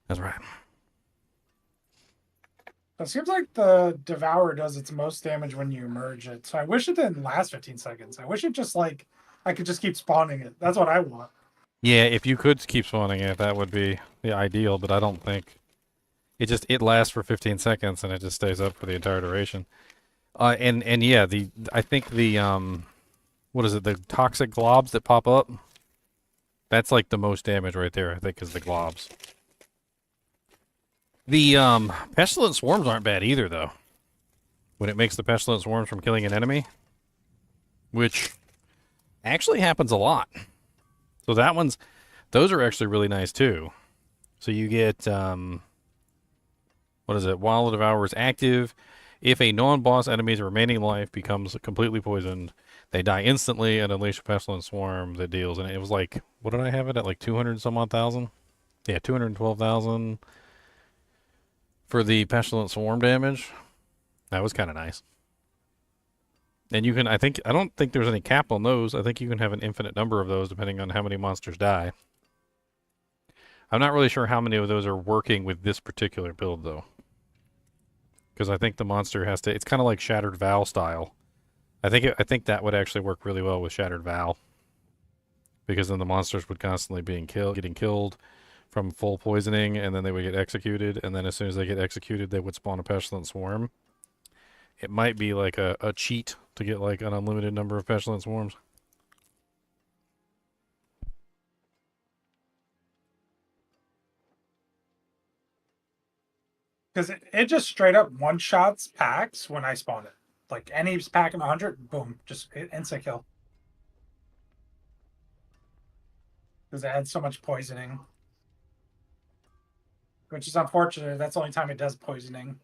That's right. It seems like the Devour does its most damage when you merge it. So I wish it didn't last 15 seconds. I wish it just like I could just keep spawning it. That's what I want. Yeah, if you could keep spawning it, that would be the ideal. But I don't think it lasts for 15 seconds and it just stays up for the entire duration. And yeah, I think the what is it? The toxic globs that pop up. That's like the most damage right there. I think is the globs. The pestilent swarms aren't bad either, though. When it makes the pestilent swarms from killing an enemy, which actually happens a lot. So those are actually really nice too. So you get what is it? While the Devourer is active, if a non-boss enemy's remaining life becomes completely poisoned, they die instantly and unleash a pestilent swarm that deals. And it was like, what did I have it at? Like 200 some odd thousand? Yeah, 212,000 for the pestilent swarm damage. That was kind of nice. And you can, I don't think there's any cap on those. I think you can have an infinite number of those depending on how many monsters die. I'm not really sure how many of those are working with this particular build, though. Because I think the monster has to, it's kind of like Shattered Vow style. I think that would actually work really well with Shattered Vow. Because then the monsters would constantly be getting killed from full poisoning, and then they would get executed, and then as soon as they get executed, they would spawn a pestilent swarm. It might be like a cheat to get like an unlimited number of pestilent swarms. Because it just straight up one-shots packs when I spawn it. Like any pack in 100, boom, just instant kill. Because it had so much poisoning. Which is unfortunate. That's the only time it does poisoning.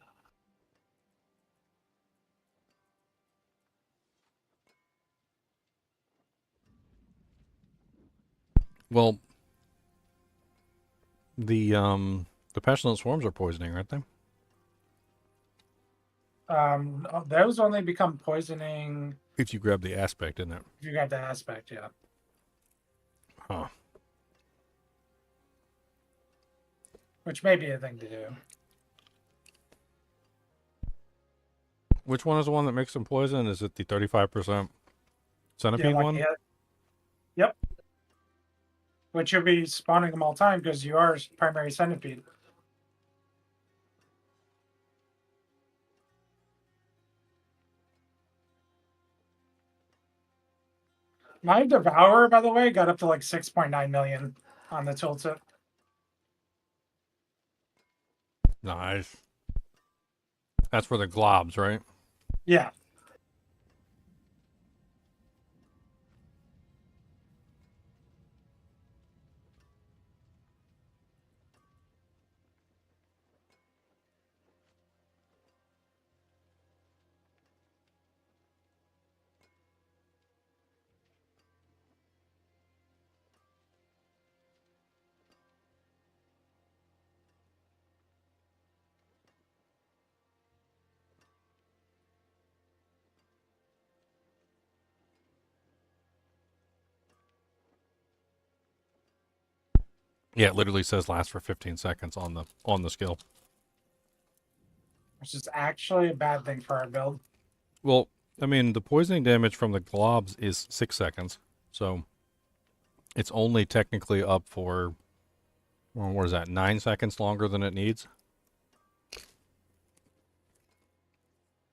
Well, the pestilent swarms are poisoning, aren't they? Those only become poisoning If you grab the aspect in it. if you got the aspect, yeah. Huh. Which may be a thing to do. Which one is the one that makes them poison? Is it the 35% centipede Yeah, like one? Yep. Which you'll be spawning them all the time because you are primary centipede. My Devourer, by the way, got up to like 6.9 million on the tooltip. Nice. That's for the globs, right? Yeah. Yeah, it literally says lasts for 15 seconds on the skill. Which is actually a bad thing for our build. Well, I mean, the poisoning damage from the globs is 6 seconds. So it's only technically up for, well, what is that, 9 seconds longer than it needs?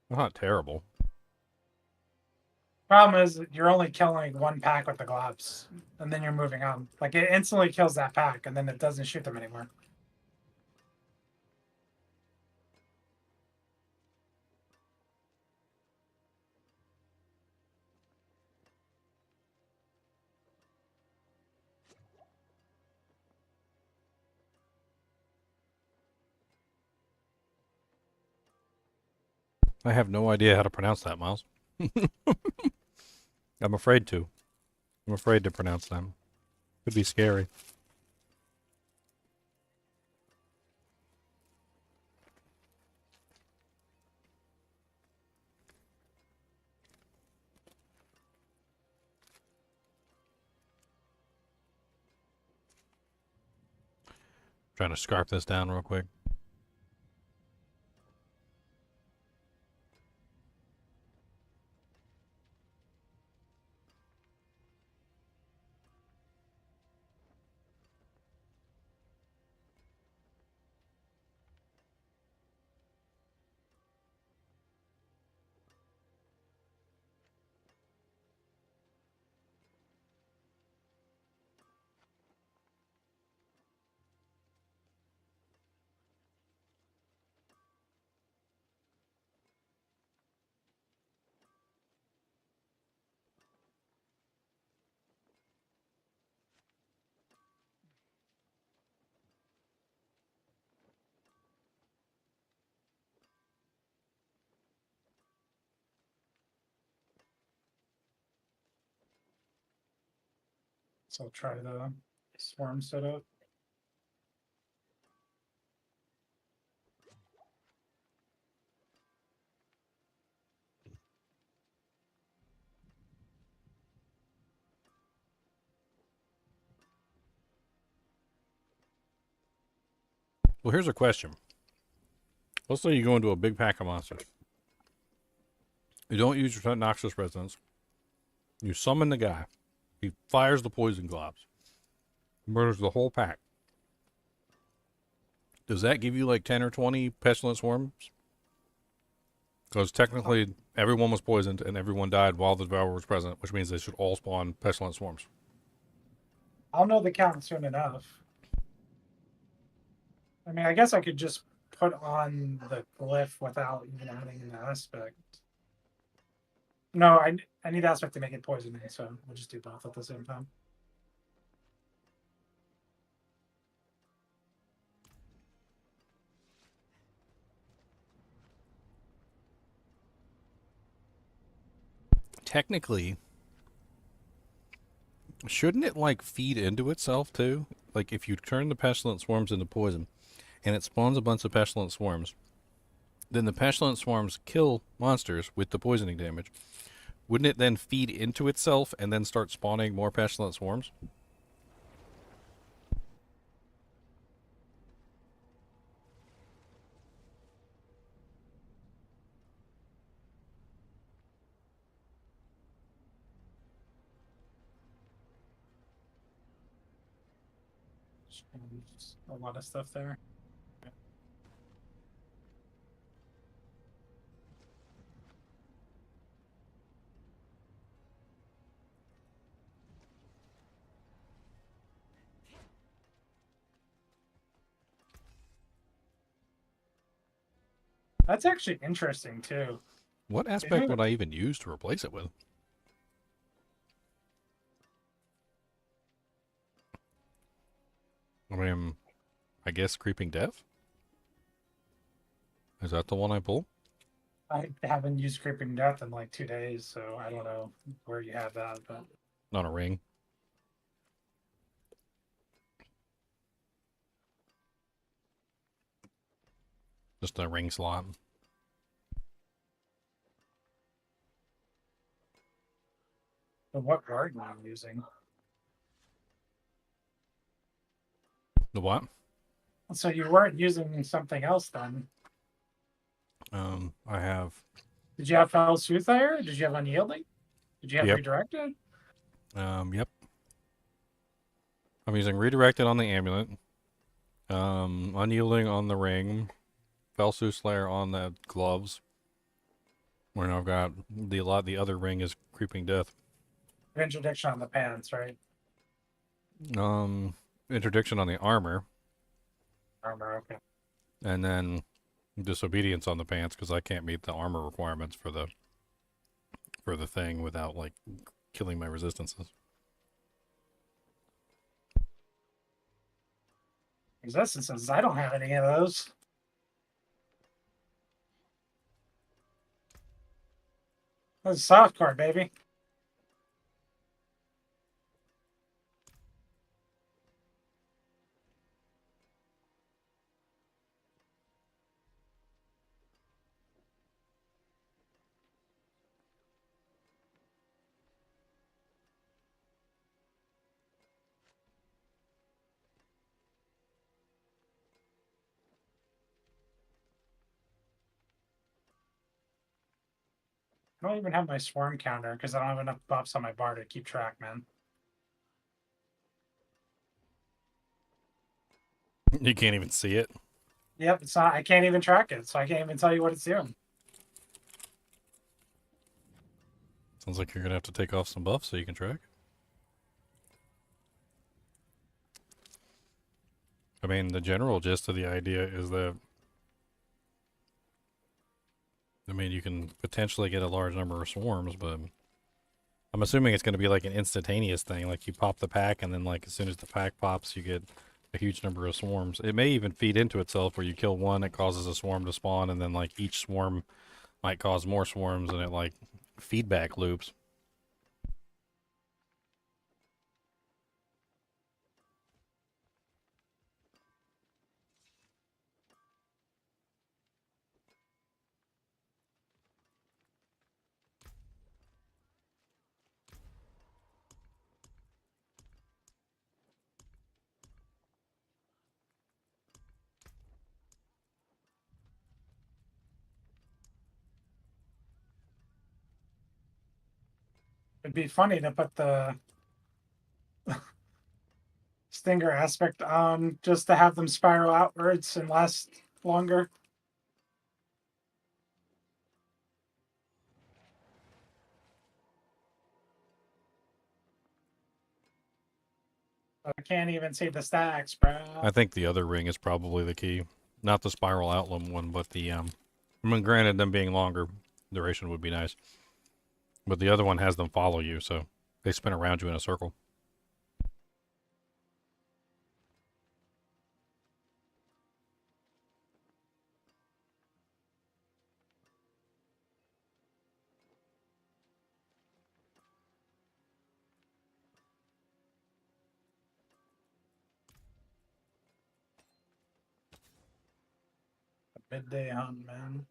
Not terrible. Problem is you're only killing one pack with the globs, and then you're moving on. Like it instantly kills that pack, and then it doesn't shoot them anymore. I have no idea how to pronounce that, Miles. I'm afraid to. I'm afraid to pronounce them. Could be scary. Trying to scarf this down real quick. So I'll try the swarm setup. Well, here's a question. Let's say you go into a big pack of monsters. You don't use your Noxus resonance. You summon the guy. He fires the poison globs. Murders the whole pack. Does that give you like 10 or 20 pestilent swarms? Because technically everyone was poisoned and everyone died while the devourer was present, which means they should all spawn pestilent swarms. I'll know the count soon enough. I mean, I guess I could just put on the glyph without even adding an aspect. No, I need aspect to make it poisoning, so we'll just do both at the same time. Technically, shouldn't it like feed into itself too? Like if you turn the pestilent swarms into poison and it spawns a bunch of pestilent swarms, then the pestilent swarms kill monsters with the poisoning damage. Wouldn't it then feed into itself and then start spawning more pestilent swarms? A lot of stuff there. That's actually interesting too. What aspect would I even use to replace it with? I mean, I guess Creeping Death? Is that the one I pull? I haven't used Creeping Death in like 2 days, so I don't know where you have that, but On a ring. Just a ring slot. but what guard am I using? The what? So you weren't using something else then? I have. Did you have Fell Soothsayer? Did you have Unyielding? Did you have Yep. Redirected? Yep. I'm using Redirected on the amulet. Unyielding on the ring. Felsu Slayer on the gloves. Where I've got the other ring is Creeping Death. Interdiction on the pants, right? Interdiction on the armor. Armor, okay. And then Disobedience on the pants because I can't meet the armor requirements for the thing without like killing my resistances. Resistances, I don't have any of those. That's a soft card, baby. I don't even have my swarm counter because I don't have enough buffs on my bar to keep track, man. You can't even see it. Yep, it's not. I can't even track it, so I can't even tell you what it's doing. Sounds like you're gonna have to take off some buffs so you can track. I mean, the general gist of the idea is that, I mean, you can potentially get a large number of swarms, but I'm assuming it's going to be like an instantaneous thing. Like you pop the pack, and then like as soon as the pack pops, you get a huge number of swarms. It may even feed into itself where you kill one, it causes a swarm to spawn, and then like each swarm might cause more swarms, and it like feedback loops. It'd be funny to put the stinger aspect on just to have them spiral outwards and last longer. I can't even see the stacks, bro. I think the other ring is probably the key. Not the spiral outline one, but the, I mean, granted, them being longer, duration would be nice. But the other one has them follow you, so they spin around you in a circle. Midday hunt, man.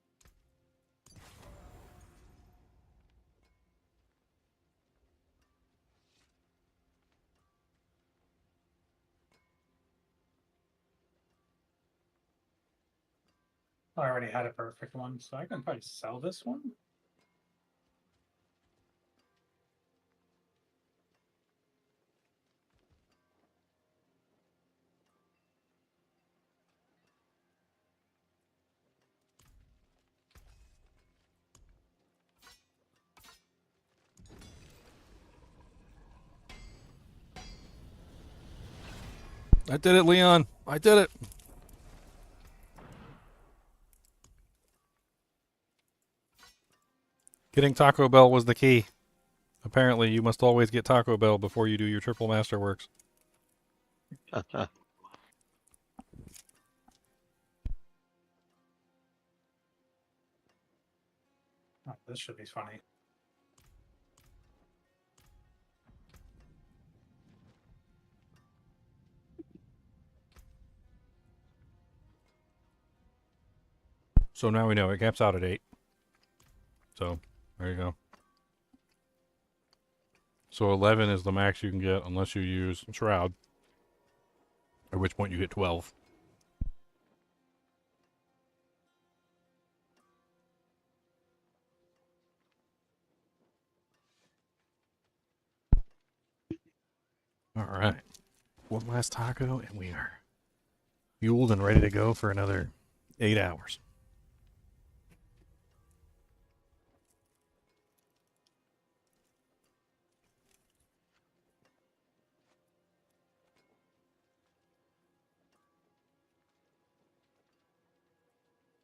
I already had a perfect one, so I can probably sell this one. I did it, Leon. I did it. Getting Taco Bell was the key. Apparently, you must always get Taco Bell before you do your triple masterworks. Oh, this should be funny. So now we know it caps out at 8. So, there you go. So 11 is the max you can get unless you use Shroud. At which point you get 12. Alright. One last taco and we are fueled and ready to go for another 8 hours.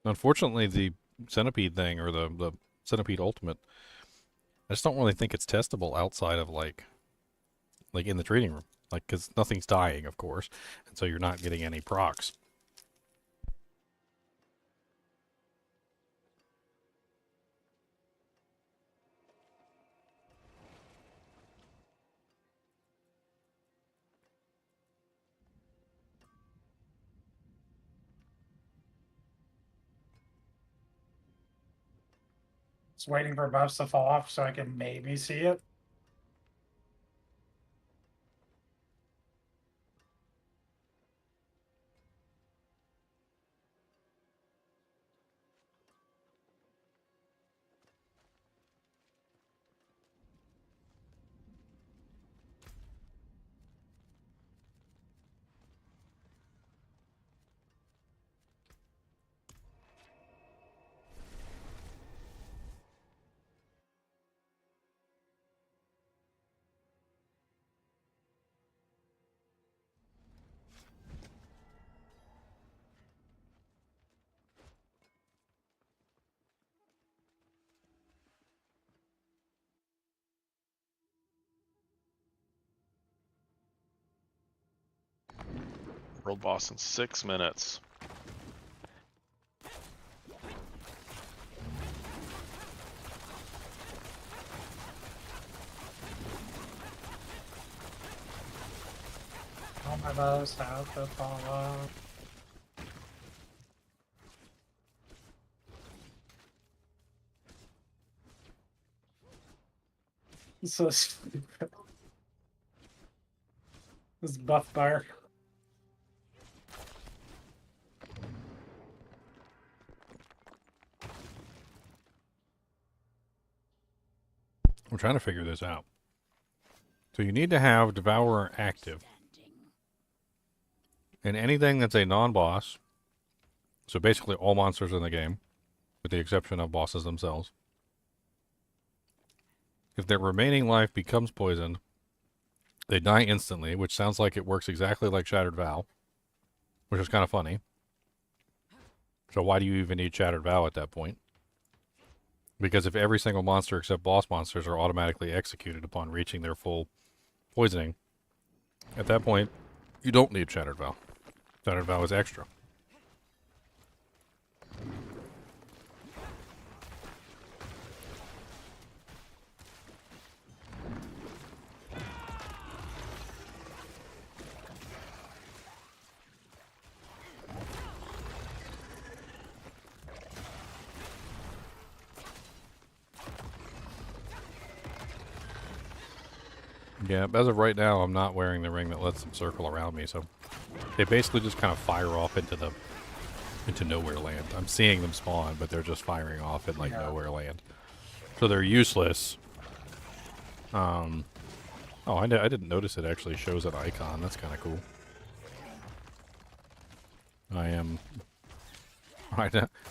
Unfortunately, the centipede thing, or the centipede ultimate, I just don't really think it's testable outside of like in the trading room. Like, because nothing's dying, of course, and so you're not getting any procs. Just waiting for buffs to fall off so I can maybe see it. World boss in 6 minutes. All my bows have to fall off. So stupid. This buff bar. I'm trying to figure this out. So you need to have Devourer active. And anything that's a non-boss, so basically all monsters in the game, with the exception of bosses themselves, if their remaining life becomes poisoned, they die instantly, which sounds like it works exactly like Shattered Vow, which is kind of funny. So why do you even need Shattered Vow at that point? Because if every single monster except boss monsters are automatically executed upon reaching their full poisoning, at that point, you don't need Shattered Vow. Shattered Vow is extra. Yeah, as of right now, I'm not wearing the ring that lets them circle around me, so they basically just kind of fire off into nowhere land. I'm seeing them spawn, but they're just firing off in like nowhere land, so they're useless. Oh, I didn't notice it actually shows an icon. That's kind of cool. I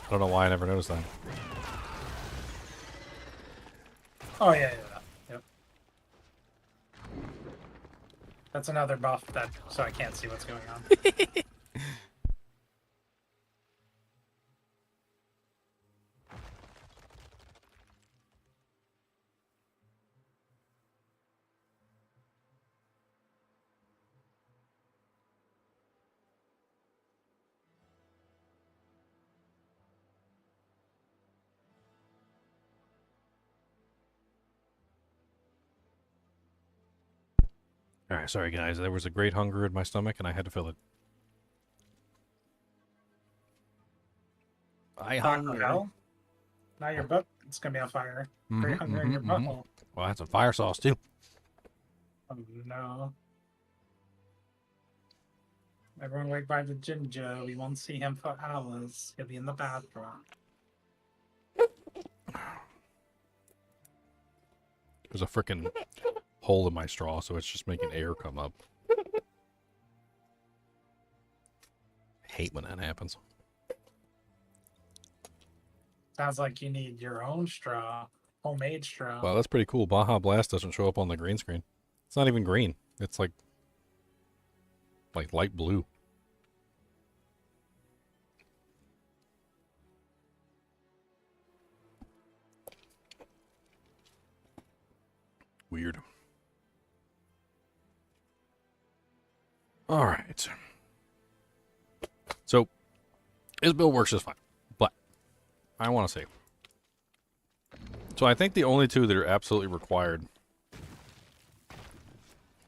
don't know why I never noticed that. Oh yeah. Yep. That's another buff that so I can't see what's going on. Alright, sorry guys, there was a great hunger in my stomach and I had to fill it. I hunger. Hell? Now your butt it's gonna be on fire. Great hunger in your butthole. Well, that's a fire sauce too. Oh no. Everyone wait by the ginger. We won't see him for hours. He'll be in the bathroom. There's a freaking hole in my straw, so it's just making air come up. Hate when that happens. Sounds like you need your own straw. Homemade straw. Wow, that's pretty cool. Baja Blast doesn't show up on the green screen. It's not even green. It's like light blue. Weird. All right. So, his build works just fine, but I want to say. So I think the only two that are absolutely required,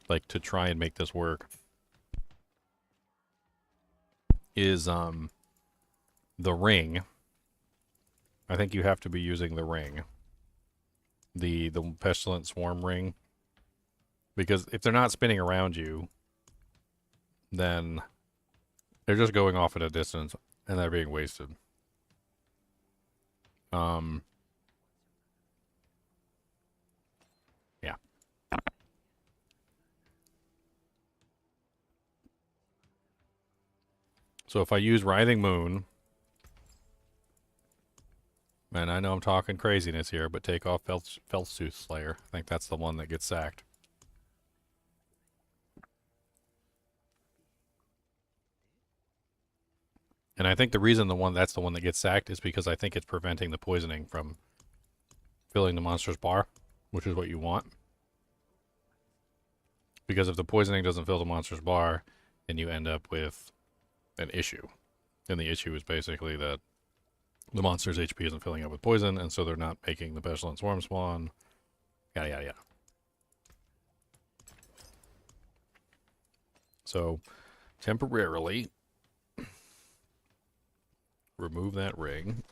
like to try and make this work, is the ring. I think you have to be using the ring. The Pestilent Swarm ring. Because if they're not spinning around you, then they're just going off at a distance and they're being wasted. Yeah. So if I use Writhing Moon, and I know I'm talking craziness here, but take off Feltooth Slayer. I think that's the one that gets sacked. And I think the reason that's the one that gets sacked is because I think it's preventing the poisoning from filling the monster's bar, which is what you want. Because if the poisoning doesn't fill the monster's bar, then you end up with an issue. And the issue is basically that the monster's HP isn't filling up with poison, and so they're not making the pestilent swarm spawn. Yada, yada, yada. So, temporarily, remove that ring.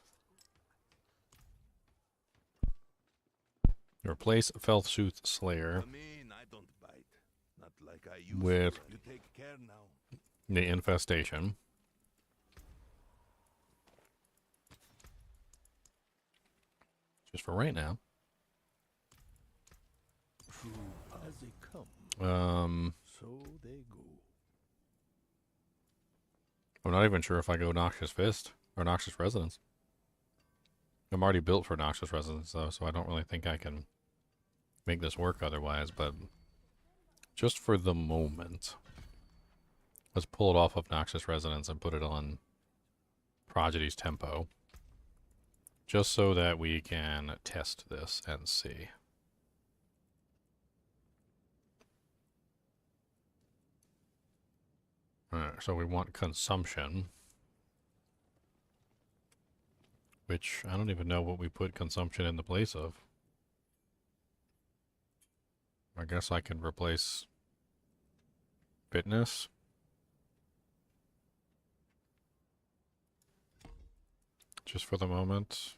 Replace Felthsooth Slayer I mean, I don't bite. Not like I used with to. You take care now. the Infestation. Just for right now. True as they come, so they go. I'm not even sure if I go Noxious Fist or Noxious Resonance. I'm already built for Noxious Resonance, though, so I don't really think I can make this work otherwise, but just for the moment, let's pull it off of Noxious Resonance and put it on Prodigy's Tempo, just so that we can test this and see. Alright, so we want Consumption, which I don't even know what we put Consumption in the place of. I guess I can replace Fitness. Just for the moment.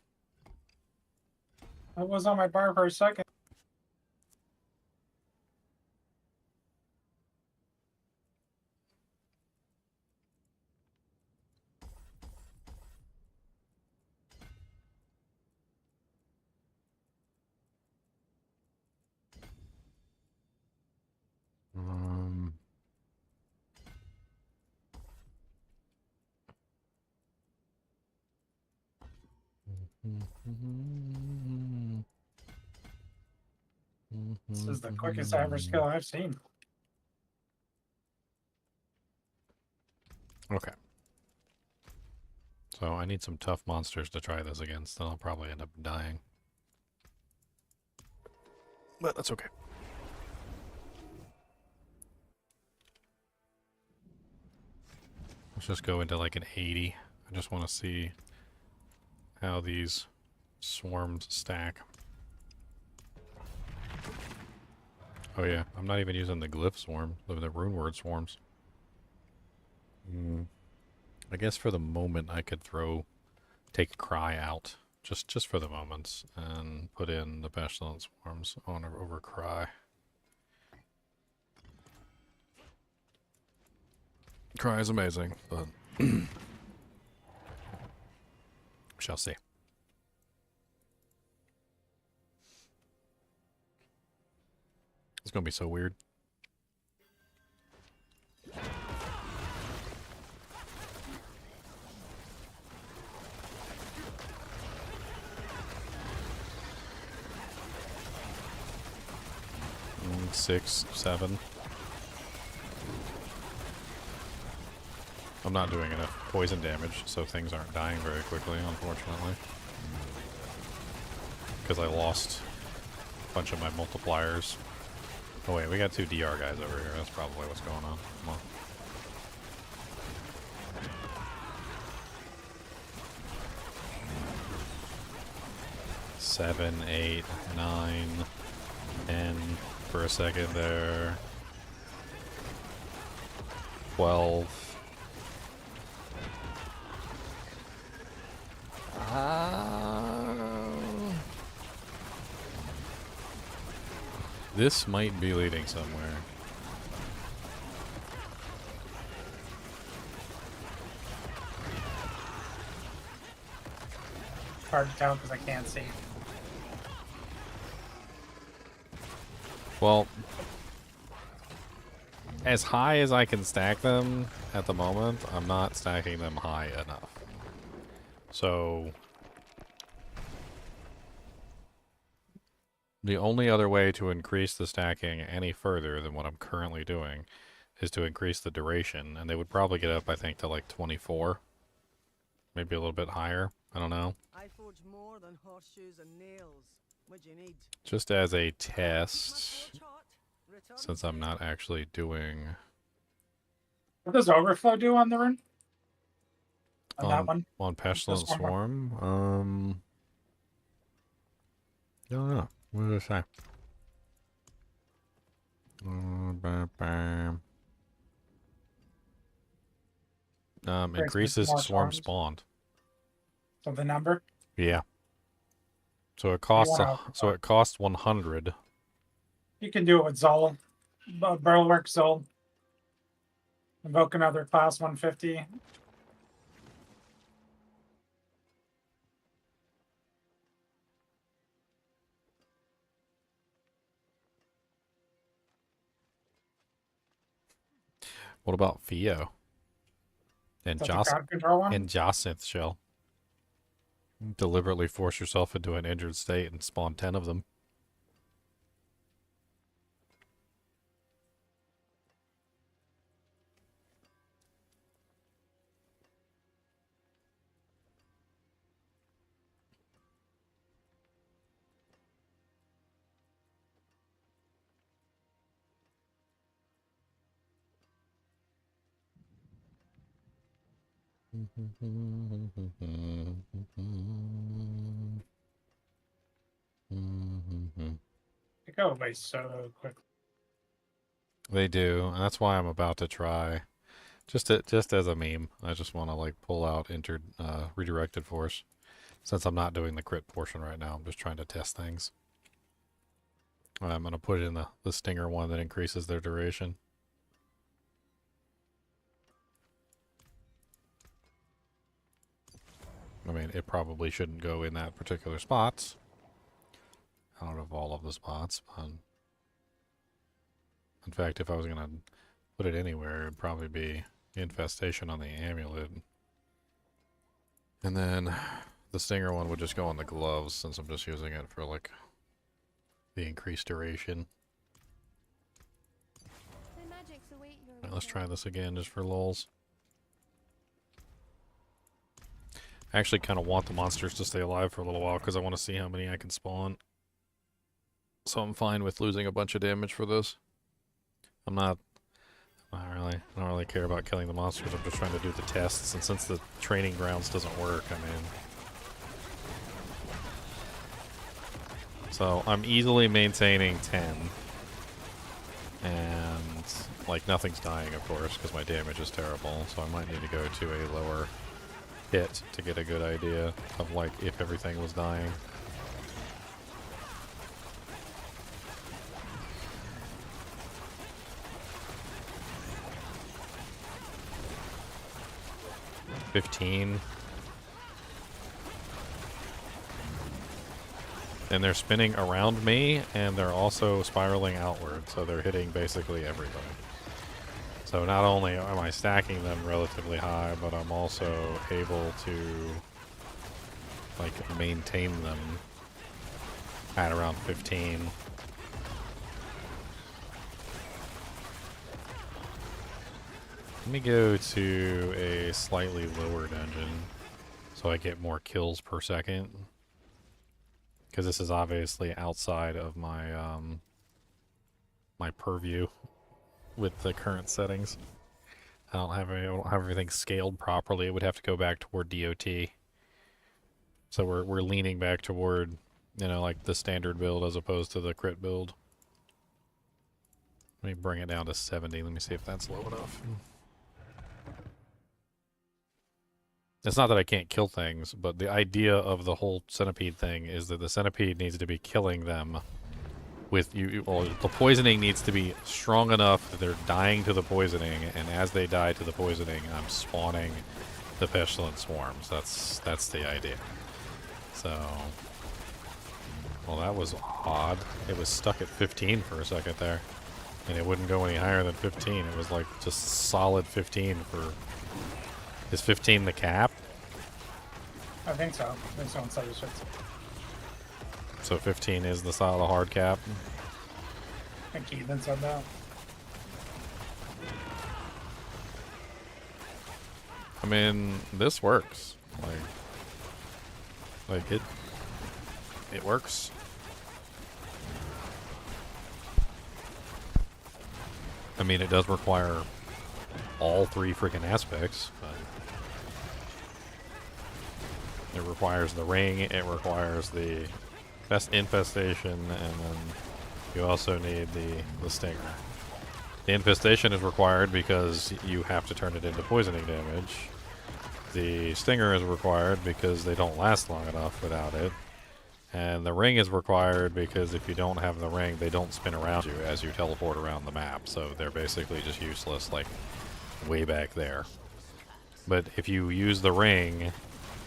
That was on my bar for a second. This is the quickest average skill I've seen. Okay. So I need some tough monsters to try this against, then I'll probably end up dying. But that's okay. Let's just go into like an 80. I just want to see how these swarms stack. Oh yeah, I'm not even using the Glyph swarm, the rune word swarms. I guess for the moment I could take Cry out, just for the moment, and put in the pestilent swarms on or over Cry. Cry is amazing, but we shall see. It's gonna be so weird. Mm, 6, 7. I'm not doing enough poison damage, so things aren't dying very quickly, unfortunately. Because I lost a bunch of my multipliers. Oh wait, we got 2 DR guys over here. That's probably what's going on. Come on. Seven, 8, 9, 10 for a second there. 12. This might be leading somewhere. Hard to tell because I can't see. Well, as high as I can stack them at the moment, I'm not stacking them high enough. So the only other way to increase the stacking any further than what I'm currently doing is to increase the duration, and they would probably get up, I think, to like 24. Maybe a little bit higher. I don't know. I forge more than horseshoes and nails. What do you need? Just as a test, since I'm not actually doing... What does Overflow do on the rune? on that one. On Pestilent This one. Swarm. I don't know. What did it say? Increases more swarm swarms. spawned. So the number. Yeah. So it costs wanna- so it costs 100. You can do it with Zol. Burlwork Zol. Invoke another class 150. What about Theo? And Is that the crowd control one? and Jacinth shell. Deliberately force yourself into an injured state and spawn 10 of them. They go away so quick. They do, and that's why I'm about to try. Just as a meme, I just want to like pull out redirected force. Since I'm not doing the crit portion right now, I'm just trying to test things. I'm gonna put it in the stinger one that increases their duration. I mean, it probably shouldn't go in that particular spot. Out of all of the spots, but in fact, if I was gonna put it anywhere, it'd probably be infestation on the amulet. And then the stinger one would just go on the gloves, since I'm just using it for like the increased duration. Alright, let's try this again just for lulz. I actually kind of want the monsters to stay alive for a little while because I want to see how many I can spawn. So I'm fine with losing a bunch of damage for this. I don't really care about killing the monsters. I'm just trying to do the tests, and since the training grounds doesn't work, I mean. So I'm easily maintaining 10. And like nothing's dying, of course, because my damage is terrible. So I might need to go to a lower hit to get a good idea of like if everything was dying. $15. And they're spinning around me, and they're also spiraling outward, so they're hitting basically everybody. So not only am I stacking them relatively high, but I'm also able to like maintain them at around 15. Let me go to a slightly lower dungeon so I get more kills per second. Because this is obviously outside of my my purview with the current settings. I don't have everything scaled properly. It would have to go back toward DOT. So we're leaning back toward, you know, like the standard build as opposed to the crit build. Let me bring it down to 70. Let me see if that's low enough. It's not that I can't kill things, but the idea of the whole centipede thing is that the centipede needs to be killing them with well, the poisoning needs to be strong enough that they're dying to the poisoning, and as they die to the poisoning, I'm spawning the pestilent swarms. That's the idea. So, well, that was odd. It was stuck at 15 for a second there, and it wouldn't go any higher than 15. It was like just solid 15 for. Is 15 the cap? I think so. I think so in 76. So 15 is the solid hard cap? I think Ethan said that. I mean, this works. Like it works. I mean, it does require all three freaking aspects, but It requires the ring, it requires the best infestation, and then you also need the stinger. The infestation is required because you have to turn it into poisoning damage. The stinger is required because they don't last long enough without it. And the ring is required because if you don't have the ring, they don't spin around you as you teleport around the map. So they're basically just useless, like, way back there. But if you use the ring,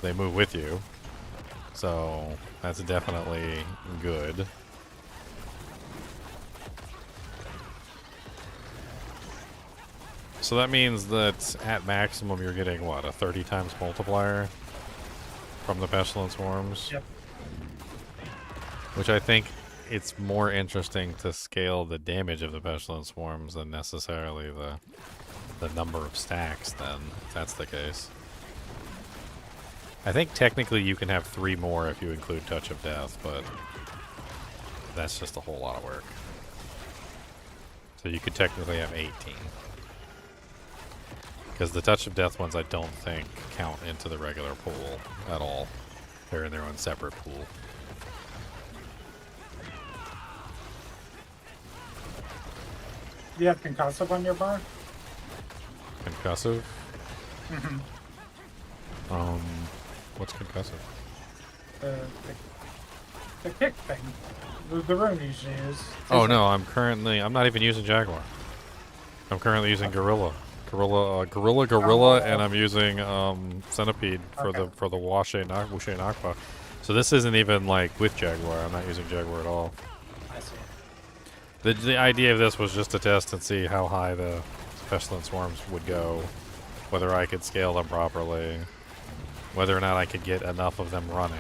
they move with you. So that's definitely good. So that means that at maximum you're getting, what, a 30 times multiplier from the Pestilence Swarms? Yep. Which I think it's more interesting to scale the damage of the Pestilence Swarms than necessarily the number of stacks then, if that's the case. I think technically you can have 3 more if you include Touch of Death, but that's just a whole lot of work. So you could technically have 18. Because the Touch of Death ones I don't think count into the regular pool at all. They're in their own separate pool. Do you have concussive on your bar? Concussive? Mm-hmm. What's concussive? The kick thing. The rune you usually use. Oh no, I'm not even using Jaguar. I'm currently using Gorilla. Gorilla, and I'm using Centipede for the Wushe Nakba. So this isn't even like with Jaguar. I'm not using Jaguar at all. I see. The idea of this was just to test and see how high the Pestilence Swarms would go, whether I could scale them properly, whether or not I could get enough of them running.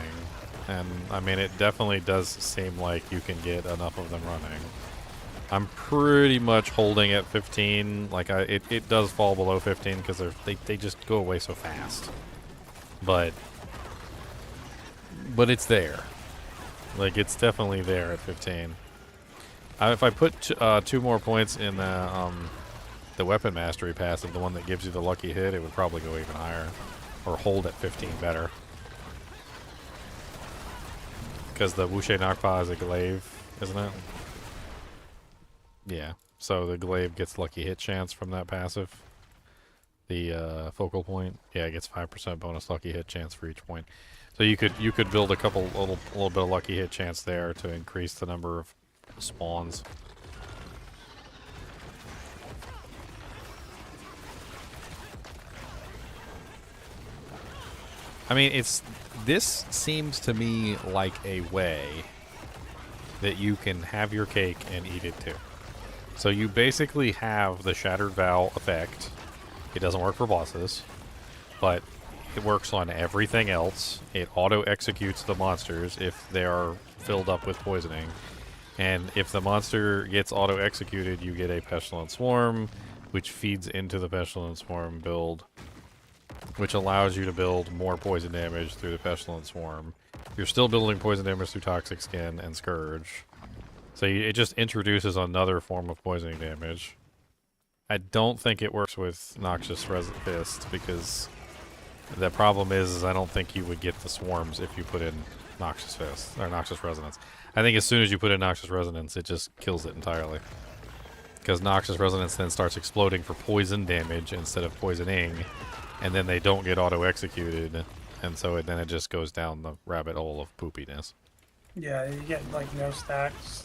And I mean, it definitely does seem like you can get enough of them running. I'm pretty much holding at 15. Like it does fall below 15 because they just go away so fast. But it's there. Like it's definitely there at 15. If I put 2 more points in the weapon mastery passive, the one that gives you the lucky hit, it would probably go even higher, or hold at 15 better. Because the Wushe Nakba is a glaive, isn't it? Yeah. So the glaive gets lucky hit chance from that passive. The focal point, yeah, it gets 5% bonus lucky hit chance for each point. So you could build a little bit of lucky hit chance there to increase the number of spawns. I mean, this seems to me like a way that you can have your cake and eat it too. So you basically have the Shattered Vow effect. It doesn't work for bosses, but it works on everything else. It auto-executes the monsters if they are filled up with poisoning. And if the monster gets auto-executed, you get a Pestilent Swarm, which feeds into the Pestilent Swarm build, which allows you to build more poison damage through the Pestilent Swarm. You're still building poison damage through Toxic Skin and Scourge. So it just introduces another form of poisoning damage. I don't think it works with Noxious Fist because the problem is I don't think you would get the swarms if you put in Noxious Fist or Noxious Resonance. I think as soon as you put in Noxious Resonance, it just kills it entirely. Because Noxious Resonance then starts exploding for poison damage instead of poisoning, and then they don't get auto-executed, and so then it just goes down the rabbit hole of poopiness. Yeah, you get like no stacks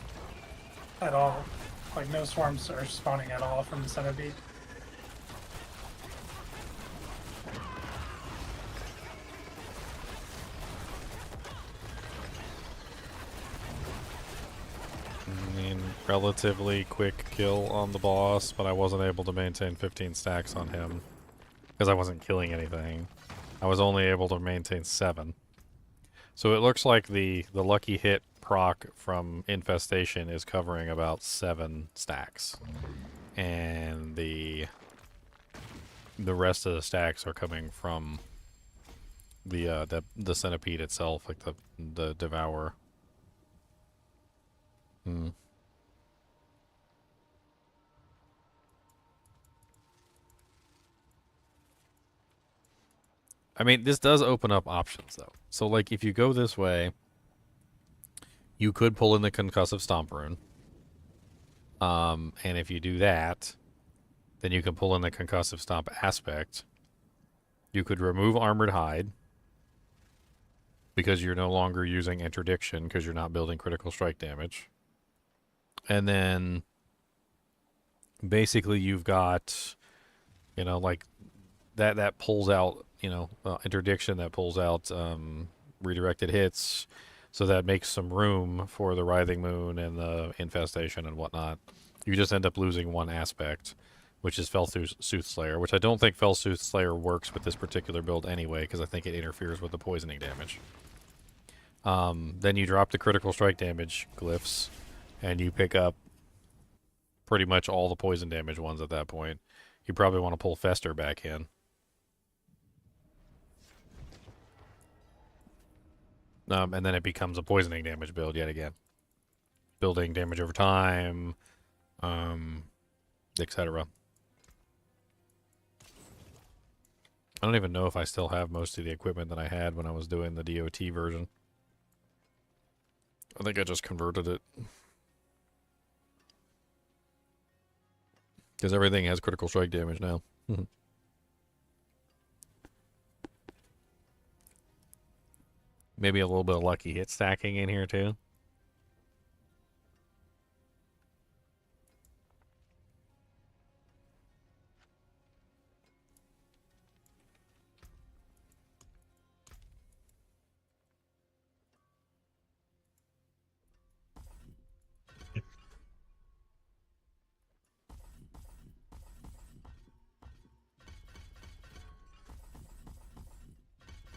at all. Like no swarms are spawning at all from the Centipede. I mean, relatively quick kill on the boss, but I wasn't able to maintain 15 stacks on him because I wasn't killing anything. I was only able to maintain 7. So it looks like the lucky hit proc from Infestation is covering about 7 stacks. And the rest of the stacks are coming from the Centipede itself, like the Devourer. I mean, this does open up options, though. So, like, if you go this way, you could pull in the Concussive Stomp rune. And if you do that, then you can pull in the Concussive Stomp aspect. You could remove Armored Hide, because you're no longer using Interdiction, because you're not building critical strike damage. And then, basically, you've got, you know, like, that pulls out, you know, Interdiction, that pulls out redirected hits, so that makes some room for the Writhing Moon and the Infestation and whatnot. You just end up losing one aspect, which is Felltooth Slayer, which I don't think Felltooth Slayer works with this particular build anyway, because I think it interferes with the poisoning damage. Then you drop the critical strike damage glyphs, and you pick up pretty much all the poison damage ones at that point. You probably want to pull Fester back in. And then it becomes a poisoning damage build yet again. Building damage over time, etc. I don't even know if I still have most of the equipment that I had when I was doing the DOT version. I think I just converted it. Because everything has critical strike damage now. Maybe a little bit of lucky hit stacking in here too.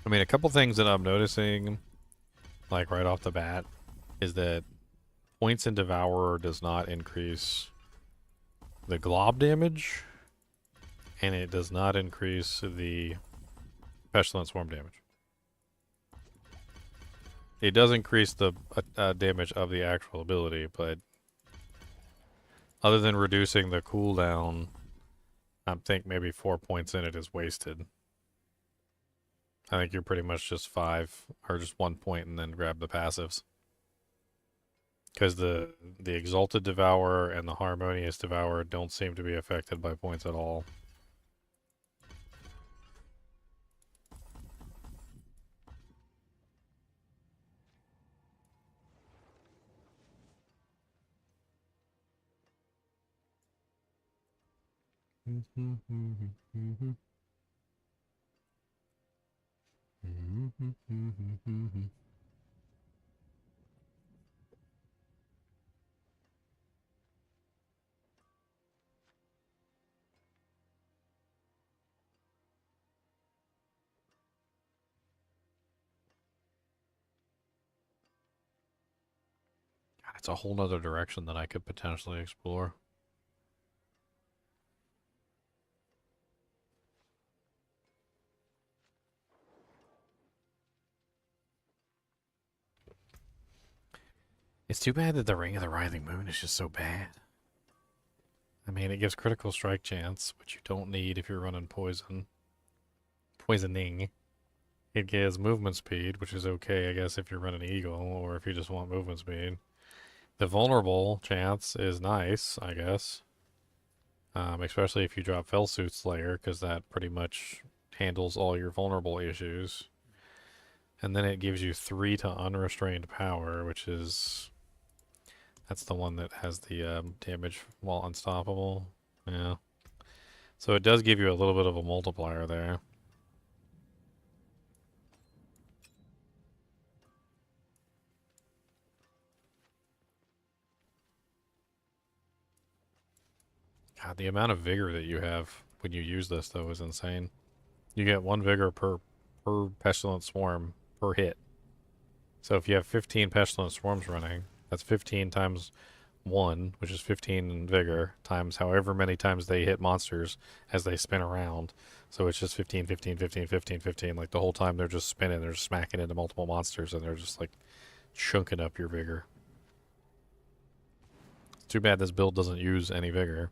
I mean, a couple things that I'm noticing, like right off the bat, is that points in Devourer does not increase the glob damage, and it does not increase the Pestilent Swarm damage. It does increase the damage of the actual ability, but other than reducing the cooldown, I think maybe 4 points in it is wasted. I think you're pretty much just 5, or just 1 point and then grab the passives. Because the Exalted Devourer and the Harmonious Devourer don't seem to be affected by points at all. God, it's a whole nother direction that I could potentially explore. It's too bad that the Ring of the Writhing Moon is just so bad. I mean, it gives critical strike chance, which you don't need if you're running poisoning. It gives movement speed, which is okay, I guess, if you're running Eagle, or if you just want movement speed. The vulnerable chance is nice, I guess. Especially if you drop Felltooth Slayer, because that pretty much handles all your vulnerable issues. And then it gives you 3 to Unrestrained Power, which is... That's the one that has the damage while unstoppable. Yeah. So it does give you a little bit of a multiplier there. God, the amount of vigor that you have when you use this, though, is insane. You get 1 vigor per Pestilent Swarm per hit. So if you have 15 Pestilent Swarms running, that's 15 times 1, which is 15 in vigor, times however many times they hit monsters as they spin around. So it's just 15, 15, 15, 15, 15. Like the whole time they're just spinning, they're just smacking into multiple monsters, and they're just like chunking up your vigor. It's too bad this build doesn't use any vigor.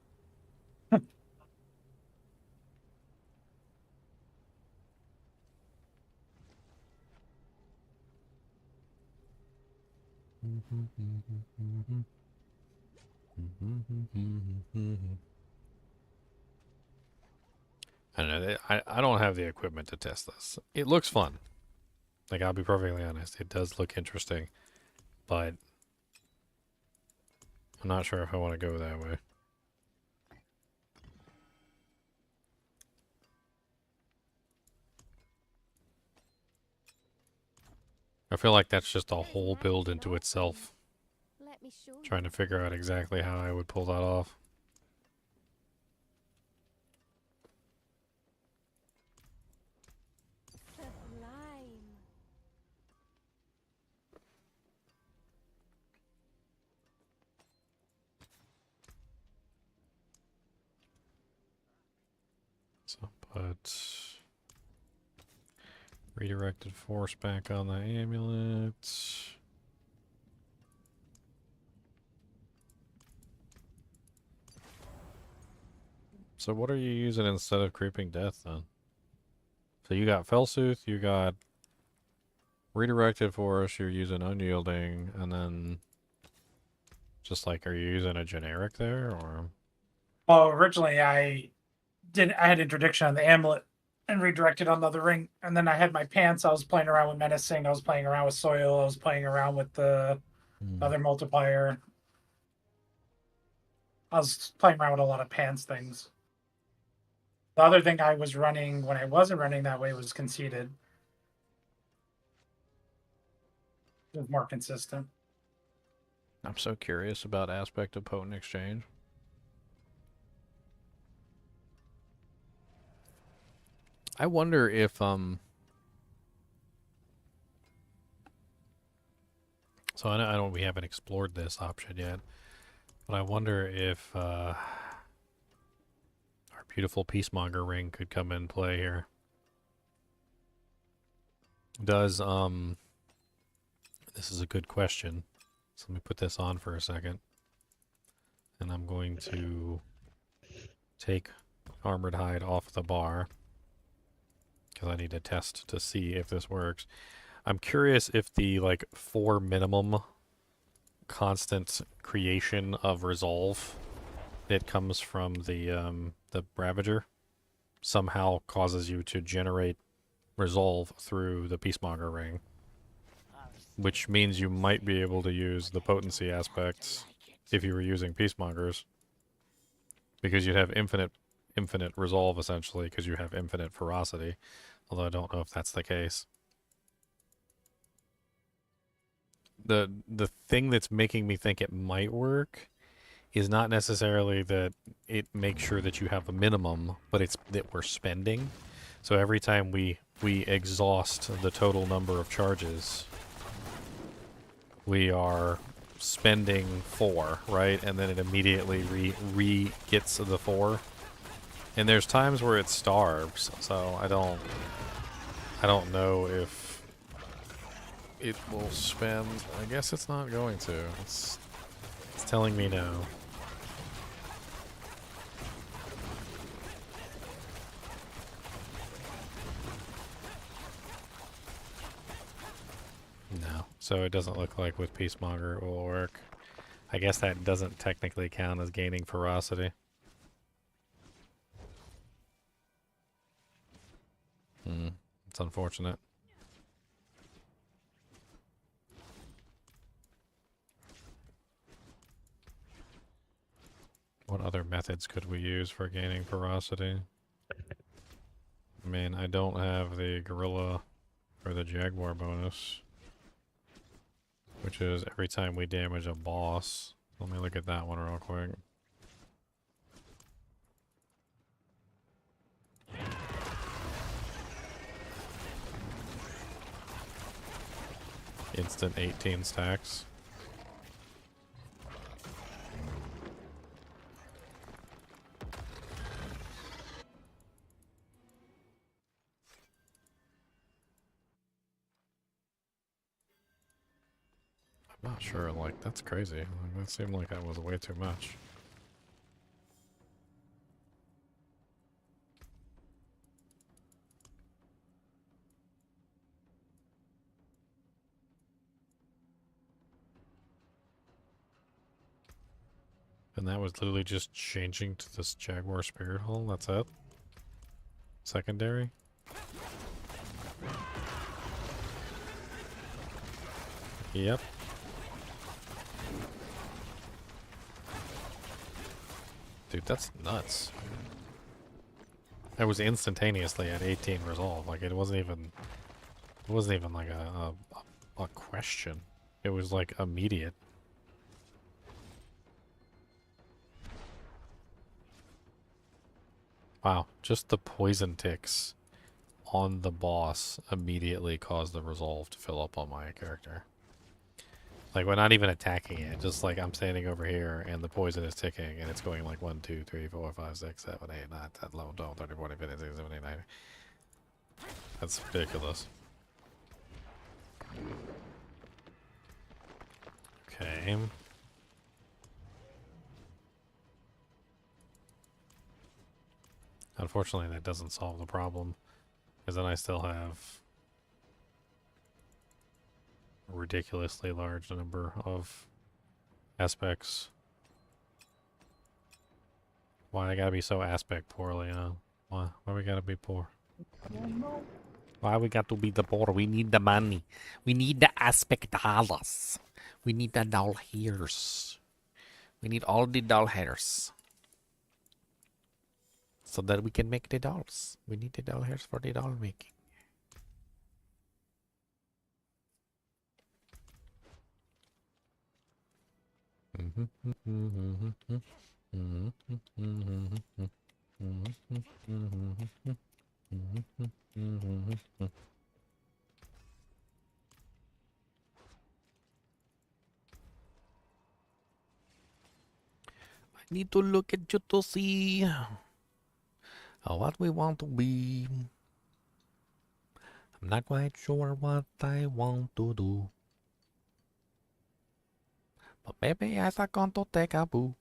I don't know. I don't have the equipment to test this. It looks fun. Like, I'll be perfectly honest. It does look interesting. But I'm not sure if I want to go that way. I feel like that's just a whole build into itself. Let me show you. Trying to figure out exactly how I would pull that off. Sublime. So put redirected force back on the amulet. So what are you using instead of creeping death then? So you got Fellsooth, you got redirected force, you're using unyielding, and then just like, are you using a generic there or? Well, originally I had interdiction on the amulet and redirected on the other ring, and then I had my pants. I was playing around with menacing. I was playing around with soil. I was playing around with the other multiplier. I was playing around with a lot of pants things. The other thing I was running when I wasn't running that way was conceded. It was more consistent. I'm so curious about aspect of potent exchange. I wonder if so I don't we haven't explored this option yet, but I wonder if our beautiful Peacemonger ring could come in play here. Does this is a good question. So let me put this on for a second. And I'm going to take Armored Hide off the bar, because I need to test to see if this works. I'm curious if the, like, 4 minimum constant creation of resolve that comes from the Ravager somehow causes you to generate resolve through the Peacemonger ring. Which means you might be able to use the potency aspects if you were using Peacemongers. Because you'd have infinite resolve, essentially, because you have infinite ferocity. Although I don't know if that's the case. The thing that's making me think it might work is not necessarily that it makes sure that you have a minimum, but it's that we're spending. So every time we exhaust the total number of charges, we are spending 4, right? And then it immediately re gets the 4. And there's times where it starves, so I don't know if it will spend. I guess it's not going to. It's telling me no. No. So it doesn't look like with Peacemonger it will work. I guess that doesn't technically count as gaining ferocity. It's unfortunate. What other methods could we use for gaining ferocity? I mean, I don't have the gorilla or the jaguar bonus, which is every time we damage a boss. Let me look at that one real quick. Instant 18 stacks. I'm not sure, like, that's crazy. Like, that seemed like that was way too much. And that was literally just changing to this Jaguar Spirit Hull. That's it. Secondary. Yep. Dude, that's nuts. It was instantaneously at 18 resolve. Like it wasn't even like a question. It was like immediate. Wow, just the poison ticks on the boss immediately caused the resolve to fill up on my character. Like, we're not even attacking it. Just like I'm standing over here and the poison is ticking and it's going like 1, 2, 3, 4, 5, 6, 7, 8, 9, 10, 11, 12, 13, 14, 15, 16, 17, 18, 19. That's ridiculous. Okay. Unfortunately, that doesn't solve the problem, because then I still have a ridiculously large number of aspects. Why I gotta be so aspect poorly, huh? Why we gotta be poor? Why we got to be the poor? We need the money. We need the aspect dollars. We need the doll hairs. We need all the doll hairs. So that we can make the dolls. We need the doll hairs for the doll making. I need to look at you to see what we want to be. I'm not quite sure what I want to do. But maybe I'm going to take a boo.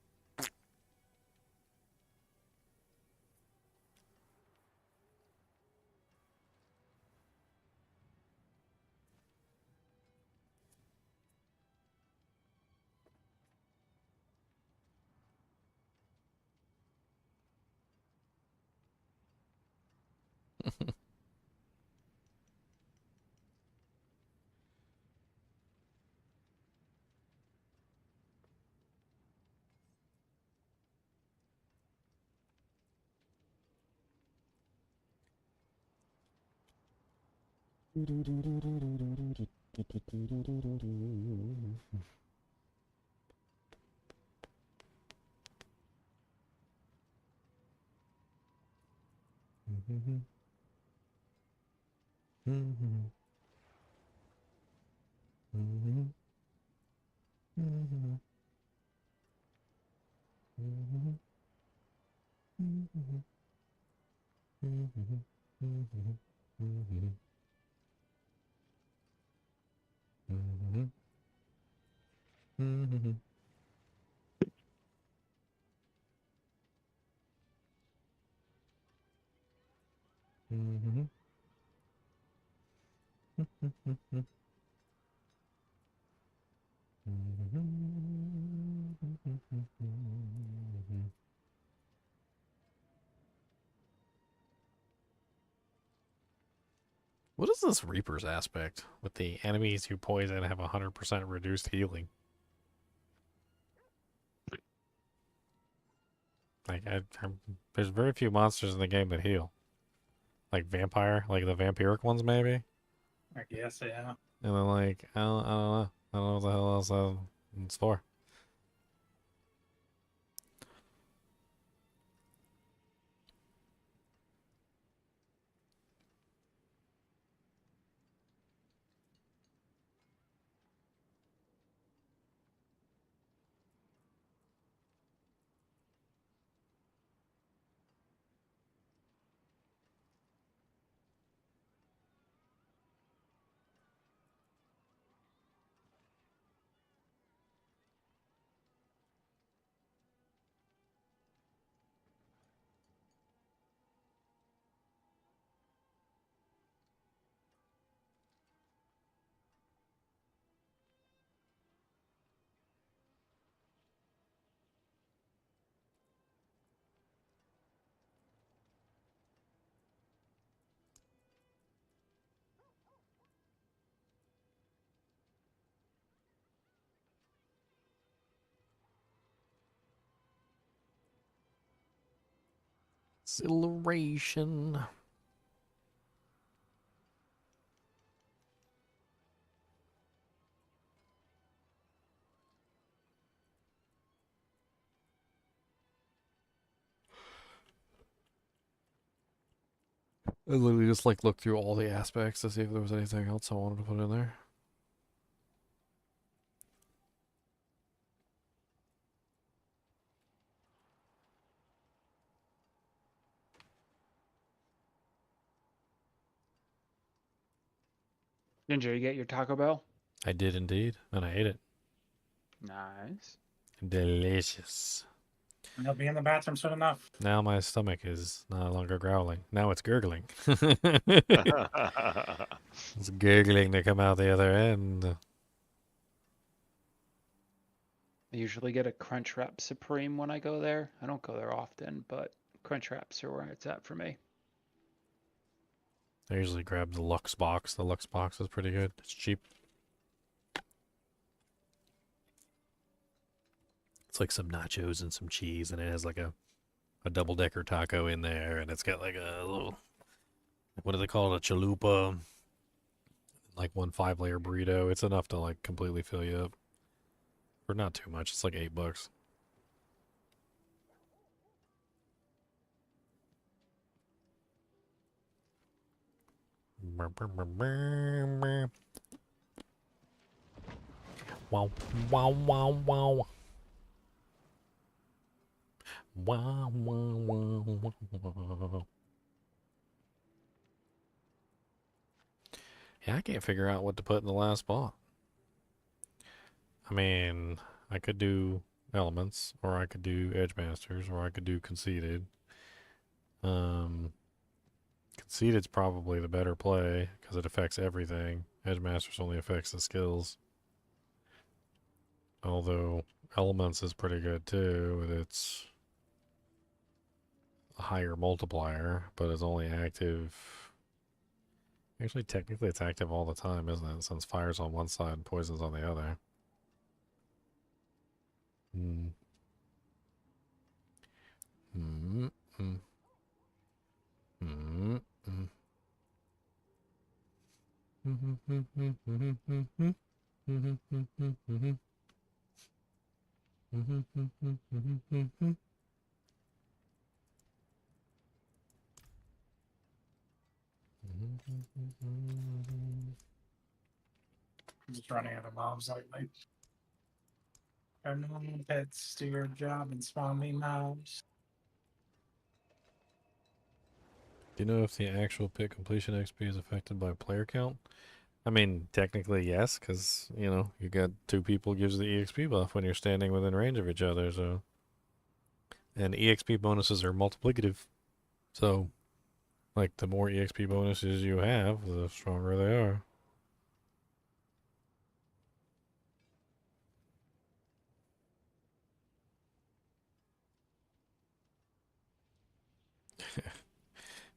What is this Reaper's aspect with the enemies who poison have 100% reduced healing? Like, there's very few monsters in the game that heal. Like vampire, like the vampiric ones maybe? I guess, yeah. And then like, I don't know. I don't know what the hell else it's for. Acceleration. I literally just like looked through all the aspects to see if there was anything else I wanted to put in there. Ginger, you get your Taco Bell? I did indeed, and I ate it. Nice. Delicious. He'll be in the bathroom soon enough. Now my stomach is no longer growling. Now it's gurgling. It's gurgling to come out the other end. I usually get a Crunchwrap Supreme when I go there. I don't go there often, but Crunchwraps are where it's at for me. I usually grab the Lux box. The Lux box is pretty good. It's cheap. It's like some nachos and some cheese, and it has like a double-decker taco in there, and it's got like a little, what do they call it, a chalupa, like one 5-layer burrito. It's enough to like completely fill you up. For not too much. It's like $8. Wow, wow, wow, wow. Wow, wow, wow, wow. Yeah, I can't figure out what to put in the last spot. I mean, I could do elements, or I could do edge masters, or I could do conceited. Conceited's probably the better play because it affects everything. Edge masters only affects the skills. Although elements is pretty good too, with its higher multiplier, but it's only active. Actually, technically, it's active all the time, isn't it? Since fire's on one side and poison's on the other. Hmm. Hmm. Hmm. Hmm. I'm just running out of mobs lately. Turn pets, do your job and spawn me mobs. Do you know if the actual pit completion XP is affected by player count? I mean, technically yes, because, you know, you got 2 people gives the EXP buff when you're standing within range of each other, so. And EXP bonuses are multiplicative. So, like, the more EXP bonuses you have, the stronger they are.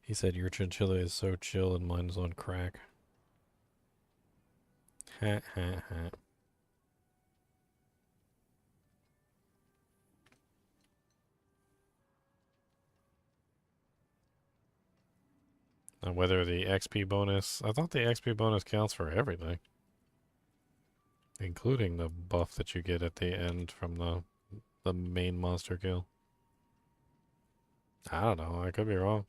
He said your chinchilla is so chill and mine is on crack. Ha ha ha. Now, whether the XP bonus, I thought the XP bonus counts for everything, including the buff that you get at the end from the main monster kill. I don't know, I could be wrong.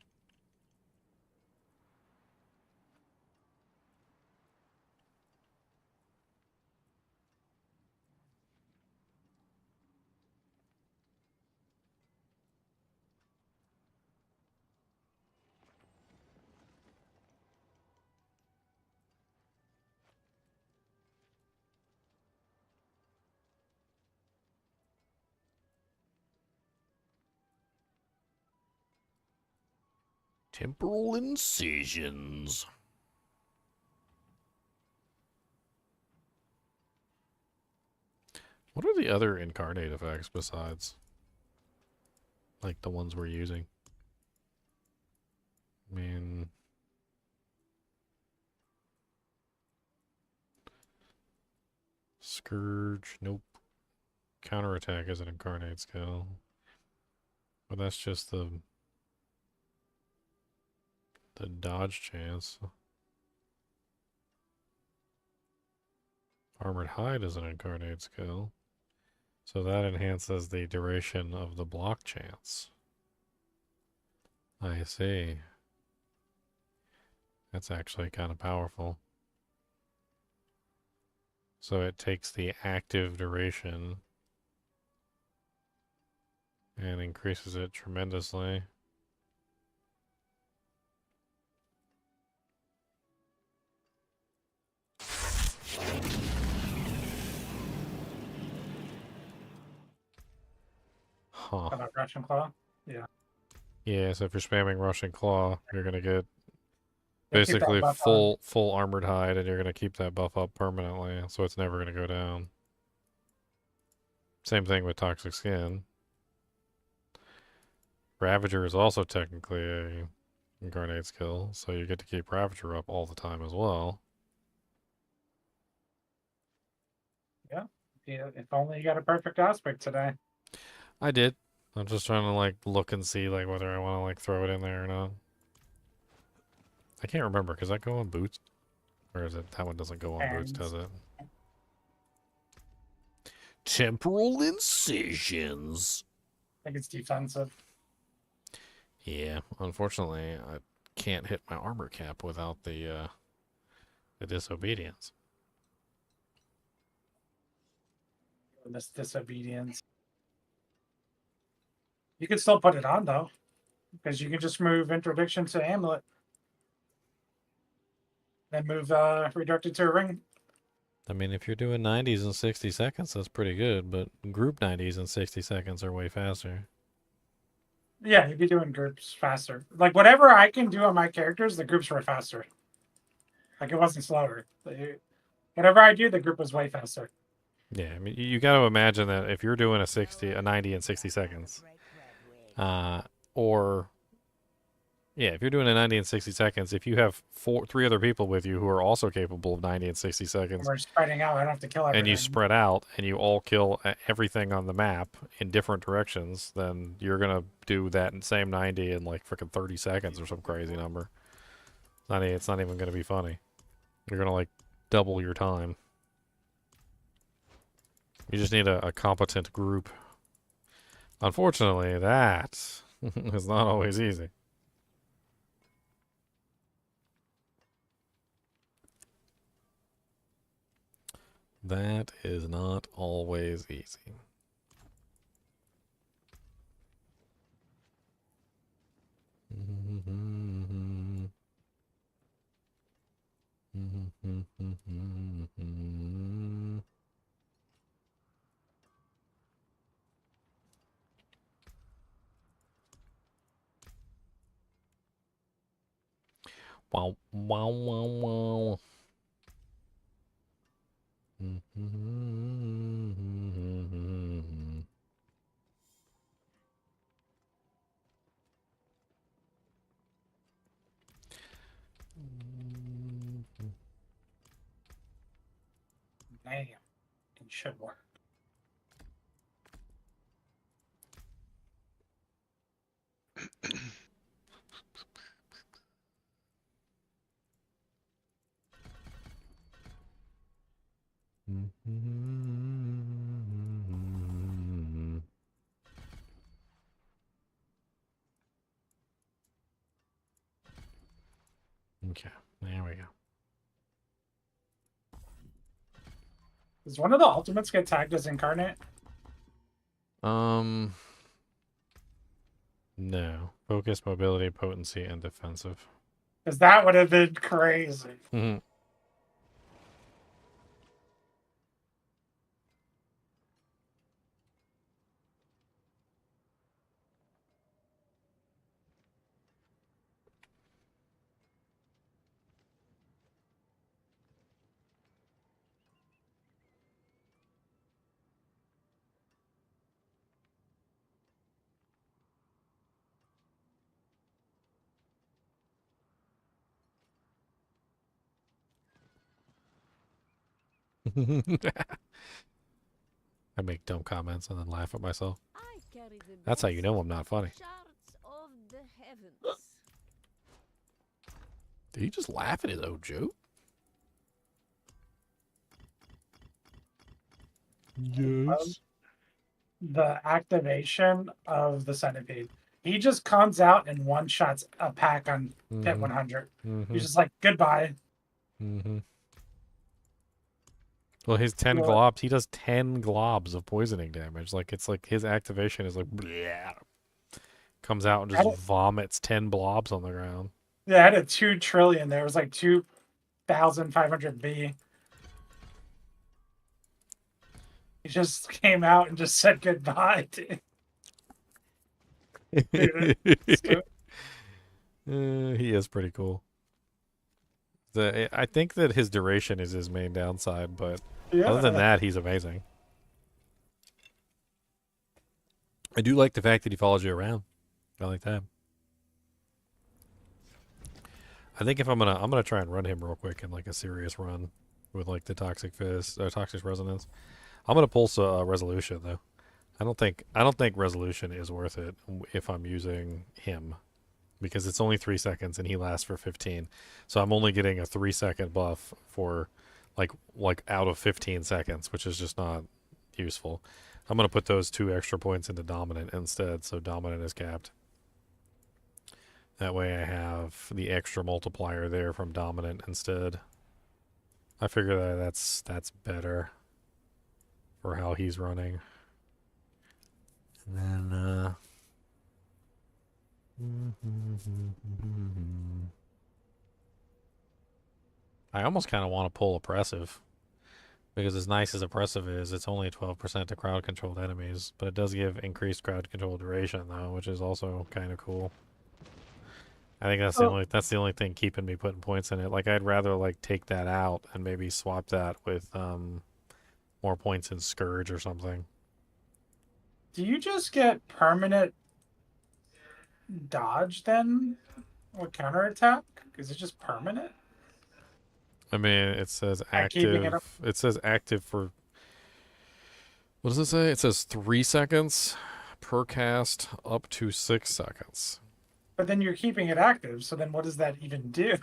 Temporal incisions. What are the other incarnate effects besides, like, the ones we're using? I mean, Scourge, nope. Counterattack is an incarnate skill. But that's just the The dodge chance. Armored hide is an incarnate skill. So that enhances the duration of the block chance. I see. That's actually kind of powerful. So it takes the active duration and increases it tremendously. Huh. About Russian Claw? Yeah. Yeah, so if you're spamming Russian Claw, you're gonna get They keep that basically buff on. full armored hide, and you're gonna keep that buff up permanently, so it's never gonna go down. Same thing with Toxic Skin. Ravager is also technically a incarnate skill, so you get to keep Ravager up all the time as well. Yeah, if only you got a perfect aspect today. I did. I'm just trying to like look and see like whether I want to like throw it in there or not. I can't remember. Does that go on boots? Or is it that one doesn't go on boots, does it? Temporal incisions. I think it's defensive. Yeah, unfortunately, I can't hit my armor cap without the disobedience. This disobedience. You can still put it on though, because you can just move interdiction to amulet, then move redirected to a ring. I mean, if you're doing 90s in 60 seconds, that's pretty good, but group 90s in 60 seconds are way faster. Yeah, you'd be doing groups faster. Like whatever I can do on my characters, the groups were faster. Like it wasn't slower. Whatever I do, the group was way faster. Yeah, I mean, you got to imagine that if you're doing a 90 in 60 seconds, or yeah, if you're doing a 90 in 60 seconds, if you have 3 other people with you who are also capable of 90 in 60 seconds, We're spreading out. I don't have to kill everything. and you spread out and you all kill everything on the map in different directions, then you're gonna do that same 90 in like freaking 30 seconds or some crazy number. It's not even gonna be funny. You're gonna like double your time. You just need a competent group. Unfortunately, that is not always easy. That is not always easy. Wow, wow, wow, wow. Damn, it should work. Okay, there we go. Does one of the ultimates get tagged as incarnate? No. Focus, mobility, potency, and defensive. Because that would have been crazy. Mm-hmm. I make dumb comments and then laugh at myself. That's how you know I'm not funny. Shards of the heavens. Did he just laugh at his own joke? Yes. The activation of the centipede. He just comes out and one shots a pack on pit 100. He's just like, goodbye. Well, his 10 Well- globs, he does 10 globs of poisoning damage. Like, it's like his activation is like, bleh, comes out and just vomits 10 blobs on the ground. Yeah, I had a 2 trillion there. It was like 2,500 B. He just came out and just said goodbye. Dude, he is pretty cool. I think that his duration is his main downside, but other than that, he's amazing. I do like the fact that he follows you around. I like that. I think if I'm gonna try and run him real quick in like a serious run with like the toxic fist or toxic resonance. I'm gonna pulse resolution though. I don't think resolution is worth it if I'm using him, because it's only 3 seconds and he lasts for 15. So I'm only getting a 3-second buff for like out of 15 seconds, which is just not useful. I'm gonna put those 2 extra points into dominant instead, so dominant is capped. That way I have the extra multiplier there from dominant instead. I figure that that's better for how he's running. And then I almost kind of want to pull oppressive, because as nice as oppressive is, it's only 12% to crowd controlled enemies, but it does give increased crowd control duration though, which is also kind of cool. I think that's the only thing keeping me putting points in it. Like, I'd rather like take that out and maybe swap that with more points in Scourge or something. Do you just get permanent dodge then? Or counterattack? Is it just permanent? I mean, it says keeping it active. up. It says active for. What does it say? It says 3 seconds per cast, up to 6 seconds. But then you're keeping it active, so then what does that even do?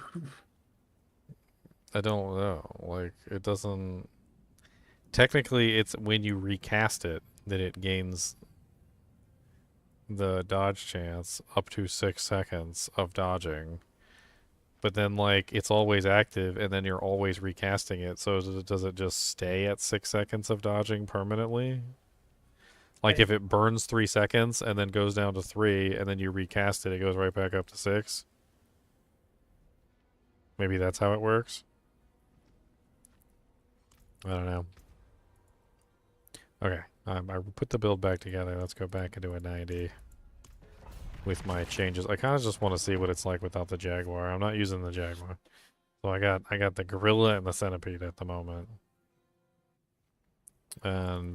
I don't know. Like, it doesn't. Technically, it's when you recast it that it gains the dodge chance up to 6 seconds of dodging. But then, like, it's always active, and then you're always recasting it. So does it just stay at 6 seconds of dodging permanently? Like, if it burns 3 seconds and then goes down to 3, and then you recast it, it goes right back up to 6? Maybe that's how it works? I don't know. Okay, I put the build back together. Let's go back and do a 90 with my changes. I kind of just want to see what it's like without the Jaguar. I'm not using the Jaguar. So I got the Gorilla and the Centipede at the moment. And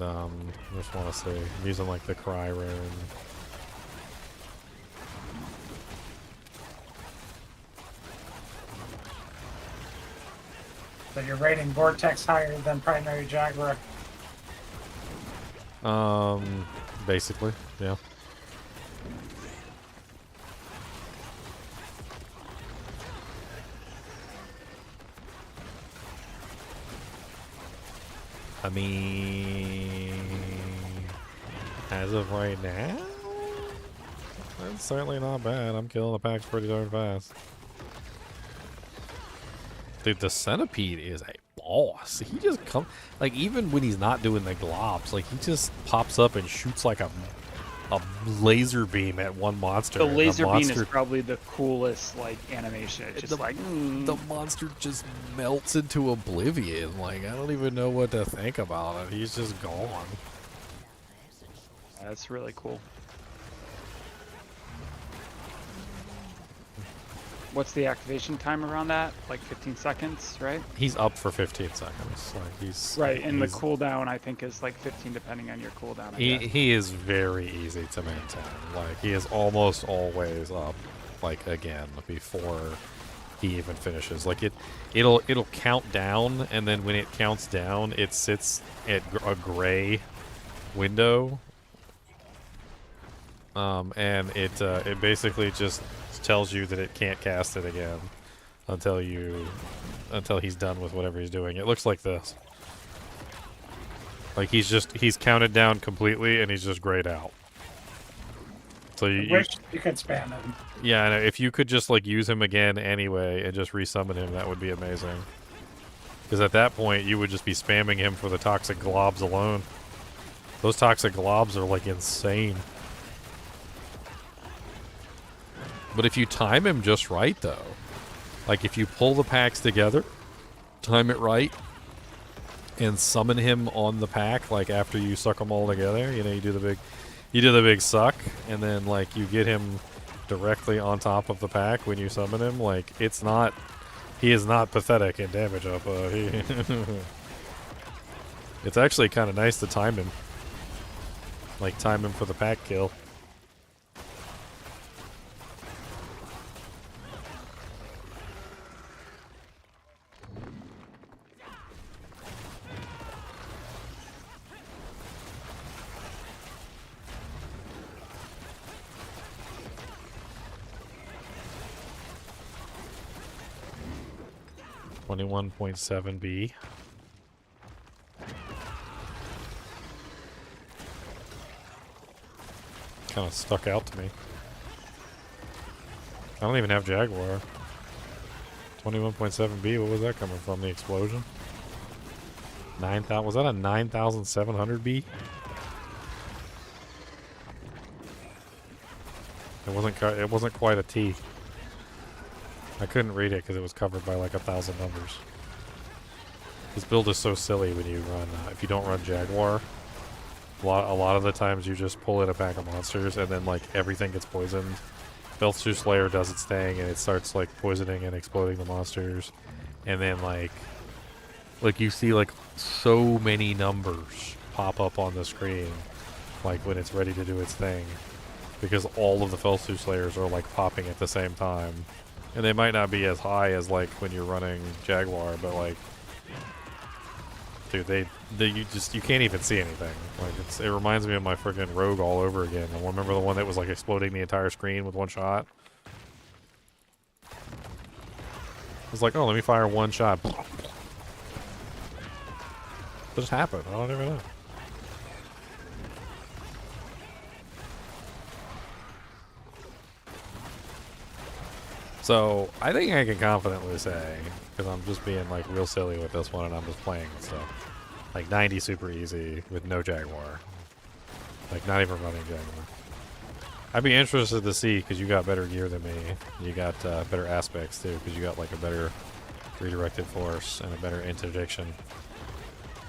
just want to see. I'm using like the Cry rune. So you're rating Vortex higher than primary Jaguar. Basically, yeah. I mean, as of right now, that's certainly not bad. I'm killing the packs pretty darn fast. Dude, the Centipede is a boss. He just comes, like, even when he's not doing the globs, like, he just pops up and shoots like a laser beam at one monster. The laser beam is probably the coolest, like, animation. It's just the monster just melts into oblivion. Like, I don't even know what to think about it. He's just gone. That's really cool. What's the activation time around that? Like 15 seconds, right? He's up for 15 seconds. Like, he's right, and the cooldown I think is like 15 depending on your cooldown. He is very easy to maintain. Like, he is almost always up, like, again before he even finishes. Like, it'll count down, and then when it counts down, it sits at a gray window. And it basically just tells you that it can't cast it again. until he's done with whatever he's doing. It looks like this. Like he's counted down completely and he's just grayed out. So I wish you could spam him. Yeah, and if you could just like use him again anyway and just resummon him, that would be amazing. Because at that point you would just be spamming him for the toxic globs alone. Those toxic globs are like insane. But if you time him just right though, like if you pull the packs together, time it right, and summon him on the pack, like after you suck them all together, you know, you do the big suck, and then like you get him directly on top of the pack when you summon him. Like he is not pathetic in damage up. It's actually kind of nice to time him, like time him for the pack kill. .7B. Kind of stuck out to me. I don't even have Jaguar. 21.7B, what was that coming from? The explosion? 9,000, was that a 9,700B? It wasn't quite a T. I couldn't read it because it was covered by like 1,000 numbers. This build is so silly when you run, if you don't run Jaguar. A lot of the times you just pull in a pack of monsters and then like everything gets poisoned. Beltsu Slayer does its thing and it starts like poisoning and exploding the monsters. And then like you see like so many numbers pop up on the screen like when it's ready to do its thing. Because all of the Felsu Slayers are like popping at the same time. And they might not be as high as like when you're running Jaguar, but like, dude, you can't even see anything. Like it reminds me of my freaking Rogue all over again. I remember the one that was like exploding the entire screen with one shot. It was like, oh, let me fire one shot. What just happened? I don't even know. So, I think I can confidently say, because I'm just being like real silly with this one and I'm just playing and stuff, like 90 super easy with no Jaguar. Like not even running Jaguar. I'd be interested to see, because you got better gear than me. You got better aspects too, because you got like a better redirected force and a better interdiction.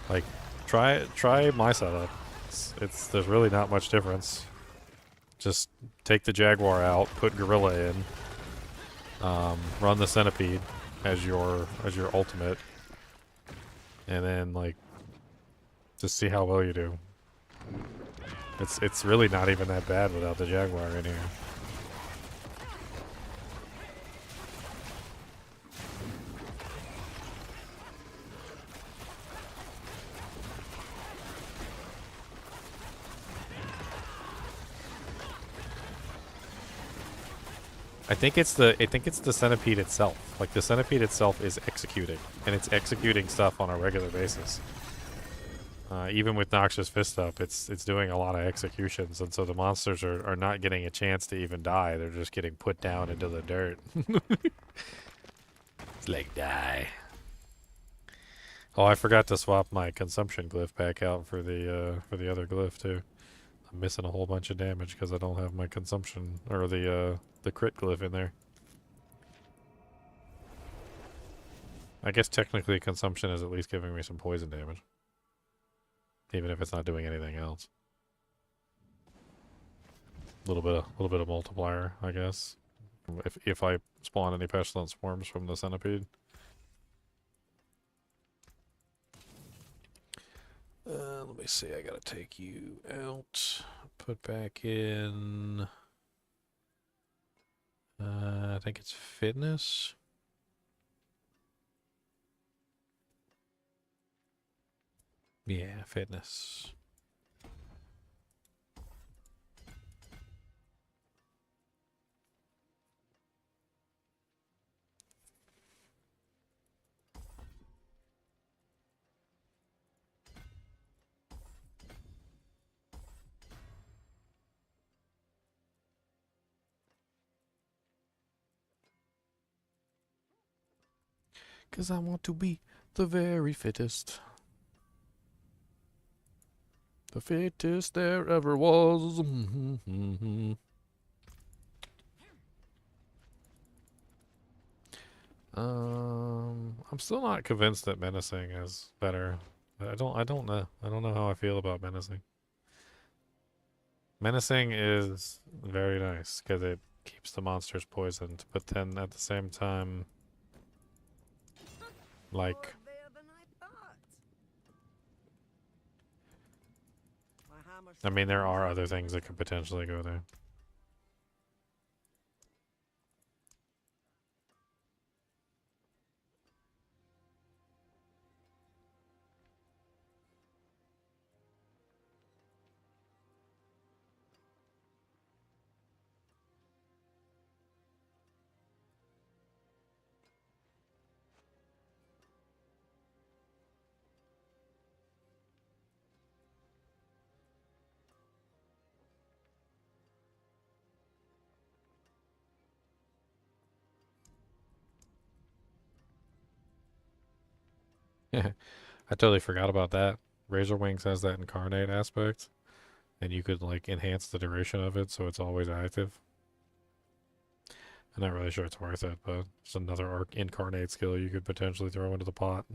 Like, try my setup. There's really not much difference. Just take the Jaguar out, put Gorilla in. Run the Centipede as your ultimate, and then like just see how well you do. It's really not even that bad without the Jaguar in here. I think it's the Centipede itself. Like the Centipede itself is executing, and it's executing stuff on a regular basis. Even with Noxious Fist up, it's doing a lot of executions, and so the monsters are not getting a chance to even die. They're just getting put down into the dirt. It's like die. Oh, I forgot to swap my consumption glyph back out for the other glyph too. I'm missing a whole bunch of damage because I don't have my consumption or the crit glyph in there. I guess technically consumption is at least giving me some poison damage. Even if it's not doing anything else. A little bit of multiplier, I guess. If I spawn any pestilent swarms from the Centipede. Let me see, I gotta take you out. Put back in... I think it's fitness. Yeah, fitness. 'Cause I want to be the very fittest. The fittest there ever was. I'm still not convinced that menacing is better. I don't know. I don't know how I feel about menacing. Menacing is very nice because it keeps the monsters poisoned, but then at the same time, like, More there than I thought. My hammer I mean, there are sharpens other things that could potentially go there. I totally forgot about that. Razor Wings has that incarnate aspect, and you could like enhance the duration of it so it's always active. I'm not really sure it's worth it, but it's another incarnate skill you could potentially throw into the pot.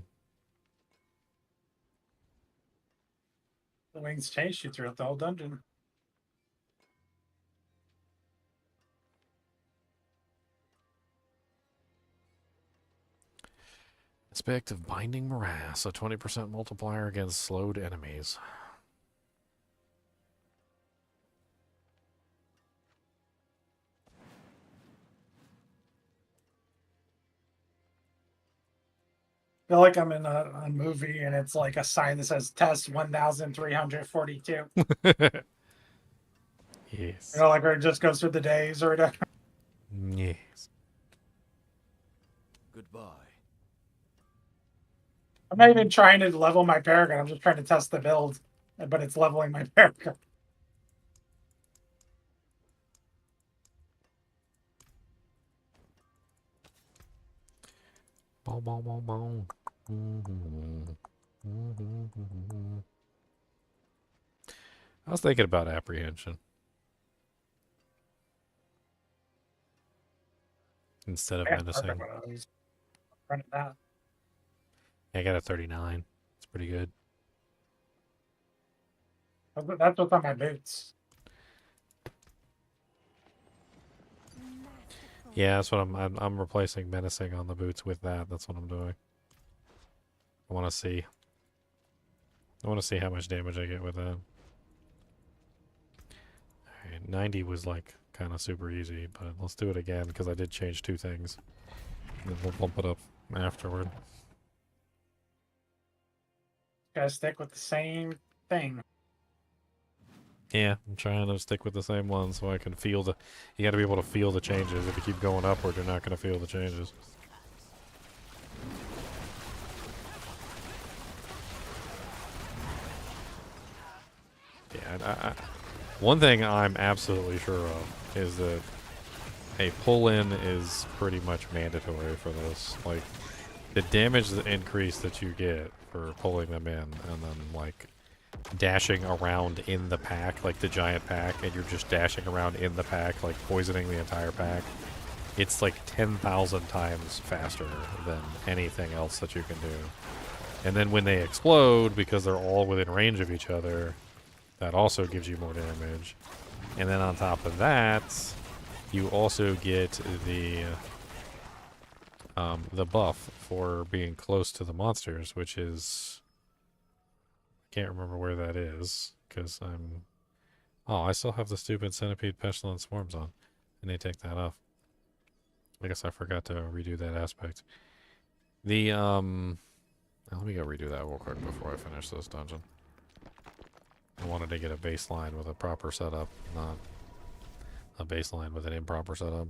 The wings chase you throughout the whole dungeon. Aspect of Binding Morass, a 20% multiplier against slowed enemies. I feel like I'm in a movie and it's like a sign that says test 1342. Yes. You know, like where it just goes through the days or whatever. Yes. Goodbye. I'm not even trying to level my Paragon. I'm just trying to test the build, but it's leveling my Paragon. Boom, boom, boom, boom. I was thinking about apprehension instead of Yeah, menacing. perfect when I was running that. I got a 39. It's pretty good. That's what's on my boots. Yeah, that's what I'm replacing menacing on the boots with that. That's what I'm doing. I want to see how much damage I get with that. Alright, 90 was like kind of super easy, but let's do it again because I did change 2 things. And then we'll bump it up afterward. Gotta stick with the same thing. Yeah, I'm trying to stick with the same one so I can feel the... You gotta be able to feel the changes. If you keep going upward, you're not gonna feel the changes. Yeah, one thing I'm absolutely sure of is that a pull-in is pretty much mandatory for this. Like, the damage increase that you get for pulling them in and then, like, dashing around in the pack, like the giant pack, and you're just dashing around in the pack, like poisoning the entire pack. It's like 10,000 times faster than anything else that you can do. And then when they explode, because they're all within range of each other, that also gives you more damage. And then on top of that, you also get the buff for being close to the monsters, which is... Can't remember where that is, because I'm... Oh, I still have the stupid Centipede Pestilence Swarms on. And they take that off. I guess I forgot to redo that aspect. The, let me go redo that real quick before I finish this dungeon. I wanted to get a baseline with a proper setup, not a baseline with an improper setup.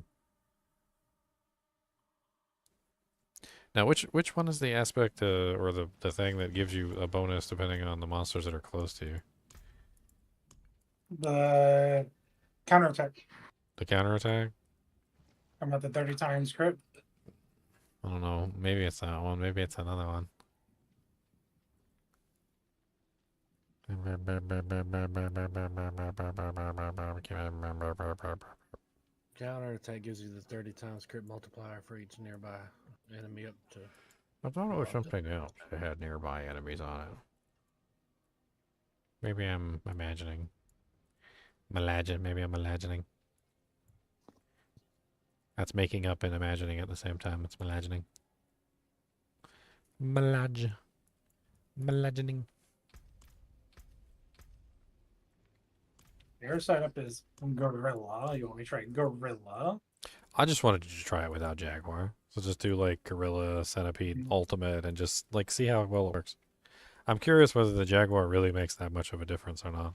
Now, which one is the aspect, or the thing that gives you a bonus depending on the monsters that are close to you? The counterattack. The counterattack? I'm at the 30 times crit. I don't know. Maybe it's that one. Maybe it's another one. Counterattack gives you the 30 times crit multiplier for each nearby enemy up to. I thought it was something else that had nearby enemies on it. Maybe I'm imagining. Maybe I'm imagining. That's making up and imagining at the same time. It's imagining. Imagining. Your setup is Gorilla. You want me to try Gorilla? I just wanted to try it without Jaguar. So just do like Gorilla, Centipede, Ultimate, and just like see how well it works. I'm curious whether the Jaguar really makes that much of a difference or not.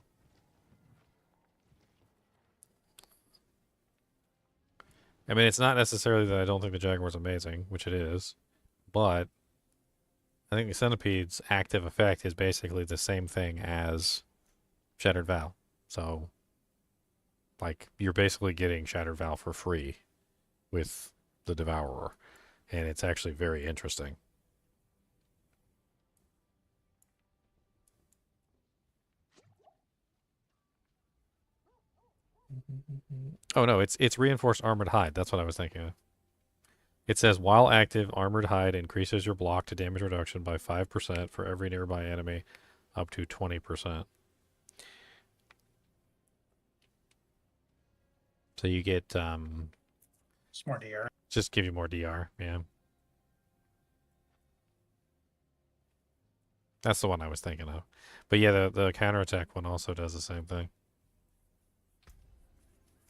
I mean, it's not necessarily that I don't think the Jaguar's amazing, which it is, but I think the Centipede's active effect is basically the same thing as Shattered Vow. So, like, you're basically getting Shattered Vow for free with the Devourer, and it's actually very interesting. Oh no, it's reinforced armored hide. That's what I was thinking of. It says while active, armored hide increases your block to damage reduction by 5% for every nearby enemy, up to 20%. So you get It's more DR. just give you more DR, yeah. That's the one I was thinking of. But yeah, the counterattack one also does the same thing.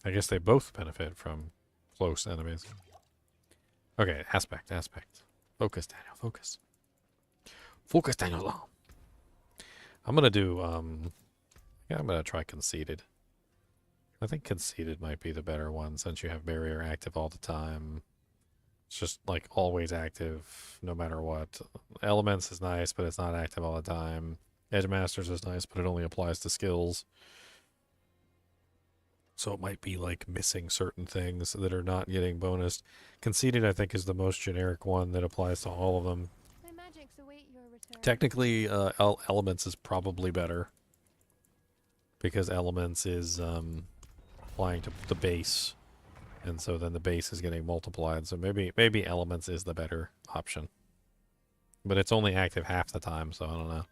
I guess they both benefit from close enemies. Okay, aspect. Focus, Daniel, focus. Focus, Daniel. I'm gonna do, yeah, I'm gonna try Conceited. I think Conceited might be the better one since you have Barrier active all the time. It's just, like, always active, no matter what. Elements is nice, but it's not active all the time. Edge Masters is nice, but it only applies to skills. So it might be like missing certain things that are not getting bonused. Conceited, I think, is the most generic one that applies to all of them. My magics await your return. Technically, Elements is probably better. Because Elements is applying to the base. And so then the base is getting multiplied. So maybe Elements is the better option. But it's only active half the time, so I don't know.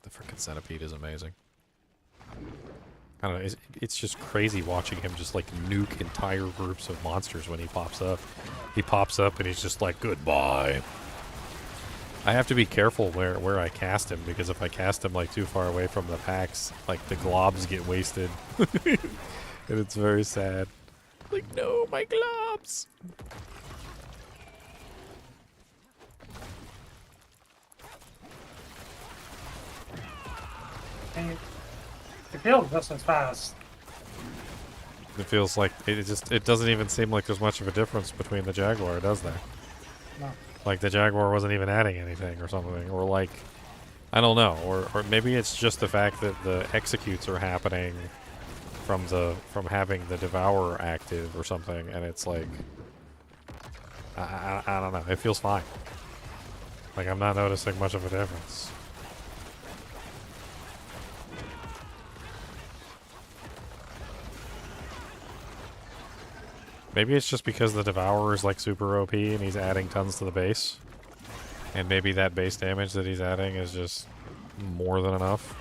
The frickin' Centipede is amazing. I don't know, it's just crazy watching him just like nuke entire groups of monsters when he pops up. He pops up and he's just like, goodbye. I have to be careful where I cast him, because if I cast him like too far away from the packs, like the globs get wasted. And it's very sad. Like, no, my globs! It feels just as fast. It feels like it doesn't even seem like there's much of a difference between the Jaguar, does there? No. Like the Jaguar wasn't even adding anything or something, or like, I don't know, or maybe it's just the fact that the executes are happening from having the Devourer active or something, and it's like, I don't know, it feels fine. Like, I'm not noticing much of a difference. Maybe it's just because the Devourer is like super OP and he's adding tons to the base. And maybe that base damage that he's adding is just more than enough.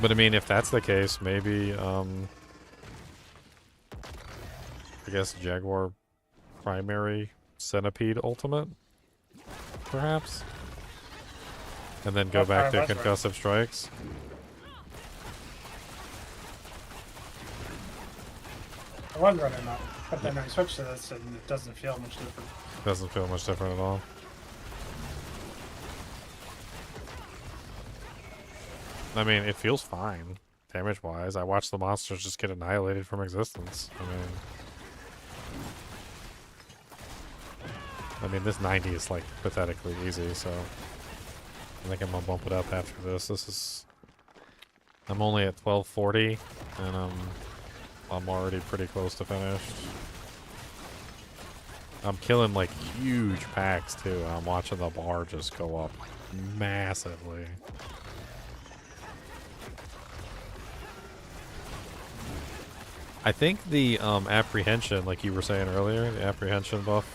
But I mean, if that's the case, maybe, I guess Jaguar primary Centipede ultimate? Perhaps? And then go back to concussive strikes? I was running that, but then I switched to this and it doesn't feel much different. Doesn't feel much different at all. I mean, it feels fine, damage-wise. I watched the monsters just get annihilated from existence. I mean... I mean, this 90 is like pathetically easy, so I think I'm gonna bump it up after this. I'm only at 1240, and I'm already pretty close to finished. I'm killing like huge packs too. I'm watching the bar just go up massively. I think the apprehension, like you were saying earlier, the apprehension buff,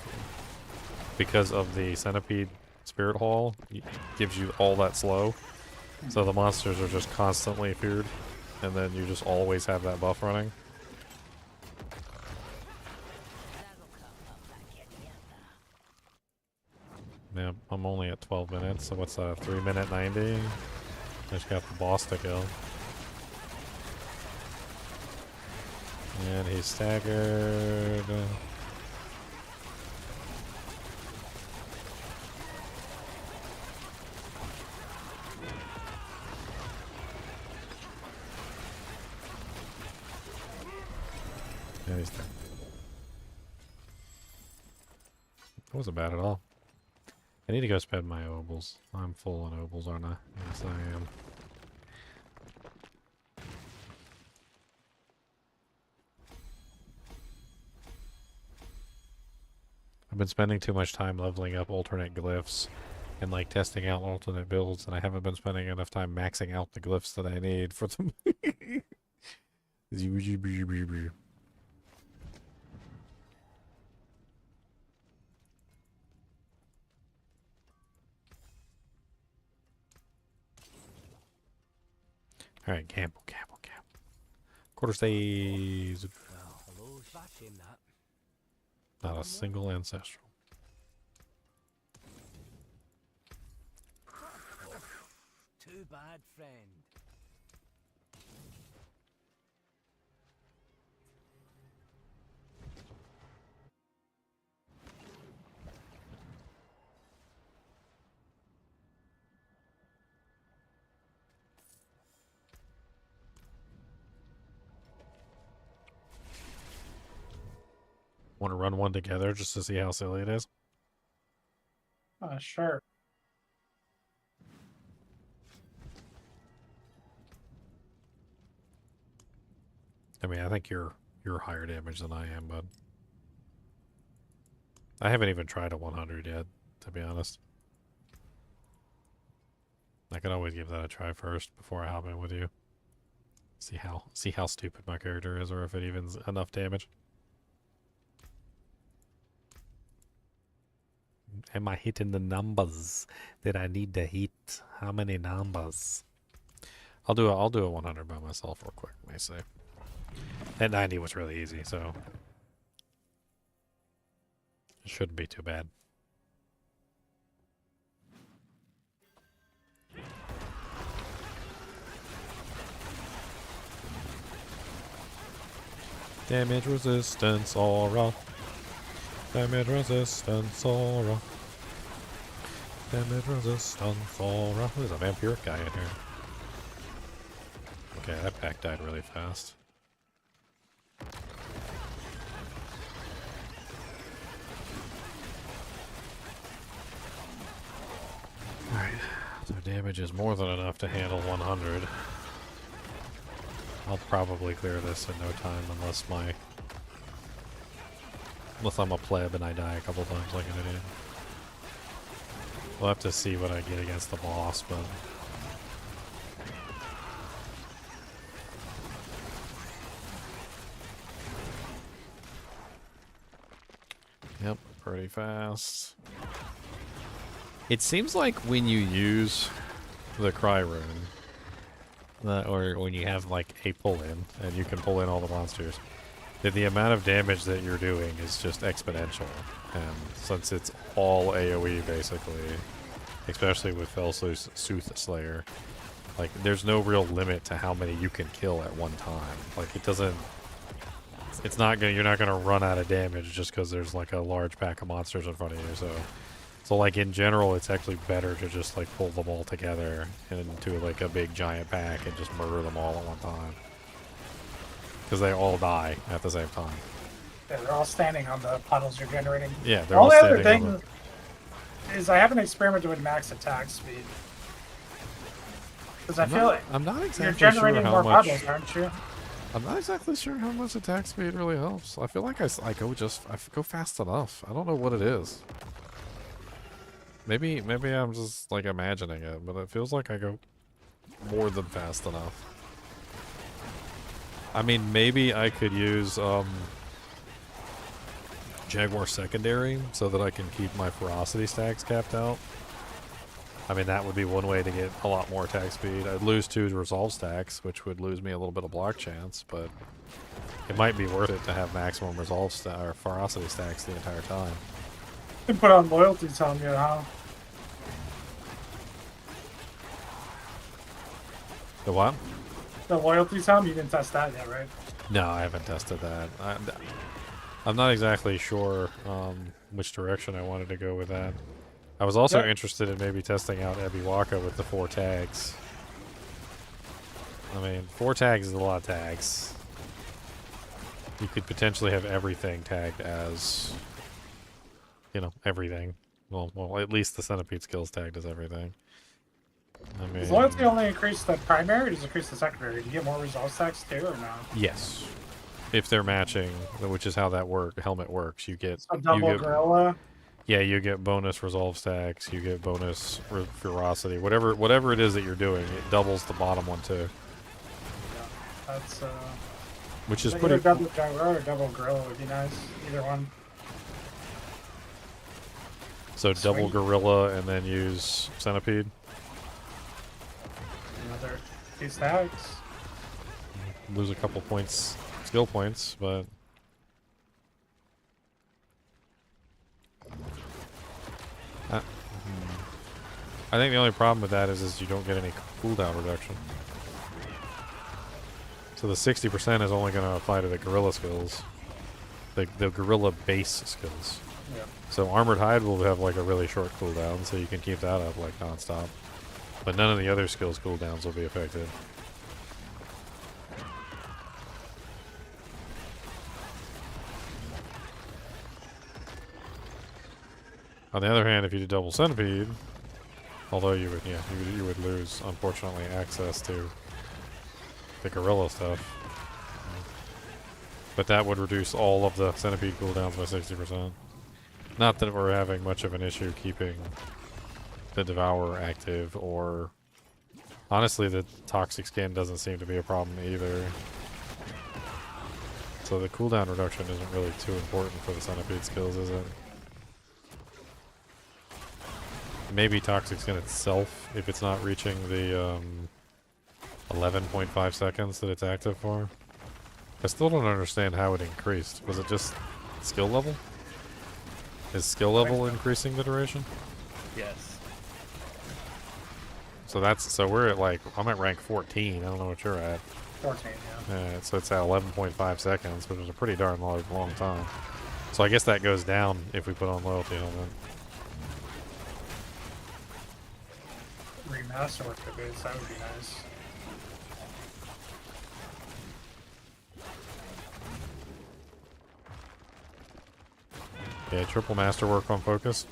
because of the centipede spirit hall, gives you all that slow. So the monsters are just constantly feared, and then you just always have that buff running. Yeah, I'm only at 12 minutes, so what's that, 3 minute 90? I just got the boss to kill. And he's staggered. Yeah, he's dead. That wasn't bad at all. I need to go spend my obols. I'm full on obols, aren't I? Yes, I am. I've been spending too much time leveling up alternate glyphs and like testing out alternate builds, and I haven't been spending enough time maxing out the glyphs that I need for them. Alright, gamble. Quarter stays. Not a single ancestral. Too bad, friend. Want to run one together just to see how silly it is? Sure. I mean, I think you're higher damage than I am, but I haven't even tried a 100 yet, to be honest. I could always give that a try first before I hop in with you. See how stupid my character is, or if it even's enough damage. Am I hitting the numbers that I need to hit? How many numbers? I'll do a 100 by myself real quick, may say. That 90 was really easy, so it shouldn't be too bad. Damage resistance aura. Damage resistance aura. Damage resistance aura. There's a vampiric guy in here. Okay, that pack died really fast. Alright, so damage is more than enough to handle 100. I'll probably clear this in no time unless I'm a pleb and I die a couple times like an idiot. We'll have to see what I get against the boss, but yep, pretty fast. It seems like when you use the cry rune, or when you have like a pull-in, and you can pull in all the monsters, that the amount of damage that you're doing is just exponential. And since it's all AoE basically, especially with Sooth Slayer, like there's no real limit to how many you can kill at one time. Like it doesn't, it's not gonna, you're not gonna run out of damage just because there's like a large pack of monsters in front of you. So like in general, it's actually better to just like pull them all together into like a big giant pack and just murder them all at one time, because they all die at the same time. Yeah, they're all standing on the puddles you're generating. Yeah, The they're all only other standing on thing is I haven't experimented with max attack speed. Because I I'm feel not- like I'm not you're exactly sure generating how more much- puddles, aren't you? I'm not exactly sure how much attack speed really helps. I feel like I go fast enough. I don't know what it is. Maybe I'm just like imagining it, but it feels like I go more than fast enough. I mean, maybe I could use Jaguar secondary so that I can keep my ferocity stacks capped out. I mean, that would be one way to get a lot more attack speed. I'd lose 2 resolve stacks, which would lose me a little bit of block chance, but it might be worth it to have maximum resolve or ferocity stacks the entire time. You can put on loyalty telling you how. The what? The loyalty time, you didn't test that yet, right? No, I haven't tested that. I'm not exactly sure which direction I wanted to go with that. I was also interested in maybe testing out Ebiwaka with the 4 tags. I mean, 4 tags is a lot of tags. You could potentially have everything tagged as, you know, everything. Well, at least the centipede skills tagged as everything. I mean, Does loyalty only increase the primary or does it increase the secondary? Do you get more resolve stacks too or no? yes. If they're matching, which is how that helmet works, you get So double gorilla. Yeah, you get bonus resolve stacks, you get bonus ferocity, whatever it is that you're doing, it doubles the bottom one too. Yeah, that's Which is either pretty. double jaguar or double gorilla would be nice. Either one. So double Sweet. gorilla and then use centipede. Another 2 stacks. Lose a couple points, skill points, but I think the only problem with that is you don't get any cooldown reduction. So the 60% is only going to apply to the gorilla skills, the gorilla base skills. Yeah. So Armored Hide will have like a really short cooldown, so you can keep that up like nonstop. But none of the other skills cooldowns will be affected. On the other hand, if you do double centipede, although you would lose, unfortunately, access to the gorilla stuff. But that would reduce all of the centipede cooldowns by 60%. Not that we're having much of an issue keeping the Devourer active, or honestly the toxic skin doesn't seem to be a problem either. So the cooldown reduction isn't really too important for the centipede skills, is it? Maybe toxic skin itself, if it's not reaching the 11.5 seconds that it's active for. I still don't understand how it increased. Was it just skill level? Is skill level increasing the duration? Yes. So we're at like, I'm at rank 14. I don't know what you're at. 14, yeah. So it's at 11.5 seconds, which is a pretty darn long time. So I guess that goes down if we put on loyalty helmet. Remaster work the boots, that would be nice. Yeah, triple masterwork on focus.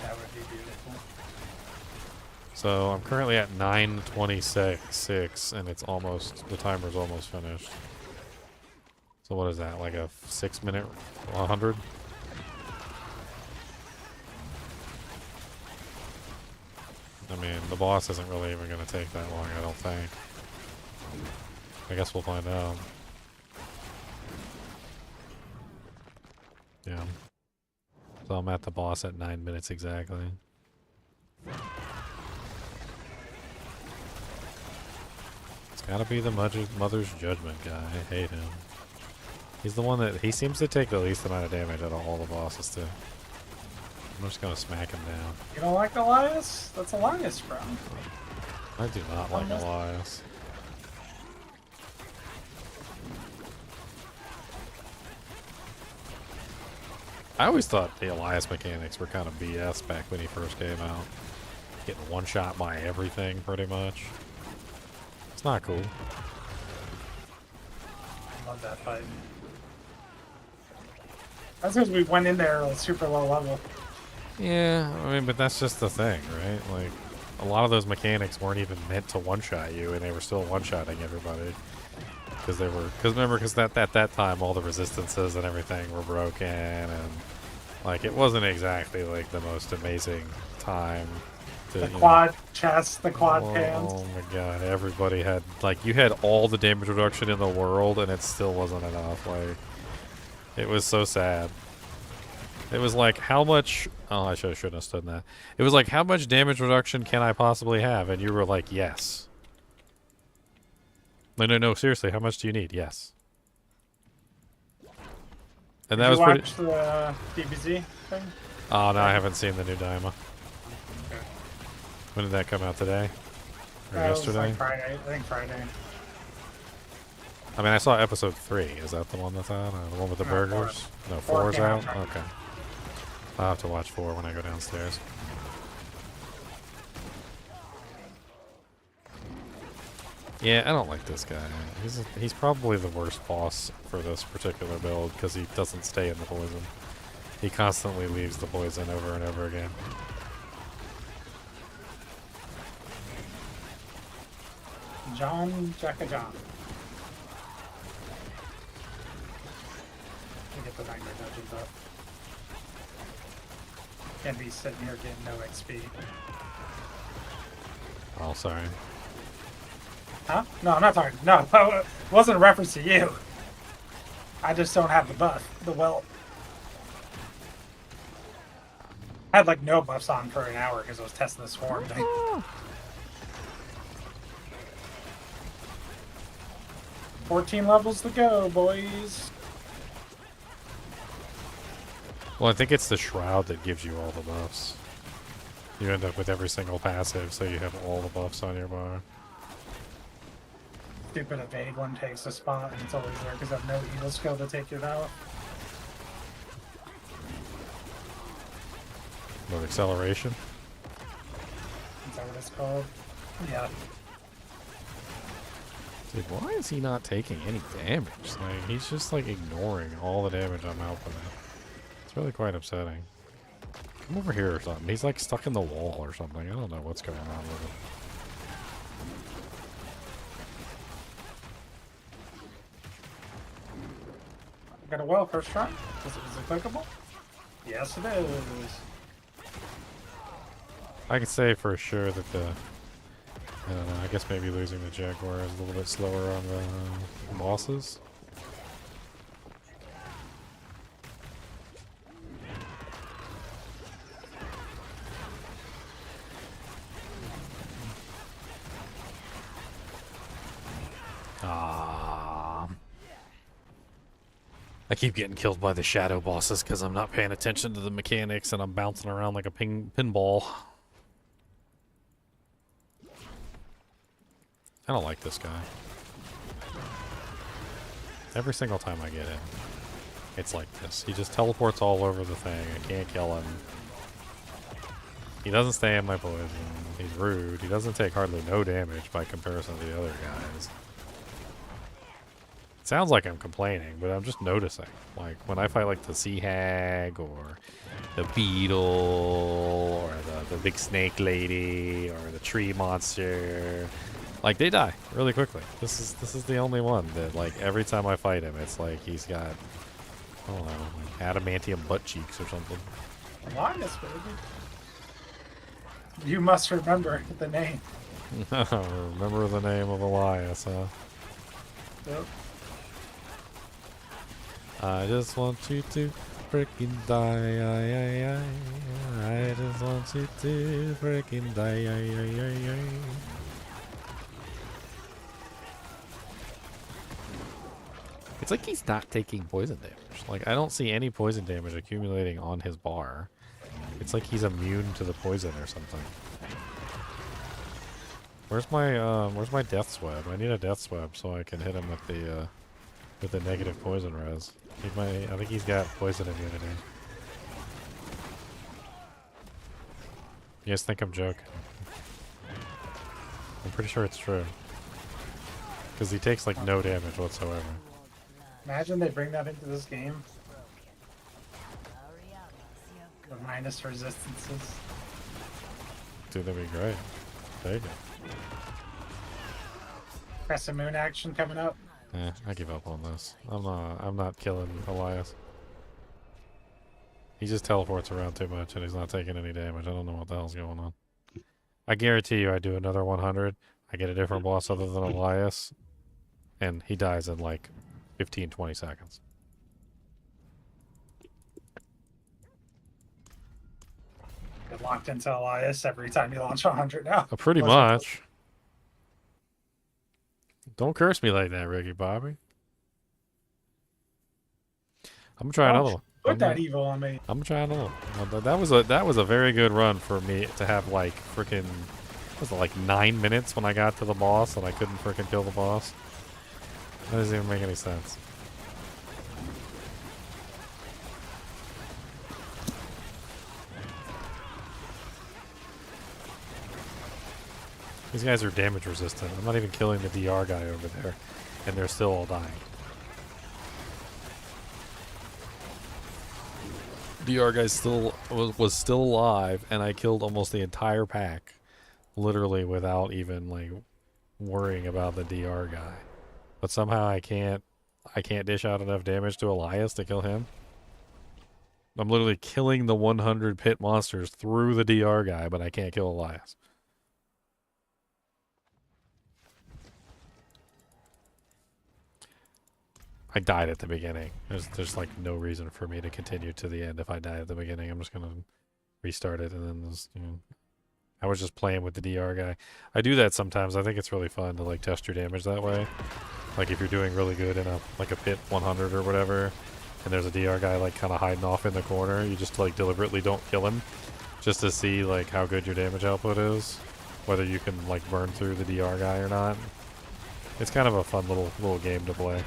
That would be beautiful. So I'm currently at 9:26, and it's almost, the timer's almost finished. So what is that, like a 6-minute 100? I mean, the boss isn't really even going to take that long, I don't think. I guess we'll find out. Yeah. So I'm at the boss at 9 minutes exactly. It's gotta be the Mother's Judgment guy. I hate him. He's the one that, he seems to take the least amount of damage out of all the bosses too. I'm just gonna smack him down. You don't like Elias? That's Elias, bro. I do not like Elias. I always thought the Elias mechanics were kind of BS back when he first came out. Getting one shot by everything, pretty much. It's not cool. Love that fight. That's because we went in there at super low level. Yeah, I mean, but that's just the thing, right? Like, a lot of those mechanics weren't even meant to one-shot you, and they were still one-shotting everybody. Because remember, at that time, all the resistances and everything were broken, and, like, it wasn't exactly, like, the most amazing time. The quad chest, the quad pans. Oh my god, everybody had, like, you had all the damage reduction in the world, and it still wasn't enough. Like, it was so sad. It was like, how much... Oh, I shouldn't have stood in that. It was like, how much damage reduction can I possibly have? And you were like, yes. No, seriously, how much do you need? Yes. And that was pretty... Did you watch the DBZ thing? Oh, no, I haven't seen the new Daima. Okay. When did that come out, today? Or yesterday? Was like Friday. I think Friday. I mean, I saw episode 3. Is that the one that's out? The one with the burgers? No, 4's out? Okay. I'll have to watch 4 when I go downstairs. Yeah, I don't like this guy. He's probably the worst boss for this particular build because he doesn't stay in the poison. He constantly leaves the poison over and over again. Jacka John. Get the nightmare dungeons up. Can't be sitting here getting no XP. Oh, sorry. Huh? No, I'm not talking. No, it wasn't a reference to you. I just don't have the buff. The welt. I had like no buffs on for an hour because I was testing the swarm thing. 14 levels to go, boys. Well, I think it's the Shroud that gives you all the buffs. You end up with every single passive, so you have all the buffs on your bar. Stupid evade one takes a spot, and it's always there because I have no evil skill to take it out. What, acceleration? Is that what it's called? Yeah. Dude, why is he not taking any damage? Like, he's just like ignoring all the damage I'm helping him. It's really quite upsetting. Come over here or something. He's like stuck in the wall or something. I don't know what's going on with him. Got a well first try. Is it clickable? Yes, it is. I can say for sure that the... I don't know, I guess maybe losing the Jaguar is a little bit slower on the bosses. I keep getting killed by the shadow bosses because I'm not paying attention to the mechanics and I'm bouncing around like a pinball. I don't like this guy. Every single time I get in, it's like this. He just teleports all over the thing. I can't kill him. He doesn't stay in my poison. He's rude. He doesn't take hardly no damage by comparison to the other guys. It sounds like I'm complaining, but I'm just noticing. Like, when I fight, like, the Sea Hag, or the Beetle, or the big snake lady, or the tree monster, like, they die really quickly. This is the only one that, like, every time I fight him, it's like he's got, I don't know, like adamantium butt cheeks or something. Elias, baby. You must remember the name. Remember the name of Elias, huh? Yep. I just want you to freaking die. I just want you to freaking die. It's like he's not taking poison damage. Like, I don't see any poison damage accumulating on his bar. It's like he's immune to the poison or something. Where's my death swab? I need a death swab so I can hit him with the negative poison res. I think he's got poison immunity. You guys think I'm joking? I'm pretty sure it's true. Because he takes like no damage whatsoever. Imagine they bring that into this game. The minus resistances. Dude, that'd be great. There you go. Crescent Moon action coming up. Yeah, I give up on this. I'm not killing Elias. He just teleports around too much and he's not taking any damage. I don't know what the hell's going on. I guarantee you I do another 100. I get a different boss other than Elias. And he dies in like 15, 20 seconds. Get locked into Elias every time you launch 100 now. Pretty much. Don't curse me like that, Ricky Bobby. I'm gonna try another one. Put that evil on me. I'm gonna try another one. That was a very good run for me to have like freaking was it like 9 minutes when I got to the boss and I couldn't freaking kill the boss. That doesn't even make any sense. These guys are damage resistant. I'm not even killing the DR guy over there, and they're still all dying. DR guy still was still alive, and I killed almost the entire pack, literally without even like worrying about the DR guy. But somehow I can't dish out enough damage to Elias to kill him. I'm literally killing the 100 pit monsters through the DR guy, but I can't kill Elias. I died at the beginning. There's like no reason for me to continue to the end if I die at the beginning. I'm just gonna restart it and then there's, you know, I was just playing with the DR guy. I do that sometimes. I think it's really fun to like test your damage that way. Like if you're doing really good in a pit 100 or whatever, and there's a DR guy like kind of hiding off in the corner, you just like deliberately don't kill him, just to see like how good your damage output is, whether you can like burn through the DR guy or not. It's kind of a fun little game to play.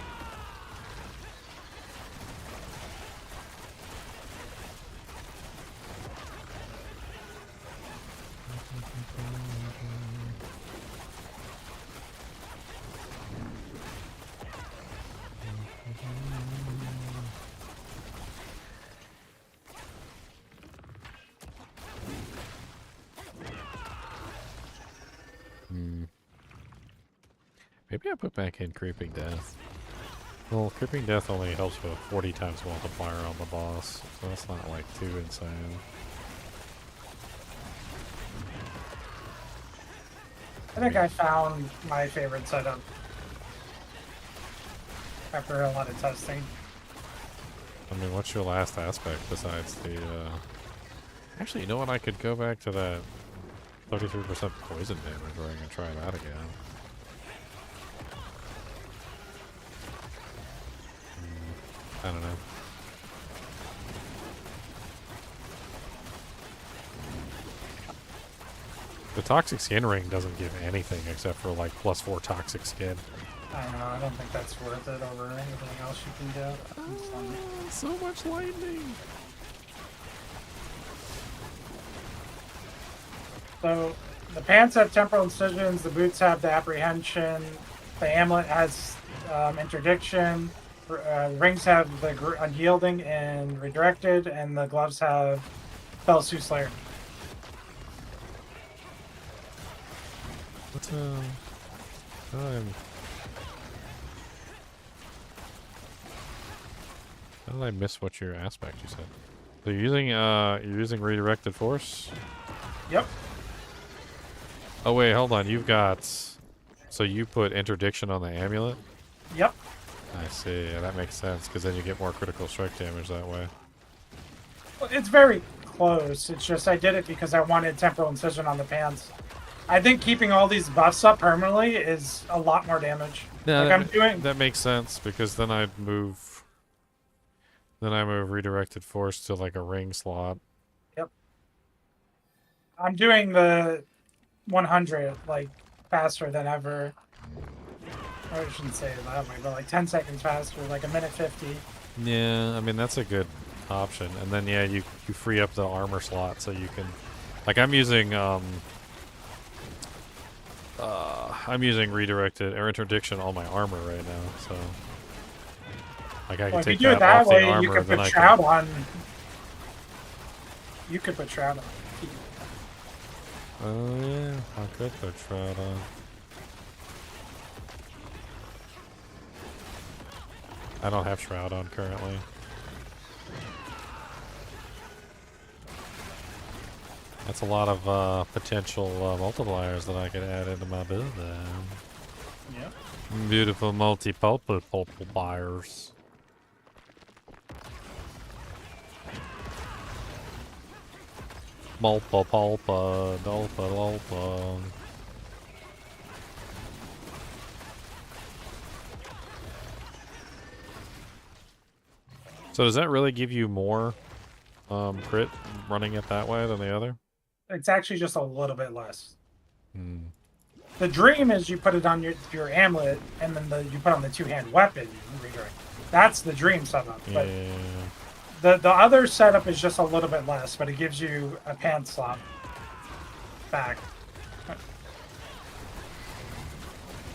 Maybe I put back in Creeping Death. Well, Creeping Death only helps with a 40 times multiplier on the boss, so that's not like too insane. I think I found my favorite setup after a lot of testing. I mean, what's your last aspect besides the, Actually, you know what? I could go back to that 33% poison damage where I can try that again. I don't know. The toxic skin ring doesn't give anything except for like +4 toxic skin. I don't know, I don't think that's worth it over anything else you can get. So much lightning. So the pants have temporal incisions, the boots have the apprehension, the amulet has interdiction, rings have the unyielding and redirected, and the gloves have Fell Slayer. What how did I miss what your aspect you said? So you're using redirected force? Yep. Oh wait, hold on. You've got, so you put interdiction on the amulet? Yep. I see. Yeah, that makes sense because then you get more critical strike damage that way. Well, it's very close. It's just I did it because I wanted temporal incision on the pants. I think keeping all these buffs up permanently is a lot more damage. Yeah, like that makes sense because then I move redirected force to like a ring slot. Yep. I'm doing the 100 like faster than ever. I shouldn't say it that way, but like 10 seconds faster, like a minute 50. Yeah, I mean that's a good option. And then yeah, you free up the armor slot so you can, like I'm using redirected or interdiction on my armor right now, so Like I Well, can if take you do it that that off the way, you armor, could then put I Shroud can. on. You could put Shroud on. Oh yeah, I could put Shroud on. I don't have Shroud on currently. That's a lot of potential multipliers that I could add into my build. Yep. Beautiful multipliers. Dolpa, dolpa. So does that really give you more crit running it that way than the other? It's actually just a little bit less. Hmm. The dream is you put it on your amulet, and then you put on the two-hand weapon. Redirect. That's the dream setup. But Yeah. the other setup is just a little bit less, but it gives you a pants slot back.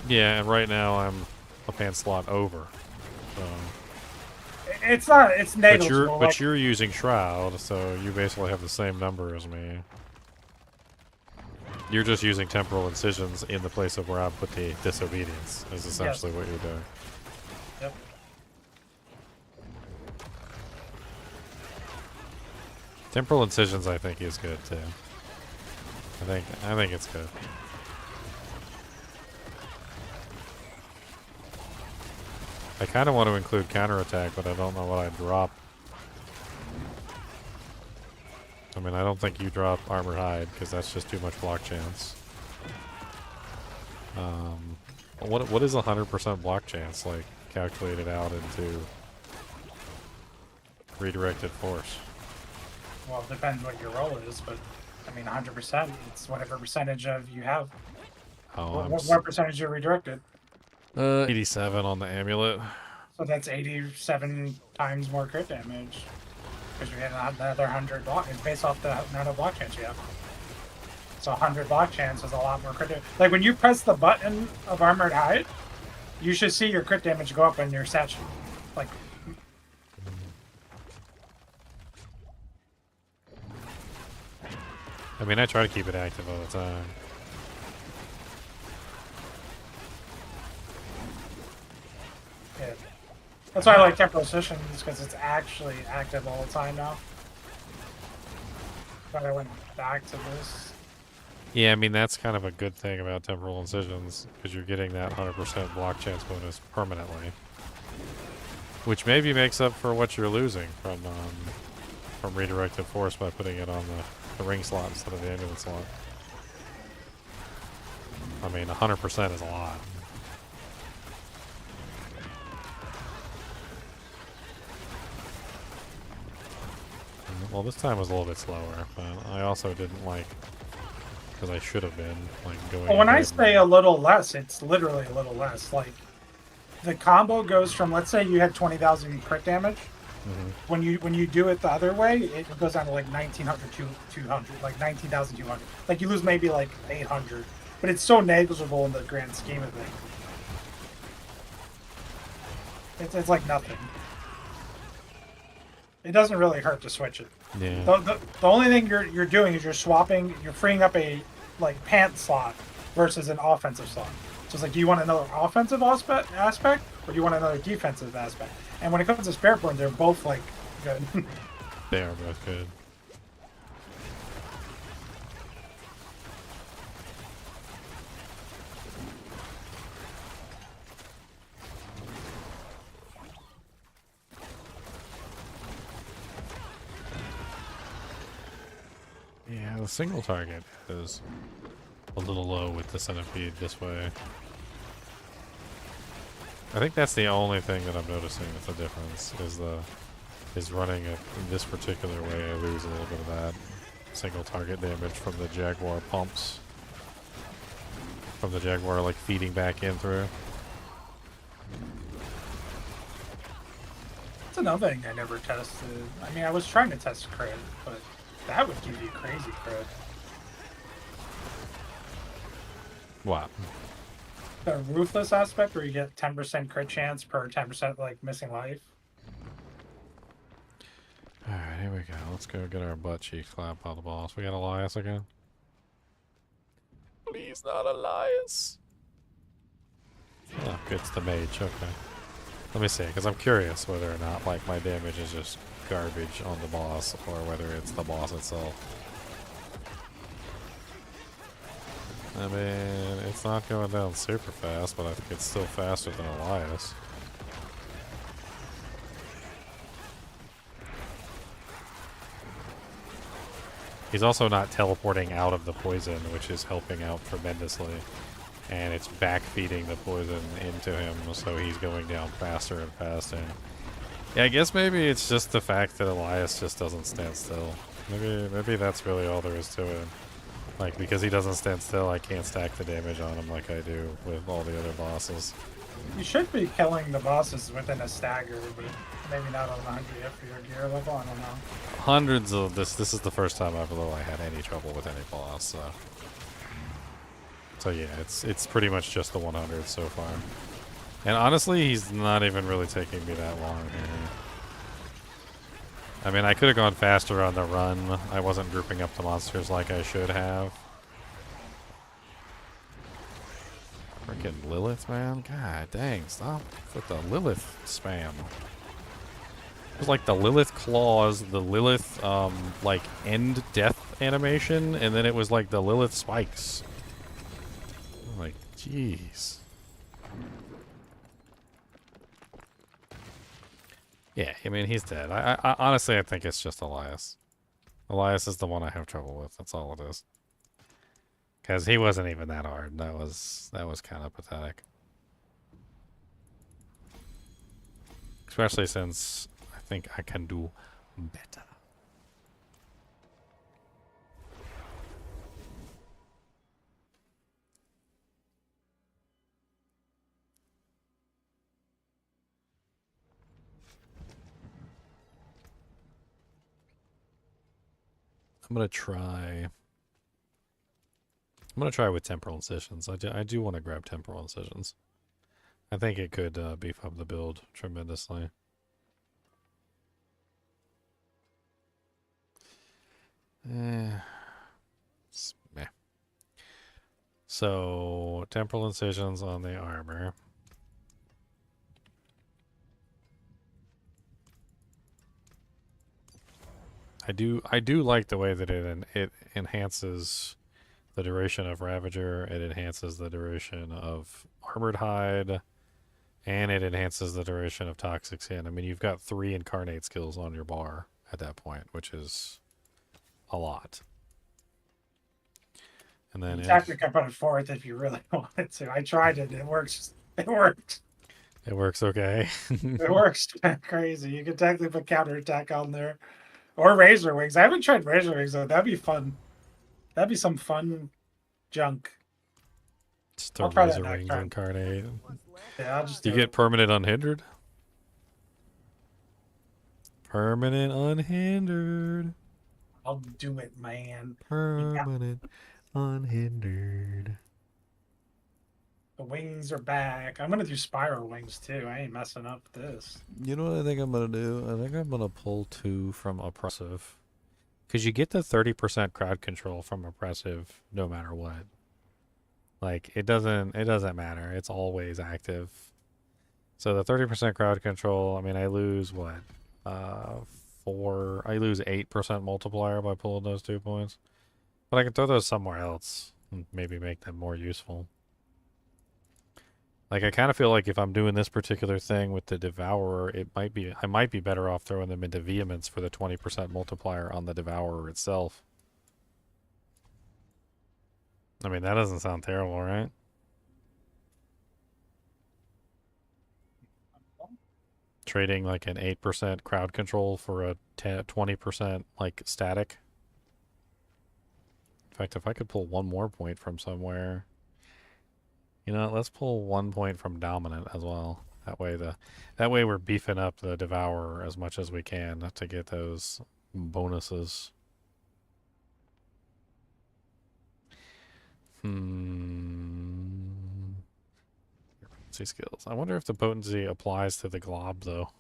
Yeah, and right now I'm a pants slot over. So. It's not. It's negligible. But you're using Shroud, so you basically have the same number as me. You're just using temporal incisions in the place of where I put the disobedience. Is essentially what you're doing. Yep. Temporal incisions, I think, is good too. I think it's good. I kind of want to include counterattack, but I don't know what I drop. I mean, I don't think you drop armored hide because that's just too much block chance. What is 100% block chance like calculated out into redirected force? Well, it depends what your roll is, but I mean, 100%. It's whatever percentage of you have. Oh, what percentage you're redirected? 87 on the amulet. So that's 87 times more crit damage. Because you're getting another 100 block. It's based off the amount of block chance you have. So 100 block chance is a lot more crit damage. Like when you press the button of Armored Hide, you should see your crit damage go up in your stat sheet. Like. I mean, I try to keep it active all the time. Yeah. That's why I like temporal incisions, because it's actually active all the time now. But I went back to this. Yeah, I mean, that's kind of a good thing about temporal incisions, because you're getting that 100% block chance bonus permanently. Which maybe makes up for what you're losing from redirected force by putting it on the ring slot instead of the amulet slot. I mean, 100% is a lot. Well, this time was a little bit slower, but I also didn't like, because I should have been, like, going... Well, when I ahead say a little less, it's literally a little less. Like, the combo goes from, let's say you had 20,000 crit damage. When you do it the other way, it goes down to like 1,900, 200, like 19,200. Like you lose maybe like 800, but it's so negligible in the grand scheme of things. It's like nothing. It doesn't really hurt to switch it. Yeah. The only thing you're doing is you're freeing up a like pants slot versus an offensive slot. So it's like, do you want another offensive aspect or do you want another defensive aspect? And when it comes to Spiritborn, they're both like good. They are both good. Yeah, the single target is a little low with the centipede this way. I think that's the only thing that I'm noticing that's a difference is running it in this particular way. I lose a little bit of that single target damage from the Jaguar pumps. From the Jaguar like feeding back in through. That's another thing I never tested. I mean, I was trying to test crit, but that would give you crazy crit. What? The Ruthless aspect where you get 10% crit chance per 10% like missing life. we go. Let's go get our butt cheeks clapped by the boss. We got Elias again. Please, not Elias. Oh, it's the mage. Okay. Let me see, because I'm curious whether or not like my damage is just garbage on the boss or whether it's the boss itself. I mean, it's not going down super fast, but I think it's still faster than Elias. He's also not teleporting out of the poison, which is helping out tremendously. And it's backfeeding the poison into him, so he's going down faster and faster. Yeah, I guess maybe it's just the fact that Elias just doesn't stand still. Maybe that's really all there is to it. Like, because he doesn't stand still, I can't stack the damage on him like I do with all the other bosses. You should be killing the bosses within a stagger, but maybe not on 100 for your gear level, I don't know. Hundreds of this is the first time I've really had any trouble with any boss, so yeah, it's pretty much just the 100 so far. And honestly, he's not even really taking me that long here. I mean, I could have gone faster on the run. I wasn't grouping up the monsters like I should have. Freaking Lilith, man. God dang, stop with the Lilith spam. It was like the Lilith claws, the Lilith, like, end death animation, and then it was like the Lilith spikes. Like, jeez. Yeah, I mean, he's dead. I honestly, I think it's just Elias. Elias is the one I have trouble with. That's all it is. Because he wasn't even that hard. That was kind of pathetic. Especially since I think I can do better. I'm gonna try with Temporal Incisions. I do want to grab Temporal Incisions. I think it could beef up the build tremendously. Meh. So, Temporal Incisions on the armor. I do like the way that it enhances the duration of Ravager, it enhances the duration of Armored Hide, and it enhances the duration of Toxic Skin. I mean, you've got 3 Incarnate skills on your bar at that point, which is a lot. And then Technically, I put it forth if you really wanted to. I tried it. It works. It worked. It works okay. It works crazy. You can technically put counterattack on there. Or Razor Wings. I haven't tried Razor Wings, though. That'd be fun. That'd be some fun junk. Just throw Razor Wings Incarnate. Yeah, I'll just You get Permanent Unhindered? Permanent Unhindered. I'll do it, man. Permanent Unhindered. The wings are back. I'm gonna do Spiral Wings too. I ain't messing up this. You know what I think I'm gonna do? I think I'm gonna pull 2 from Oppressive. Because you get the 30% crowd control from Oppressive no matter what. Like, it doesn't matter. It's always active. So the 30% crowd control, I mean, I lose what? I lose 8% multiplier by pulling those 2 points. But I can throw those somewhere else and maybe make them more useful. Like, I kind of feel like if I'm doing this particular thing with the Devourer, I might be better off throwing them into Vehemence for the 20% multiplier on the Devourer itself. I mean, that doesn't sound terrible, right? Trading like an 8% crowd control for a 20% like static. In fact, if I could pull 1 more point from somewhere... You know, let's pull 1 point from Dominant as well. That way we're beefing up the Devourer as much as we can to get those bonuses. Potency skills. I wonder if the potency applies to the glob though.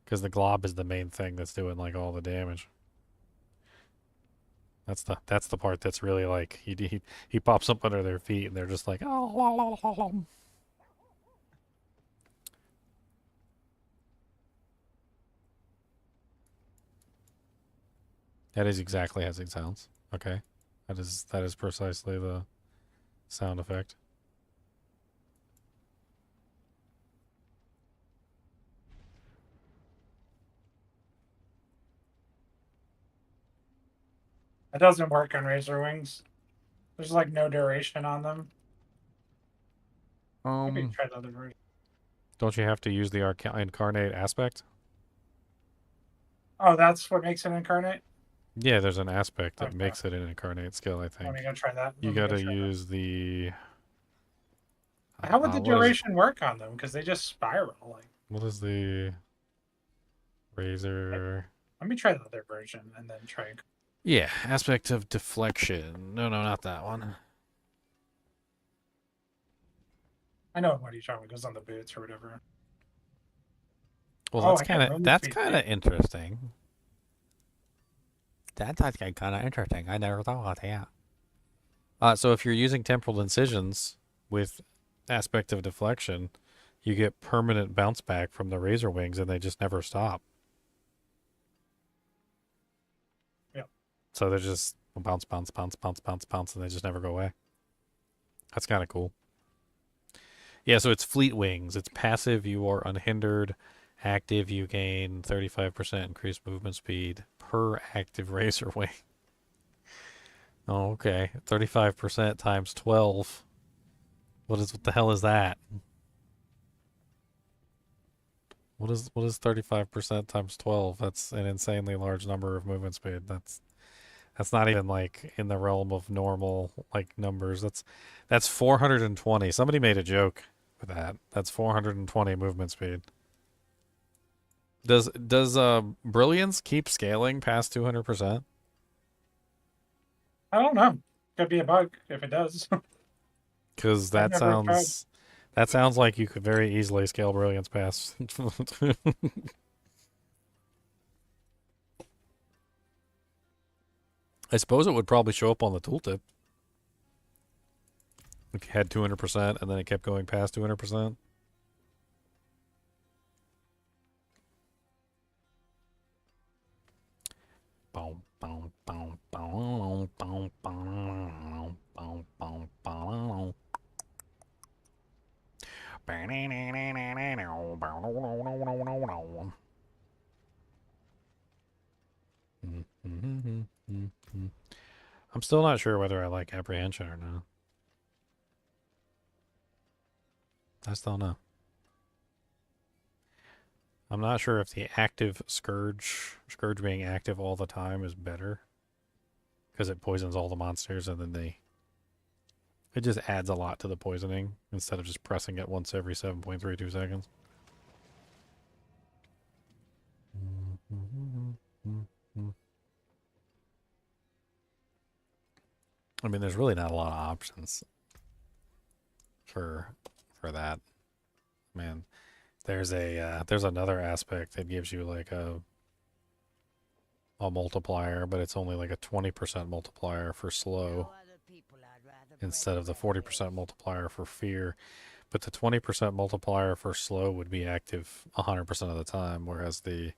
Because the glob is the main thing that's doing like all the damage. That's the part that's really like he pops up under their feet and they're just like oh. That is exactly as it sounds. Okay, that is precisely the sound effect. It doesn't work on Razor Wings. There's like no duration on them. Maybe try the other version. Don't you have to use the incarnate aspect? Oh, that's what makes it incarnate? Yeah, there's an aspect that Okay. makes it an incarnate skill, I think. Let me go try that. You gotta use the... How would the what is- duration work on them? Because they just spiral. Like, What is the... Razor... let me try the other version and then try. Yeah, aspect of deflection. No, not that one. I know what he's talking about. It goes on the boots or whatever. Well, Oh, that's I can kind of roam that's speed kind of interesting. That's kind of interesting. I never thought about that. So if you're using temporal incisions with aspect of deflection, you get permanent bounce back from the razor wings, and they just never stop. Yep. So they're just bounce, bounce, bounce, bounce, bounce, bounce, and they just never go away. That's kind of cool. Yeah, so it's fleet wings. It's passive. You are unhindered. Active, you gain 35% increased movement speed per active razor wing. Oh, okay. 35% times 12. What the hell is that? What is 35% times 12? That's an insanely large number of movement speed. That's not even like in the realm of normal like numbers. That's 420. Somebody made a joke with that. That's 420 movement speed. Does Brilliance keep scaling past 200%? I don't know. Could be a bug if it does. Because that sounds like you could very easily scale Brilliance past. I suppose it would probably show up on the tooltip. If you had 200% and then it kept going past 200%. I'm still not sure whether I like apprehension or not. I still know. I'm not sure if the active Scourge being active all the time is better. Because it poisons all the monsters and then it just adds a lot to the poisoning instead of just pressing it once every 7.32 seconds. I mean, there's really not a lot of options for that. Man, there's another aspect that gives you like a multiplier, but it's only like a 20% multiplier for slow instead of the 40% multiplier for fear. But the 20% multiplier for slow would be active 100% of the time, whereas the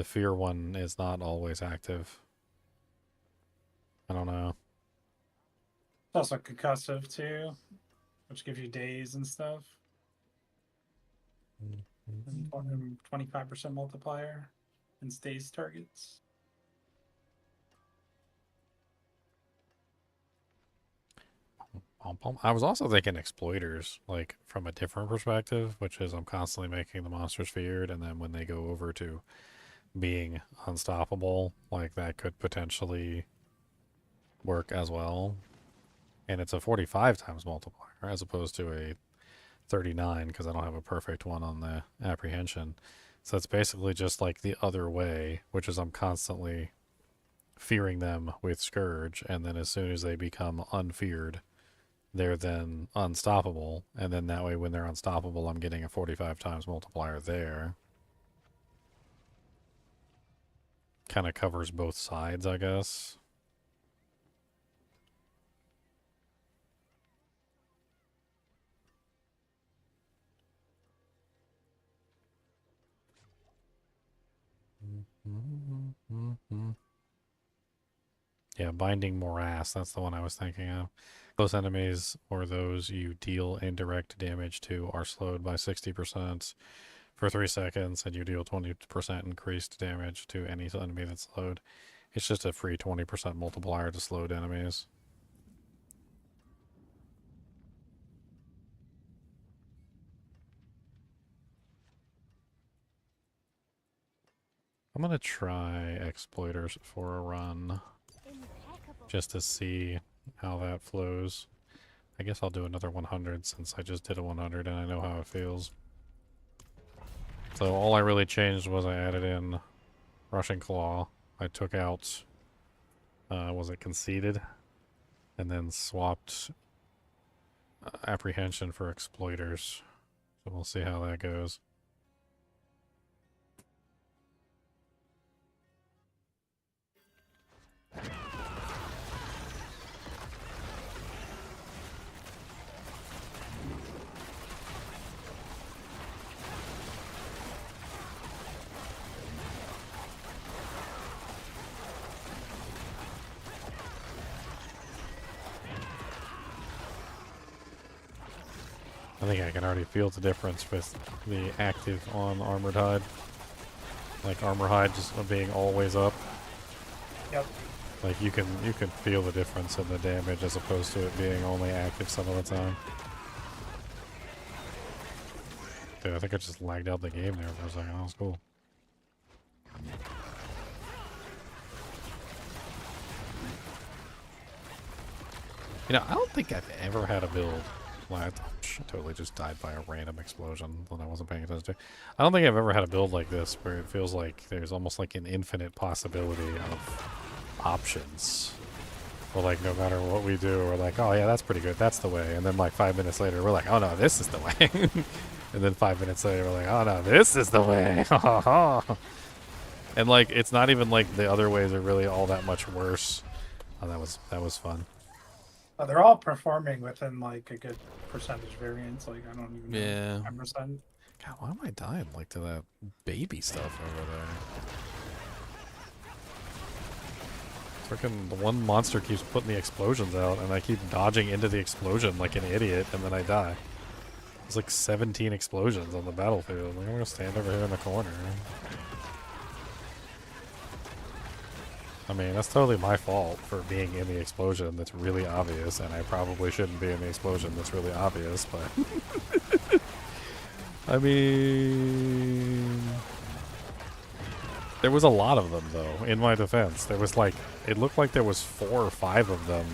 fear one is not always active. I don't know. It's also concussive too, which gives you days and stuff. 25% multiplier and stays targets. I was also thinking exploiters, like from a different perspective, which is I'm constantly making the monsters feared, and then when they go over to being unstoppable, like that could potentially work as well. And it's a 45 times multiplier as opposed to a 39 because I don't have a perfect one on the apprehension. So it's basically just like the other way, which is I'm constantly fearing them with Scourge, and then as soon as they become unfeared, they're then unstoppable, and then that way when they're unstoppable, I'm getting a 45 times multiplier there. kind of covers both sides, I guess. Yeah, Binding Morass, that's the one I was thinking of. Close enemies or those you deal indirect damage to are slowed by 60% for 3 seconds, and you deal 20% increased damage to any enemy that's slowed. It's just a free 20% multiplier to slowed enemies. I'm gonna try Exploiters for a run, just to see how that flows. I guess I'll do another 100 since I just did a 100 and I know how it feels. So all I really changed was I added in Rushing Claw. I took out, was it Conceited? And then swapped Apprehension for Exploiters. So we'll see how that goes. I think I can already feel the difference with the active on Armored Hide. Like Armor Hide just being always up. Yep. Like you can feel the difference in the damage as opposed to it being only active some of the time. Dude, I think I just lagged out the game there for a second. That was cool. You know, I don't think I've ever had a build. I totally just died by a random explosion that I wasn't paying attention to. I don't think I've ever had a build like this where it feels like there's almost like an infinite possibility of options. Well, like, no matter what we do, we're like, oh yeah, that's pretty good, that's the way. And then like 5 minutes later, we're like, oh no, this is the way. And then 5 minutes later, we're like, oh no, this is the way. And like, it's not even like the other ways are really all that much worse. Oh, that was fun. They're all performing within like a good percentage variance. Like I don't even know. Yeah. 10%. God, why am I dying like to that baby stuff over there? Freaking the one monster keeps putting the explosions out, and I keep dodging into the explosion like an idiot, and then I die. There's like 17 explosions on the battlefield. Like, I'm gonna stand over here in the corner. I mean, that's totally my fault for being in the explosion that's really obvious, and I probably shouldn't be in the explosion that's really obvious, but... I mean... There was a lot of them, though, in my defense. There was like... It looked like there was 4 or 5 of them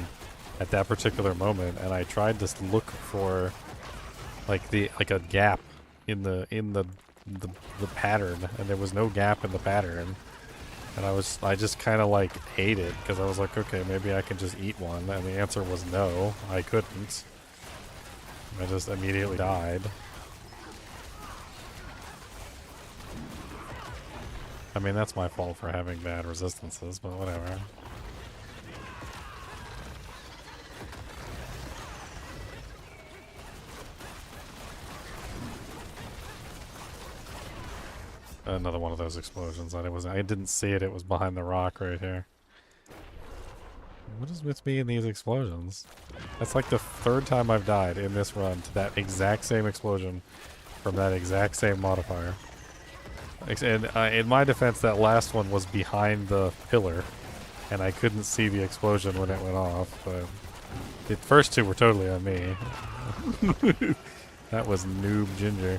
at that particular moment, and I tried to look for like a gap in the pattern, and there was no gap in the pattern. And I just kind of like ate it because I was like, okay, maybe I can just eat one. And the answer was no, I couldn't. I just immediately died. I mean, that's my fault for having bad resistances, but whatever. Another one of those explosions. I didn't see it. It was behind the rock right here. What is with me in these explosions? That's like the 3rd time I've died in this run to that exact same explosion from that exact same modifier. And in my defense, that last one was behind the pillar, and I couldn't see the explosion when it went off. But the first 2 were totally on me. That was Noob Ginger.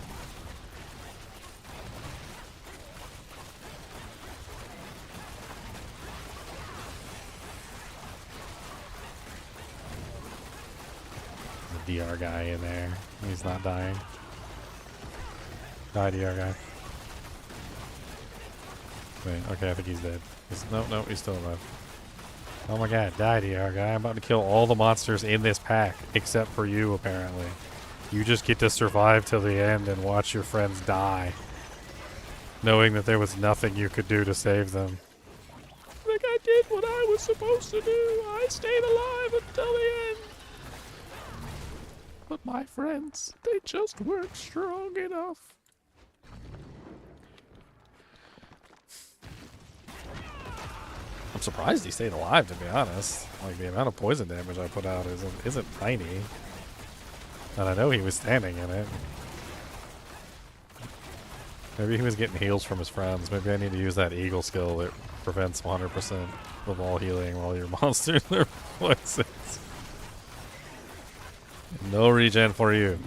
DR guy in there. He's not dying. Die, DR guy. Wait, okay, I think he's dead. No, he's still alive. Oh my god, die, DR guy. I'm about to kill all the monsters in this pack, except for you, apparently. You just get to survive till the end and watch your friends die, knowing that there was nothing you could do to save them. did what I was supposed to do. I stayed alive until the end. But my friends, they just weren't strong enough. I'm surprised he stayed alive, to be honest. Like, the amount of poison damage I put out isn't tiny. And I know he was standing in it. Maybe he was getting heals from his friends. Maybe I need to use that eagle skill that prevents 100% of all healing while your monsters are poisons. No regen for you.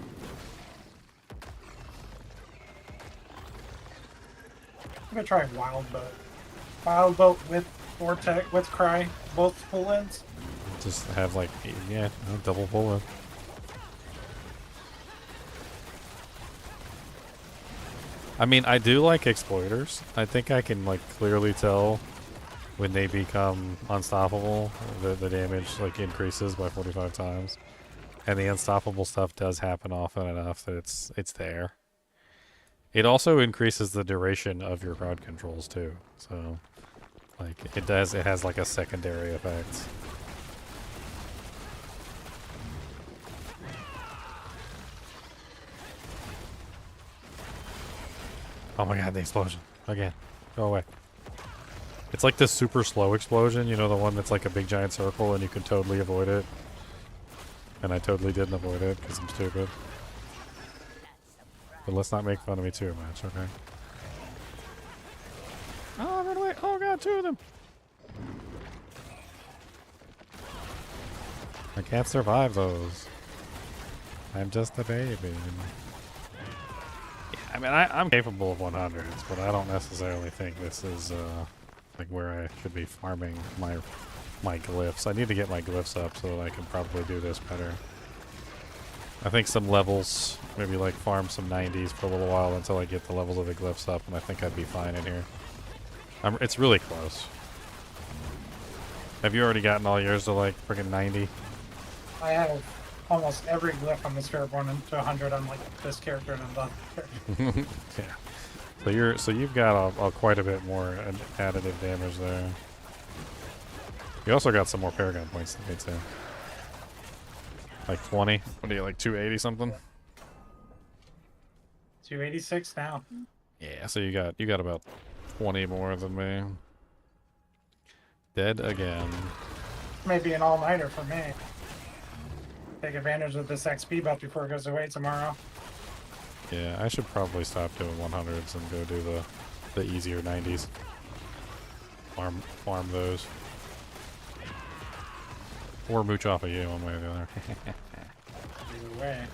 I'm gonna try Wild Boat. Wild Boat with Vortex, with Cry, both pull-ins. Just have like, yeah, double pull in. I mean, I do like exploiters. I think I can like clearly tell when they become unstoppable, the damage like increases by 45 times. And the unstoppable stuff does happen often enough that it's there. It also increases the duration of your crowd controls too. So like it has like a secondary effect. Oh my god, the explosion. Again. Go away. It's like this super slow explosion, you know, the one that's like a big giant circle and you can totally avoid it. And I totally didn't avoid it because I'm stupid. But let's not make fun of me too much, okay? Oh, I'm running away. Oh god, two of them. I can't survive those. I'm just a baby. I mean, I'm capable of 100s, but I don't necessarily think this is like where I should be farming my glyphs. I need to get my glyphs up so that I can probably do this better. I think some levels, maybe like farm some 90s for a little while until I get the levels of the glyphs up, and I think I'd be fine in here. It's really close. Have you already gotten all yours to like friggin' 90? I have almost every glyph on this Fairborn to 100 on like this character and on the character. Yeah. So you've got quite a bit more additive damage there. You also got some more Paragon points than me too. Like 20. What are you, like 280 something? 286 now. Yeah, so you got about 20 more than me. Dead again. Maybe an all-nighter for me. Take advantage of this XP buff before it goes away tomorrow. Yeah, I should probably stop doing 100s and go do the easier 90s. Farm those. Or mooch off of you one way or the other. Either way.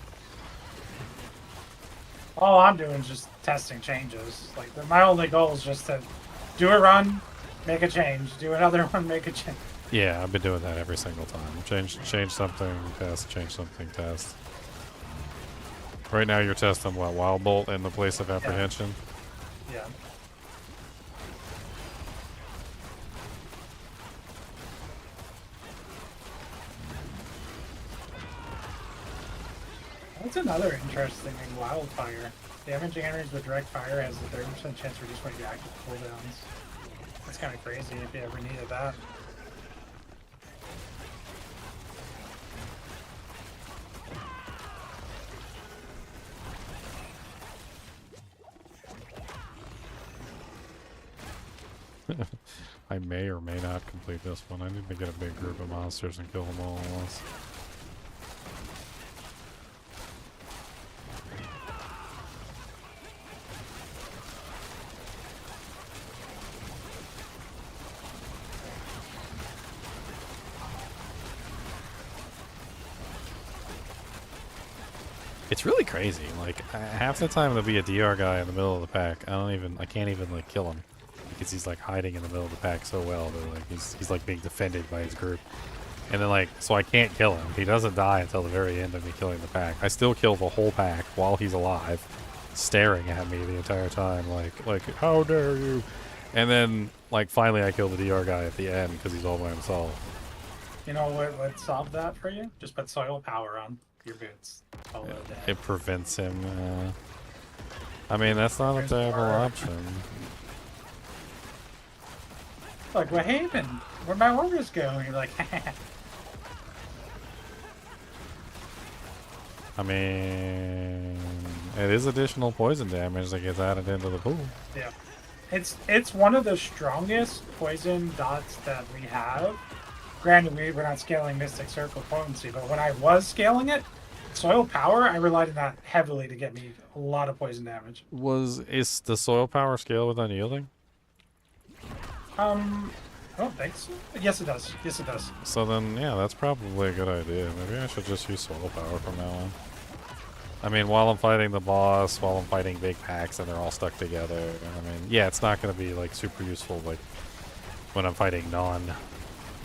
All I'm doing is just testing changes. Like my only goal is just to do a run, make a change. Do another one, make a change. Yeah, I've been doing that every single time. Change something, test, change something, test. Right now you're testing what, Wild Bolt in the place of apprehension? Yeah. That's another interesting thing, Wildfire. Damaging enemies with direct fire has a 30% chance to reduce one of your active cooldowns. That's kind of crazy if you ever needed that. I may or may not complete this one. I need to get a big group of monsters and kill them all at once. It's really crazy. Like half the time there'll be a DR guy in the middle of the pack. I can't even like kill him because he's like hiding in the middle of the pack so well that like he's like being defended by his group. And then like so I can't kill him. He doesn't die until the very end of me killing the pack. I still kill the whole pack while he's alive, staring at me the entire time like how dare you? And then like finally I kill the DR guy at the end because he's all by himself. You know what would solve that for you? Just put soil power on your boots. It prevents him. I mean, that's not a terrible option. Like, well, Haven, where my orders go? And you're like, I mean, it is additional poison damage that gets added into the pool. yeah. It's one of the strongest poison dots that we have. Granted, we're not scaling Mystic Circle potency, but when I was scaling it, Soil Power, I relied on that heavily to get me a lot of poison damage. Is the soil power scale with unyielding? I don't think so. Yes, it does. Yes, it does. So then, yeah, that's probably a good idea. Maybe I should just use soil power from now on. I mean, while I'm fighting the boss, while I'm fighting big packs and they're all stuck together, I mean, yeah, it's not going to be, like, super useful, like, when I'm fighting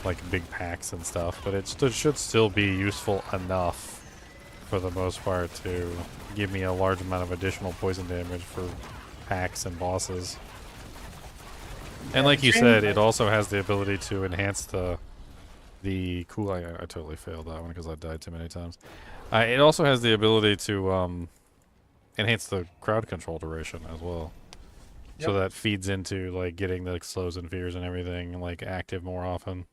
like, big packs and stuff, but it should still be useful enough, for the most part, to give me a large amount of additional poison damage for packs and bosses. And like you said, it also has the ability to enhance the cool. I totally failed that one because I died too many times. It also has the ability to enhance the crowd control duration as well. Yep. So that feeds into like getting the slows and fears and everything like active more often.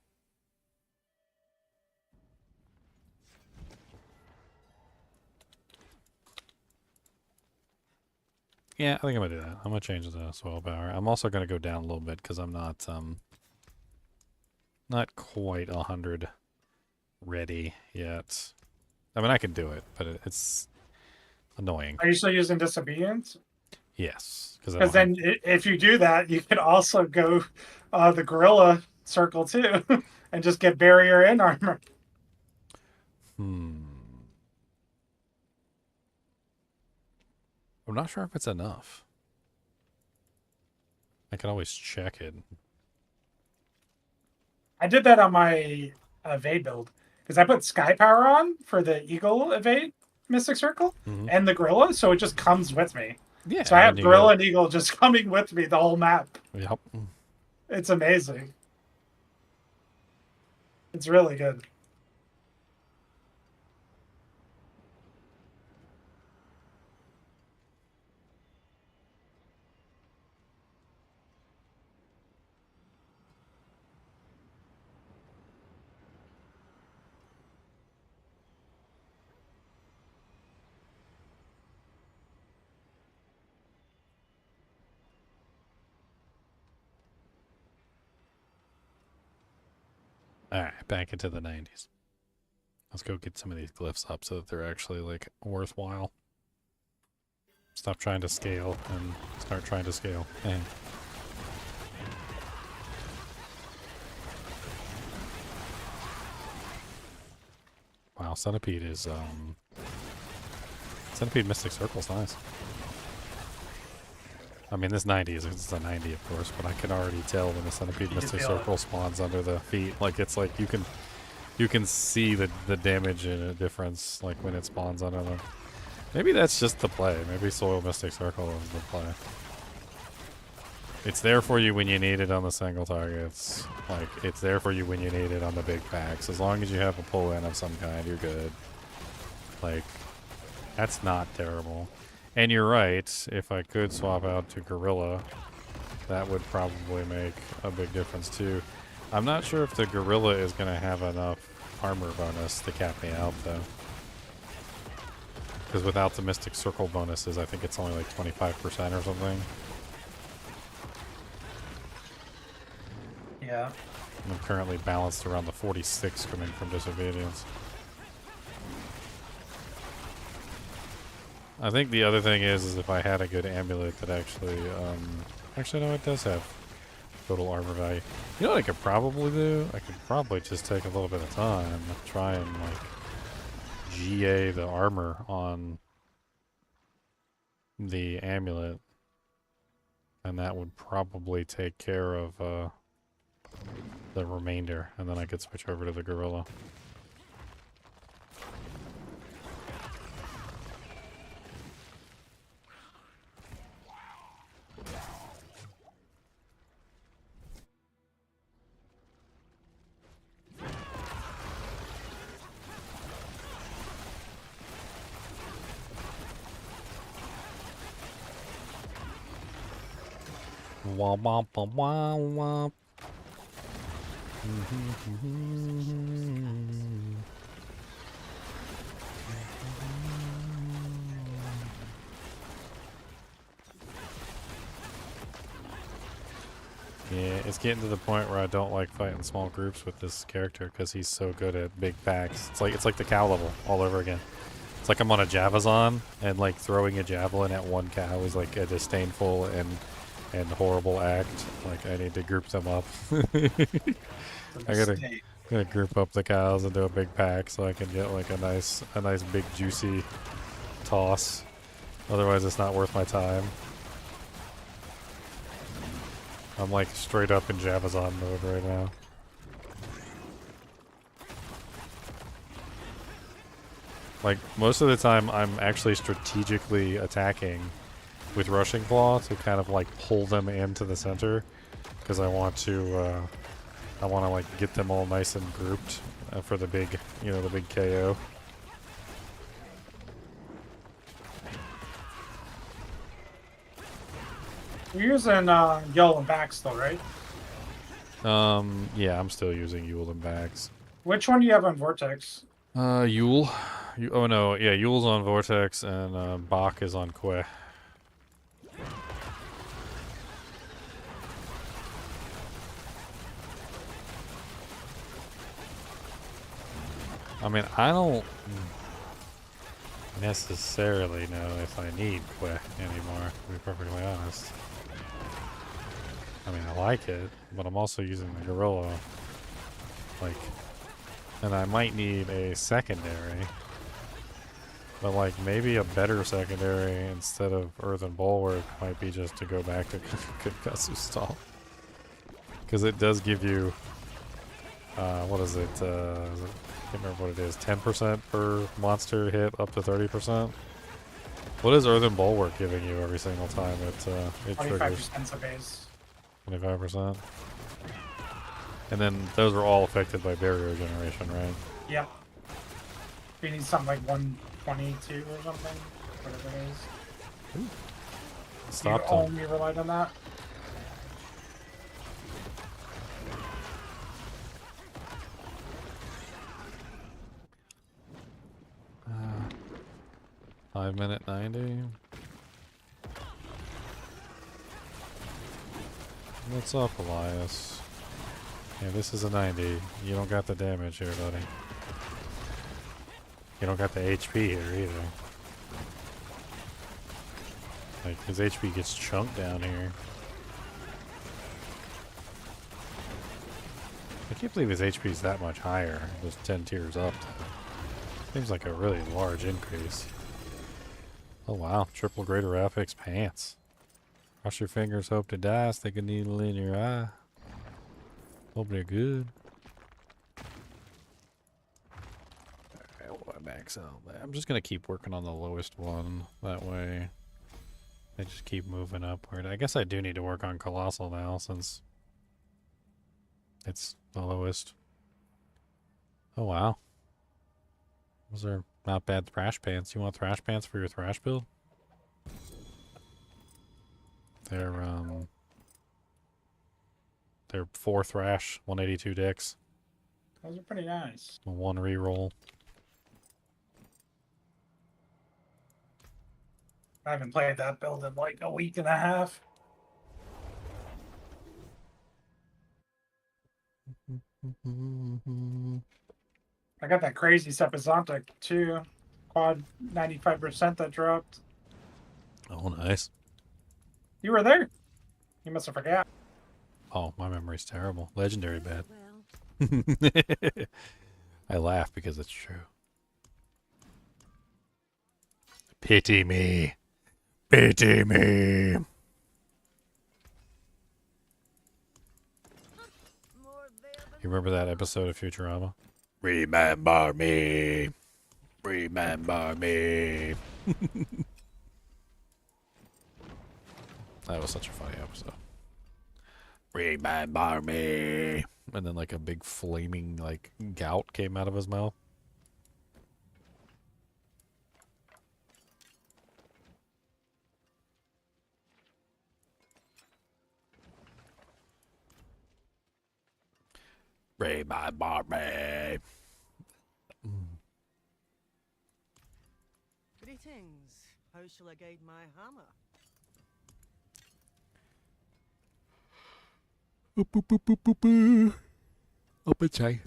Yeah, I think I'm gonna do that. I'm gonna change the soil power. I'm also gonna go down a little bit because I'm not quite 100 ready yet. I mean, I can do it, but it's annoying. Are you still using Disobedience? Yes, because then if you do that, you can also go the Gorilla Circle too, and just get barrier and armor. I'm not sure if it's enough. I can always check it. I did that on my evade build because I put Sky Power on for the Eagle evade Mystic Circle and the Gorilla, so it just comes with me. Yeah. So I have Gorilla and Eagle just coming with me the whole map. Yep. It's amazing. It's really good. Alright, back into the 90s. Let's go get some of these glyphs up so that they're actually, like, worthwhile. Stop trying to scale and start trying to scale. Wow, Centipede is, Centipede Mystic Circle's nice. I mean, this 90 is a 90, of course, but I can already tell when the Centipede Mystic Circle spawns under the feet. Like, it's like you can see the damage and a difference, like, when it spawns under them. Maybe that's just the play. Maybe Soil Mystic Circle is the play. It's there for you when you need it on the single targets. Like, it's there for you when you need it on the big packs. As long as you have a pull-in of some kind, you're good. Like, that's not terrible. And you're right, if I could swap out to Gorilla, that would probably make a big difference too. I'm not sure if the Gorilla is going to have enough armor bonus to cap me out though. Because without the Mystic Circle bonuses, I think it's only like 25% or something. Yeah. I'm currently balanced around the 46 coming from Disobedience. I think the other thing is if I had a good amulet that actually, actually no, it does have total armor value. You know what I could probably do? I could probably just take a little bit of time, try and like GA the armor on the amulet, and that would probably take care of the remainder, and then I could switch over to the Gorilla. Womp womp womp womp. Yeah, it's getting to the point where I don't like fighting small groups with this character because he's so good at big packs. It's like the cow level all over again. It's like I'm on a Javazon and like throwing a javelin at one cow is like a disdainful and horrible act. Like I need to group them up. I gotta group up the cows and do a big pack so I can get like a nice big juicy toss. Otherwise, it's not worth my time. I'm like straight up in Javazon mode right now. Like most of the time I'm actually strategically attacking with Rushing Claw to kind of like pull them into the center because I want to like get them all nice and grouped for the big, the big KO. You're using Yell and Back still, right? Yeah, I'm still using Yule and Bags. Which one do you have on Vortex? Yule. Oh no, yeah, Yule's on Vortex and Bach is on Que. I mean, I don't necessarily know if I need Que anymore, to be perfectly honest. I mean, I like it, but I'm also using the Gorilla. Like, and I might need a secondary. But, like, maybe a better secondary instead of Earthen Bulwark might be just to go back to Kunkatsu Stall. Because it does give you, what is it? I can't remember what it is. 10% per monster hit up to 30%. What is Earthen Bulwark giving you every single time it triggers? 25% of base. 25%. And then those are all affected by barrier generation, right? Yep. You need something like 122 or something, whatever it is. Stop you only relied on that? Uh, 5 minute 90. What's up, Elias? Yeah, this is a 90. You don't got the damage here, buddy. You don't got the HP here either. Like, his HP gets chunked down here. I can't believe his HP is that much higher. Just 10 tiers up. Seems like a really large increase. Oh wow, triple greater affix pants. Cross your fingers, hope to die, stick a needle in your eye. Hope they're good. Alright, what max out? I'm just gonna keep working on the lowest one. That way, I just keep moving upward. I guess I do need to work on Colossal now since it's the lowest. Oh wow. Those are not bad thrash pants. You want thrash pants for your thrash build? They're 4 thrash, 182 dex. Those are pretty nice. 1 reroll. I haven't played that build in like a week and a half. I got that crazy Sepizontic too. Quad 95% that dropped. Oh, nice. You were there. You must have forgot. Oh, my memory's terrible. Legendary bad. I laugh because it's true. Pity me. Pity me. You remember that episode of Futurama? Remember me. Remember me. That was such a funny episode. Remember me. And then like a big flaming like gout came out of his mouth. Ray my Barbie. Greetings. How shall I guide my hammer? Up a chai.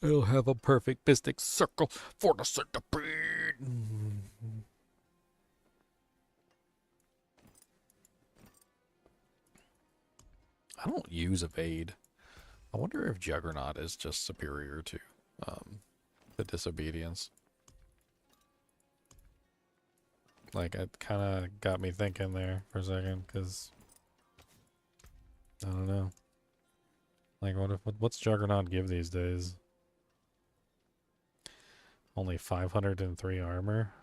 I'll have a perfect bistic circle for the centipede. I don't use evade. I wonder if Juggernaut is just superior to the disobedience. Like, it kind of got me thinking there for a second, because I don't know. Like, what's Juggernaut give these days? Only 503 armor?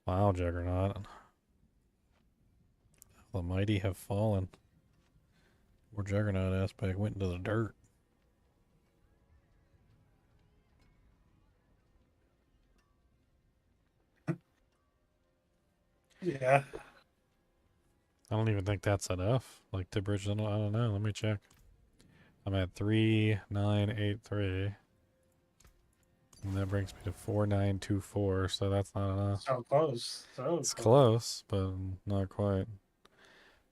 Wow, Juggernaut. The mighty have fallen. Poor Juggernaut aspect went into the dirt. Yeah. I don't even think that's enough. Like, to bridge the... I don't know. Let me check. I'm at 3983. And that brings me to 4924, so that's not enough. So close. So It's close, but not quite.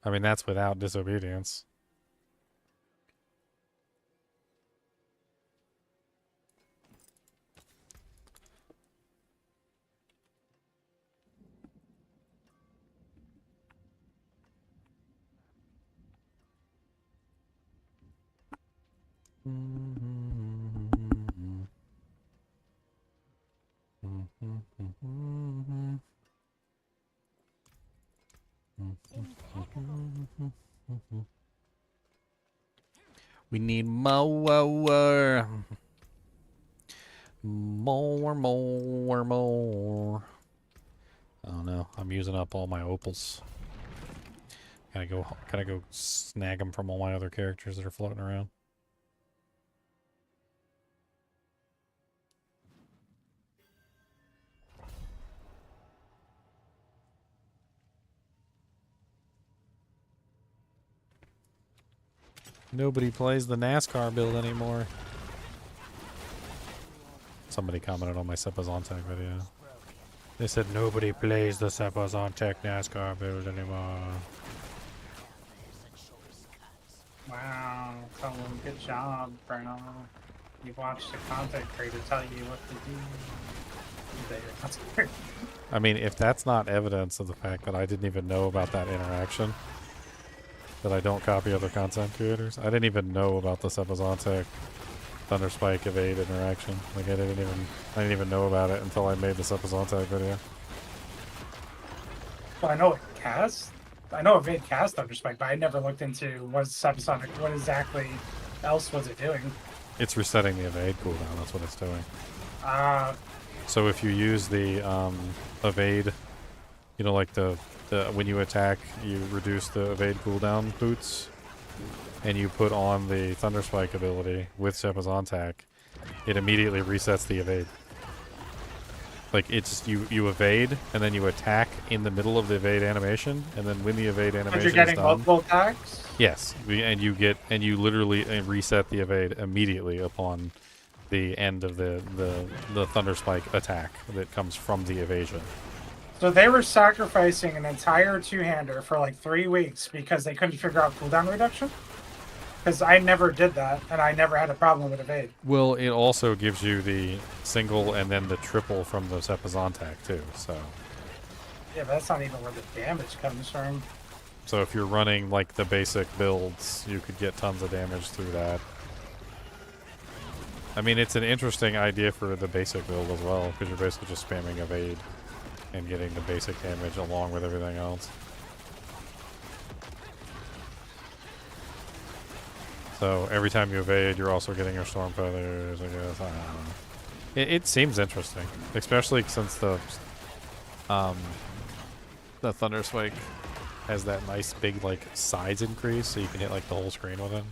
I mean, that's without disobedience. We need more. More. Oh no, I'm using up all my opals. Gotta go snag them from all my other characters that are floating around. Nobody plays the NASCAR build anymore. Somebody commented on my Sepazontek video. They said nobody plays the Sepazontek NASCAR build anymore. Wow, tell them good job, Bruno. You've watched the content creator tell you what to do. That's great. I mean, if that's not evidence of the fact that I didn't even know about that interaction, that I don't copy other content creators. I didn't even know about the Sepazontek Thunderspike evade interaction. Like I didn't even know about it until I made the Sepazontek video. Well, I know it cast. I know Evade cast Thunderspike, but I never looked into what exactly else was it doing. It's resetting the evade cooldown. That's what it's doing. So if you use the evade, you know, like the when you attack, you reduce the evade cooldown boots, and you put on the Thunderspike ability with Sepazontek, it immediately resets the evade. Like it's you evade and then you attack in the middle of the evade animation, and then when the evade animation you're getting is done, multiple attacks? Yes, and you literally reset the evade immediately upon the end of the Thunderspike attack that comes from the evasion. So they were sacrificing an entire two-hander for like 3 weeks because they couldn't figure out cooldown reduction? Because I never did that, and I never had a problem with evade. Well, it also gives you the single and then the triple from the Sepazontek too, so... Yeah, but that's not even where the damage comes from. So if you're running like the basic builds, you could get tons of damage through that. I mean, it's an interesting idea for the basic build as well, because you're basically just spamming evade and getting the basic damage along with everything else. So every time you evade, you're also getting your storm feathers, I guess. I don't know. It seems interesting, especially since the Thunder Spike has that nice big like size increase, so you can hit like the whole screen with it.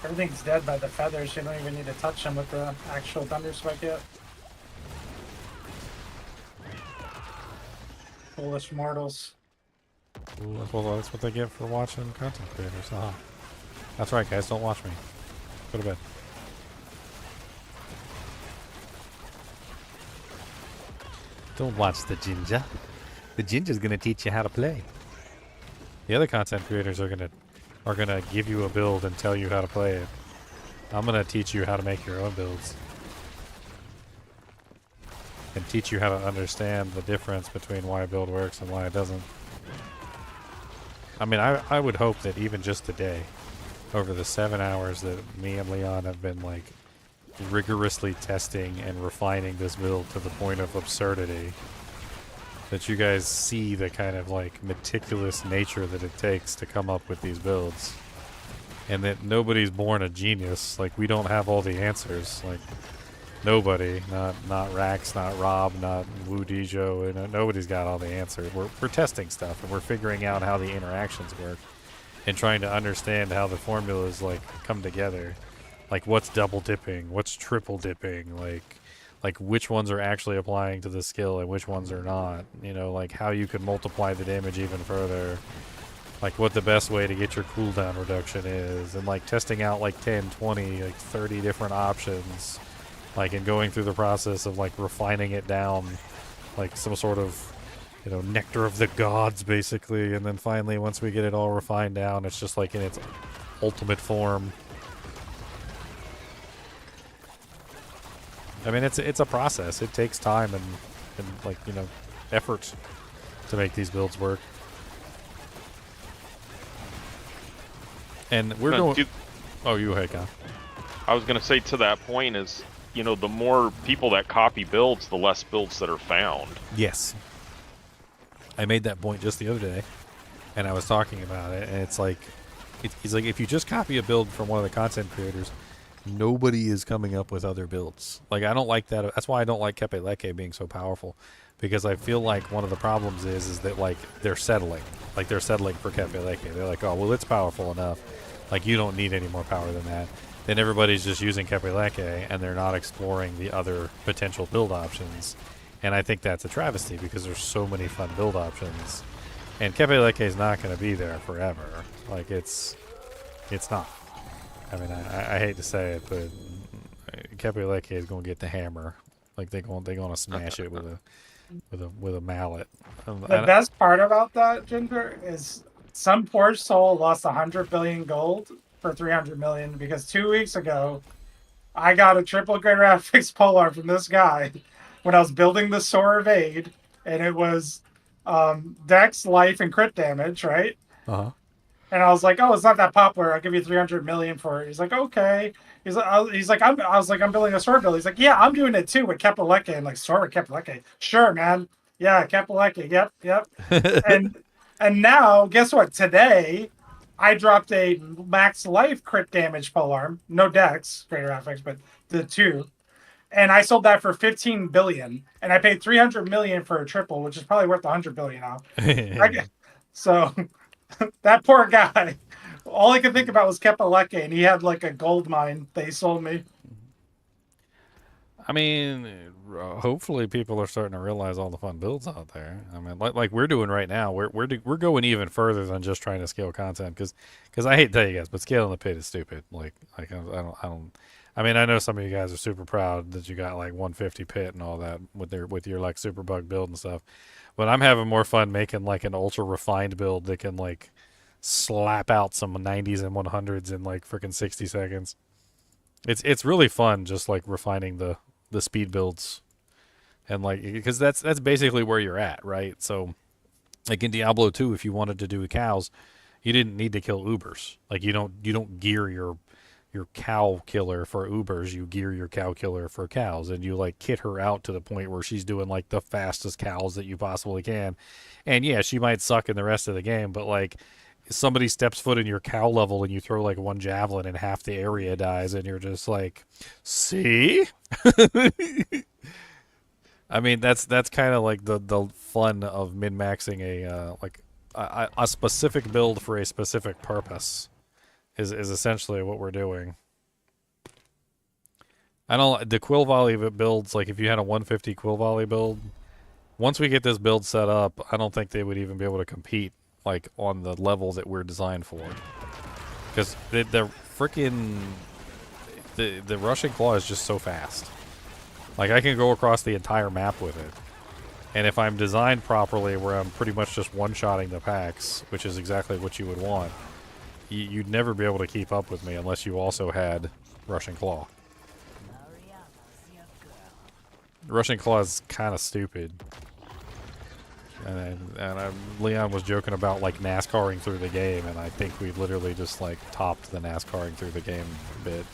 Everything's dead by the feathers. You don't even need to touch them with the actual Thunder Spike yet. Foolish mortals. Ooh, that's what they get for watching content creators. That's right, guys. Don't watch me. Go to bed. Don't watch the Ginger. The Ginger's gonna teach you how to play. The other content creators are gonna give you a build and tell you how to play it. I'm gonna teach you how to make your own builds. And teach you how to understand the difference between why a build works and why it doesn't. I mean, I would hope that even just today, over the 7 hours that me and Leon have been like rigorously testing and refining this build to the point of absurdity, that you guys see the kind of like meticulous nature that it takes to come up with these builds. And that nobody's born a genius. Like, we don't have all the answers. Like, nobody, not Rax, not Rob, not Wu Dijo, nobody's got all the answers. We're testing stuff and we're figuring out how the interactions work and trying to understand how the formulas like come together. Like what's double dipping, what's triple dipping, like which ones are actually applying to the skill and which ones are not. You know, like how you can multiply the damage even further. Like what the best way to get your cooldown reduction is, and like testing out like 10, 20, like 30 different options. Like, and going through the process of, like, refining it down, like, some sort of, you know, nectar of the gods, basically. And then finally, once we get it all refined down, it's just, like, in its ultimate form. I mean, it's a process. It takes time and like, you know, effort to make these builds work. And we're going... Oh, you ahead, Kyle. I was going to say to that point is, you know, the more people that copy builds, the less builds that are found. Yes. I made that point just the other day, and I was talking about it, and it's like, it's like if you just copy a build from one of the content creators, nobody is coming up with other builds. Like, I don't like that. That's why I don't like Kepe Leke being so powerful, because I feel like one of the problems is that, like, they're settling. Like, they're settling for Kepe Leke. They're like, oh, well, it's powerful enough. Like, you don't need any more power than that. Then everybody's just using Kepe Leke, and they're not exploring the other potential build options. And I think that's a travesty, because there's so many fun build options. And Kepe Leke is not going to be there forever. Like, it's not. I mean, I hate to say it, but Kepe Leke is going to get the hammer. Like, they're going to smash it with a mallet. The best part about that, Ginger, is some poor soul lost 100 billion gold for 300 million, because 2 weeks ago I got a triple grade Raft fixed polar from this guy when I was building the Soar Evade, and it was Dex, life, and crit damage, right? Uh-huh. And I was like, oh, it's not that popular. I'll give you 300 million for it. He's like, okay. I was like, I'm building a sword build. He's like, yeah, I'm doing it too with Kepe Leke. I'm like, sword with Kepe Leke. Sure, man. Yeah, Kepe Leke. Yep. and now, guess what? Today, I dropped a max life crit damage polearm. No Dex, greater affix, but the two. And I sold that for 15 billion. And I paid 300 million for a triple, which is probably worth 100 billion now. So that poor guy, all he could think about was Kepe Leke, and he had like a gold mine that he sold me. I mean, hopefully people are starting to realize all the fun builds out there. I mean, like we're doing right now, we're going even further than just trying to scale content, because I hate to tell you guys, but scaling the pit is stupid. Like I don't. I mean, I know some of you guys are super proud that you got like 150 pit and all that with your like super bug build and stuff, but I'm having more fun making like an ultra refined build that can like slap out some 90s and 100s in like freaking 60 seconds. It's really fun just like refining the speed builds, and like, because that's basically where you're at, right? So Like in Diablo 2, if you wanted to do cows, you didn't need to kill Ubers. Like you don't gear your cow killer for Ubers, you gear your cow killer for cows, and you like kit her out to the point where she's doing like the fastest cows that you possibly can. And yeah, she might suck in the rest of the game, but like somebody steps foot in your cow level and you throw like one javelin and half the area dies, and you're just like, see? I mean, that's kind of like the fun of min-maxing a specific build for a specific purpose is essentially what we're doing. I don't the quill volley builds, like if you had a 150 quill volley build, once we get this build set up, I don't think they would even be able to compete like on the level that we're designed for. Because the freaking the rushing claw is just so fast. Like I can go across the entire map with it. And if I'm designed properly where I'm pretty much just one-shotting the packs, which is exactly what you would want, you'd never be able to keep up with me unless you also had Rushing Claw. Rushing Claw is kind of stupid. And Leon was joking about like NASCARing through the game, and I think we've literally just like topped the NASCARing through the game bit.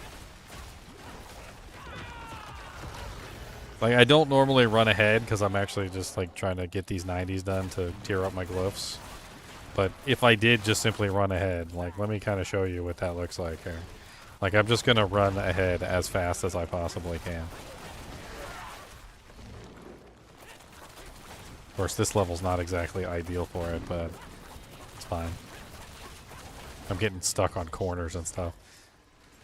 Like, I don't normally run ahead because I'm actually just like trying to get these 90s done to tier up my glyphs. But if I did just simply run ahead, like, let me kind of show you what that looks like here. Like, I'm just going to run ahead as fast as I possibly can. Of course, this level's not exactly ideal for it, but it's fine. I'm getting stuck on corners and stuff.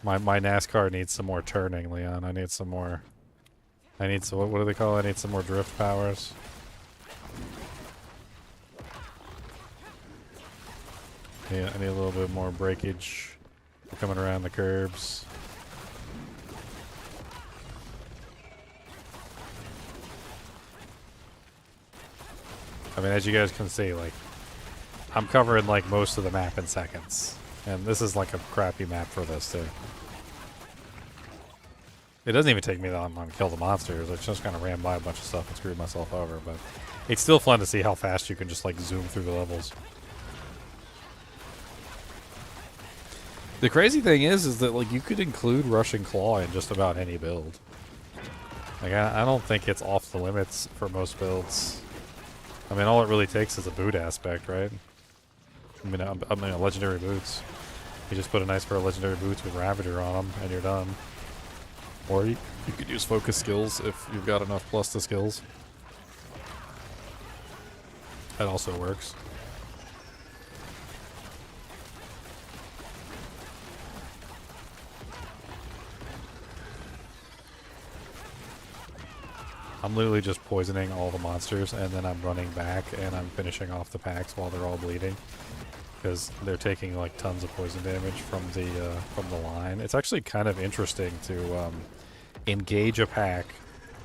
My NASCAR needs some more turning, Leon. I need some more... I need some, what do they call it? I need some more drift powers. Yeah, I need a little bit more breakage coming around the curbs. I mean, as you guys can see, like, I'm covering like most of the map in seconds. And this is like a crappy map for this too. It doesn't even take me that long to kill the monsters. I just kind of ran by a bunch of stuff and screwed myself over. But it's still fun to see how fast you can just like zoom through the levels. The crazy thing is that like you could include Rushing Claw in just about any build. Like I don't think it's off the limits for most builds. I mean, all it really takes is a boot aspect, right? I mean, legendary boots. You just put a nice pair of legendary boots with Ravager on them, and you're done. Or you could use focus skills if you've got enough plus to skills. That also works. I'm literally just poisoning all the monsters, and then I'm running back and I'm finishing off the packs while they're all bleeding. Because they're taking like tons of poison damage from the line. It's actually kind of interesting to engage a pack,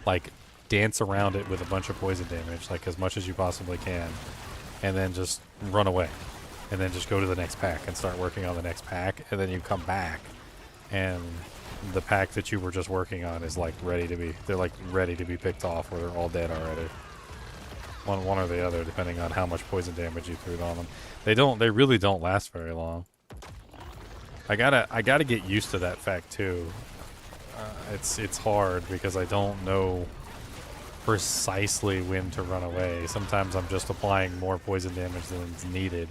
like dance around it with a bunch of poison damage, like as much as you possibly can, and then just run away, and then just go to the next pack and start working on the next pack, and then you come back, and the pack that you were just working on is like ready to be picked off, or they're all dead already. One or the other, depending on how much poison damage you threw on them. They really don't last very long. I gotta get used to that fact too. It's hard because I don't know precisely when to run away. Sometimes I'm just applying more poison damage than is needed.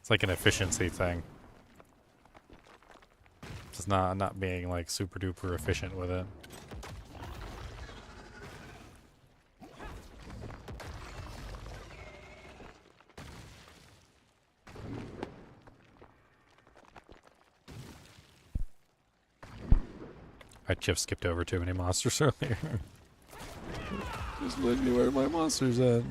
It's like an efficiency thing. Just not being like super duper efficient with it. I just skipped over too many monsters earlier. Just let me where my monster's at.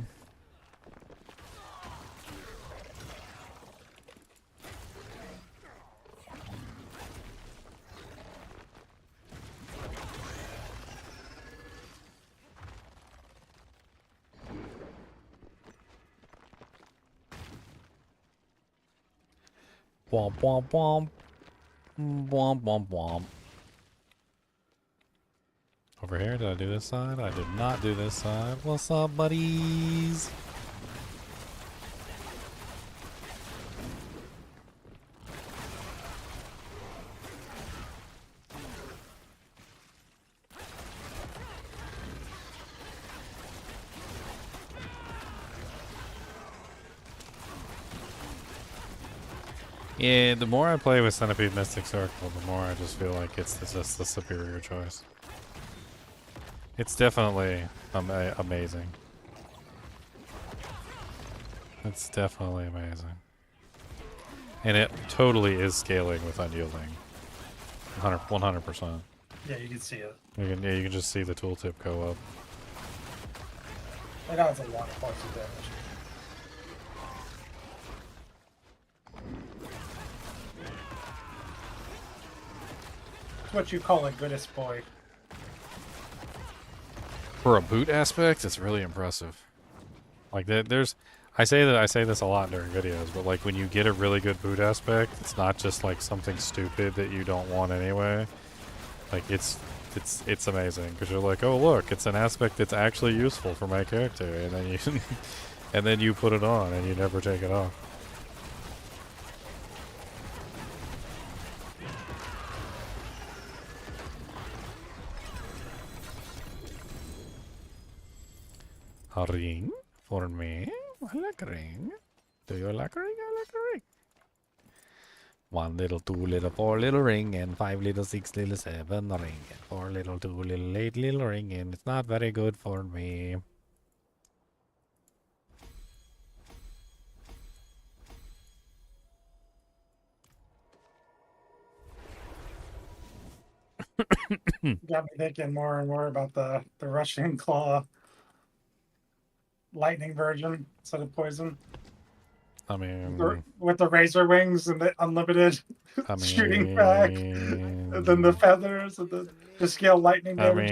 Womp womp womp. Womp womp womp. Over here, did I do this side? I did not do this side. What's up, buddies? Yeah, the more I play with Centipede Mystic Circle, the more I just feel like it's just the superior choice. It's definitely amazing. It's definitely amazing. And it totally is scaling with unyielding. 100%. Yeah, you can see it. You can just see the tooltip go up. Right now it's a lot of points of damage. It's what you call a goodest boy. For a boot aspect, it's really impressive. Like there's, I say this a lot during videos, but like when you get a really good boot aspect, it's not just like something stupid that you don't want anyway. Like it's amazing because you're like, oh look, it's an aspect that's actually useful for my character, and then you and then you put it on and you never take it off. A ring for me? I like a ring. Do you like a ring? I like a ring. 1 little, 2 little, 4 little ring, and 5 little, 6 little, 7 ring, and 4 little, 2 little, 8 little ring, and it's not very good for me. Got me thinking more and more about the Russian Claw lightning version instead of poison. I mean, with the razor wings and the unlimited shooting back, and then the feathers and the scale lightning damage.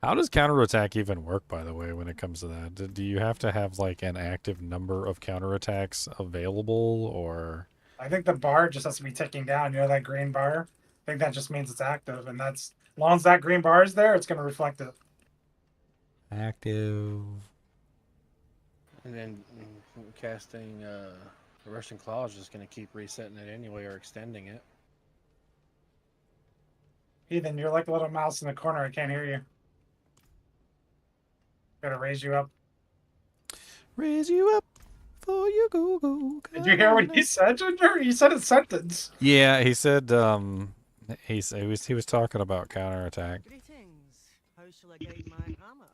How does counterattack even work, by the way, when it comes to that? Do you have to have like an active number of counterattacks available, or? I think the bar just has to be ticking down. You know that green bar? I think that just means it's active, and that's as long as that green bar is there, it's going to reflect it. Active. And then casting the Russian Claw is just going to keep resetting it anyway or extending it. Ethan, you're like a little mouse in the corner. I can't hear you. Gotta raise you up. Raise you up for your GOOO. Did you hear what he said, Ginger? He said a sentence. Yeah, he said he was talking about counterattack. Greetings. How shall I guide my hammer?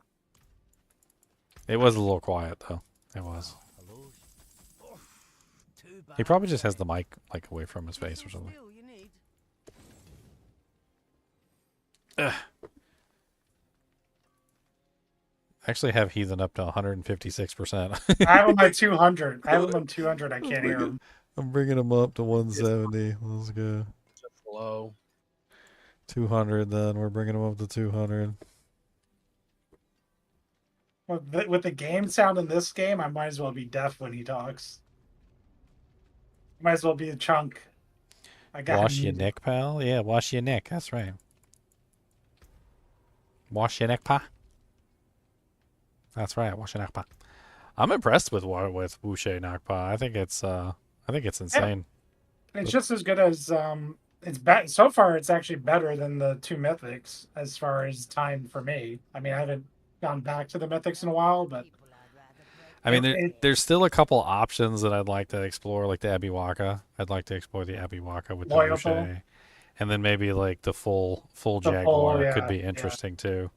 It was a little quiet though. It was. He probably just has the mic like away from his face or something. Ugh. I actually have Heathen up to 156%. I have him at 200. I have him on 200. I can't hear him. I'm bringing him up to 170. Let's go. Just low. 200 then. We're bringing him up to 200. With the game sound in this game, I might as well be deaf when he talks. Might as well be a chunk. I got Wash your neck, pal? Yeah, wash your neck. That's right. Wash your neck, pa. That's right. Wash your neck, pa. I'm impressed with Wushe Nakpa. I think it's insane. Yeah. It's just as good as it's so far. It's actually better than the 2 mythics as far as time for me. I mean, I haven't gone back to the mythics in a while, but I mean, there's still a couple options that I'd like to explore, like the Abiwaka. I'd like to explore the Abiwaka with the Wushe. And then maybe like the full Jaguar could be interesting too.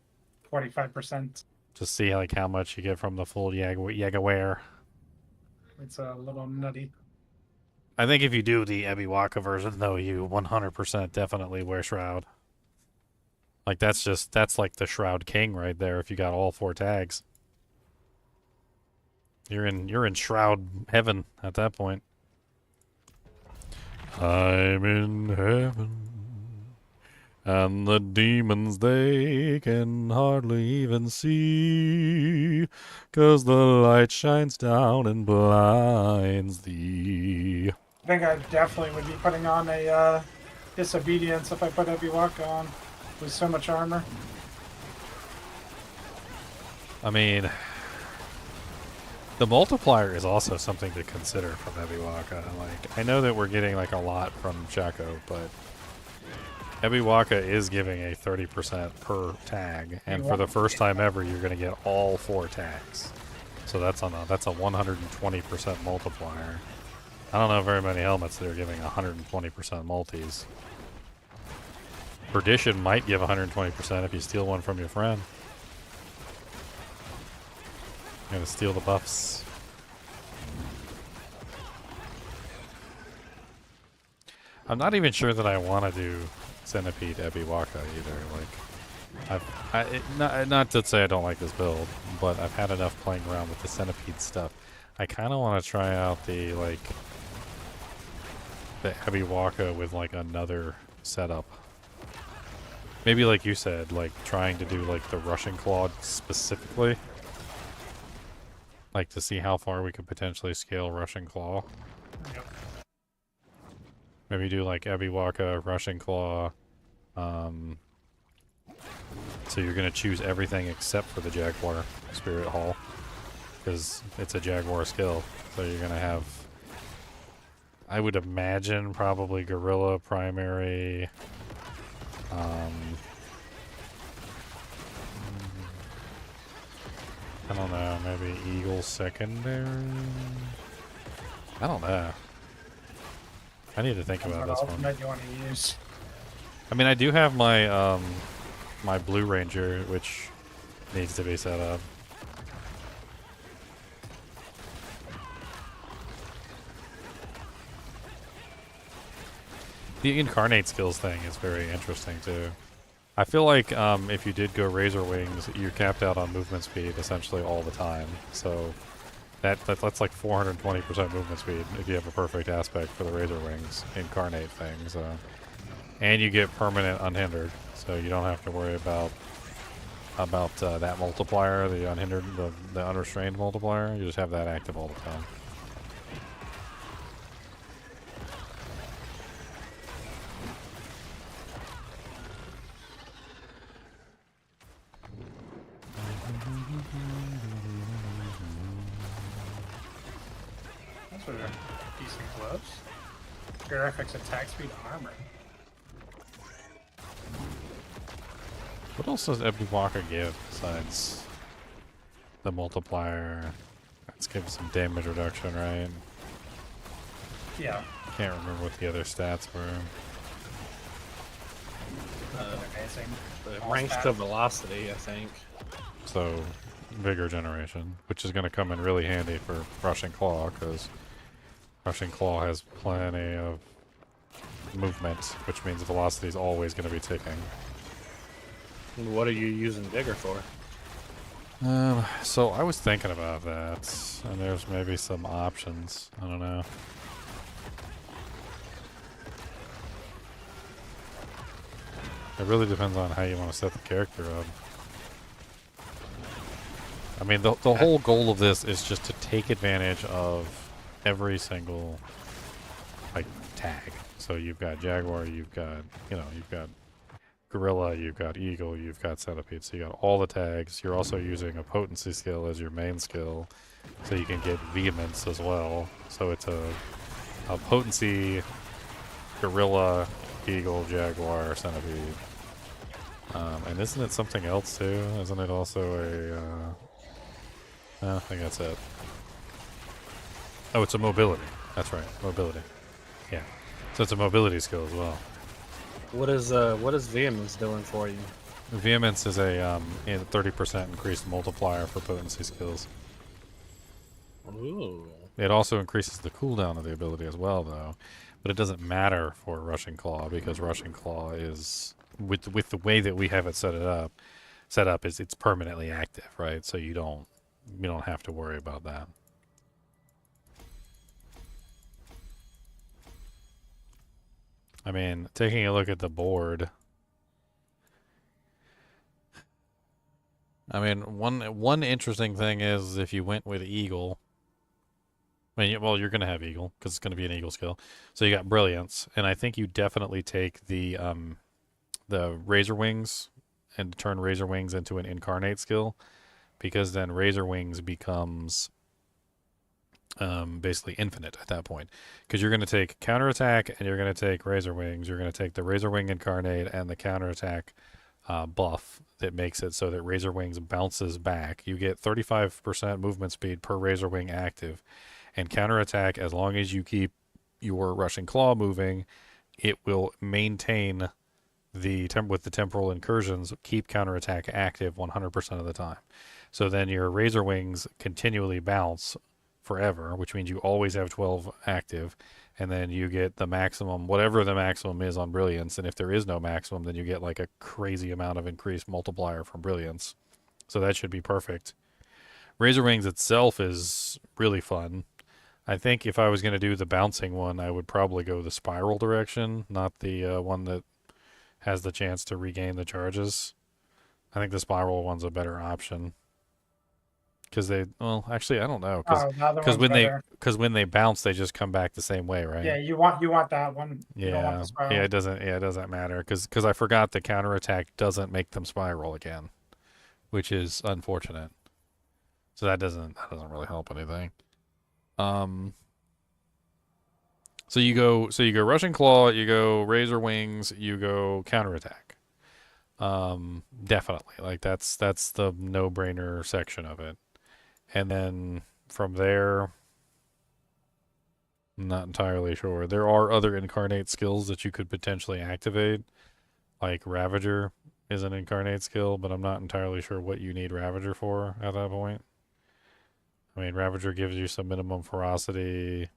45%. To see like how much you get from the full Jaguar. It's a little nutty. I think if you do the Abiwaka version, though, you 100% definitely wear Shroud. Like that's like the Shroud King right there. If you got all 4 tags, you're in Shroud heaven at that point. I'm in heaven, and the demons they can hardly even see, 'cause the light shines down and blinds thee. I think I definitely would be putting on a disobedience if I put Abiwaka on with so much armor. I mean, the multiplier is also something to consider from Abiwaka. Like, I know that we're getting like a lot from Chaco, but Abiwaka is giving a 30% per tag, and for the first time ever, you're going to get all 4 tags. So that's a 120% multiplier. I don't know very many helmets that are giving 120% multis. Perdition might give 120% if you steal one from your friend. You're gonna steal the buffs. I'm not even sure that I want to do Centipede Ebiwaka either. Like, not to say I don't like this build, but I've had enough playing around with the Centipede stuff. I kind of want to try out the Ebiwaka with like another setup. Maybe like you said, like trying to do like the Rushing Claw specifically. Like to see how far we could potentially scale Rushing Claw. Yep. Maybe do like Ebiwaka, Rushing Claw. So you're going to choose everything except for the Jaguar Spirit Hall. Because it's a Jaguar skill. So you're going to have, I would imagine, probably Gorilla primary. I don't know, maybe Eagle secondary? I don't know. I need to think about this one. Ultimate you want to use? I mean, I do have my my Blue Ranger, which needs to be set up. The Incarnate skills thing is very interesting too. I feel like if you did go Razor Wings, you're capped out on movement speed essentially all the time. So that's like 420% movement speed if you have a perfect aspect for the Razor Wings Incarnate thing. So, and you get permanent unhindered, so you don't have to worry about that multiplier, the unhindered, the unrestrained multiplier. You just have that active all the time. Those are decent gloves. Graphics, attack speed, armor. What else does Ebiwaka give besides the multiplier? Let's give some damage reduction, right? Yeah. Can't remember what the other stats were. Amazing. The ranks to velocity, I think. So, Vigor Generation, which is going to come in really handy for Rushing Claw, because Rushing Claw has plenty of movement, which means velocity is always going to be ticking. What are you using Vigor for? So I was thinking about that, and there's maybe some options. I don't know. It really depends on how you want to set the character up. I mean, the whole goal of this is just to take advantage of every single, like, tag. So you've got Jaguar, you've got Gorilla, you've got Eagle, you've got Centipede. So you got all the tags. You're also using a potency skill as your main skill, so you can get vehemence as well. So it's a potency, Gorilla, Eagle, Jaguar, Centipede. And isn't it something else too? Isn't it also a... I think that's it. Oh, it's a mobility. That's right, mobility. Yeah. So it's a mobility skill as well. What is Vehemence doing for you? Vehemence is a 30% increased multiplier for potency skills. Ooh. It also increases the cooldown of the ability as well, though. But it doesn't matter for Rushing Claw, because Rushing Claw is, with the way that we have it set up is it's permanently active, right? So you don't have to worry about that. I mean, taking a look at the board, I mean, one interesting thing is if you went with Eagle. I mean, well, you're going to have Eagle because it's going to be an Eagle skill. So you got Brilliance, and I think you definitely take the Razor Wings and turn Razor Wings into an Incarnate skill, because then Razor Wings becomes basically infinite at that point. Because you're going to take Counterattack and you're going to take Razor Wings. You're going to take the Razor Wing Incarnate and the Counterattack buff that makes it so that Razor Wings bounces back. You get 35% movement speed per Razor Wing active, and counterattack as long as you keep your Rushing Claw moving. It will maintain with the temporal incursions, keep counterattack active 100% of the time. So then your Razor Wings continually bounce forever, which means you always have 12 active, and then you get the maximum, whatever the maximum is on Brilliance, and if there is no maximum, then you get like a crazy amount of increased multiplier from Brilliance. So that should be perfect. Razor Wings itself is really fun. I think if I was going to do the bouncing one, I would probably go the spiral direction, not the one that has the chance to regain the charges. I think the spiral one's a better option. Because actually, I don't know. Because when they bounce, they just come back the same way, right? Yeah, you want that one. You don't want Yeah, the spiral. yeah, it doesn't matter. Because I forgot the counterattack doesn't make them spiral again, which is unfortunate. So that doesn't really help anything. So you go Rushing Claw, you go Razor Wings, you go counterattack. Definitely. Like that's the no-brainer section of it. And then from there, I'm not entirely sure. There are other incarnate skills that you could potentially activate. Like Ravager is an incarnate skill, but I'm not entirely sure what you need Ravager for at that point. I mean, Ravager gives you some minimum ferocity.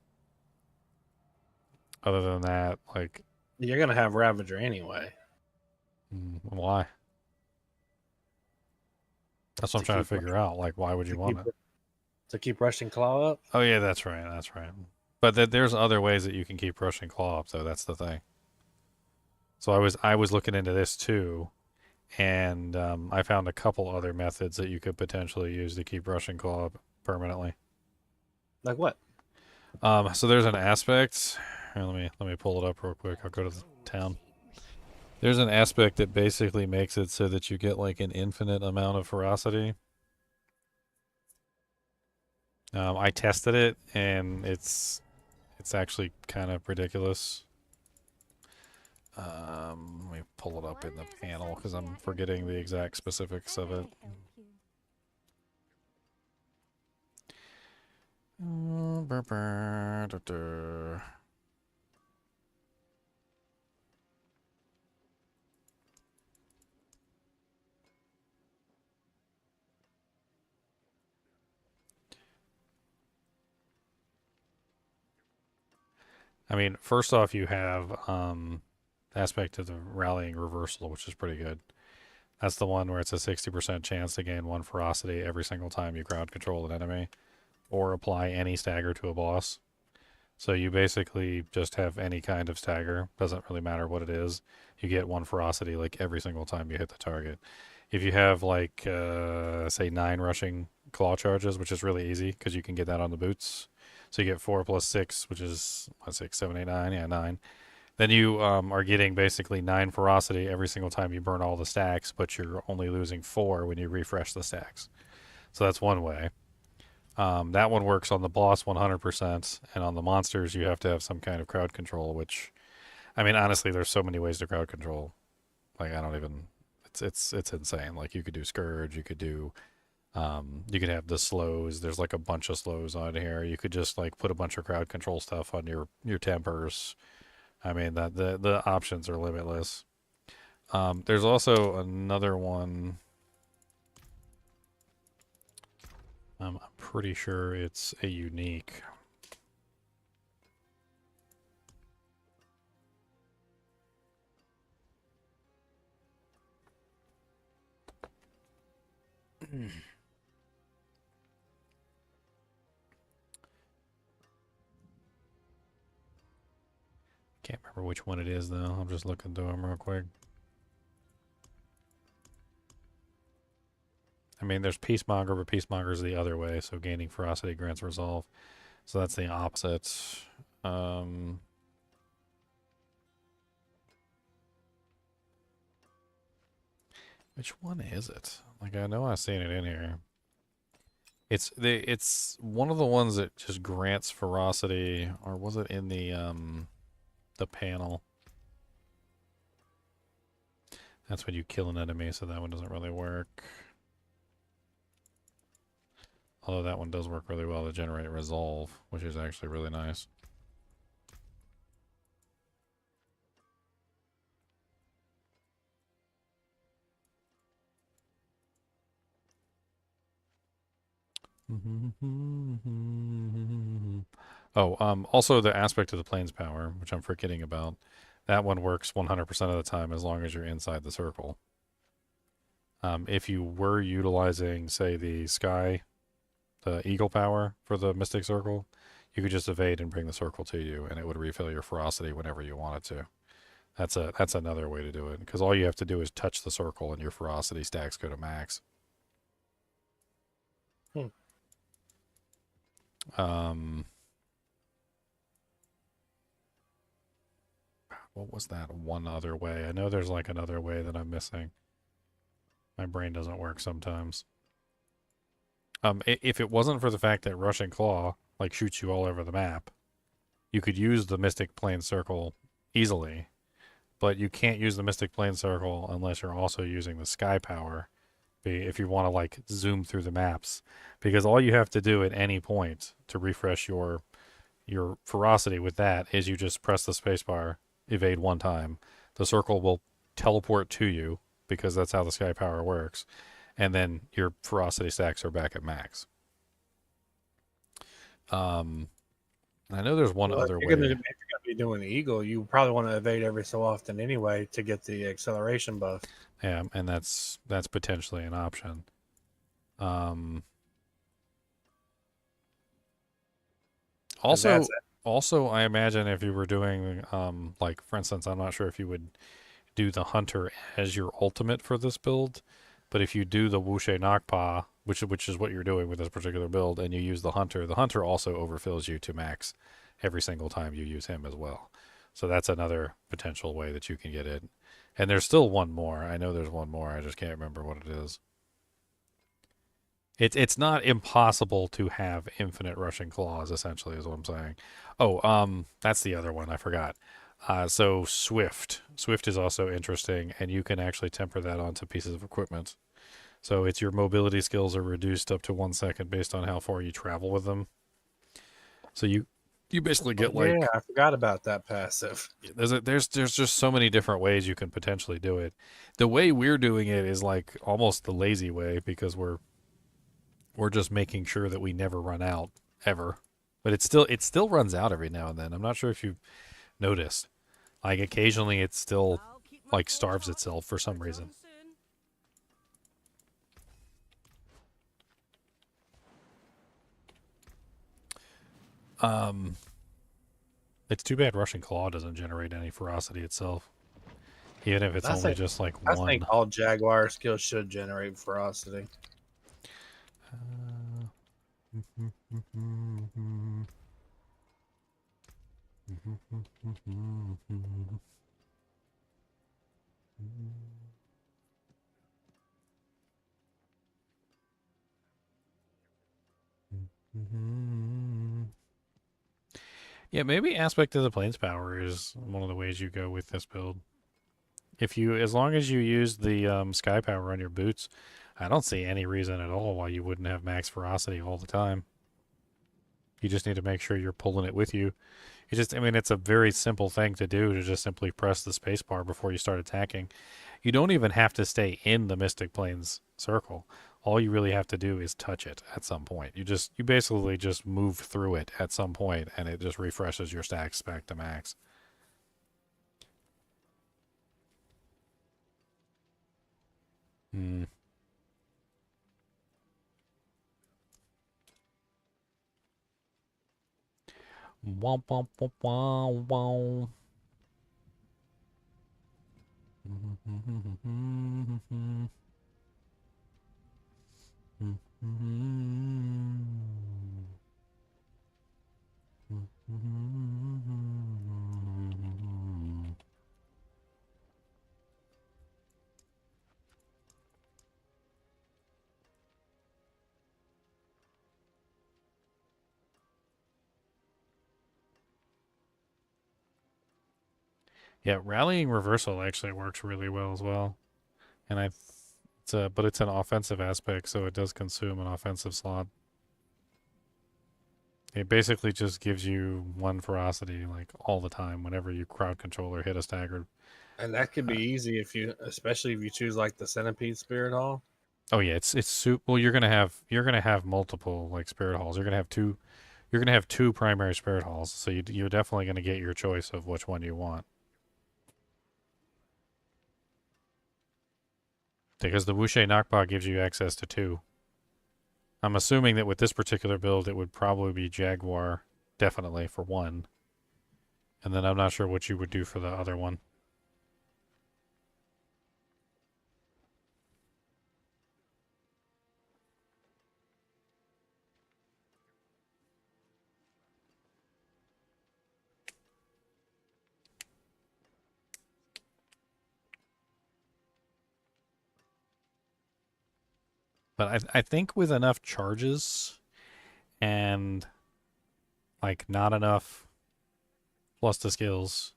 Other than that, like... You're going to have Ravager anyway. Why? That's what I'm trying to figure out. Like, why would you want it? To keep Rushing Claw up? Oh, yeah, that's right. That's right. But there's other ways that you can keep Rushing Claw up, though. That's the thing. So I was looking into this, too. And I found a couple other methods that you could potentially use to keep Rushing Claw up permanently. Like what? So there's an aspect... Here, let me pull it up real quick. I'll go to the town. There's an aspect that basically makes it so that you get like an infinite amount of ferocity. I tested it and it's actually kind of ridiculous. Let me pull it up in the panel because I'm forgetting the exact specifics of it. I mean, first off, you have aspect of the rallying reversal, which is pretty good. That's the one where it's a 60% chance to gain 1 ferocity every single time you crowd control an enemy or apply any stagger to a boss. So you basically just have any kind of stagger. Doesn't really matter what it is. You get 1 ferocity like every single time you hit the target. If you have like, say 9 rushing claw charges, which is really easy because you can get that on the boots. So you get 4 plus 6, which is, 6, 7, 8, 9. Yeah, 9. Then you are getting basically 9 ferocity every single time you burn all the stacks, but you're only losing 4 when you refresh the stacks. So that's one way. That one works on the boss 100%, and on the monsters you have to have some kind of crowd control, which, I mean, honestly, there's so many ways to crowd control. Like, I don't even, it's insane. Like, you could do Scourge, you could do... you could have the slows. There's like a bunch of slows on here. You could just like put a bunch of crowd control stuff on your tempers. I mean, the options are limitless. There's also another one. I'm pretty sure it's a unique. Can't remember which one it is, though. I'm just looking through them real quick. I mean, there's Peacemonger, but Peacemonger's the other way, so gaining ferocity grants resolve. So that's the opposite. Which one is it? Like, I know I've seen it in here. It's one of the ones that just grants ferocity, or was it in the panel? That's when you kill an enemy, so that one doesn't really work. Although that one does work really well to generate resolve, which is actually really nice. Oh, also the aspect of the plane's power, which I'm forgetting about. That one works 100% of the time as long as you're inside the circle. If you were utilizing, say, the eagle power for the Mystic Circle, you could just evade and bring the circle to you, and it would refill your ferocity whenever you wanted to. That's another way to do it, because all you have to do is touch the circle, and your ferocity stacks go to max. What was that one other way? I know there's like another way that I'm missing. My brain doesn't work sometimes. If it wasn't for the fact that Rushing Claw like shoots you all over the map, you could use the Mystic Plane Circle easily, but you can't use the Mystic Plane Circle unless you're also using the Sky Power if you want to like zoom through the maps, because all you have to do at any point to refresh your ferocity with that is you just press the spacebar, evade one time, the circle will teleport to you because that's how the Sky Power works, and then your ferocity stacks are back at max. I know there's one other way. If you're going to be doing Eagle, you probably want to evade every so often anyway to get the acceleration buff. Yeah, and that's potentially an option. Also, I imagine if you were doing, like, for instance, I'm not sure if you would do the Hunter as your ultimate for this build, but if you do the Wushe Nakpa, which is what you're doing with this particular build, and you use the Hunter also overfills you to max every single time you use him as well. So that's another potential way that you can get it. And there's still one more. I know there's one more. I just can't remember what it is. It's not impossible to have infinite rushing claws, essentially, is what I'm saying. Oh, that's the other one. I forgot. So Swift. Swift is also interesting, and you can actually temper that onto pieces of equipment. So it's your mobility skills are reduced up to 1 second based on how far you travel with them. So you basically get like... Yeah, I forgot about that passive. There's just so many different ways you can potentially do it. The way we're doing it is like almost the lazy way, because we're just making sure that we never run out ever. But it still runs out every now and then. I'm not sure if you've noticed. Like occasionally it still like starves itself for some reason. It's too bad Rushing Claw doesn't generate any ferocity itself. Even if it's only just like one. I think all Jaguar skills should generate ferocity. Yeah, maybe aspect of the plane's power is one of the ways you go with this build. As long as you use the sky power on your boots, I don't see any reason at all why you wouldn't have max ferocity all the time. You just need to make sure you're pulling it with you. It's a very simple thing to do, to just simply press the spacebar before you start attacking. You don't even have to stay in the Mystic Plains circle. All you really have to do is touch it at some point. You basically just move through it at some point, and it just refreshes your stacks back to max. Womp womp womp womp womp. Yeah, rallying reversal actually works really well as well. And but it's an offensive aspect, so it does consume an offensive slot. It basically just gives you 1 ferocity like all the time whenever you crowd control or hit a staggered. And that could be easy especially if you choose like the Centipede Spirit Hall. Oh yeah, well you're gonna have multiple like spirit halls. You're gonna have two primary spirit halls, so you're definitely gonna get your choice of which one you want. Because the Wushe knockback gives you access to 2. I'm assuming that with this particular build, it would probably be Jaguar, definitely, for 1. And then I'm not sure what you would do for the other one. But I think with enough charges and like not enough plus the skills,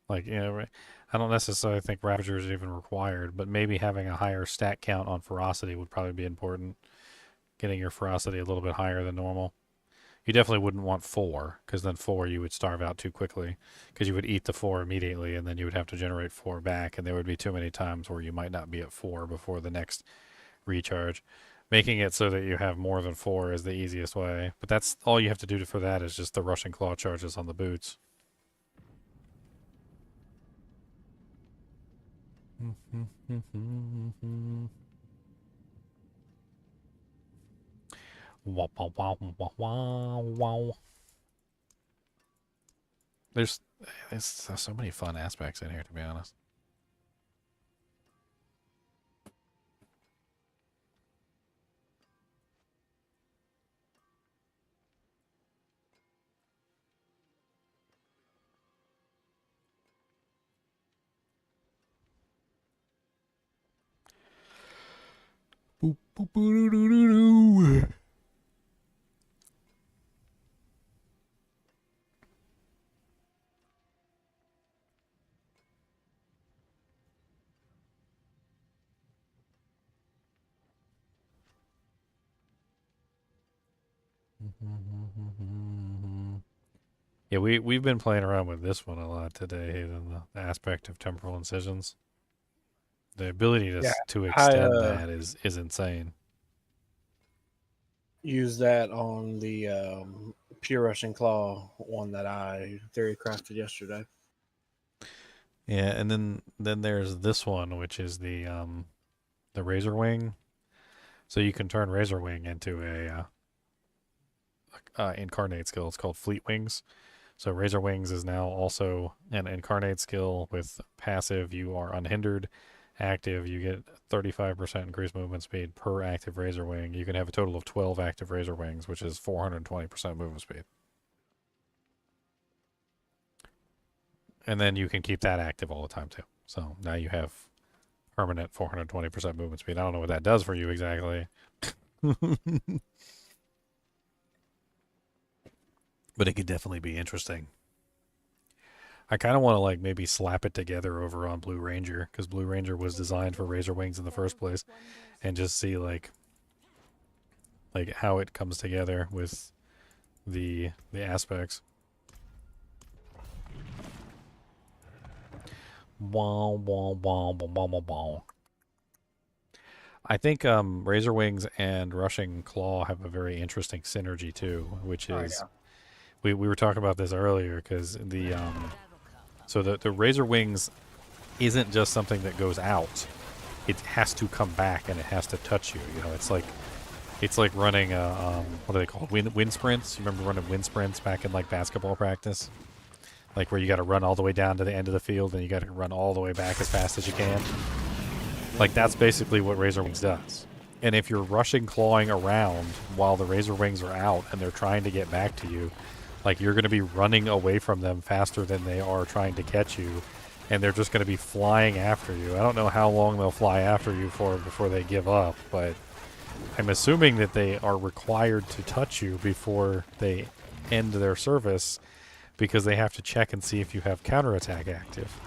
like I don't necessarily think Ravager is even required, but maybe having a higher stat count on ferocity would probably be important. Getting your ferocity a little bit higher than normal. You definitely wouldn't want 4, because then 4 you would starve out too quickly, because you would eat the 4 immediately, and then you would have to generate 4 back, and there would be too many times where you might not be at 4 before the next recharge. Making it so that you have more than 4 is the easiest way, but that's all you have to do for that is just the rushing claw charges on the boots. Wow, wow, wow, wow, wow, wow. There's so many fun aspects in here, to be honest. Boop, boop, boo, doo, doo, doo, doo. Yeah, we've been playing around with this one a lot today, the aspect of temporal incisions. The ability to extend that is insane. Use that on the Pure Russian Claw one that I theory crafted yesterday. Yeah, and then there's this one, which is the Razor Wing. So you can turn Razor Wing into a incarnate skill. It's called Fleet Wings. So Razor Wings is now also an incarnate skill with passive. You are unhindered. Active, you get 35% increased movement speed per active Razor Wing. You can have a total of 12 active Razor Wings, which is 420% movement speed. And then you can keep that active all the time too. So now you have permanent 420% movement speed. I don't know what that does for you exactly. But it could definitely be interesting. I kind of want to like maybe slap it together over on Blue Ranger, because Blue Ranger was designed for Razor Wings in the first place, and just see like how it comes together with the aspects. Wow, wow, wow, wow, wow, wow. I think Razor Wings and Rushing Claw have a very interesting synergy too, which is we were talking about this earlier, because so the Razor Wings isn't just something that goes out; it has to come back and it has to touch you. You know, it's like running what are they called? Wind sprints. You remember running wind sprints back in like basketball practice, like where you got to run all the way down to the end of the field and you got to run all the way back as fast as you can. Like that's basically what Razor Wings does. And if you're rushing, clawing around while the Razor Wings are out and they're trying to get back to you, like you're going to be running away from them faster than they are trying to catch you, and they're just going to be flying after you. I don't know how long they'll fly after you for before they give up, but I'm assuming that they are required to touch you before they end their service, because they have to check and see if you have counterattack active.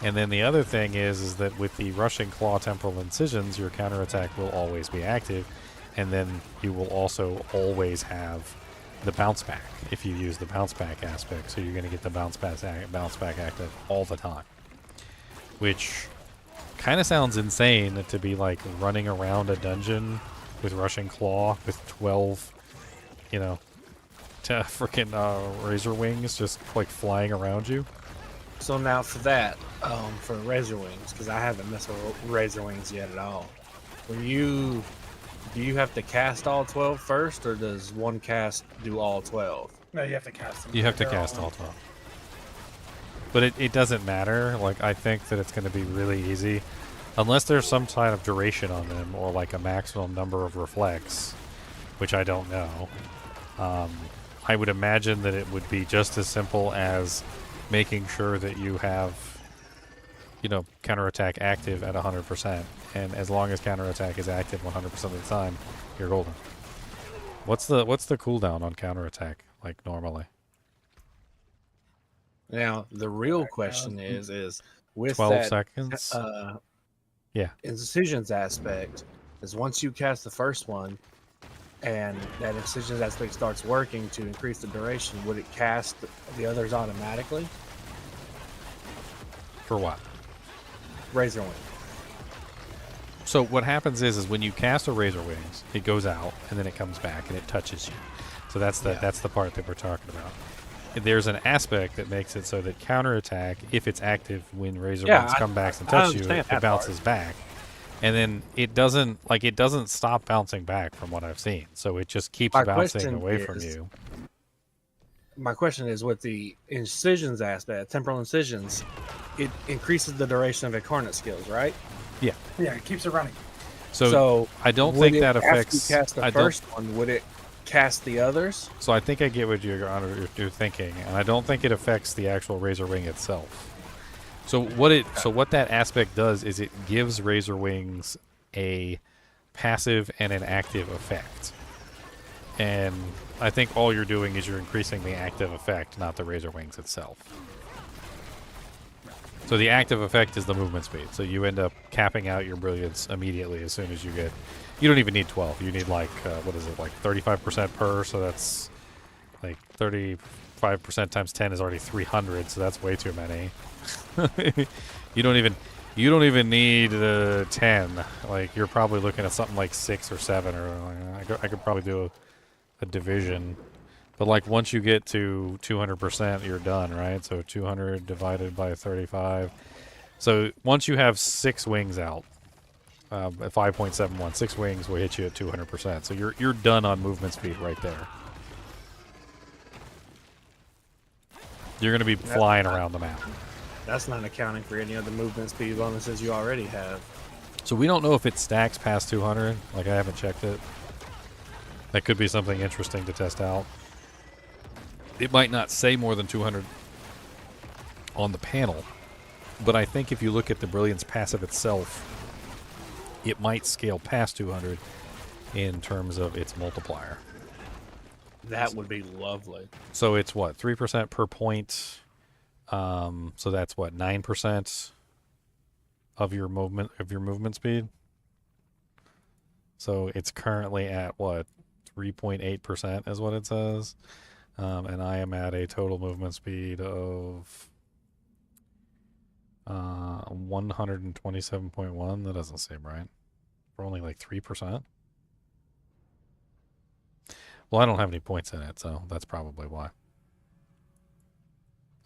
And then the other thing is that with the Rushing Claw Temporal Incisions, your counterattack will always be active, and then you will also always have the bounce back if you use the bounce back aspect. So you're going to get the bounce back active all the time, which kind of sounds insane to be like running around a dungeon with Rushing Claw with 12, you know, freaking razor wings just like flying around you. So now for that, for razor wings, because I haven't messed with razor wings yet at all. Do you have to cast all 12 first, or does one cast do all 12? No, you have to cast them. You have to cast all 12. But it doesn't matter. Like, I think that it's going to be really easy. Unless there's some kind of duration on them, or like a maximum number of reflects, which I don't know. I would imagine that it would be just as simple as making sure that you have, you know, counterattack active at 100%. And as long as counterattack is active 100% of the time, you're golden. What's the cooldown on counterattack, like, normally? Now, the real question is with 12 that, seconds? Yeah. Incisions aspect, is once you cast the first one, and that incisions aspect starts working to increase the duration, would it cast the others automatically? For what? Razor Wing. So what happens is when you cast a Razor Wings, it goes out, and then it comes back, and it touches you. So that's the part that we're talking about. There's an aspect that makes it so that counterattack, if it's active when Razor Wings come back and touch you, it bounces back. And then it doesn't stop bouncing back from what I've seen. So it just keeps bouncing away from you. My question is, with the incisions aspect, temporal incisions, it increases the duration of incarnate skills, right? Yeah. Yeah, it keeps it running. So I don't think that affects. After you cast the first one, would it cast the others? So I think I get what you're thinking, and I don't think it affects the actual Razor Wing itself. So what that aspect does is it gives Razor Wings a passive and an active effect. And I think all you're doing is you're increasing the active effect, not the Razor Wings itself. So the active effect is the movement speed. So you end up capping out your brilliance immediately as soon as you get... You don't even need 12. You need like, what is it, like 35% per, so that's like 35% times 10 is already 300, so that's way too many. You don't even need 10. Like, you're probably looking at something like 6 or 7, or I could probably do a division. But like once you get to 200%, you're done, right? So 200 divided by 35. So once you have 6 wings out, at 5.71, 6 wings will hit you at 200%. So you're done on movement speed right there. You're going to be flying around the map. That's not accounting for any other movement speed bonuses you already have. So we don't know if it stacks past 200. Like, I haven't checked it. That could be something interesting to test out. It might not say more than 200 on the panel, but I think if you look at the Brilliance passive itself, it might scale past 200 in terms of its multiplier. That would be lovely. So it's what, 3% per point? So that's what, 9% of your movement speed. So it's currently at what, 3.8% is what it says. And I am at a total movement speed of 127.1. That doesn't seem right. We're only like 3%. Well, I don't have any points in it, so that's probably why.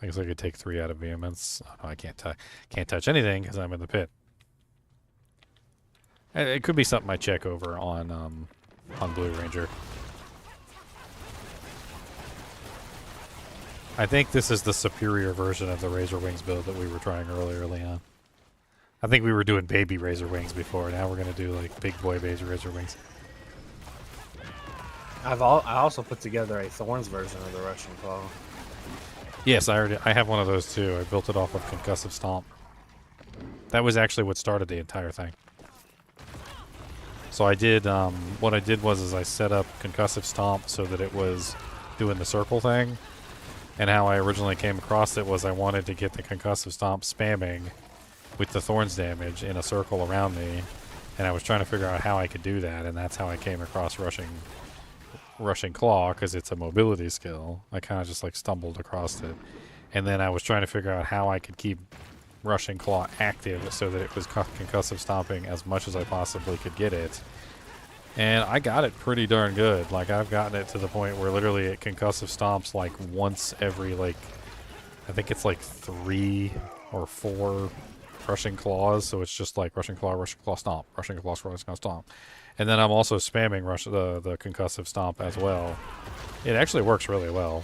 I guess I could take 3 out of vehemence. Oh, no, I can't touch anything because I'm in the pit. It could be something I check over on Blue Ranger. I think this is the superior version of the Razor Wings build that we were trying earlier, Leon. I think we were doing baby Razor Wings before. Now we're going to do like big boy baby Razor Wings. I also put together a Thorns version of the Russian Claw. Yes, I have one of those too. I built it off of Concussive Stomp. That was actually what started the entire thing. So I did, what I did was I set up Concussive Stomp so that it was doing the circle thing. And how I originally came across it was I wanted to get the concussive stomp spamming with the thorns damage in a circle around me, and I was trying to figure out how I could do that, and that's how I came across rushing claw, because it's a mobility skill. I kind of just like stumbled across it, and then I was trying to figure out how I could keep rushing claw active so that it was concussive stomping as much as I possibly could get it. And I got it pretty darn good. Like, I've gotten it to the point where literally it concussive stomps like once every, like, I think it's like 3 or 4 rushing claws. So it's just like rushing claw, stomp, rushing claw, stomp. And then I'm also spamming the concussive stomp as well. It actually works really well.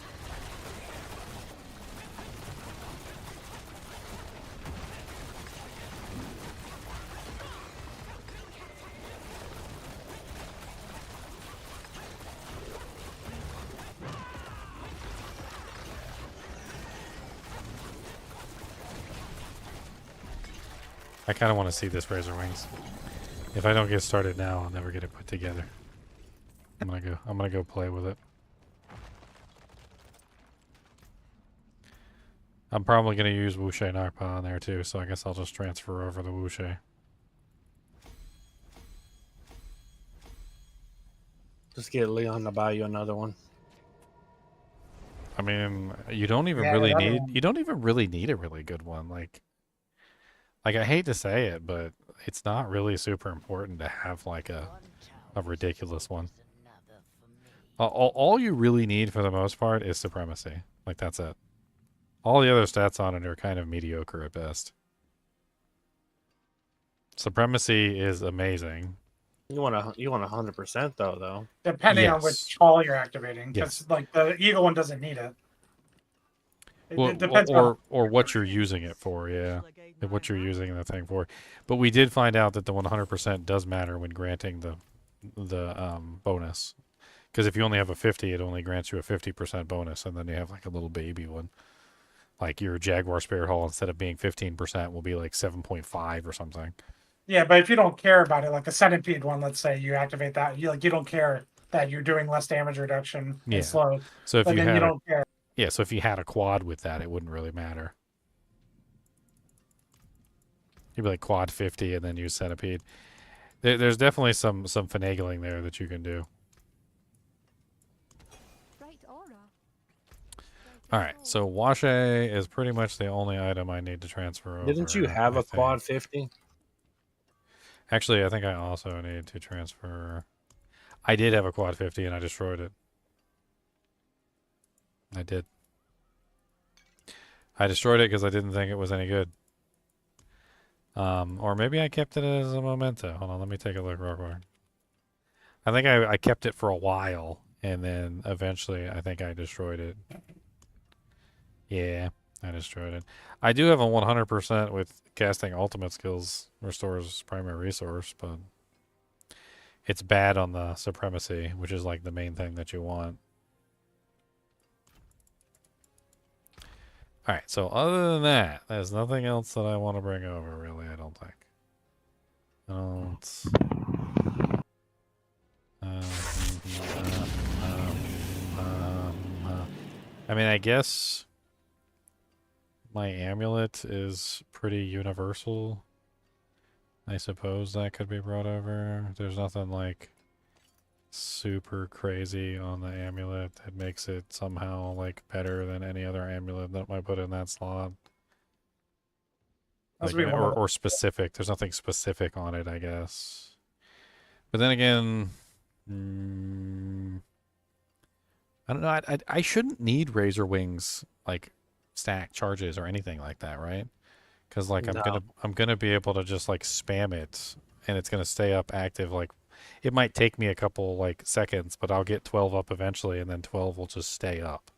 I kind of want to see this Razor Wings. If I don't get started now, I'll never get it put together. I'm gonna go play with it. I'm probably gonna use Wushe and ARPA on there too, so I guess I'll just transfer over the Wushe. Just get Leon to buy you another one. I mean, you don't even really need a really good one. Like I hate to say it, but it's not really super important to have like a ridiculous one. All you really need for the most part is Supremacy. Like, that's it. All the other stats on it are kind of mediocre at best. Supremacy is amazing. You want 100% though. Depending on which call you're activating, because Yes. like the Eagle one doesn't need it. Well, depends or what you're using it for, yeah. What you're using the thing for. But we did find out that the 100% does matter when granting the bonus. Because if you only have a 50, it only grants you a 50% bonus, and then you have like a little baby one. Like your Jaguar Spirit Hall, instead of being 15%, will be like 7.5 or something. Yeah, but if you don't care about it, like the Centipede one, let's say you activate that, you don't care that you're doing less damage reduction Yeah. and slow. So if but you then had you don't care. Yeah, so if you had a quad with that, it wouldn't really matter. You'd be like quad 50 and then use Centipede. There's definitely some finagling there that you can do. Alright, so Wushe is pretty much the only item I need to transfer over. Didn't you have a quad 50? Actually, I think I also need to transfer... I did have a quad 50 and I destroyed it. I did. I destroyed it because I didn't think it was any good. Or maybe I kept it as a memento. Hold on, let me take a look real quick. I think I kept it for a while, and then eventually I think I destroyed it. Yeah, I destroyed it. I do have a 100% with casting ultimate skills restores primary resource, but it's bad on the Supremacy, which is like the main thing that you want. Alright, so other than that, there's nothing else that I want to bring over, really, I don't think. I mean, I guess my amulet is pretty universal. I suppose that could be brought over. There's nothing like super crazy on the amulet that makes it somehow like better than any other amulet that might put in that slot. Like, or specific. There's nothing specific on it, I guess. But then again, I don't know. I shouldn't need Razor Wings like stack charges or anything like that, right? Because like I'm gonna be able to just like spam it, and it's gonna stay up active. Like, it might take me a couple like seconds, but I'll get 12 up eventually, and then 12 will just stay up.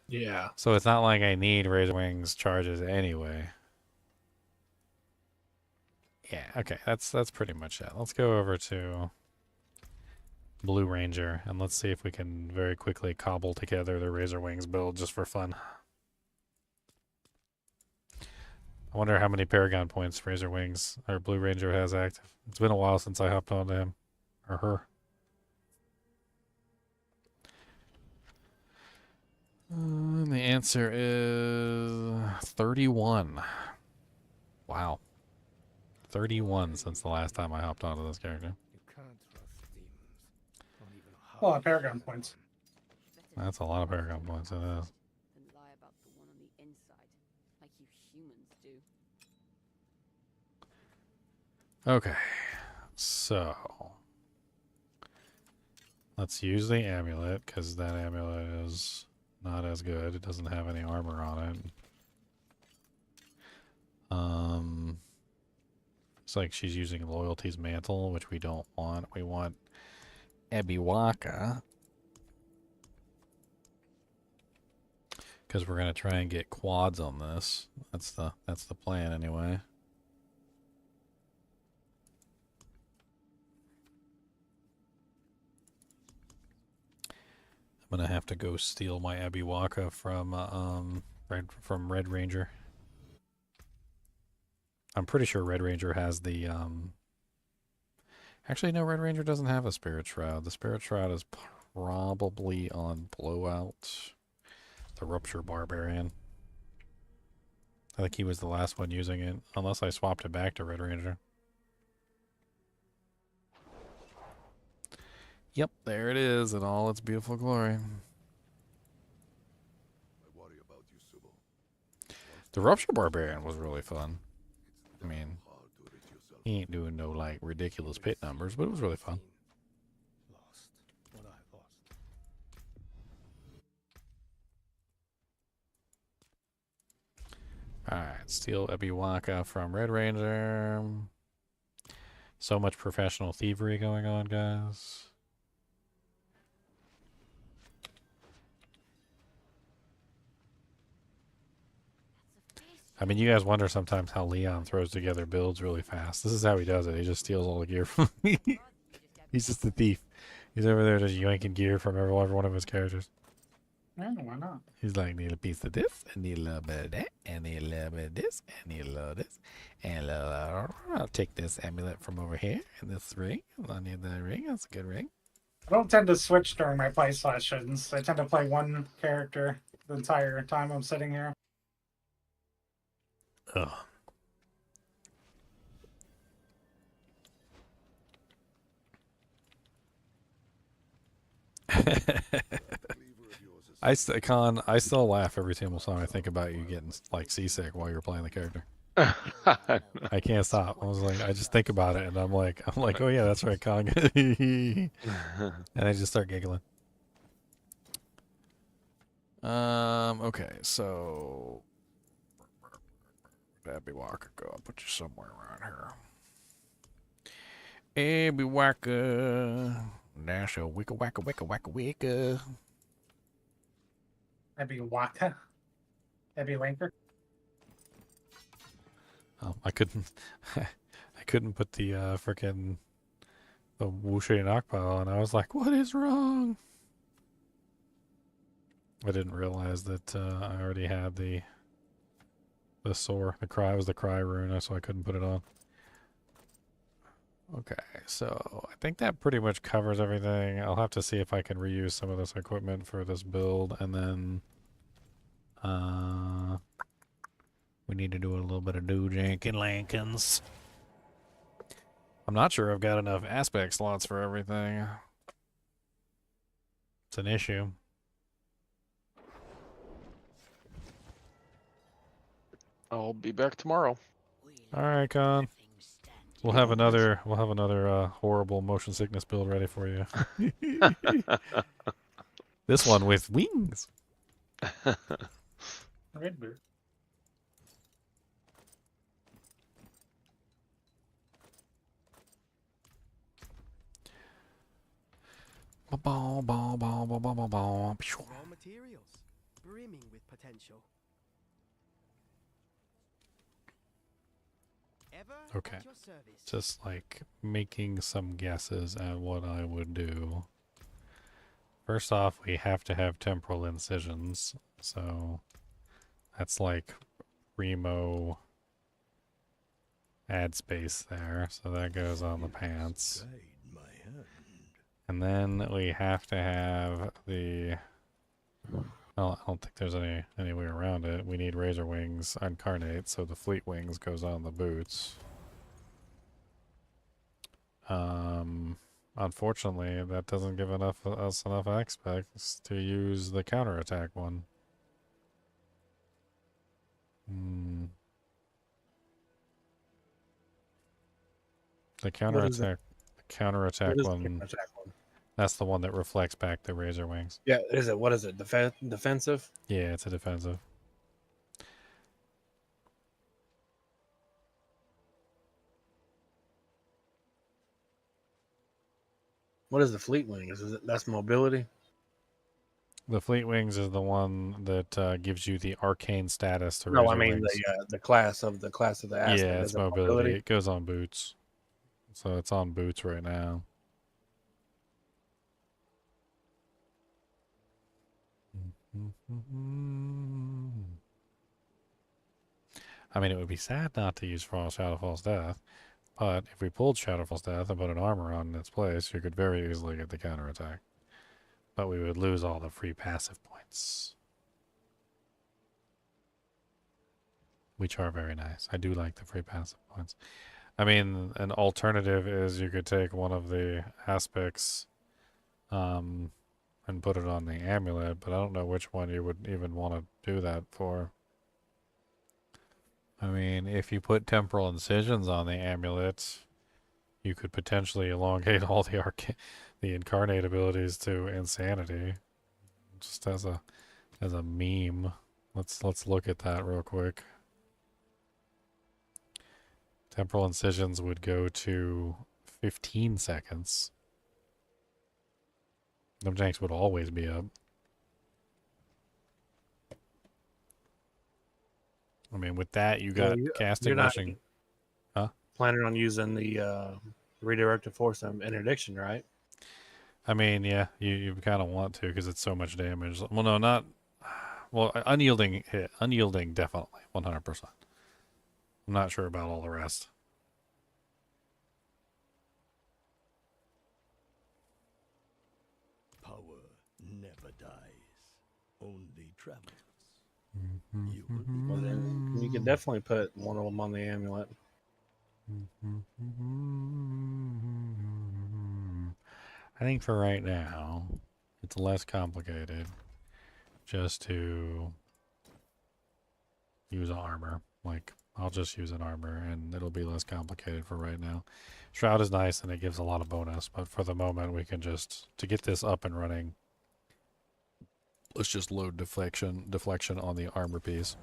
Yeah. So it's not like I need Razor Wings charges anyway. Yeah, okay, that's pretty much it. Let's go over to Blue Ranger, and let's see if we can very quickly cobble together the Razor Wings build just for fun. I wonder how many Paragon points Razor Wings or Blue Ranger has active. It's been a while since I hopped onto him or her. The answer is 31. Wow. 31 since the last time I hopped onto this character. Well, Paragon points. That's a lot of Paragon points, it is. And lie about the one on the inside, like you humans do. Okay. So let's use the amulet, because that amulet is not as good. It doesn't have any armor on it. It's like she's using Loyalty's Mantle, which we don't want. We want Ebiwaka, because we're gonna try and get quads on this. That's the plan anyway. I'm gonna have to go steal my Ebiwaka from Red Ranger. I'm pretty sure Red Ranger has the Actually, no, Red Ranger doesn't have a Spirit Shroud. The Spirit Shroud is probably on Blowout, the Rupture Barbarian. I think he was the last one using it, unless I swapped it back to Red Ranger. Yep, there it is in all its beautiful glory. The Rupture Barbarian was really fun. I mean, he ain't doing no, like, ridiculous pit numbers, but it was really fun. Alright, steal Ebiwaka from Red Ranger. So much professional thievery going on, guys. I mean, you guys wonder sometimes how Leon throws together builds really fast. This is how he does it. He just steals all the gear from me. He's just a thief. He's over there just yanking gear from every one of his characters. Yeah, why not? He's like, need a piece of this, and need a little bit of that, and need a little bit of this, and need a little of this, and I'll take this amulet from over here, and this ring. I need that ring. That's a good ring. I don't tend to switch during my play sessions. I tend to play one character the entire time I'm sitting here. Ugh. I still laugh every single song I think about you getting like seasick while you're playing the character. I can't stop. I was like, I just think about it, and I'm like, oh yeah, that's right, Con. And I just start giggling. Okay, so Ebiwaka, go. I'll put you somewhere around here. Ebiwaka, dash a wicka wacka wicka wacka wicka. Ebiwaka. Ebiwanker. Oh, I couldn't put the frickin' the Wushe knockpile on. I was like, what is wrong? I didn't realize that I already had the soar. The cry was the cry rune, so I couldn't put it on. Okay, so I think that pretty much covers everything. I'll have to see if I can reuse some of this equipment for this build, and then we need to do a little bit of Jankin Lankins. I'm not sure I've got enough aspect slots for everything. It's an issue. I'll be back tomorrow. All right, Con. We'll have another horrible motion sickness build ready for you. This one with wings. Red bird. Raw materials, brimming with potential. Ever Okay. at your service. Just like making some guesses at what I would do. First off, we have to have temporal incisions, so that's like Remo ad space there, so that goes on the pants. And then we have to have the Well, I don't think there's any way around it. We need Razor Wings Incarnate, so the Fleet Wings goes on the boots. Unfortunately, that doesn't give us enough aspects to use the counterattack one. The counterattack one. That's the one that reflects back the Razor Wings. Yeah, is it? What is it? Defensive? Yeah, it's a defensive. What is the Fleet Wings? That's mobility? The Fleet Wings is the one that gives you the arcane status to No, Razor I mean Wings. the class of the aspect. Yeah, Is it's it mobility. It goes on boots. So it's on boots right now. I mean, it would be sad not to use Shadowfall's Death, but if we pulled Shadowfall's Death and put an armor on its place, you could very easily get the counterattack. But we would lose all the free passive points, which are very nice. I do like the free passive points. I mean, an alternative is you could take one of the aspects and put it on the amulet, but I don't know which one you would even want to do that for. I mean, if you put Temporal Incisions on the amulet, you could potentially elongate all the incarnate abilities to insanity. Just as a meme. Let's look at that real quick. Temporal Incisions would go to 15 seconds. Them tanks would always be up. I mean, with that, you got casting, rushing. Huh? Planning on using the redirected force and interdiction, right? I mean, yeah, you kind of want to because it's so much damage. Well, no, not. Well, unyielding hit. Unyielding, definitely. 100%. I'm not sure about all the rest. Power never dies, only travels. Well, then you can definitely put one of them on the amulet. I think for right now, it's less complicated just to use armor. Like, I'll just use an armor and it'll be less complicated for right now. Shroud is nice and it gives a lot of bonus, but for the moment we can just, to get this up and running, let's just load deflection on the armor piece.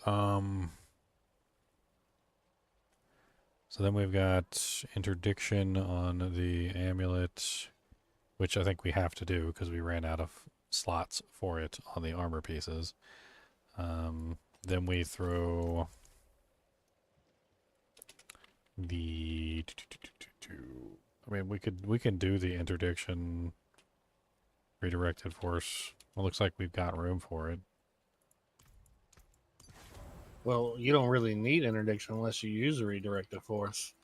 So then we've got interdiction on the amulet, which I think we have to do because we ran out of slots for it on the armor pieces. Then we throw the. I mean, we can do the interdiction redirected force. It looks like we've got room for it. Well, you don't really need interdiction unless you use a redirected force.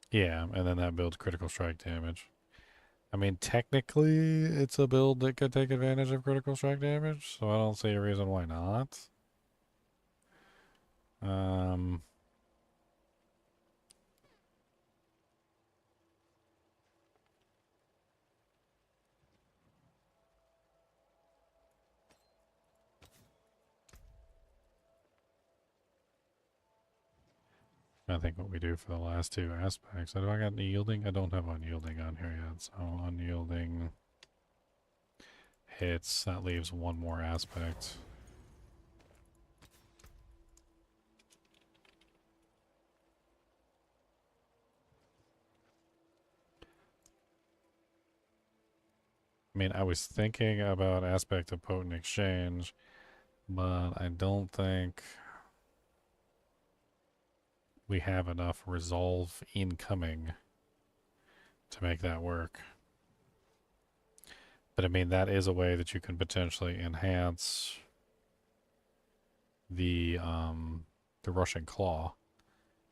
Yeah, and then that builds critical strike damage. I mean, technically, it's a build that could take advantage of critical strike damage, so I don't see a reason why not. I think what we do for the last two aspects. Do I got unyielding? I don't have unyielding on here yet. So unyielding hits. That leaves one more aspect. I mean, I was thinking about aspect of potent exchange, but I don't think we have enough resolve incoming to make that work. But I mean, that is a way that you can potentially enhance the rushing claw.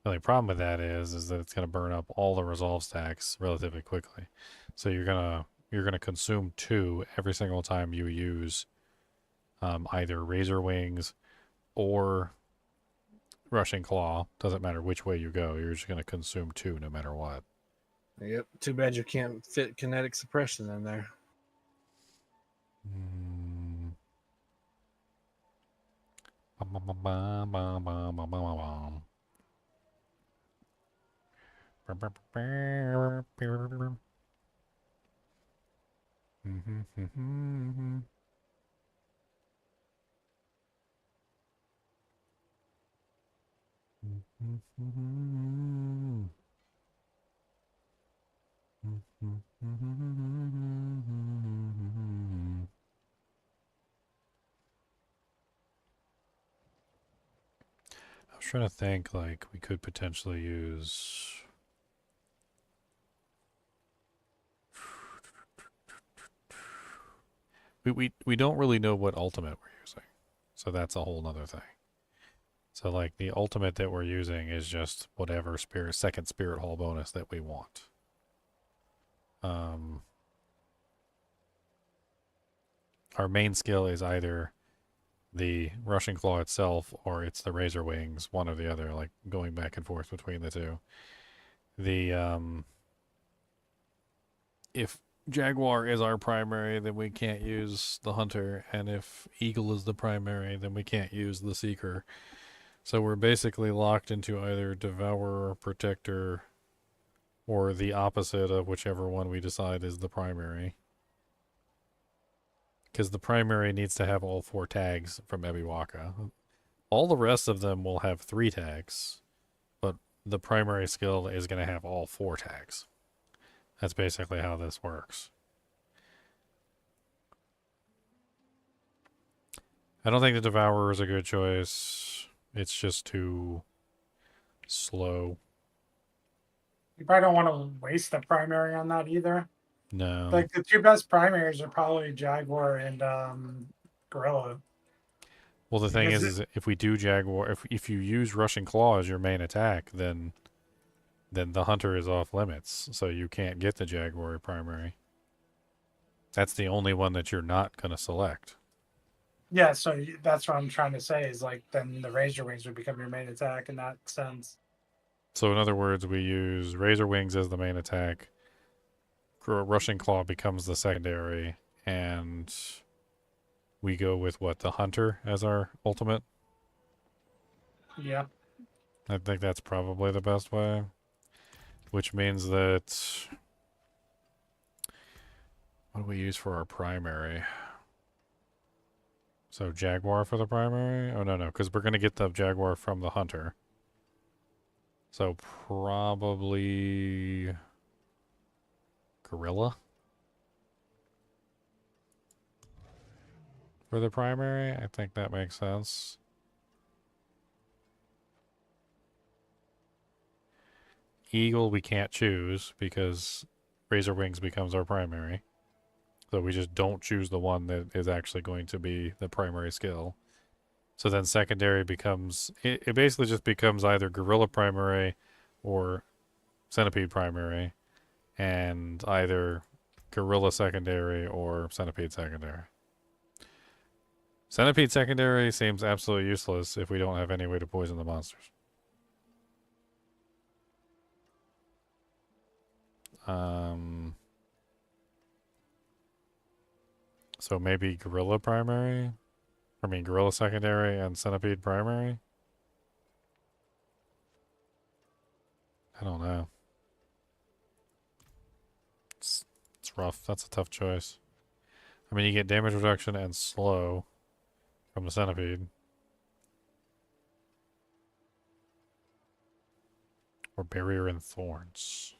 The only problem with that is that it's going to burn up all the resolve stacks relatively quickly. So you're going to you're going to consume 2 every single time you use either Razor Wings or Rushing Claw. Doesn't matter which way you go. You're just going to consume 2 no matter what. Yep. Too bad you can't fit kinetic suppression in there. I was trying to think, like, we could potentially use... We don't really know what ultimate we're using, so that's a whole nother thing. So, like, the ultimate that we're using is just whatever second Spirit Hall bonus that we want. Our main skill is either the Rushing Claw itself or it's the Razor Wings, one or the other, like going back and forth between the two. If Jaguar is our primary, then we can't use the Hunter, and if Eagle is the primary, then we can't use the Seeker. So we're basically locked into either Devourer, Protector, or the opposite of whichever one we decide is the primary. Because the primary needs to have all 4 tags from Ebiwaka. All the rest of them will have 3 tags, but the primary skill is going to have all 4 tags. That's basically how this works. I don't think the Devourer is a good choice. It's just too slow. You probably don't want to waste the primary on that either. No. Like the 2 best primaries are probably Jaguar and Gorilla. Well, the thing is if we do Jaguar, if you use Rushing Claw as your main attack, then the Hunter is off limits, so you can't get the Jaguar primary. That's the only one that you're not going to select. Yeah, so that's what I'm trying to say is like then the Razor Wings would become your main attack in that sense. So in other words, we use Razor Wings as the main attack. Rushing Claw becomes the secondary, and we go with what, the Hunter as our ultimate? Yeah. I think that's probably the best way. Which means that... What do we use for our primary? So Jaguar for the primary? Oh, no, because we're going to get the Jaguar from the Hunter. So probably... Gorilla? For the primary? I think that makes sense. Eagle we can't choose because Razor Wings becomes our primary. So we just don't choose the one that is actually going to be the primary skill. So then secondary becomes... It basically just becomes either Gorilla primary or Centipede primary. And either Gorilla secondary or Centipede secondary. Centipede secondary seems absolutely useless if we don't have any way to poison the monsters. So maybe Gorilla primary? I mean, Gorilla secondary and Centipede primary? I don't know. It's rough. That's a tough choice. I mean, you get damage reduction and slow from the Centipede. Or Barrier and Thorns.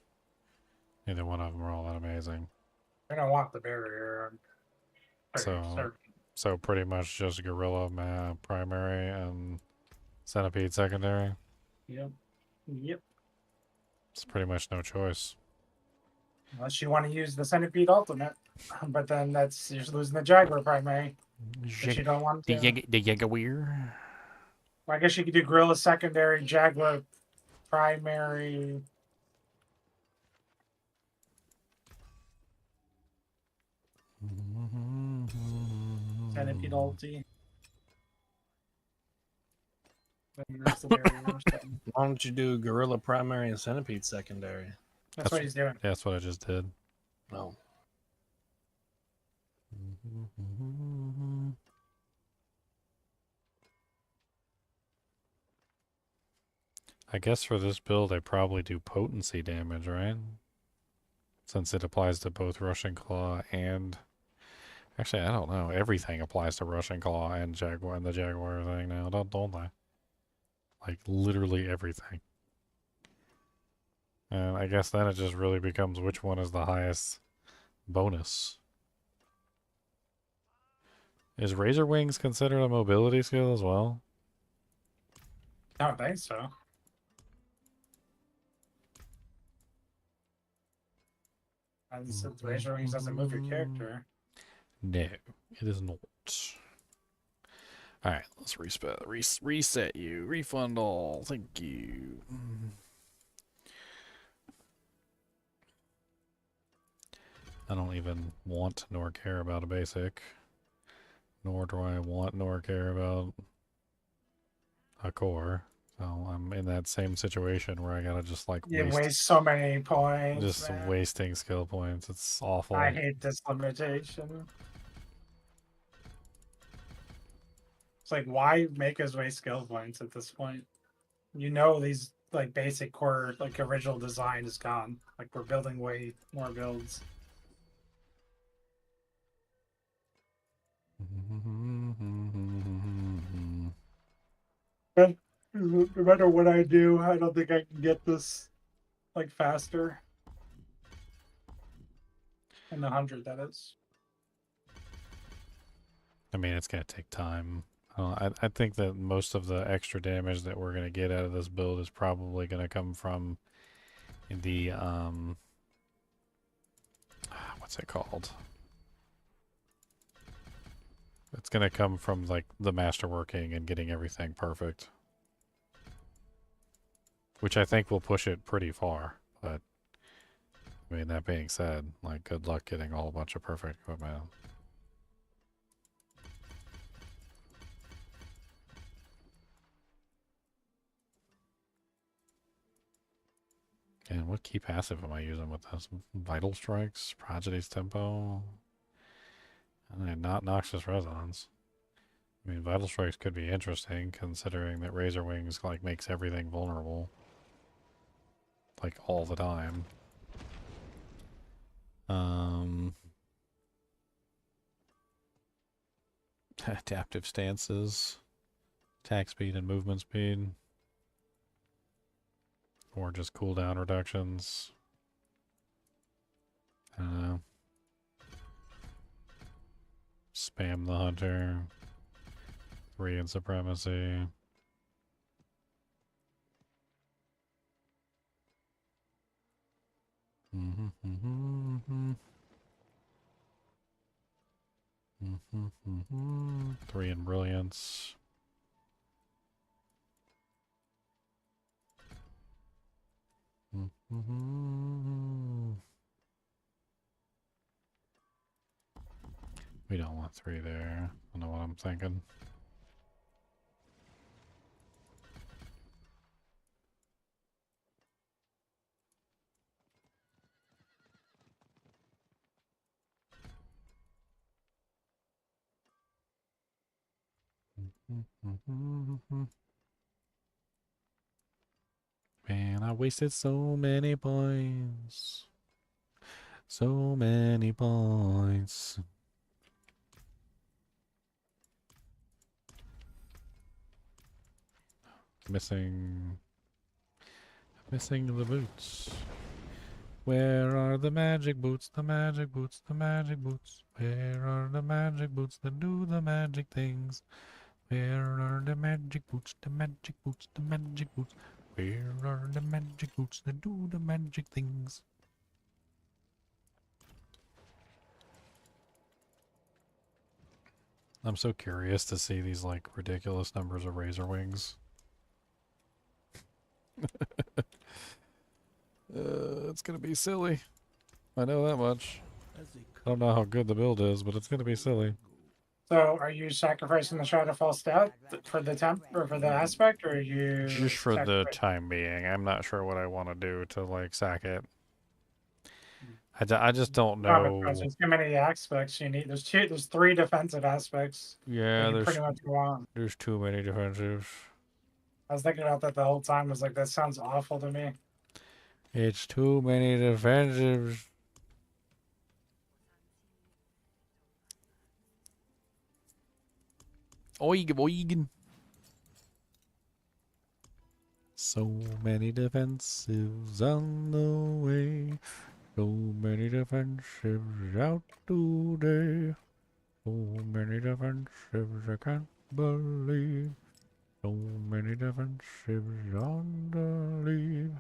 Neither one of them are all that amazing. I don't want the barrier. So pretty much just Gorilla primary and Centipede secondary. Yep. It's pretty much no choice. Unless you want to use the Centipede ultimate, but then that's you're losing the Jaguar primary. Which you don't want to. The Jaguar. Well, I guess you could do Gorilla secondary, Jaguar primary. Centipede ulti. Then there's the barrier, so Why don't you do Gorilla primary and Centipede secondary? that's what he's doing. Yeah, that's what I just did. No. I guess for this build, I probably do potency damage, right? Since it applies to both Rushing Claw and... Actually, I don't know. Everything applies to Rushing Claw and Jaguar and the Jaguar thing now, don't they? Like, literally everything. And I guess then it just really becomes which one is the highest bonus. Is Razor Wings considered a mobility skill as well? I don't think so. And since Razor Wings doesn't move your character. No, it is not. Alright, let's reset you. Refund all. Thank you. I don't even want nor care about a basic. Nor do I want nor care about a core. So I'm in that same situation where I gotta just like You waste so many points. just man. wasting skill points. It's awful. I hate this limitation. It's like, why make us waste skill points at this point? You know, these like basic core, like original design is gone. Like we're building way more builds. But no matter what I do, I don't think I can get this like faster. In the 100, that is. I mean, it's gonna take time. I think that most of the extra damage that we're gonna get out of this build is probably gonna come from the what's it called? It's gonna come from like the masterworking and getting everything perfect, which I think will push it pretty far. But I mean, that being said, like, good luck getting a whole bunch of perfect equipment. And what key passive am I using with this? Vital Strikes, Prodigy's Tempo, and not Noxious Resonance. I mean, Vital Strikes could be interesting, considering that Razor Wings like makes everything vulnerable, like all the time. Adaptive stances, attack speed and movement speed. Or just cooldown reductions. I don't know. Spam the hunter. 3 in supremacy. Three in brilliance. We don't want 3 there. I know what I'm thinking. Man, I wasted so many points. So many points. Missing the boots. Where are the magic boots? The magic boots, the magic boots. Where are the magic boots that do the magic things? Where are the magic boots? The magic boots, the magic boots. Where are the magic boots that do the magic things? I'm so curious to see these like ridiculous numbers of Razor Wings. It's gonna be silly. I know that much. I don't know how good the build is, but it's gonna be silly. So, are you sacrificing the Shadowfall stat for the temp or for the aspect, or are you Just for the sacrificing? time being. I'm not sure what I want to do to like sack it. I just don't Oh, because know. there's too many aspects you need. There's 3 defensive aspects that Yeah, you pretty much go on. there's too many defensives. I was thinking about that the whole time. I was like, that sounds awful to me. It's too many defensives. Oig, oig. So many defensives on the way. So many defensives out today. So many defensives I can't believe. So many defensives on the leave.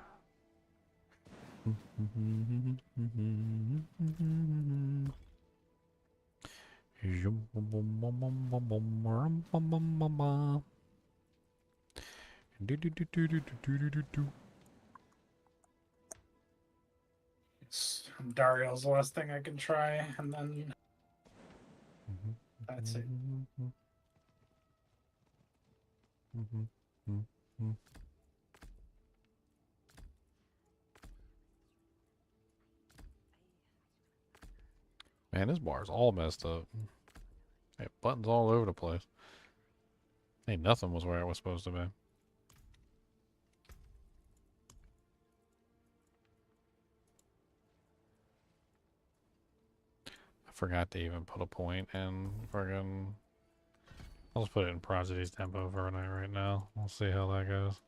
Dario's the last thing I can try, and then that's it. Man, this bar's all messed up. Hey, buttons all over the place. Ain't nothing was where it was supposed to be. I forgot to even put a point in friggin'. I'll just put it in Prodigy's tempo for right now. We'll see how that goes.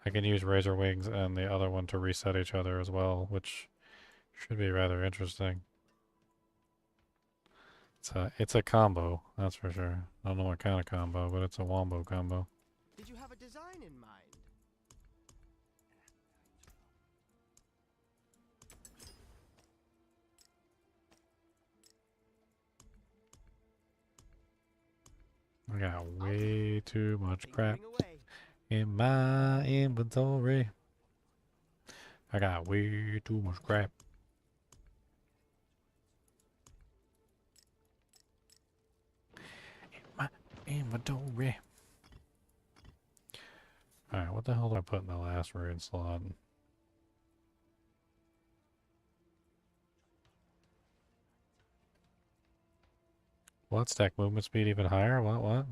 I can use Razor Wings and the other one to reset each other as well, which should be rather interesting. It's a combo, that's for sure. I don't know what kind of combo, but it's a wombo combo. Did you have a design in mind? I got way too much crap in my inventory. I got way too much crap. In my inventory. Alright, what the hell did I put in the last raid slot? What? Stack movement speed even higher? What?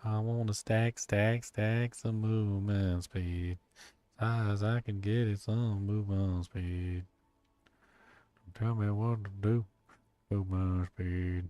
I want to stack some movement speed. As I can get it some movement speed. Tell me what to do. Movement speed.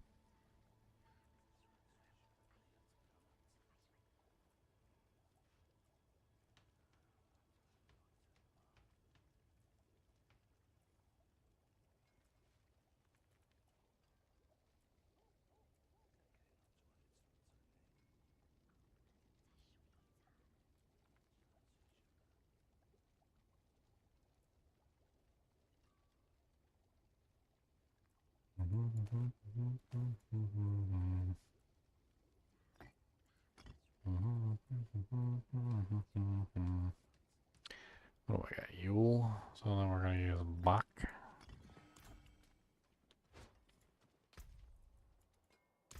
What do I got? Yule. So then we're going to use Bach.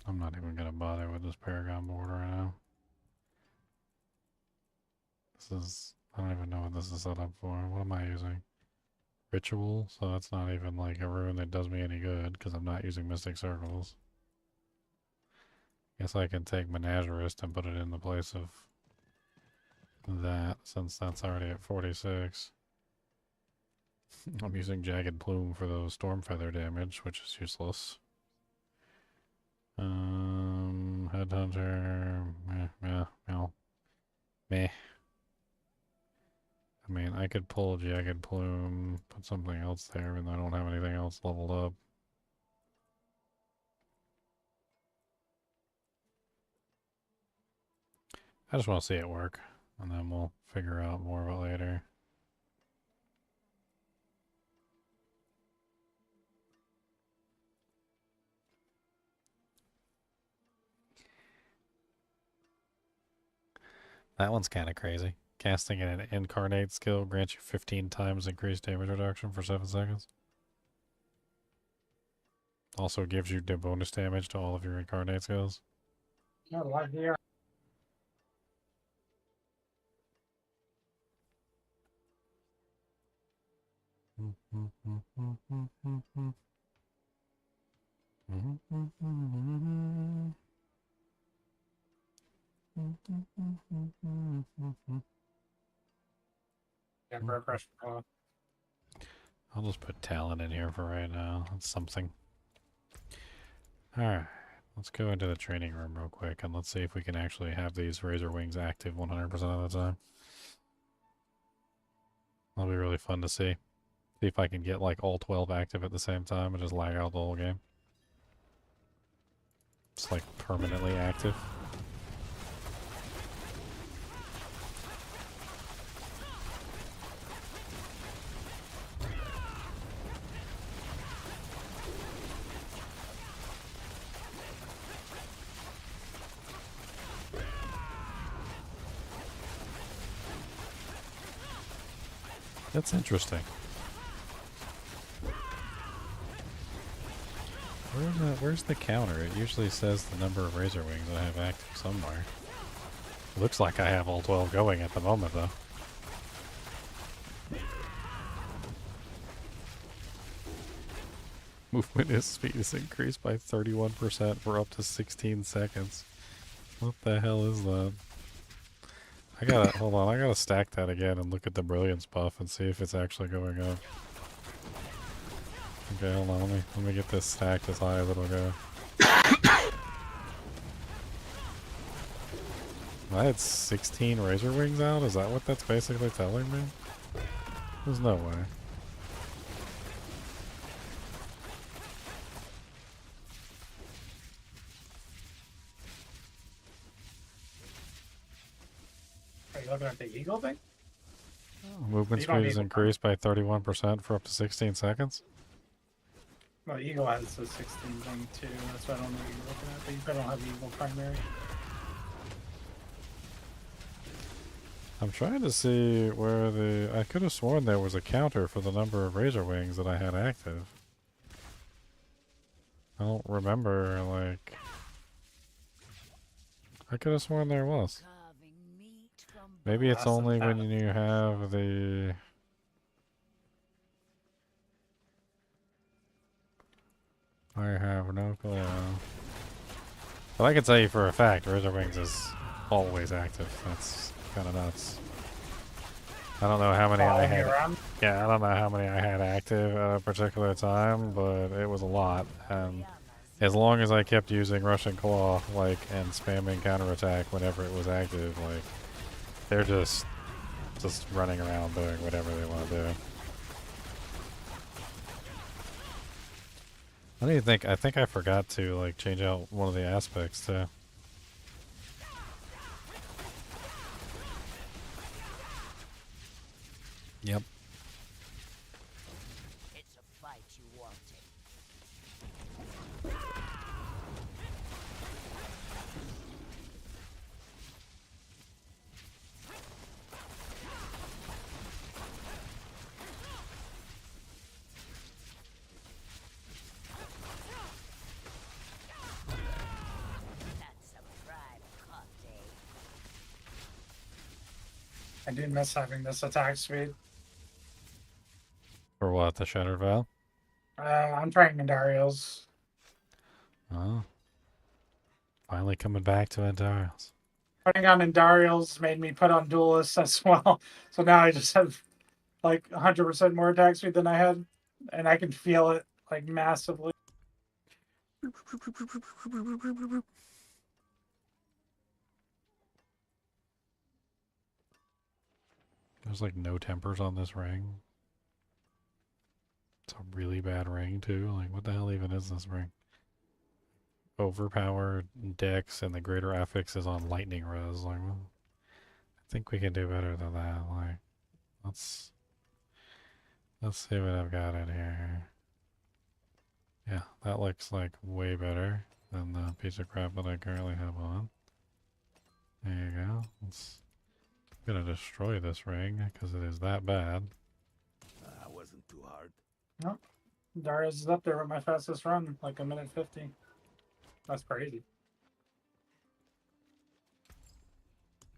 I'm not even going to bother with this Paragon board right now. I don't even know what this is set up for. What am I using? Ritual, so that's not even like a rune that does me any good because I'm not using Mystic Circles. Guess I can take Menagerist and put it in the place of that since that's already at 46. I'm using Jagged Plume for those Storm Feather damage, which is useless. Headhunter, meh. I mean, I could pull Jagged Plume, put something else there, and I don't have anything else leveled up. I just want to see it work, and then we'll figure out more of it later. That one's kind of crazy. Casting an Incarnate skill grants you 15 times increased damage reduction for 7 seconds. Also gives you the bonus damage to all of your incarnate skills. No, right here. Yeah, progress. I'll just put talent in here for right now. That's something. Alright, let's go into the training room real quick and let's see if we can actually have these Razor Wings active 100% of the time. That'll be really fun to see. See if I can get like all 12 active at the same time and just lag out the whole game. It's like permanently active. That's interesting. Where's the counter? It usually says the number of Razor Wings I have active somewhere. Looks like I have all 12 going at the moment, though. Movement speed is increased by 31% for up to 16 seconds. What the hell is that? I gotta, hold on, I gotta stack that again and look at the brilliance buff and see if it's actually going up. Okay, hold on, let me get this stacked as high as it'll go. I had 16 Razor Wings out? Is that what that's basically telling me? There's no way. Are you looking at the eagle thing? Movement speed is increased by 31% for up to 16 seconds. Well, eagle has a 16 thing too. That's why I don't know what you're looking at. But you probably don't have eagle primary. I'm trying to see where the... I could have sworn there was a counter for the number of Razor Wings that I had active. I don't remember, like... I could have sworn there was. Maybe it's only when you have the... I have no clue. But I can tell you for a fact, Razor Wings is always active. That's kind of nuts. I don't know how many I had. Yeah, I don't know how many I had active at a particular time, but it was a lot. And as long as I kept using Russian Claw, like, and spamming counterattack whenever it was active, like, they're just running around doing whatever they want to do. I think I forgot to, like, change out one of the aspects, too. Yep. It's a fight you wanted. I do miss having this attack speed. For what, the Shattered Veil? I'm trying Andariel's. Oh. Finally coming back to Andariel's. Putting on Andariel's made me put on Duelists as well. So now I just have like 100% more attack speed than I had. And I can feel it like massively. There's like no tempers on this ring. It's a really bad ring too. Like, what the hell even is this ring? Overpowered Dex and the greater affix is on lightning res. Like, well, I think we can do better than that. Like, let's see what I've got in here. Yeah, that looks like way better than the piece of crap that I currently have on. There you go. I'm gonna destroy this ring because it is that bad. That wasn't too hard. No. Darius is up there with my fastest run, like 1:50. That's crazy.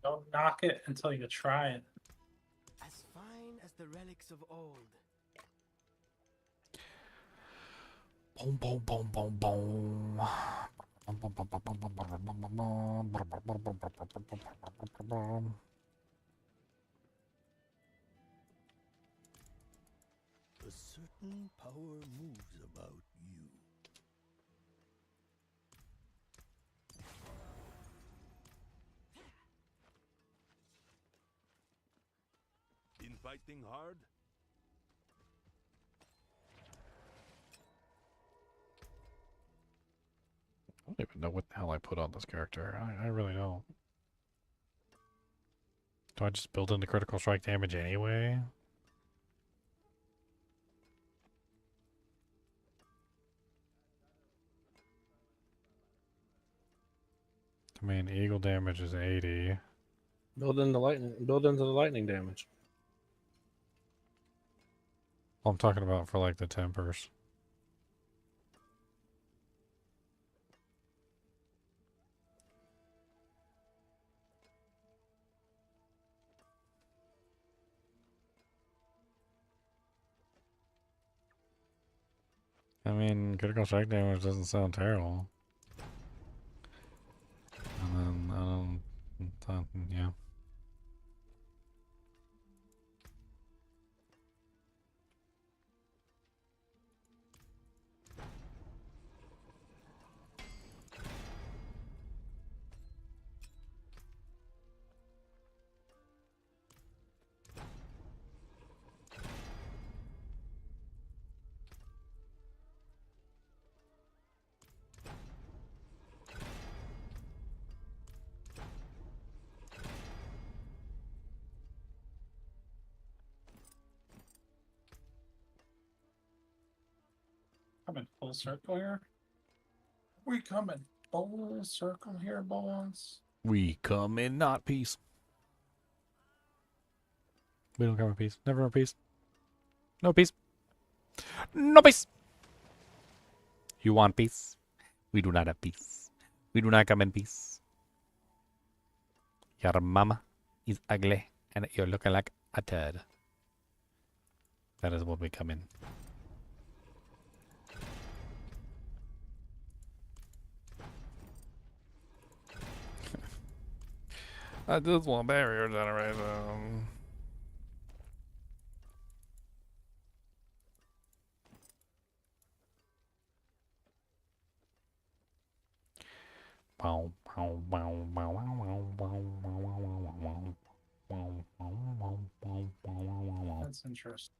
Don't knock it until you try it. As fine as the relics of old. Boom, boom, boom, boom, boom. A certain power moves about you. Been fighting hard? I don't even know what the hell I put on this character. I really don't. Do I just build in the critical strike damage anyway? I mean, eagle damage is 80. Build in the lightning. Build into the lightning damage. Well, I'm talking about for like the tempers. I mean, critical strike damage doesn't sound terrible. And then, yeah. Coming full circle here. We coming full circle here, boys. We come in not peace. We don't come in peace. Never in peace. No peace. No peace. You want peace? We do not have peace. We do not come in peace. Your mama is ugly and you're looking like a turd. That is what we come in. I just want barrier generation. That's interesting.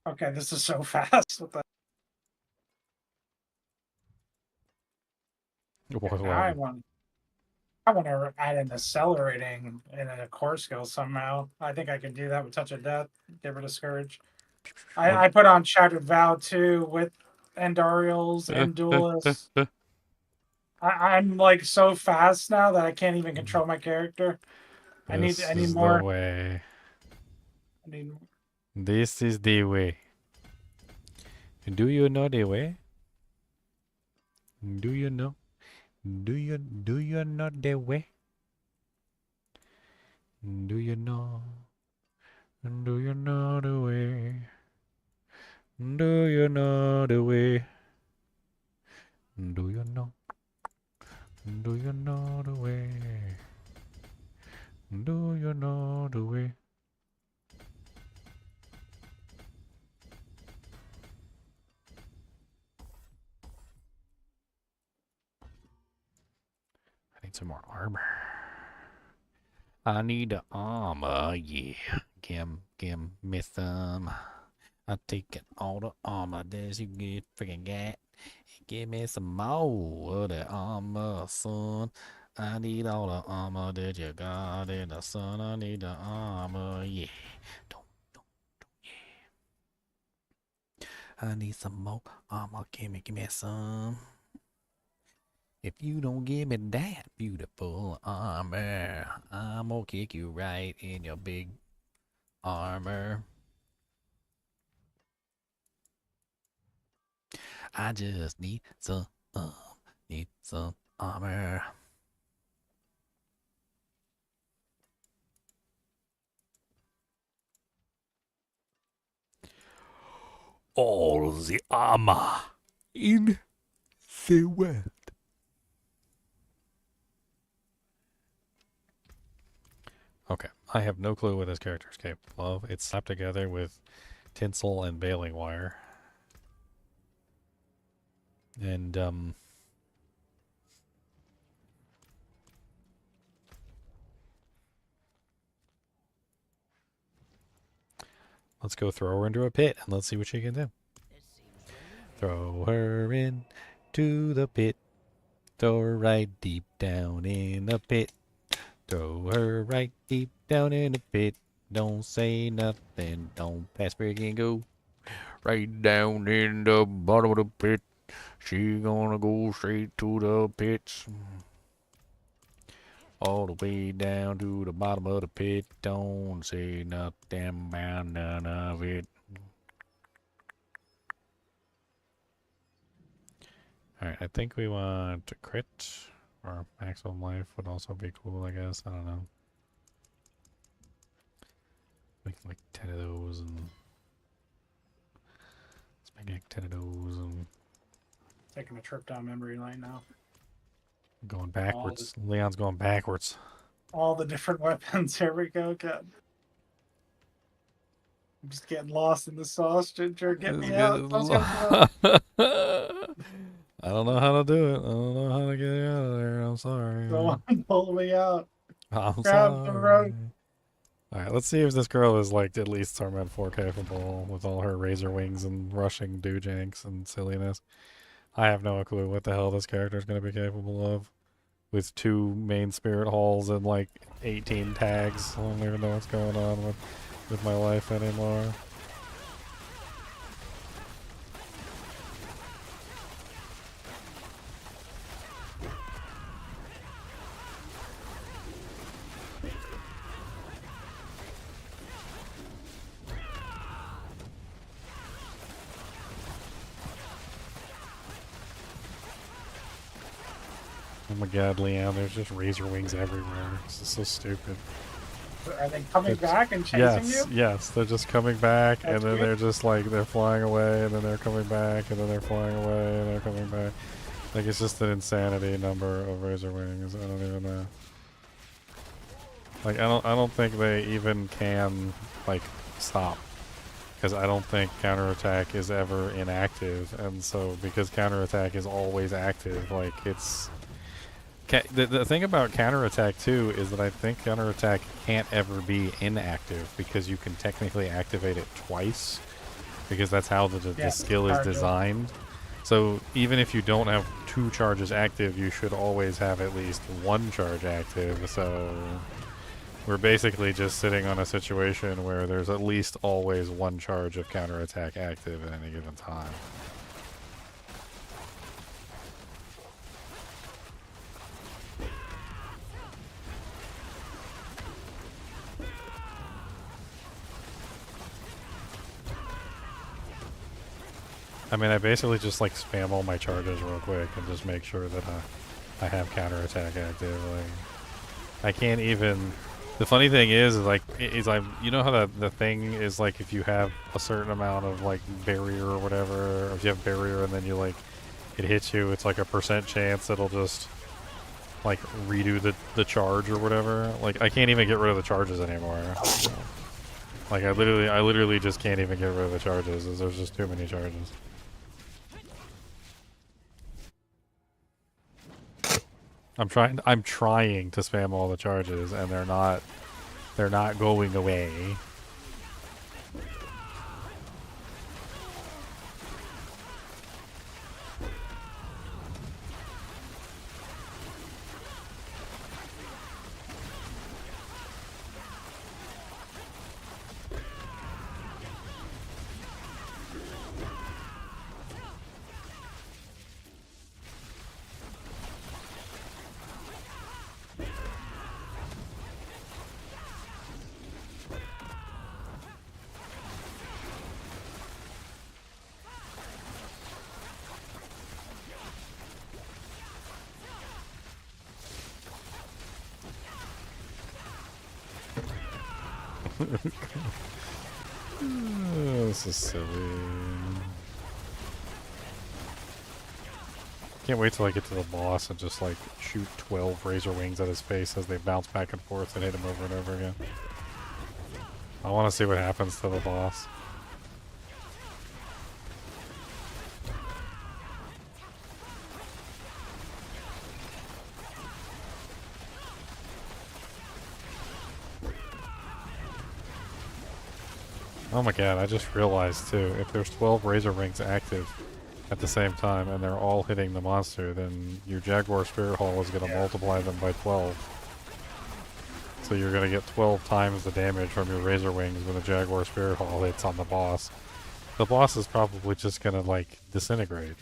Okay, this is so fast. What the? I want to add an accelerating and a core skill somehow. I think I can do that with Touch of Death. Get rid of Scourge. I put on Shattered Vow too with Endarials and Duelists. I'm like so fast now that I can't even control my character. I need more. The way. I need more. This is the way. Do you know the way? Do you know? Do you know the way? Do you know? Do you know the way? Do you know the way? Do you know? Do you know the way? Do you know the way? I need some more armor. I need the armor, yeah. Give me some. I take it all the armor that you get freaking got. Give me some more of the armor, son. I need all the armor that you got in the sun. I need the armor, yeah. Yeah. I need some more armor. Give me some. If you don't give me that beautiful armor, I'm gonna kick you right in your big armor. I just need some armor. All the armor in the world. Okay, I have no clue what this character is capable of. It's slapped together with tinsel and baling wire. And, let's go throw her into a pit and let's see what she can do. Throw her into the pit. Throw her right deep down in the pit. Throw her right deep down in the pit. Don't say nothing. Don't pass, break, and go. Right down in the bottom of the pit. She gonna go straight to the pits. All the way down to the bottom of the pit. Don't say nothing about none of it. Alright, I think we want to crit. Or maximum life would also be cool, I guess. I don't know. Make like 10 of those and... Let's make like 10 of those and... Taking a trip down memory lane now. Going backwards. Leon's going backwards. All the different weapons. Here we go again. I'm just getting lost in the sauce, Ginger. Get me out. I don't know how to do it. I don't know how to get out of there. I'm sorry. Go on, pull me out. I'm Grab the rope. Alright, let's see if this girl is like at least Torment 4 capable with all her razor wings and rushing doojanks and silliness. I have no clue what the hell this character is going to be capable of. With 2 main spirit halls and like 18 tags. I don't even know what's going on with my life anymore. Oh my god, Leon, there's just razor wings everywhere. This is so stupid. Are they coming back and chasing you? Yes, they're just coming back, That's and then good. they're just like, they're flying away, and then they're coming back, and then they're flying away, and they're coming back. Like, it's just an insanity number of razor wings. I don't even know. Like, I don't think they even can, like, stop. Because I don't think counterattack is ever inactive, and so, because counterattack is always active, like, it's... The thing about counterattack too is that I think counterattack can't ever be inactive because you can technically activate it twice because that's how the skill is designed. So even if you don't have 2 charges active, you should always have at least 1 charge active. So we're basically just sitting on a situation where there's at least always 1 charge of counterattack active at any given time. I mean, I basically just like spam all my charges real quick and just make sure that I have counterattack active. Like, I can't even. The funny thing is like, you know how the thing is like if you have a certain amount of like barrier or whatever, or if you have barrier and then you like it hits you, it's like a % chance it'll just like redo the charge or whatever. Like, I can't even get rid of the charges anymore. Like, I literally just can't even get rid of the charges. There's just too many charges. I'm trying to spam all the charges, and they're not going away. This is silly. Can't wait till I get to the boss and just like shoot 12 razor wings at his face as they bounce back and forth and hit him over and over again. I want to see what happens to the boss. Oh my god, I just realized too, if there's 12 razor wings active at the same time and they're all hitting the monster, then your Jaguar Spirit Hall is going to multiply them by 12. So you're going to get 12 times the damage from your razor wings when the Jaguar Spirit Hall hits on the boss. The boss is probably just going to like disintegrate.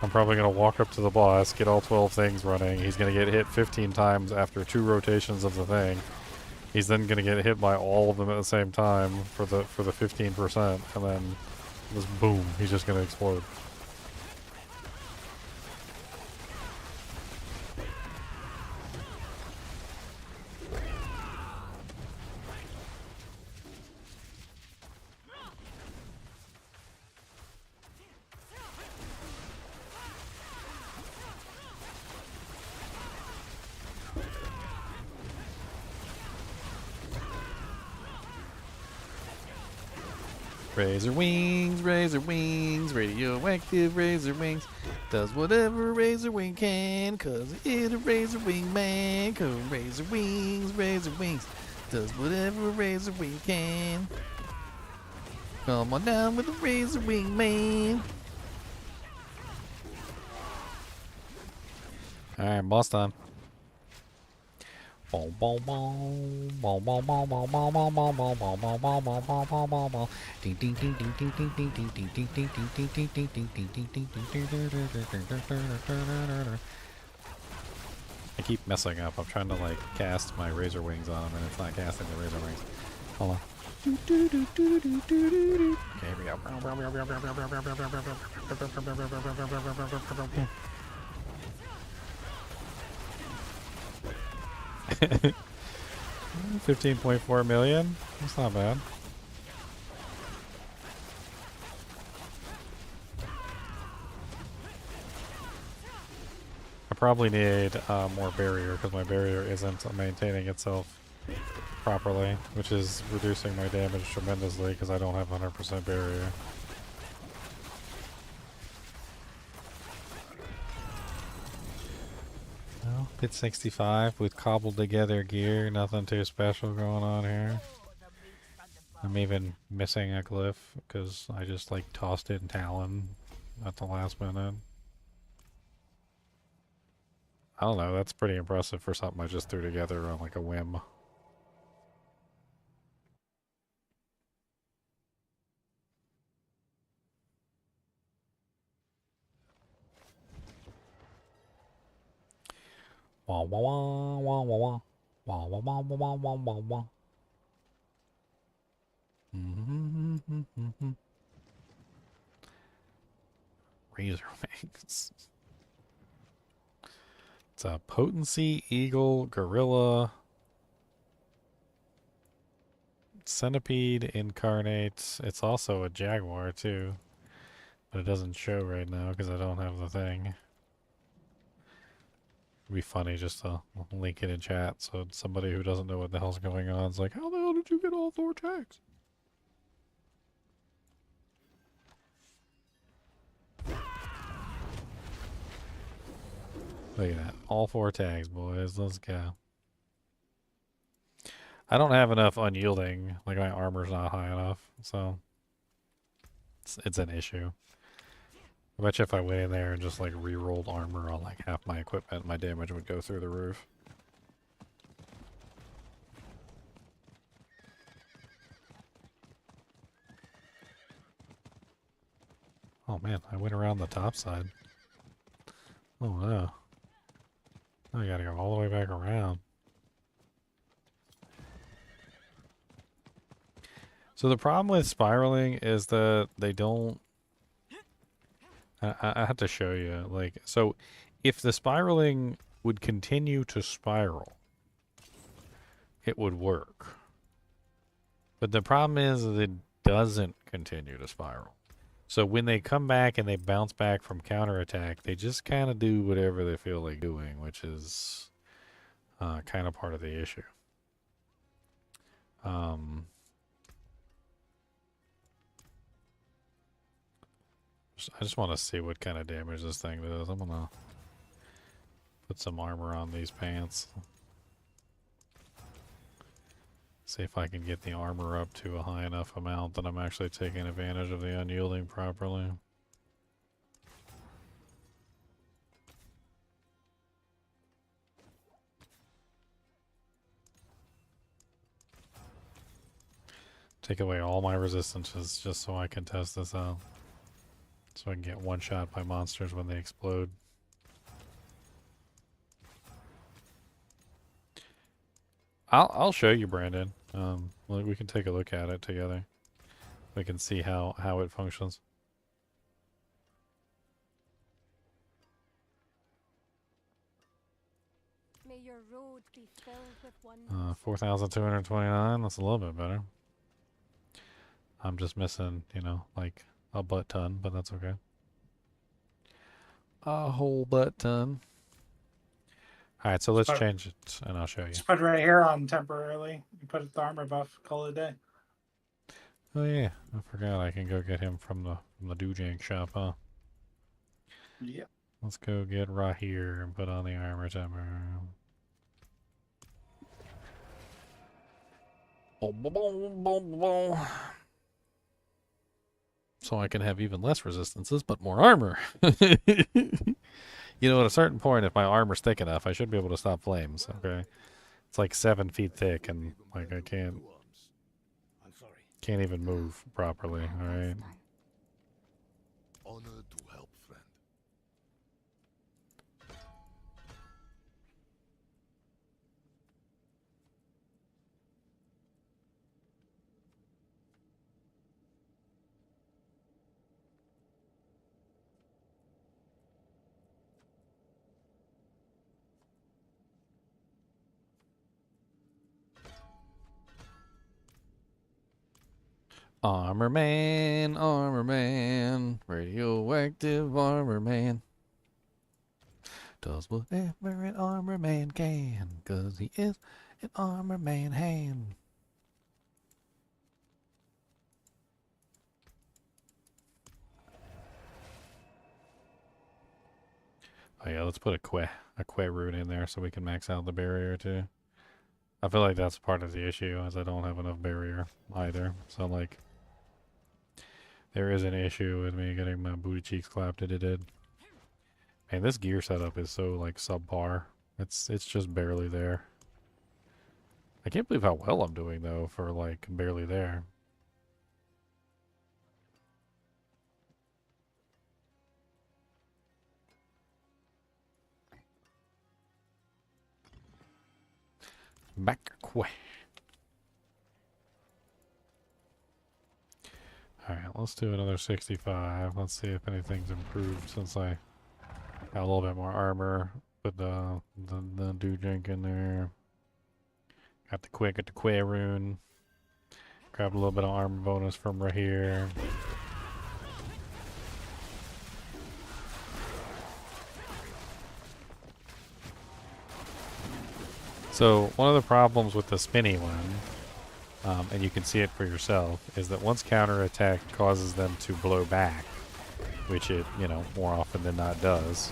I'm probably going to walk up to the boss, get all 12 things running. He's going to get hit 15 times after 2 rotations of the thing. He's then going to get hit by all of them at the same time for the 15%, and then just boom, he's just going to explode. Razor wings, radioactive razor wings. Does whatever razor wing can, cause it a razor wing man. Cause razor wings, does whatever razor wing can. Come on down with the razor wing man. Alright, boss time. Ding ding ding ding ding ding ding ding ding ding ding ding ding ding ding ding ding ding. I keep messing up. I'm trying to like cast my razor wings on him and it's not casting the razor wings. Hold on. Okay, here we go. 15.4 million? That's not bad. I probably need more barrier because my barrier isn't maintaining itself properly, which is reducing my damage tremendously because I don't have 100% barrier. Well, hit 65 with cobbled together gear, nothing too special going on here. I'm even missing a glyph because I just like tossed in Talon at the last minute. I don't know, that's pretty impressive for something I just threw together on like a whim. Wah wah wah wah wah wah wah wah wah wah wah wah. Razor wings. It's a potency, eagle, gorilla, centipede incarnate. It's also a jaguar too, but it doesn't show right now because I don't have the thing. It'd be funny just to link it in chat so somebody who doesn't know what the hell's going on is like, how the hell did you get all 4 tags? Look at that. All 4 tags, boys. Let's go. I don't have enough unyielding. Like, my armor's not high enough, so it's an issue. I bet you if I went in there and just like re-rolled armor on like half my equipment, my damage would go through the roof. Oh man, I went around the top side. Oh no. I gotta go all the way back around. So the problem with spiraling is that they don't... I have to show you, like, so if the spiraling would continue to spiral, it would work. But the problem is that it doesn't continue to spiral. So when they come back and they bounce back from counterattack, they just kind of do whatever they feel like doing, which is kind of part of the issue. I just want to see what kind of damage this thing does. I'm gonna put some armor on these pants. See if I can get the armor up to a high enough amount that I'm actually taking advantage of the unyielding properly. Take away all my resistances just so I can test this out. So I can get one shot by monsters when they explode. I'll show you, Brandon. We can take a look at it together. We can see how it functions. May your road be filled with wonders. 4,229. That's a little bit better. I'm just missing, you know, like a butt ton, but that's okay. A whole butt ton. All right, so let's change it, and I'll show you. Just put it right here on temporarily. You put the armor buff. Call it a day. Oh yeah, I forgot I can go get him from the Doojank shop, huh? Yeah. Let's go get right here and put on the armor temper. Boom, boom, boom, boom, boom. So I can have even less resistances, but more armor. You know, at a certain point, if my armor's thick enough, I should be able to stop flames, okay? It's like 7 feet thick, and, like, I can't even move properly, alright? Honor to help, friend. Armor man, radioactive armor man. Does whatever an armor man can, 'cause he is an armor man hand. Oh yeah, let's put a que rune in there so we can max out the barrier too. I feel like that's part of the issue, as I don't have enough barrier either. So like, there is an issue with me getting my booty cheeks clapped that it did. Man, this gear setup is so like subpar. It's just barely there. I can't believe how well I'm doing though for like barely there. Back away. Alright, let's do another 65. Let's see if anything's improved since I got a little bit more armor. Put the Doojank in there. Got the Que rune. Grabbed a little bit of armor bonus from right here. So one of the problems with the spinny one, and you can see it for yourself, is that once counterattack causes them to blow back, which it, you know, more often than not does,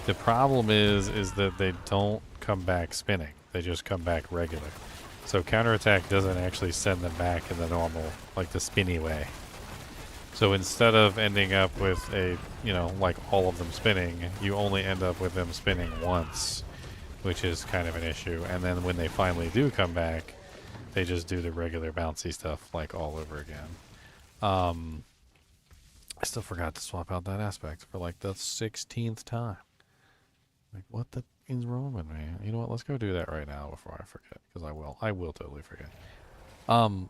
the problem is that they don't come back spinning. They just come back regular. So counterattack doesn't actually send them back in the normal, like the spinny way. So instead of ending up with a, you know, like all of them spinning, you only end up with them spinning once, which is kind of an issue. And then when they finally do come back, they just do the regular bouncy stuff like all over again. I still forgot to swap out that aspect for like the 16th time. Like, what the is wrong with me? You know what? Let's go do that right now before I forget, because I will totally forget. And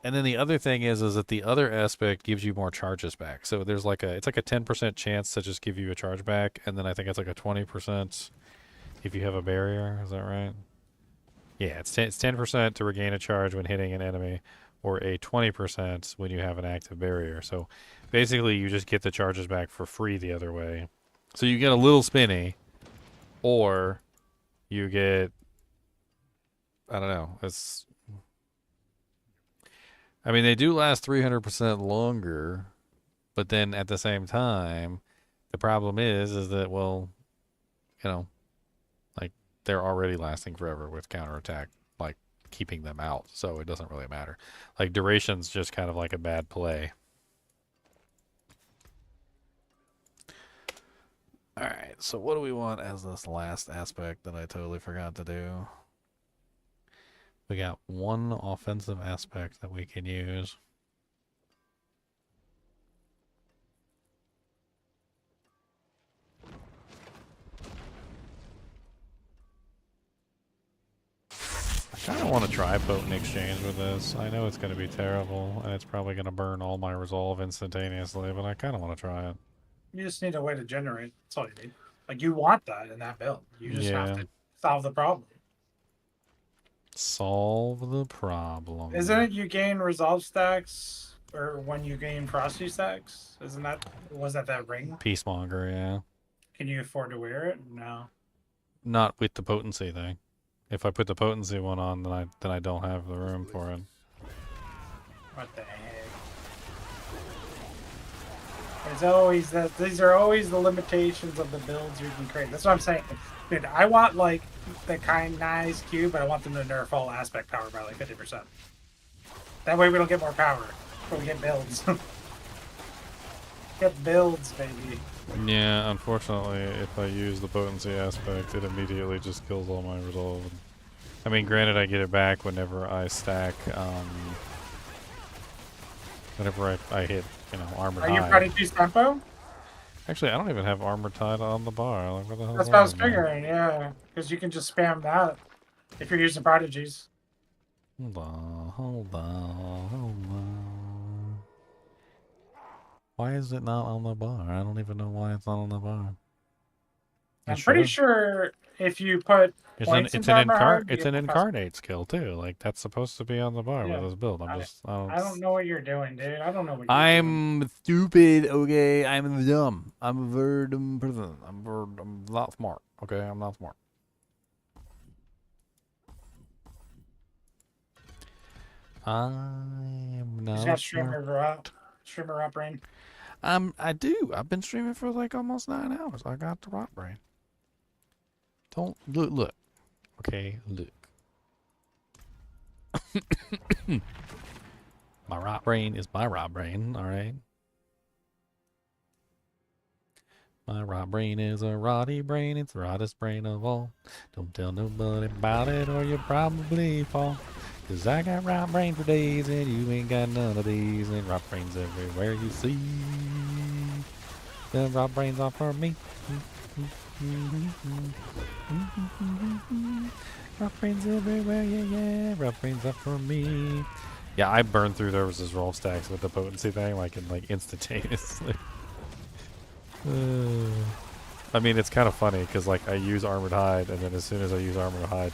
then the other thing is that the other aspect gives you more charges back. So there's like it's like a 10% chance to just give you a charge back, and then I think it's like a 20% if you have a barrier. Is that right? Yeah, it's 10% to regain a charge when hitting an enemy, or a 20% when you have an active barrier. So basically, you just get the charges back for free the other way. So you get a little spinny, or you get, I don't know. I mean, they do last 300% longer, but then at the same time, the problem is that, well, you know, like, they're already lasting forever with counterattack, like, keeping them out, so it doesn't really matter. Like, duration's just kind of like a bad play. Alright, so what do we want as this last aspect that I totally forgot to do? We got one offensive aspect that we can use. I kind of want to try potent exchange with this. I know it's going to be terrible, and it's probably going to burn all my resolve instantaneously, but I kind of want to try it. You just need a way to generate. That's all you need. Like, you want that in that build. You just have to solve the problem. Solve the problem. Isn't it you gain resolve stacks, or when you gain frosty stacks? Was that ring? Peacemonger, yeah. Can you afford to wear it? No. Not with the potency thing. If I put the potency one on, then I don't have the room for it. What the heck? There's always that. These are always the limitations of the builds you can create. That's what I'm saying. Dude, I want like the kind nice cube, but I want them to nerf all aspect power by like 50%. That way we don't get more power, but we get builds. Get builds, baby. Yeah, unfortunately, if I use the potency aspect, it immediately just kills all my resolve. I mean, granted, I get it back whenever I stack, whenever I hit, you know, armored Are you hide. ready to use tempo? Actually, I don't even have armored tide on the bar. Like, what the hell? That's what I was figuring, yeah. Because you can just spam that if you're using prodigies. Hold on. Why is it not on the bar? I don't even know why it's not on the bar. I'm pretty sure if you put It's points an into armor hard, you it's get an the custom. incarnate skill too. Like, that's supposed to be on the bar Yeah. with this build. I I don't know what you're doing, dude. I don't know what you're doing. I'm stupid, okay? I'm dumb. I'm a very dumb person. I'm not smart, okay? I'm not smart. I'm not You got smart. streamer up brain. I do. I've been streaming for like almost 9 hours. I got the rot brain. Don't look. Okay, look. My rot brain is my rot brain, alright? My rot brain is a rotty brain, it's the rottest brain of all. Don't tell nobody about it or you'll probably fall. 'Cause I got rot brain for days and you ain't got none of these. And rot brains everywhere you see. The rot brains are for me. Rot brains everywhere, yeah. Rot brains are for me. Yeah, I burned through those resolve stacks with the potency thing, like instantaneously. I mean, it's kind of funny because like I use armored hide, and then as soon as I use armored hide,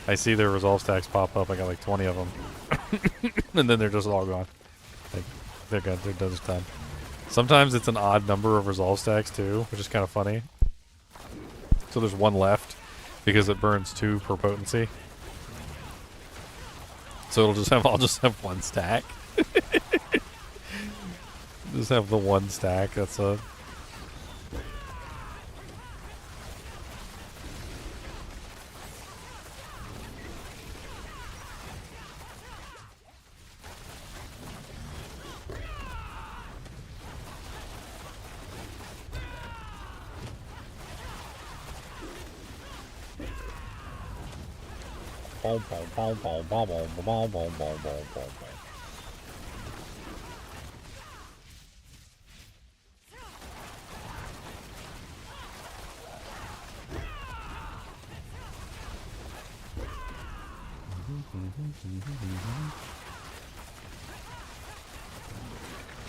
I see their resolve stacks pop up. I got like 20 of them, and then they're just all gone. Like they're done this time. Sometimes it's an odd number of resolve stacks too, which is kind of funny. So there's one left because it burns 2 per potency. So I'll just have one stack. Just have the one stack. That's it.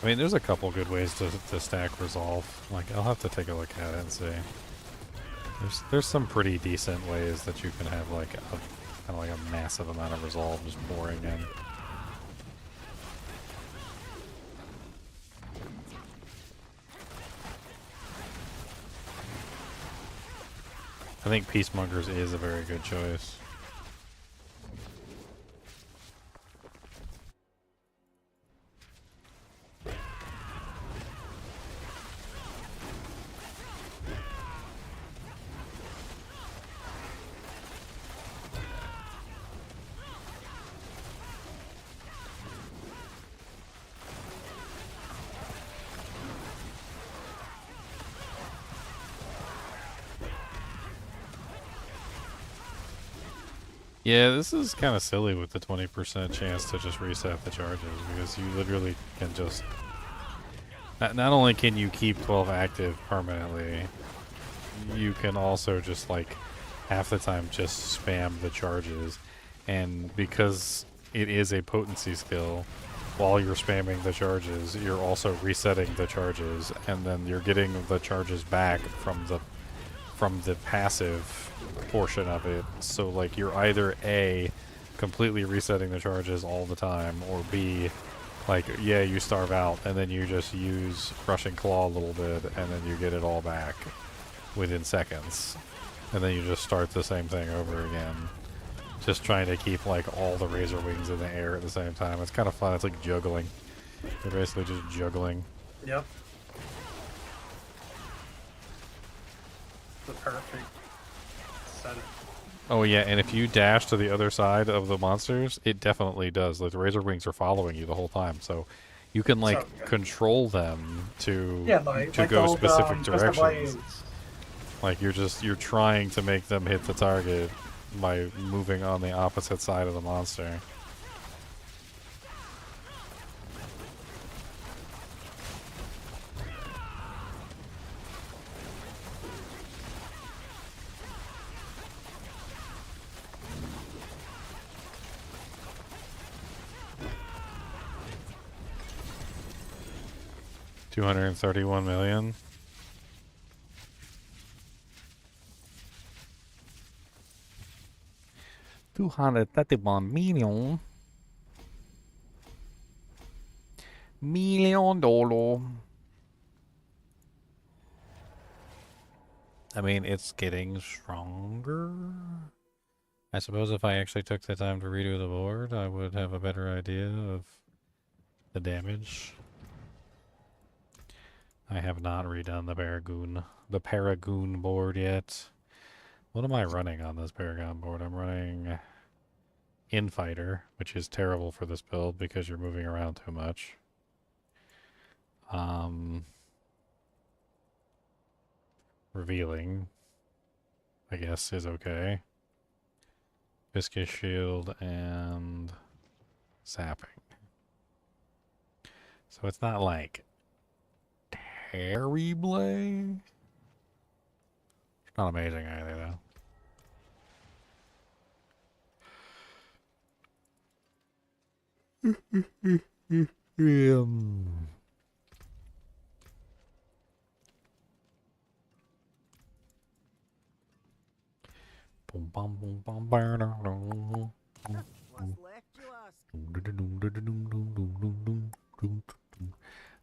I mean, there's a couple good ways to stack resolve. Like, I'll have to take a look at it and see. There's some pretty decent ways that you can have like kind of like a massive amount of resolve just pouring in. I think Peacemongers is a very good choice. Yeah, this is kind of silly with the 20% chance to just reset the charges, because you literally can just... Not only can you keep 12 active permanently, you can also just, like, half the time just spam the charges. And because it is a potency skill, while you're spamming the charges, you're also resetting the charges, and then you're getting the charges back from the passive portion of it. So like you're either A, completely resetting the charges all the time, or B, like, yeah, you starve out and then you just use Crushing Claw a little bit and then you get it all back within seconds, and then you just start the same thing over again, just trying to keep like all the Razor Wings in the air at the same time. It's kind of fun. It's like juggling. You're basically just juggling. Yep. The perfect setup. Oh yeah, and if you dash to the other side of the monsters, it definitely does. Like the Razor Wings are following you the whole time, so you can like control them to go specific directions. Like you're trying to make them hit the target by moving on the opposite side of the monster. $231 million. $231 million. $1 million. I mean, it's getting stronger. I suppose if I actually took the time to redo the board, I would have a better idea of the damage. I have not redone the Paragon board yet. What am I running on this Paragon board? I'm running Infighter, which is terrible for this build because you're moving around too much. Revealing, I guess, is okay. Viscous Shield and Sapping. So it's not like terrible. It's not amazing either, though.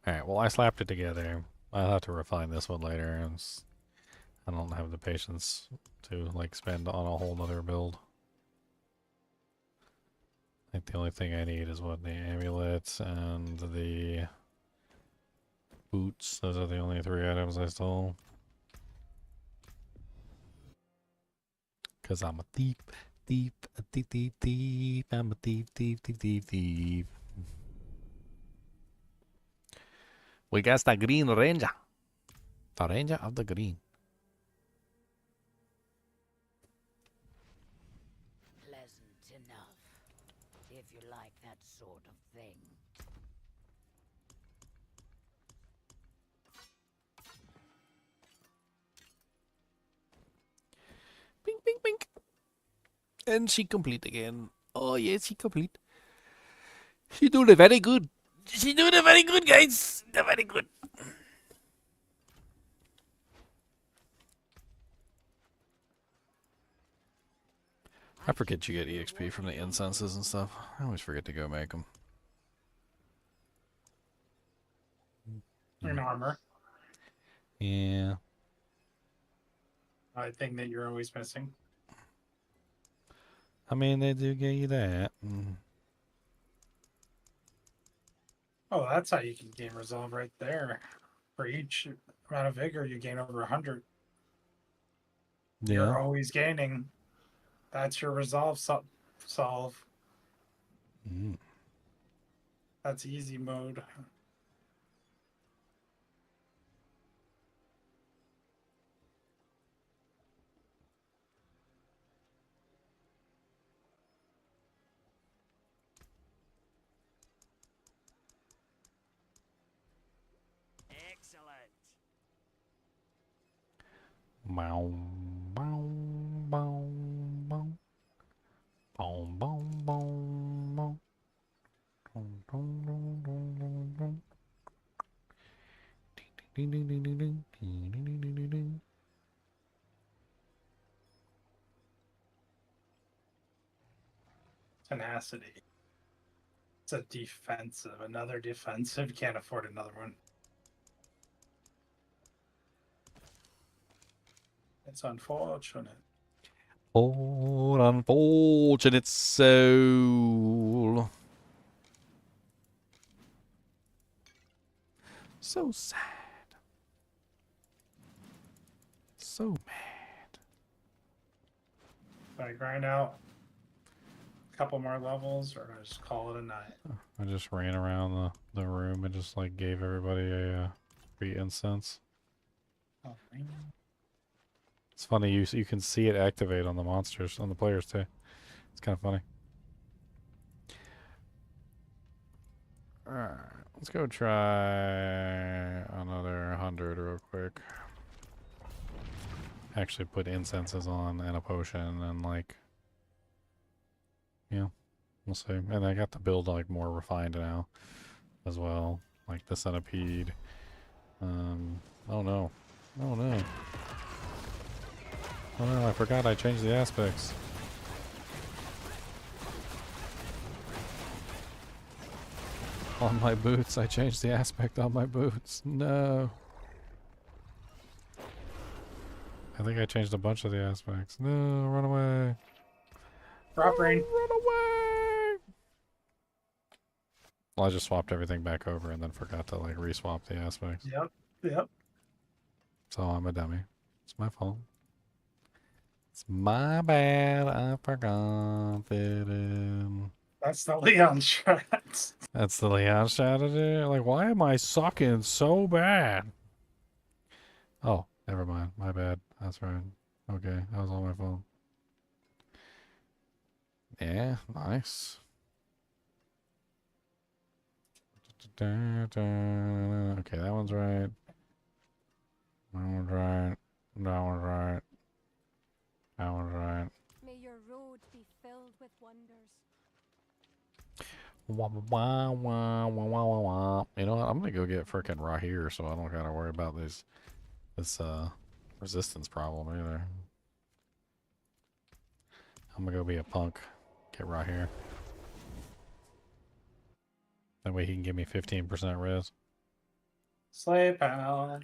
Alright, well, I slapped it together. I'll have to refine this one later. I don't have the patience to like spend on a whole nother build. I think the only thing I need is what, the amulets and the boots. Those are the only 3 items I stole. Cause I'm a thief, a thief, I'm a thief. We got the Green Ranger. The Ranger of the Green. Pleasant enough, if you like that sort of thing. Bing, bing, bing. And she complete again. Oh, yes, she complete. She doing it very good. She doing it very good, guys. They're very good. I forget you get EXP from the incenses and stuff. I always forget to go make them. In armor. Yeah. I think that you're always missing. I mean, they do get you that. Oh, that's how you can gain resolve right there. For each amount of vigor, you gain over 100. Yeah. You're always gaining. That's your resolve solve. That's easy mode. Excellent. Bow, bow, bow, bow. Bow, bow, bow, bow. Dun, dun, dun, dun, dun, dun. Ding, ding, ding, ding, ding, ding, ding, ding, ding, ding, ding. Tenacity. It's a defensive. Another defensive. Can't afford another one. It's unfortunate. Poor unfortunate soul. So sad. So mad. Do I grind out a couple more levels or just call it a night? I just ran around the room and just like gave everybody a free incense. Oh, man. It's funny, you can see it activate on the monsters, on the players too. It's kind of funny. Alright, let's go try another 100 real quick. Actually put incenses on and a potion and like, yeah, we'll see. And I got the build like more refined now as well. Like the centipede. Oh no. Oh no. Oh no, I forgot I changed the aspects. On my boots, I changed the aspect on my boots. No. I think I changed a bunch of the aspects. No, run away. Drop rain. Run away. Well, I just swapped everything back over and then forgot to like re-swap the aspects. Yep. Yep. So I'm a dummy. It's my fault. It's my bad. I forgot it. That's the Leon shot. That's the Leon shot of it. Like, why am I sucking so bad? Oh, never mind. My bad. That's right. Okay, that was all my fault. Yeah, nice. Okay, that one's right. That one's right. That one's right. That one's right. May your road be filled with wonders. Wah, wah, wah, wah, wah, wah, wah. You know what? I'm gonna go get frickin' Rahir so I don't gotta worry about this resistance problem either. I'm gonna go be a punk. Get Rahir. That way he can give me 15% res. Sleigh pal.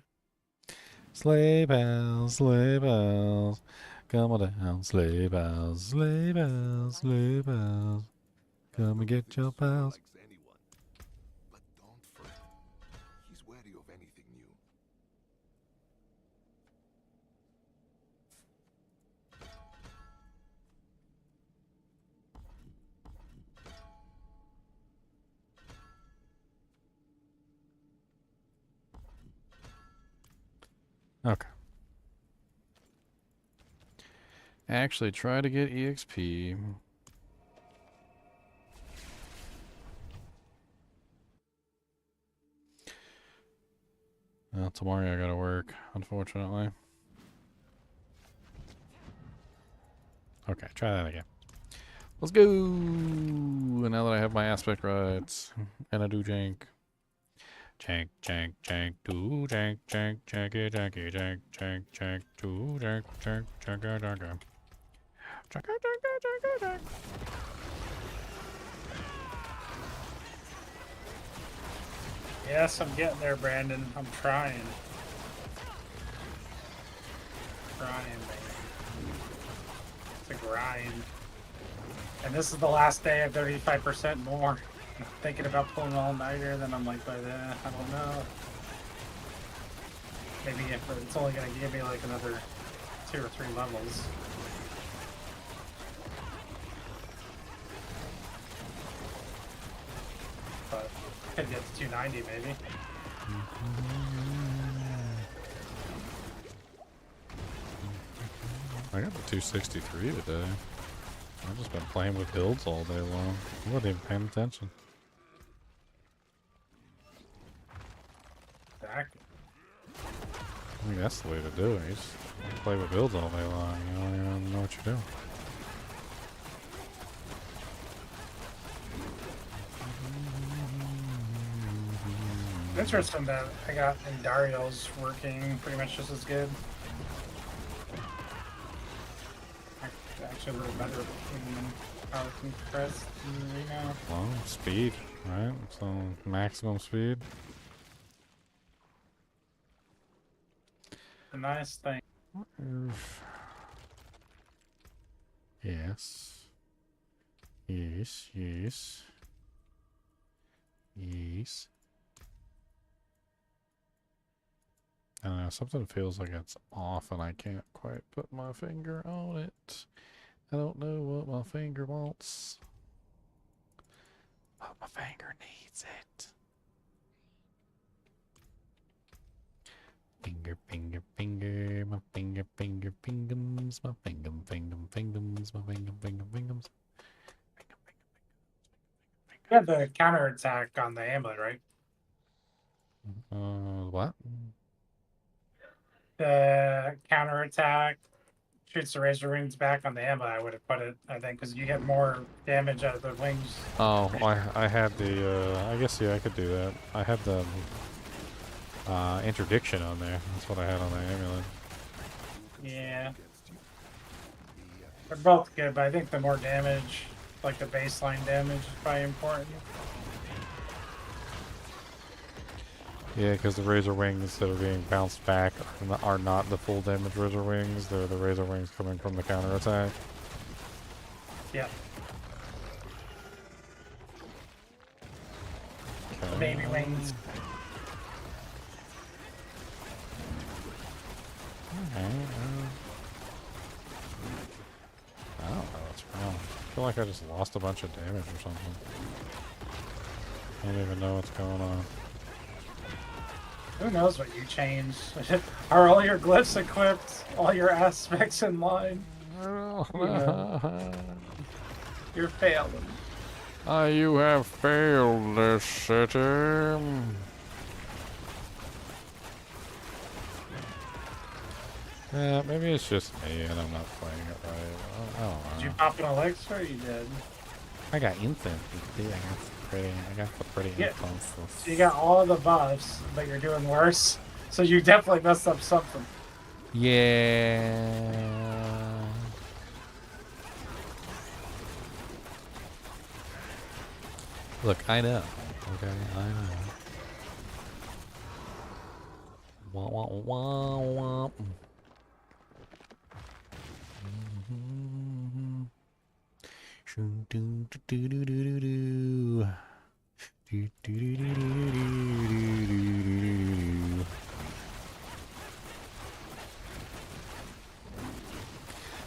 Sleigh bells, sleigh bells. Come on down, sleigh bells, sleigh bells, sleigh bells. Come and get your pals. Anyone. But don't fret. He's wary of anything new. Okay. Actually, try to get EXP. Well, tomorrow I gotta work, unfortunately. Okay, try that again. Let's go! And now that I have my aspect right, and I do jank. Jank, jank, jank, do jank, jank, janky, janky, jank, jank, jank, do jank, jank, janky, janky. Yes, I'm getting there, Brandon. I'm trying. Trying, baby. It's a grind. And this is the last day of 35% more. I'm thinking about pulling all-nighter, then I'm like, but I don't know. Maybe if it's only going to give me like another 2 or 3 levels. But could get to 290 maybe. I got the 263 today. I've just been playing with builds all day long. I wasn't even paying attention. Exactly. I think that's the way to do it. You just play with builds all day long. You don't even know what you're doing. Interesting that I got Indario's working pretty much just as good. Actually a little better than how it can press right now. Well, speed, right? So maximum speed. The nice thing. Yes. Yes, yes. Yes. I don't know, something feels like it's off and I can't quite put my finger on it. I don't know what my finger wants. But my finger needs it. Finger, finger, finger, my finger, finger, fingers, my finger, finger, fingers, my finger, finger, fingers. You have the counterattack on the amulet, right? What? The counterattack shoots the razor wings back on the amulet. I would have put it, I think, because you get more damage out of the wings. Oh, I had the, I guess, yeah, I could do that. I had the interdiction on there. That's what I had on the amulet. Yeah. They're both good, but I think the more damage, like the baseline damage, is probably important. Yeah, because the razor wings that are being bounced back are not the full damage razor wings. They're the razor wings coming from the counterattack. Yeah. Okay. Baby wings. Okay. I don't know what's wrong. I feel like I just lost a bunch of damage or something. I don't even know what's going on. Who knows what you changed? Are all your glyphs equipped? All your aspects in line? You're failing. You have failed this city. Yeah, maybe it's just me and I'm not playing it right. I don't know. Did you pop an elixir? You did. I got instant. I got the pretty instances. You got all the buffs, but you're doing worse. So you definitely messed up something. Yeah. Look, I know. Okay, I know. Wah, wah, wah, wah.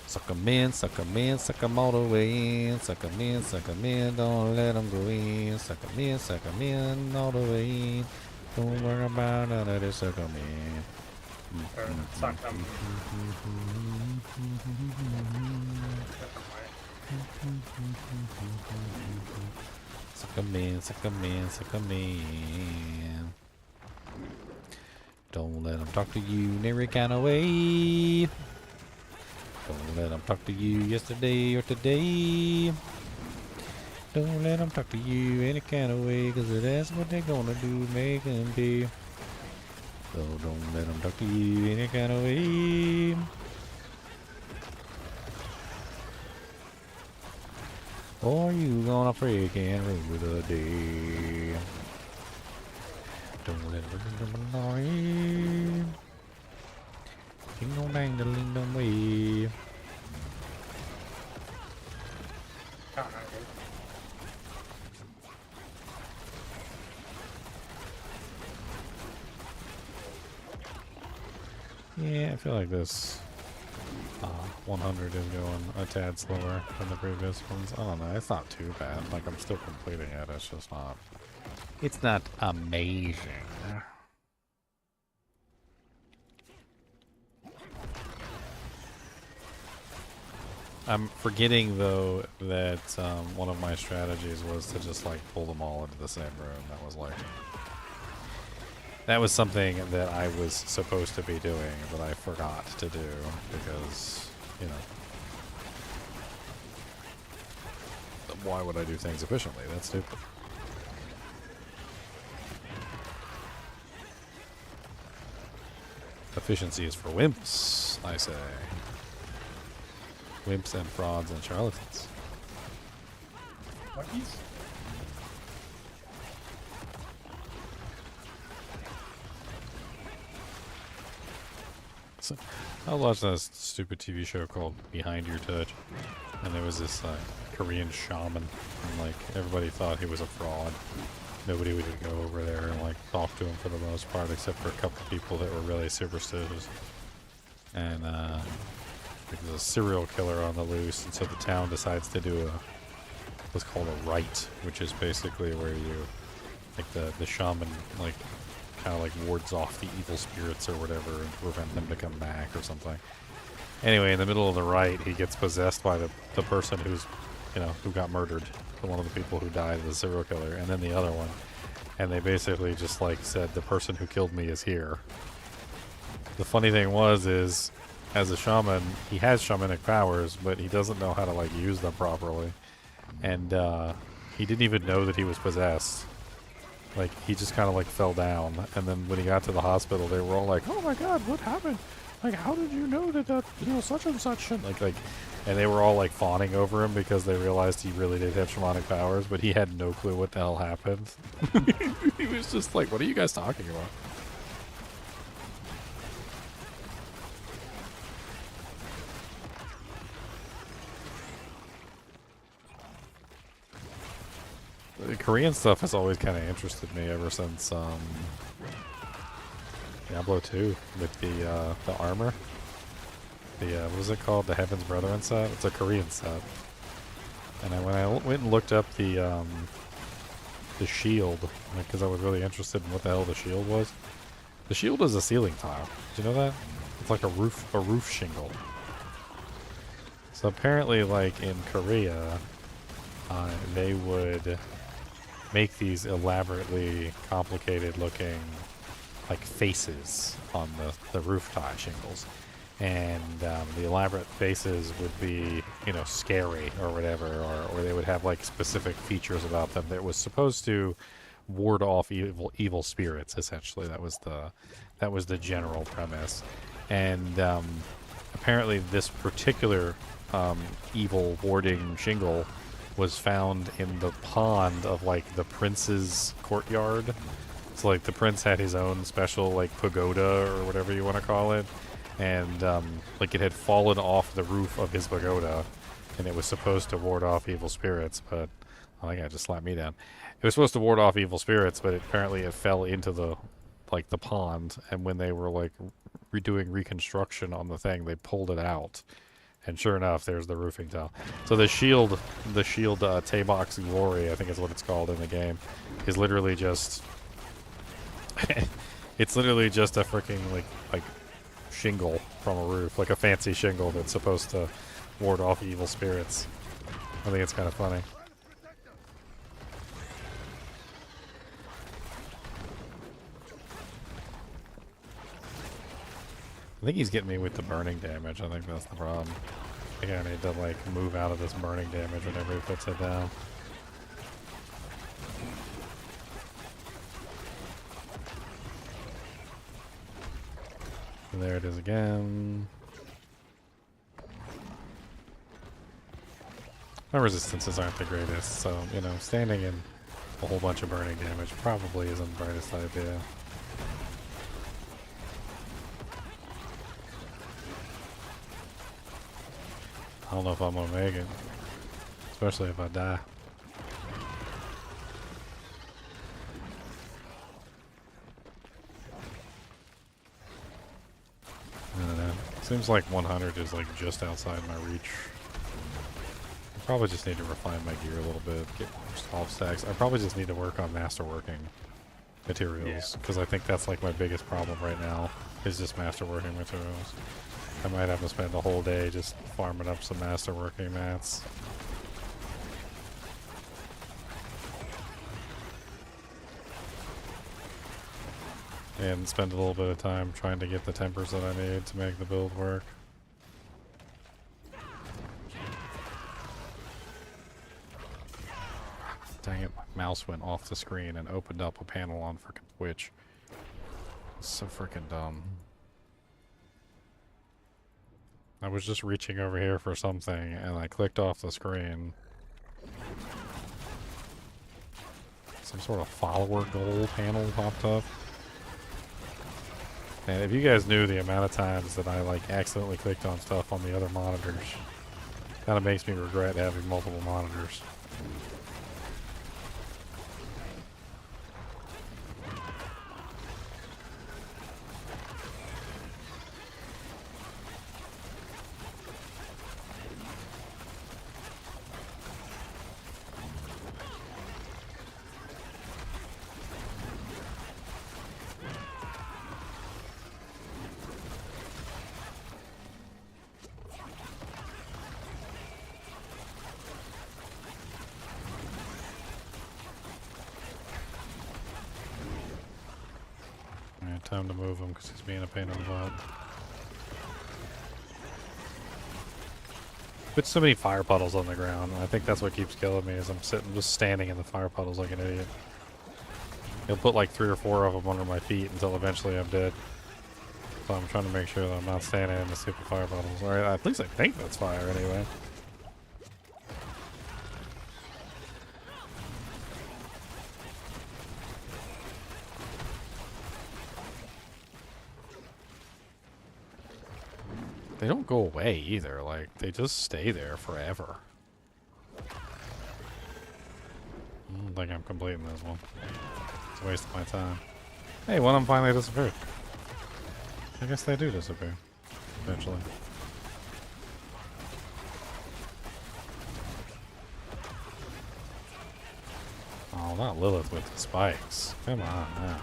Suck 'em in, suck 'em in, suck 'em all the way in. Suck 'em in, don't let 'em go in. Suck 'em in all the way in. Don't worry about none of this, suck 'em in. Suck 'em. Suck 'em in, suck 'em in, suck 'em in. Don't let 'em talk to you in every kind of way. Don't let 'em talk to you yesterday or today. Don't let 'em talk to you any kind of way, 'cause that's what they're gonna do, make 'em be. So don't let 'em talk to you any kind of way. Or you gonna freaking rue the day? Don't let it ding dong dang ding dong way. Yeah, I feel like this 100 is going a tad slower than the previous ones. I don't know, it's not too bad. Like, I'm still completing it, it's just not... It's not amazing. I'm forgetting, though, that one of my strategies was to just, like, pull them all into the same room. That was, like... That was something that I was supposed to be doing, but I forgot to do, because, you know... Why would I do things efficiently? That's stupid. Efficiency is for wimps, I say. Wimps and frauds and charlatans. Monkeys? So, I was watching this stupid TV show called Behind Your Touch, and there was this Korean shaman, and like everybody thought he was a fraud. Nobody would go over there and like talk to him for the most part, except for a couple people that were really superstitious. And there's a serial killer on the loose, and so the town decides to do what's called a rite, which is basically where you, like the shaman, like kind of like wards off the evil spirits or whatever and prevent them to come back or something. Anyway, in the middle of the rite, he gets possessed by the person who's, you know, who got murdered, one of the people who died, the serial killer, and then the other one. And they basically just like said, the person who killed me is here. The funny thing is, as a shaman, he has shamanic powers, but he doesn't know how to like use them properly. And he didn't even know that he was possessed. Like, he just kind of like fell down, and then when he got to the hospital, they were all like, "Oh my God, what happened? Like, how did you know that you know, such and such?" And like, and they were all like fawning over him because they realized he really did have shamanic powers, but he had no clue what the hell happened. He was just like, "What are you guys talking about?" The Korean stuff has always kind of interested me ever since Diablo 2 with the armor. What is it called? The Heaven's Brethren set? It's a Korean set. And when I went and looked up the shield, because I was really interested in what the hell the shield was. The shield is a ceiling tile. Did you know that? It's like a roof shingle. So apparently, like in Korea, they would make these elaborately complicated looking like faces on the roof tie shingles, and the elaborate faces would be, you know, scary or whatever, or they would have like specific features about them that was supposed to ward off evil spirits. Essentially, that was the general premise. And apparently this particular evil warding shingle was found in the pond of like the prince's courtyard. So like the prince had his own special like pagoda or whatever you want to call it, and like it had fallen off the roof of his pagoda, and it was supposed to ward off evil spirits, but I think I just slapped me down. It was supposed to ward off evil spirits, but apparently it fell into the pond, and when they were like redoing reconstruction on the thing, they pulled it out. And sure enough, there's the roofing tile. So the shield Taybox Glory, I think is what it's called in the game, is literally just... it's literally just a freaking, like shingle from a roof. Like a fancy shingle that's supposed to ward off evil spirits. I think it's kind of funny. I think he's getting me with the burning damage. I think that's the problem. I think I need to like move out of this burning damage whenever he puts it down. And there it is again. My resistances aren't the greatest, so, you know, standing in a whole bunch of burning damage probably isn't the brightest idea. I don't know if I'm gonna make it, especially if I die. I don't know. Seems like 100 is like just outside my reach. I probably just need to refine my gear a little bit, get more off stacks. I probably just need to work on masterworking materials, because I think that's like my biggest problem right now, is just masterworking materials. I might have to spend the whole day just farming up some masterworking mats. And spend a little bit of time trying to get the tempers that I need to make the build work. Dang it, my mouse went off the screen and opened up a panel on frickin' Twitch. It's so frickin' dumb. I was just reaching over here for something and I clicked off the screen. Some sort of follower goal panel popped up. And if you guys knew the amount of times that I like accidentally clicked on stuff on the other monitors, kind of makes me regret having multiple monitors. Time to move him because he's being a pain in the butt. Put so many fire puddles on the ground. I think that's what keeps killing me, is I'm just standing in the fire puddles like an idiot. He'll put like 3 or 4 of them under my feet until eventually I'm dead. So I'm trying to make sure that I'm not standing in the stupid fire puddles. Or at least I think that's fire anyway. They don't go away either, like, they just stay there forever. I don't think I'm completing this one. It's a waste of my time. Hey, one of them finally disappeared. I guess they do disappear. Eventually. Oh, not Lilith with the spikes. Come on now.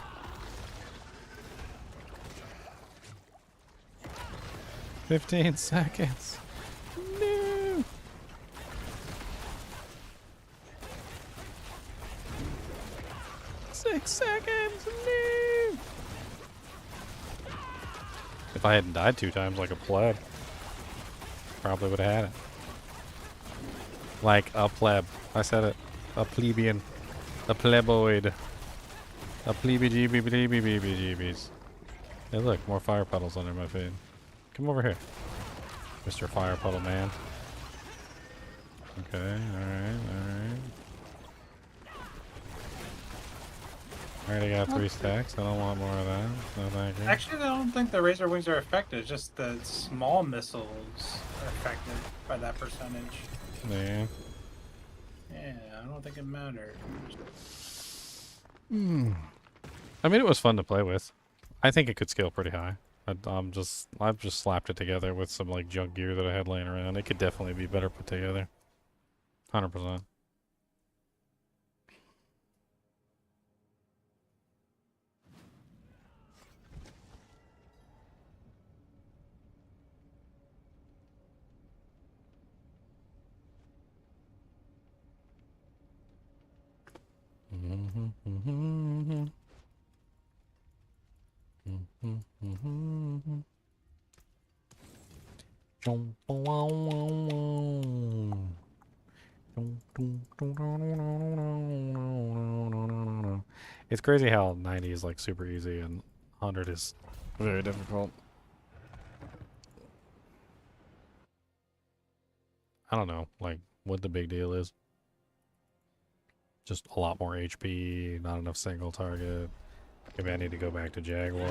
15 seconds. No. Six seconds. No. If I hadn't died 2 times like a pleb, probably would have had it. Like a pleb. I said it. A plebeian. A pleboid. A plebe-jeebie-jeebie-jeebies. Hey look, more fire puddles under my feet. Come over here, Mr. Fire Puddle Man. Okay, alright, alright. Alright, I got 3 stacks. I don't want more of that. No thank you. Actually, I don't think the Razor Wings are affected. Just the small missiles are affected by that percentage. Yeah. Yeah, I don't think it matters. I mean, it was fun to play with. I think it could scale pretty high. I've just slapped it together with some like junk gear that I had laying around. It could definitely be better put together. 100%. It's crazy how 90 is like super easy and 100 is very difficult. I don't know, like what the big deal is. Just a lot more HP, not enough single target. Maybe I need to go back to Jaguar.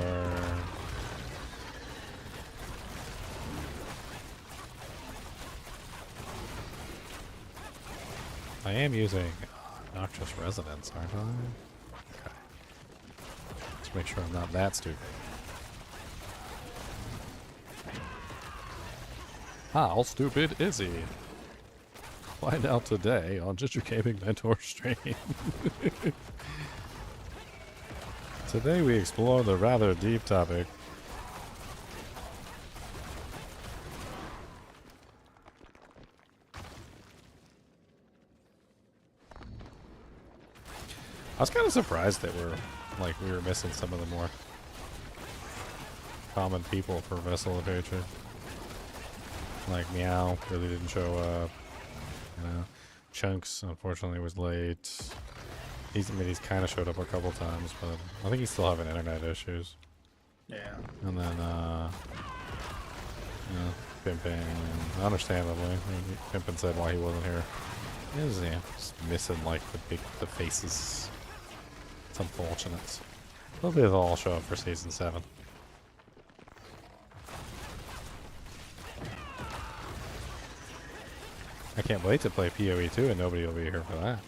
I am using Noxious Resonance, aren't I? Okay. Let's make sure I'm not that stupid. How stupid is he? Find out today on Just Your Gaming Mentor stream. Today we explore the rather deep topic. I was kind of surprised that we were missing some of the more common people for Vessel of Hatred. Like Meow really didn't show up. You know, Chunks unfortunately was late. He's kind of showed up a couple times, but I think he's still having internet issues. Yeah. And then you know, Pimpin, understandably, Pimpin said why he wasn't here. He was just missing like the faces. It's unfortunate. Hopefully they'll all show up for season 7. I can't wait to play PoE 2 and nobody will be here for that.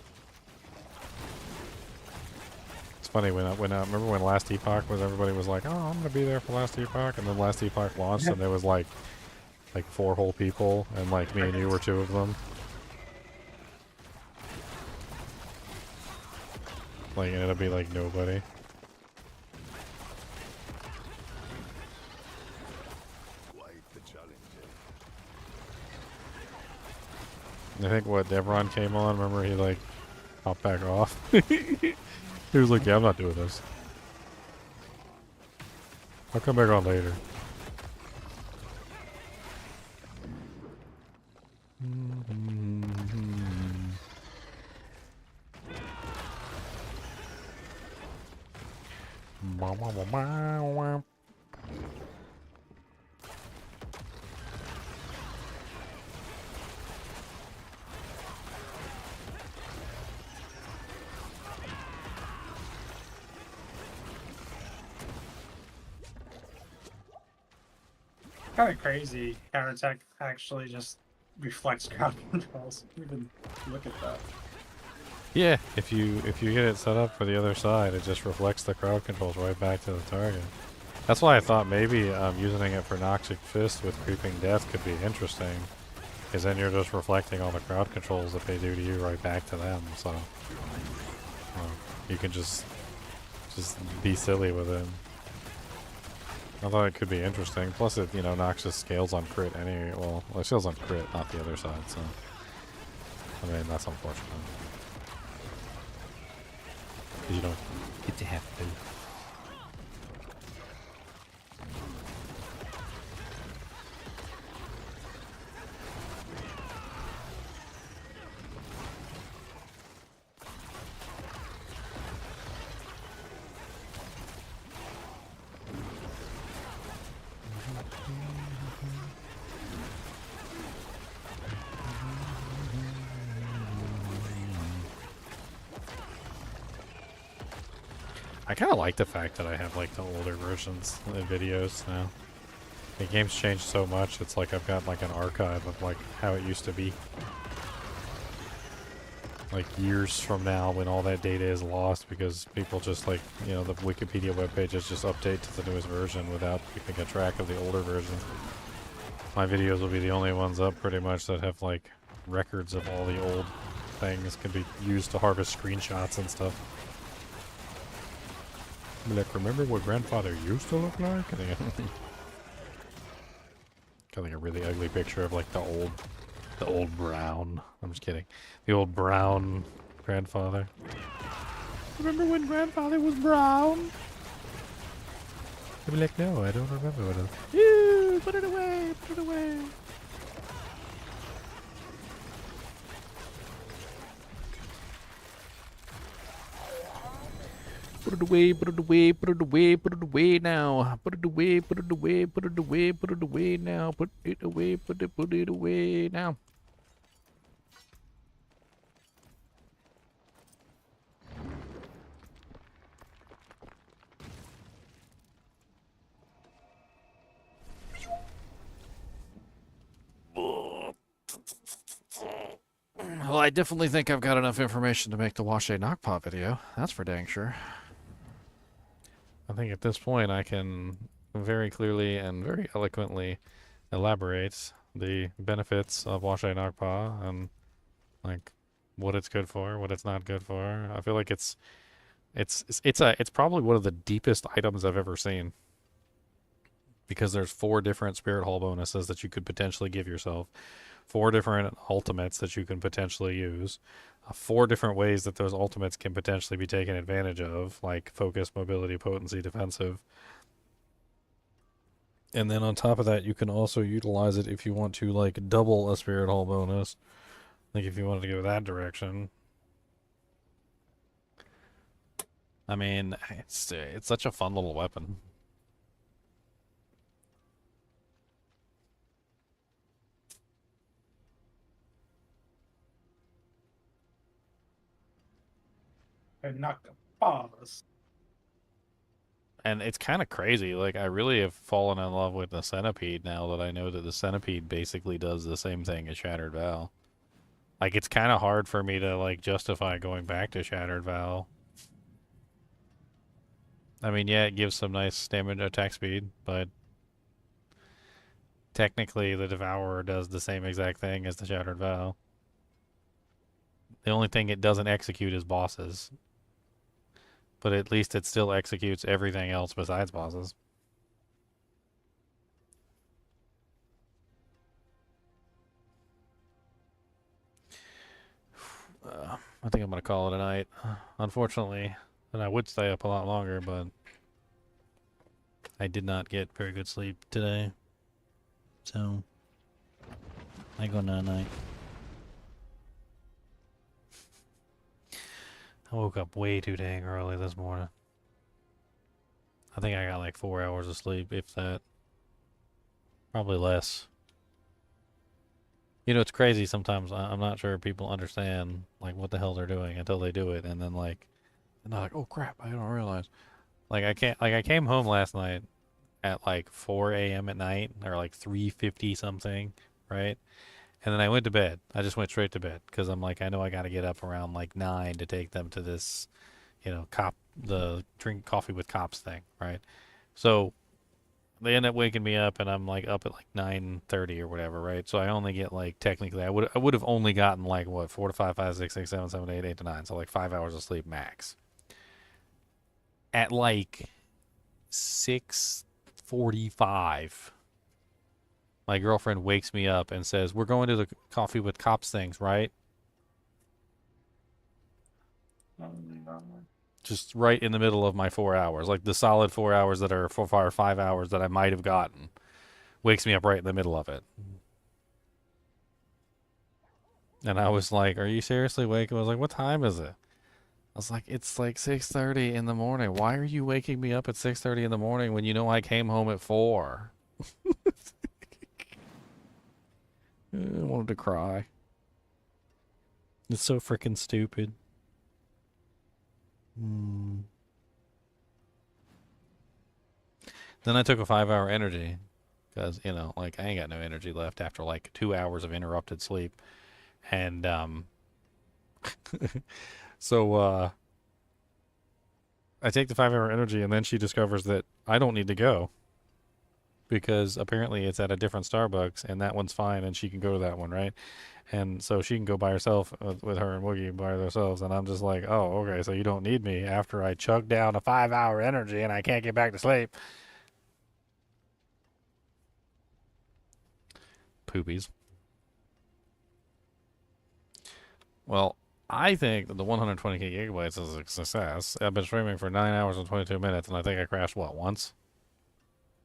It's funny when I remember when Last Epoch was, everybody was like, oh, I'm gonna be there for Last Epoch, and then Last Epoch launched and there was like 4 whole people, and like me and you were 2 of them. Like, and it'll be like nobody. Quite the challenge. I think what Devron came on, remember he like popped back off. He was like, yeah, I'm not doing this. I'll come back on later. Kind of crazy. Counterattack actually just reflects crowd controls. Even look at that. Yeah, if you get it set up for the other side, it just reflects the crowd controls right back to the target. That's why I thought maybe using it for Noxic Fist with Creeping Death could be interesting, because then you're just reflecting all the crowd controls that they do to you right back to them. So you can just be silly with it. I thought it could be interesting. Plus, it Noxious scales on crit anyway. Well, it scales on crit, not the other side. So I mean, that's unfortunate. You don't get to have to. I kind of like the fact that I have like the older versions of the videos now. The game's changed so much, it's like I've got like an archive of like how it used to be. Like years from now when all that data is lost because people just like, the Wikipedia webpages just update to the newest version without keeping a track of the older version. My videos will be the only ones up pretty much that have like records of all the old things, can be used to harvest screenshots and stuff. Like, remember what grandfather used to look like? Got like a really ugly picture of like the old brown. I'm just kidding. The old brown grandfather. Remember when grandfather was brown? I'd be like, no, I don't remember what it was. Ew, put it away, put it away. Put it away, put it away, put it away, put it away now. Put it away, put it away, put it away, put it away now. Put it away, put it away now. Well, I definitely think I've got enough information to make the Wushe Knockpot video. That's for dang sure. I think at this point I can very clearly and very eloquently elaborate the benefits of Wushe Knockpot and like what it's good for, what it's not good for. I feel like it's probably one of the deepest items I've ever seen. Because there's 4 different Spirit Hall bonuses that you could potentially give yourself. 4 different ultimates that you can potentially use. 4 different ways that those ultimates can potentially be taken advantage of, like focus, mobility, potency, defensive. And then on top of that, you can also utilize it if you want to, like, double a Spirit Hall bonus. Like, if you wanted to go that direction. I mean, it's such a fun little weapon. And knock the pause. And it's kind of crazy. Like, I really have fallen in love with the Centipede now that I know that the Centipede basically does the same thing as Shattered Vow. Like, it's kind of hard for me to, like, justify going back to Shattered Vow. I mean, yeah, it gives some nice damage attack speed, but technically the Devourer does the same exact thing as the Shattered Vow. The only thing it doesn't execute is bosses. But at least it still executes everything else besides bosses. I think I'm going to call it a night. Unfortunately, then I would stay up a lot longer, but I did not get very good sleep today. So, I go night-night. I woke up way too dang early this morning. I think I got like 4 hours of sleep, if that. Probably less. You know, it's crazy sometimes. I'm not sure people understand like what the hell they're doing until they do it, and then like, and they're like, "Oh crap, I don't realize." Like I came home last night at like 4 a.m. at night, or like 3:50 something, right? And then I went to bed. I just went straight to bed because I'm like, I know I got to get up around like 9 to take them to this, you know, the drink coffee with cops thing, right? So they end up waking me up, and I'm like up at like 9:30 or whatever, right? So I only get like technically, I would have only gotten like what 4 to 5, 5, 6, 6, 7, 7, 8, 8 to 9, so like 5 hours of sleep max. At like 6:45. My girlfriend wakes me up and says, "We're going to the coffee with cops things, right?" Just right in the middle of my 4 hours. Like the solid 4 hours that are 4 or 5 hours that I might have gotten. Wakes me up right in the middle of it. And I was like, "Are you seriously awake?" I was like, "What time is it?" I was like, "It's like 6:30 in the morning. Why are you waking me up at 6:30 in the morning when you know I came home at 4? I wanted to cry. It's so freaking stupid. Then I took a 5-hour energy because, you know, like I ain't got no energy left after like 2 hours of interrupted sleep. And so I take the 5-hour energy, and then she discovers that I don't need to go because apparently it's at a different Starbucks, and that one's fine, and she can go to that one, right? And so she can go by herself with her and Woogie by themselves, and I'm just like, oh, okay, so you don't need me after I chug down a 5-hour energy and I can't get back to sleep. Poopies. Well, I think that the 120 gigabytes is a success. I've been streaming for 9 hours and 22 minutes, and I think I crashed, what, once?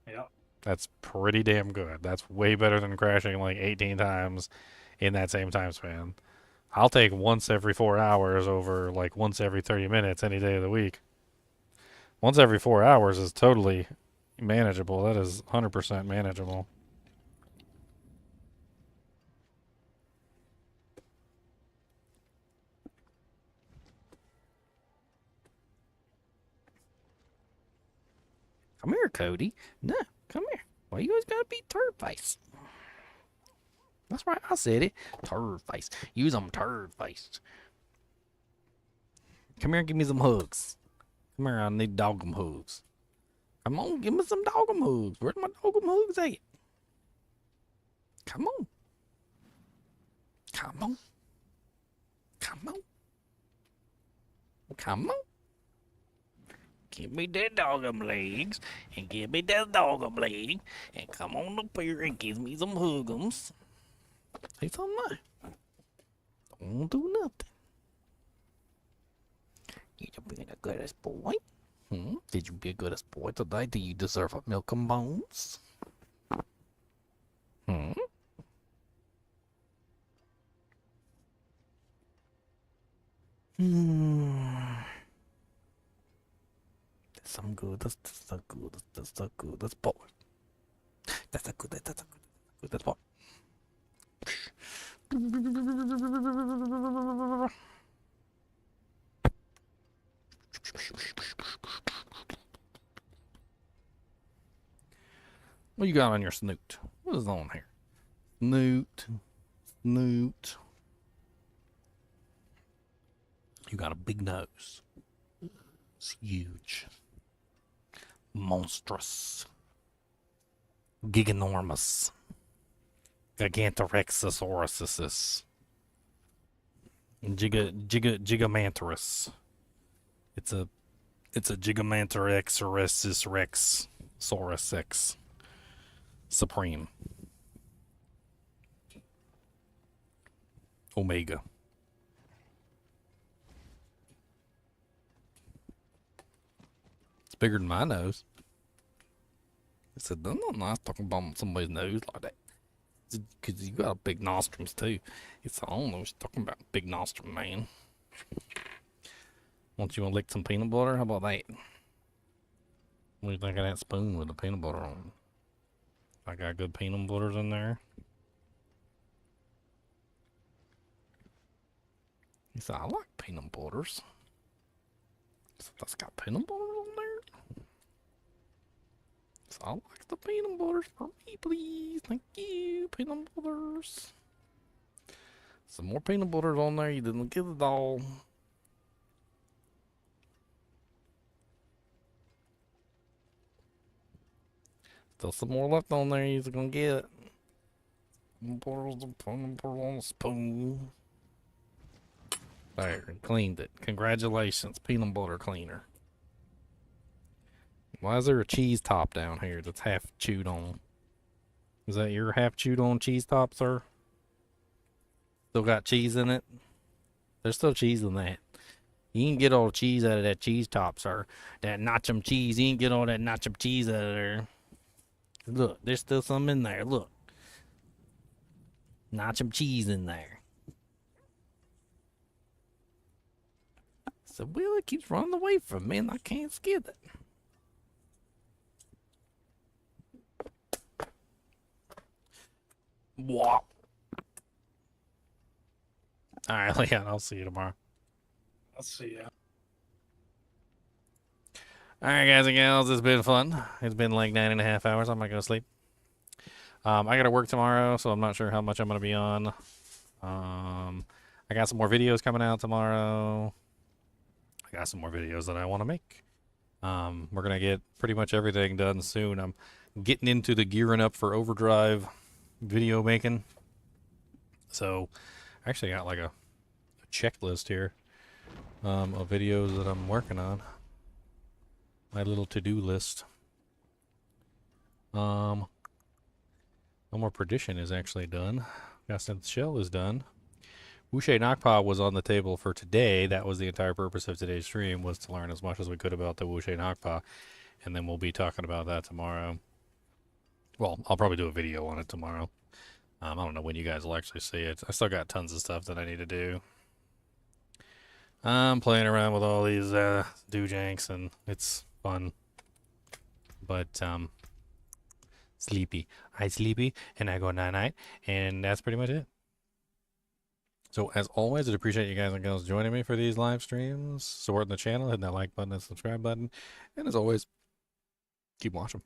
Yep. That's pretty damn good. That's way better than crashing like 18 times in that same time span. I'll take once every 4 hours over like once every 30 minutes any day of the week. Once every 4 hours is totally manageable. That is 100% manageable. Come here, Cody. No, come here. Why you always gotta be third base? That's right, I said it. Turd face. Use them turd face. Come here and give me some hugs. Come here, I need doggum hugs. Come on, give me some doggum hugs. Where's my doggum hugs at? Come on. Come on. Come on. Come on. Give me that doggum legs. And give me that doggum leg. And come on up here and give me some hugums. Say something nice. Don't do nothing. You're being a goodest boy. Did you be a goodest boy today? Do you deserve a milk and bones? That's some good. That's so good. That's so good. That's boy. That's a good. That's a good. That's boy. What you got on your snoot? What is on here? Snoot. Snoot. You got a big nose. It's huge. Monstrous. Giganormous. Gigantorexosauruses. Gigamantorus. It's a Gigamantorexoresis Rex Saurus X Supreme. Omega. It's bigger than my nose. I said, I'm not talking about somebody's nose like that. Because you got big nostrils too. It's, I don't know what you're talking about, big nostril, man. Want you to lick some peanut butter? How about that? What do you think of that spoon with the peanut butter on it? I got good peanut butters in there. He said, I like peanut butters. So that's got peanut butter on there. So I like the peanut butters for me, please. Thank you, peanut butters. Some more peanut butters on there. You didn't get it all. Still some more left on there. You're gonna get it. Peanut butter on a spoon. There, cleaned it. Congratulations, peanut butter cleaner. Why is there a cheese top down here that's half chewed on? Is that your half chewed on cheese top, sir? Still got cheese in it? There's still cheese in that. You can get all the cheese out of that cheese top, sir. That nacho cheese, you can get all that nacho cheese out of there. Look, there's still some in there. Look. Nacho cheese in there. So, well, it keeps running away from me and I can't skid it. Wop. Alright, Leon, I'll see you tomorrow. I'll see ya. Alright, guys and gals, it's been fun. It's been like 9.5 hours. I'm not going to sleep. I got to work tomorrow, so I'm not sure how much I'm going to be on. I got some more videos coming out tomorrow. I got some more videos that I want to make. We're going to get pretty much everything done soon. I'm getting into the gearing up for overdrive video making. So I actually got like a checklist here of videos that I'm working on. My little to-do list. No More Perdition is actually done. Ghost Shell is done. Wushe Knockpaw was on the table for today. That was the entire purpose of today's stream, was to learn as much as we could about the Wushe Knockpaw. And then we'll be talking about that tomorrow. Well, I'll probably do a video on it tomorrow. I don't know when you guys will actually see it. I still got tons of stuff that I need to do. I'm playing around with all these doojanks, and it's fun. But, sleepy. I sleepy, and I go night-night, and that's pretty much it. So, as always, I'd appreciate you guys and girls joining me for these live streams, supporting the channel, hitting that like button and subscribe button, and as always, keep watching.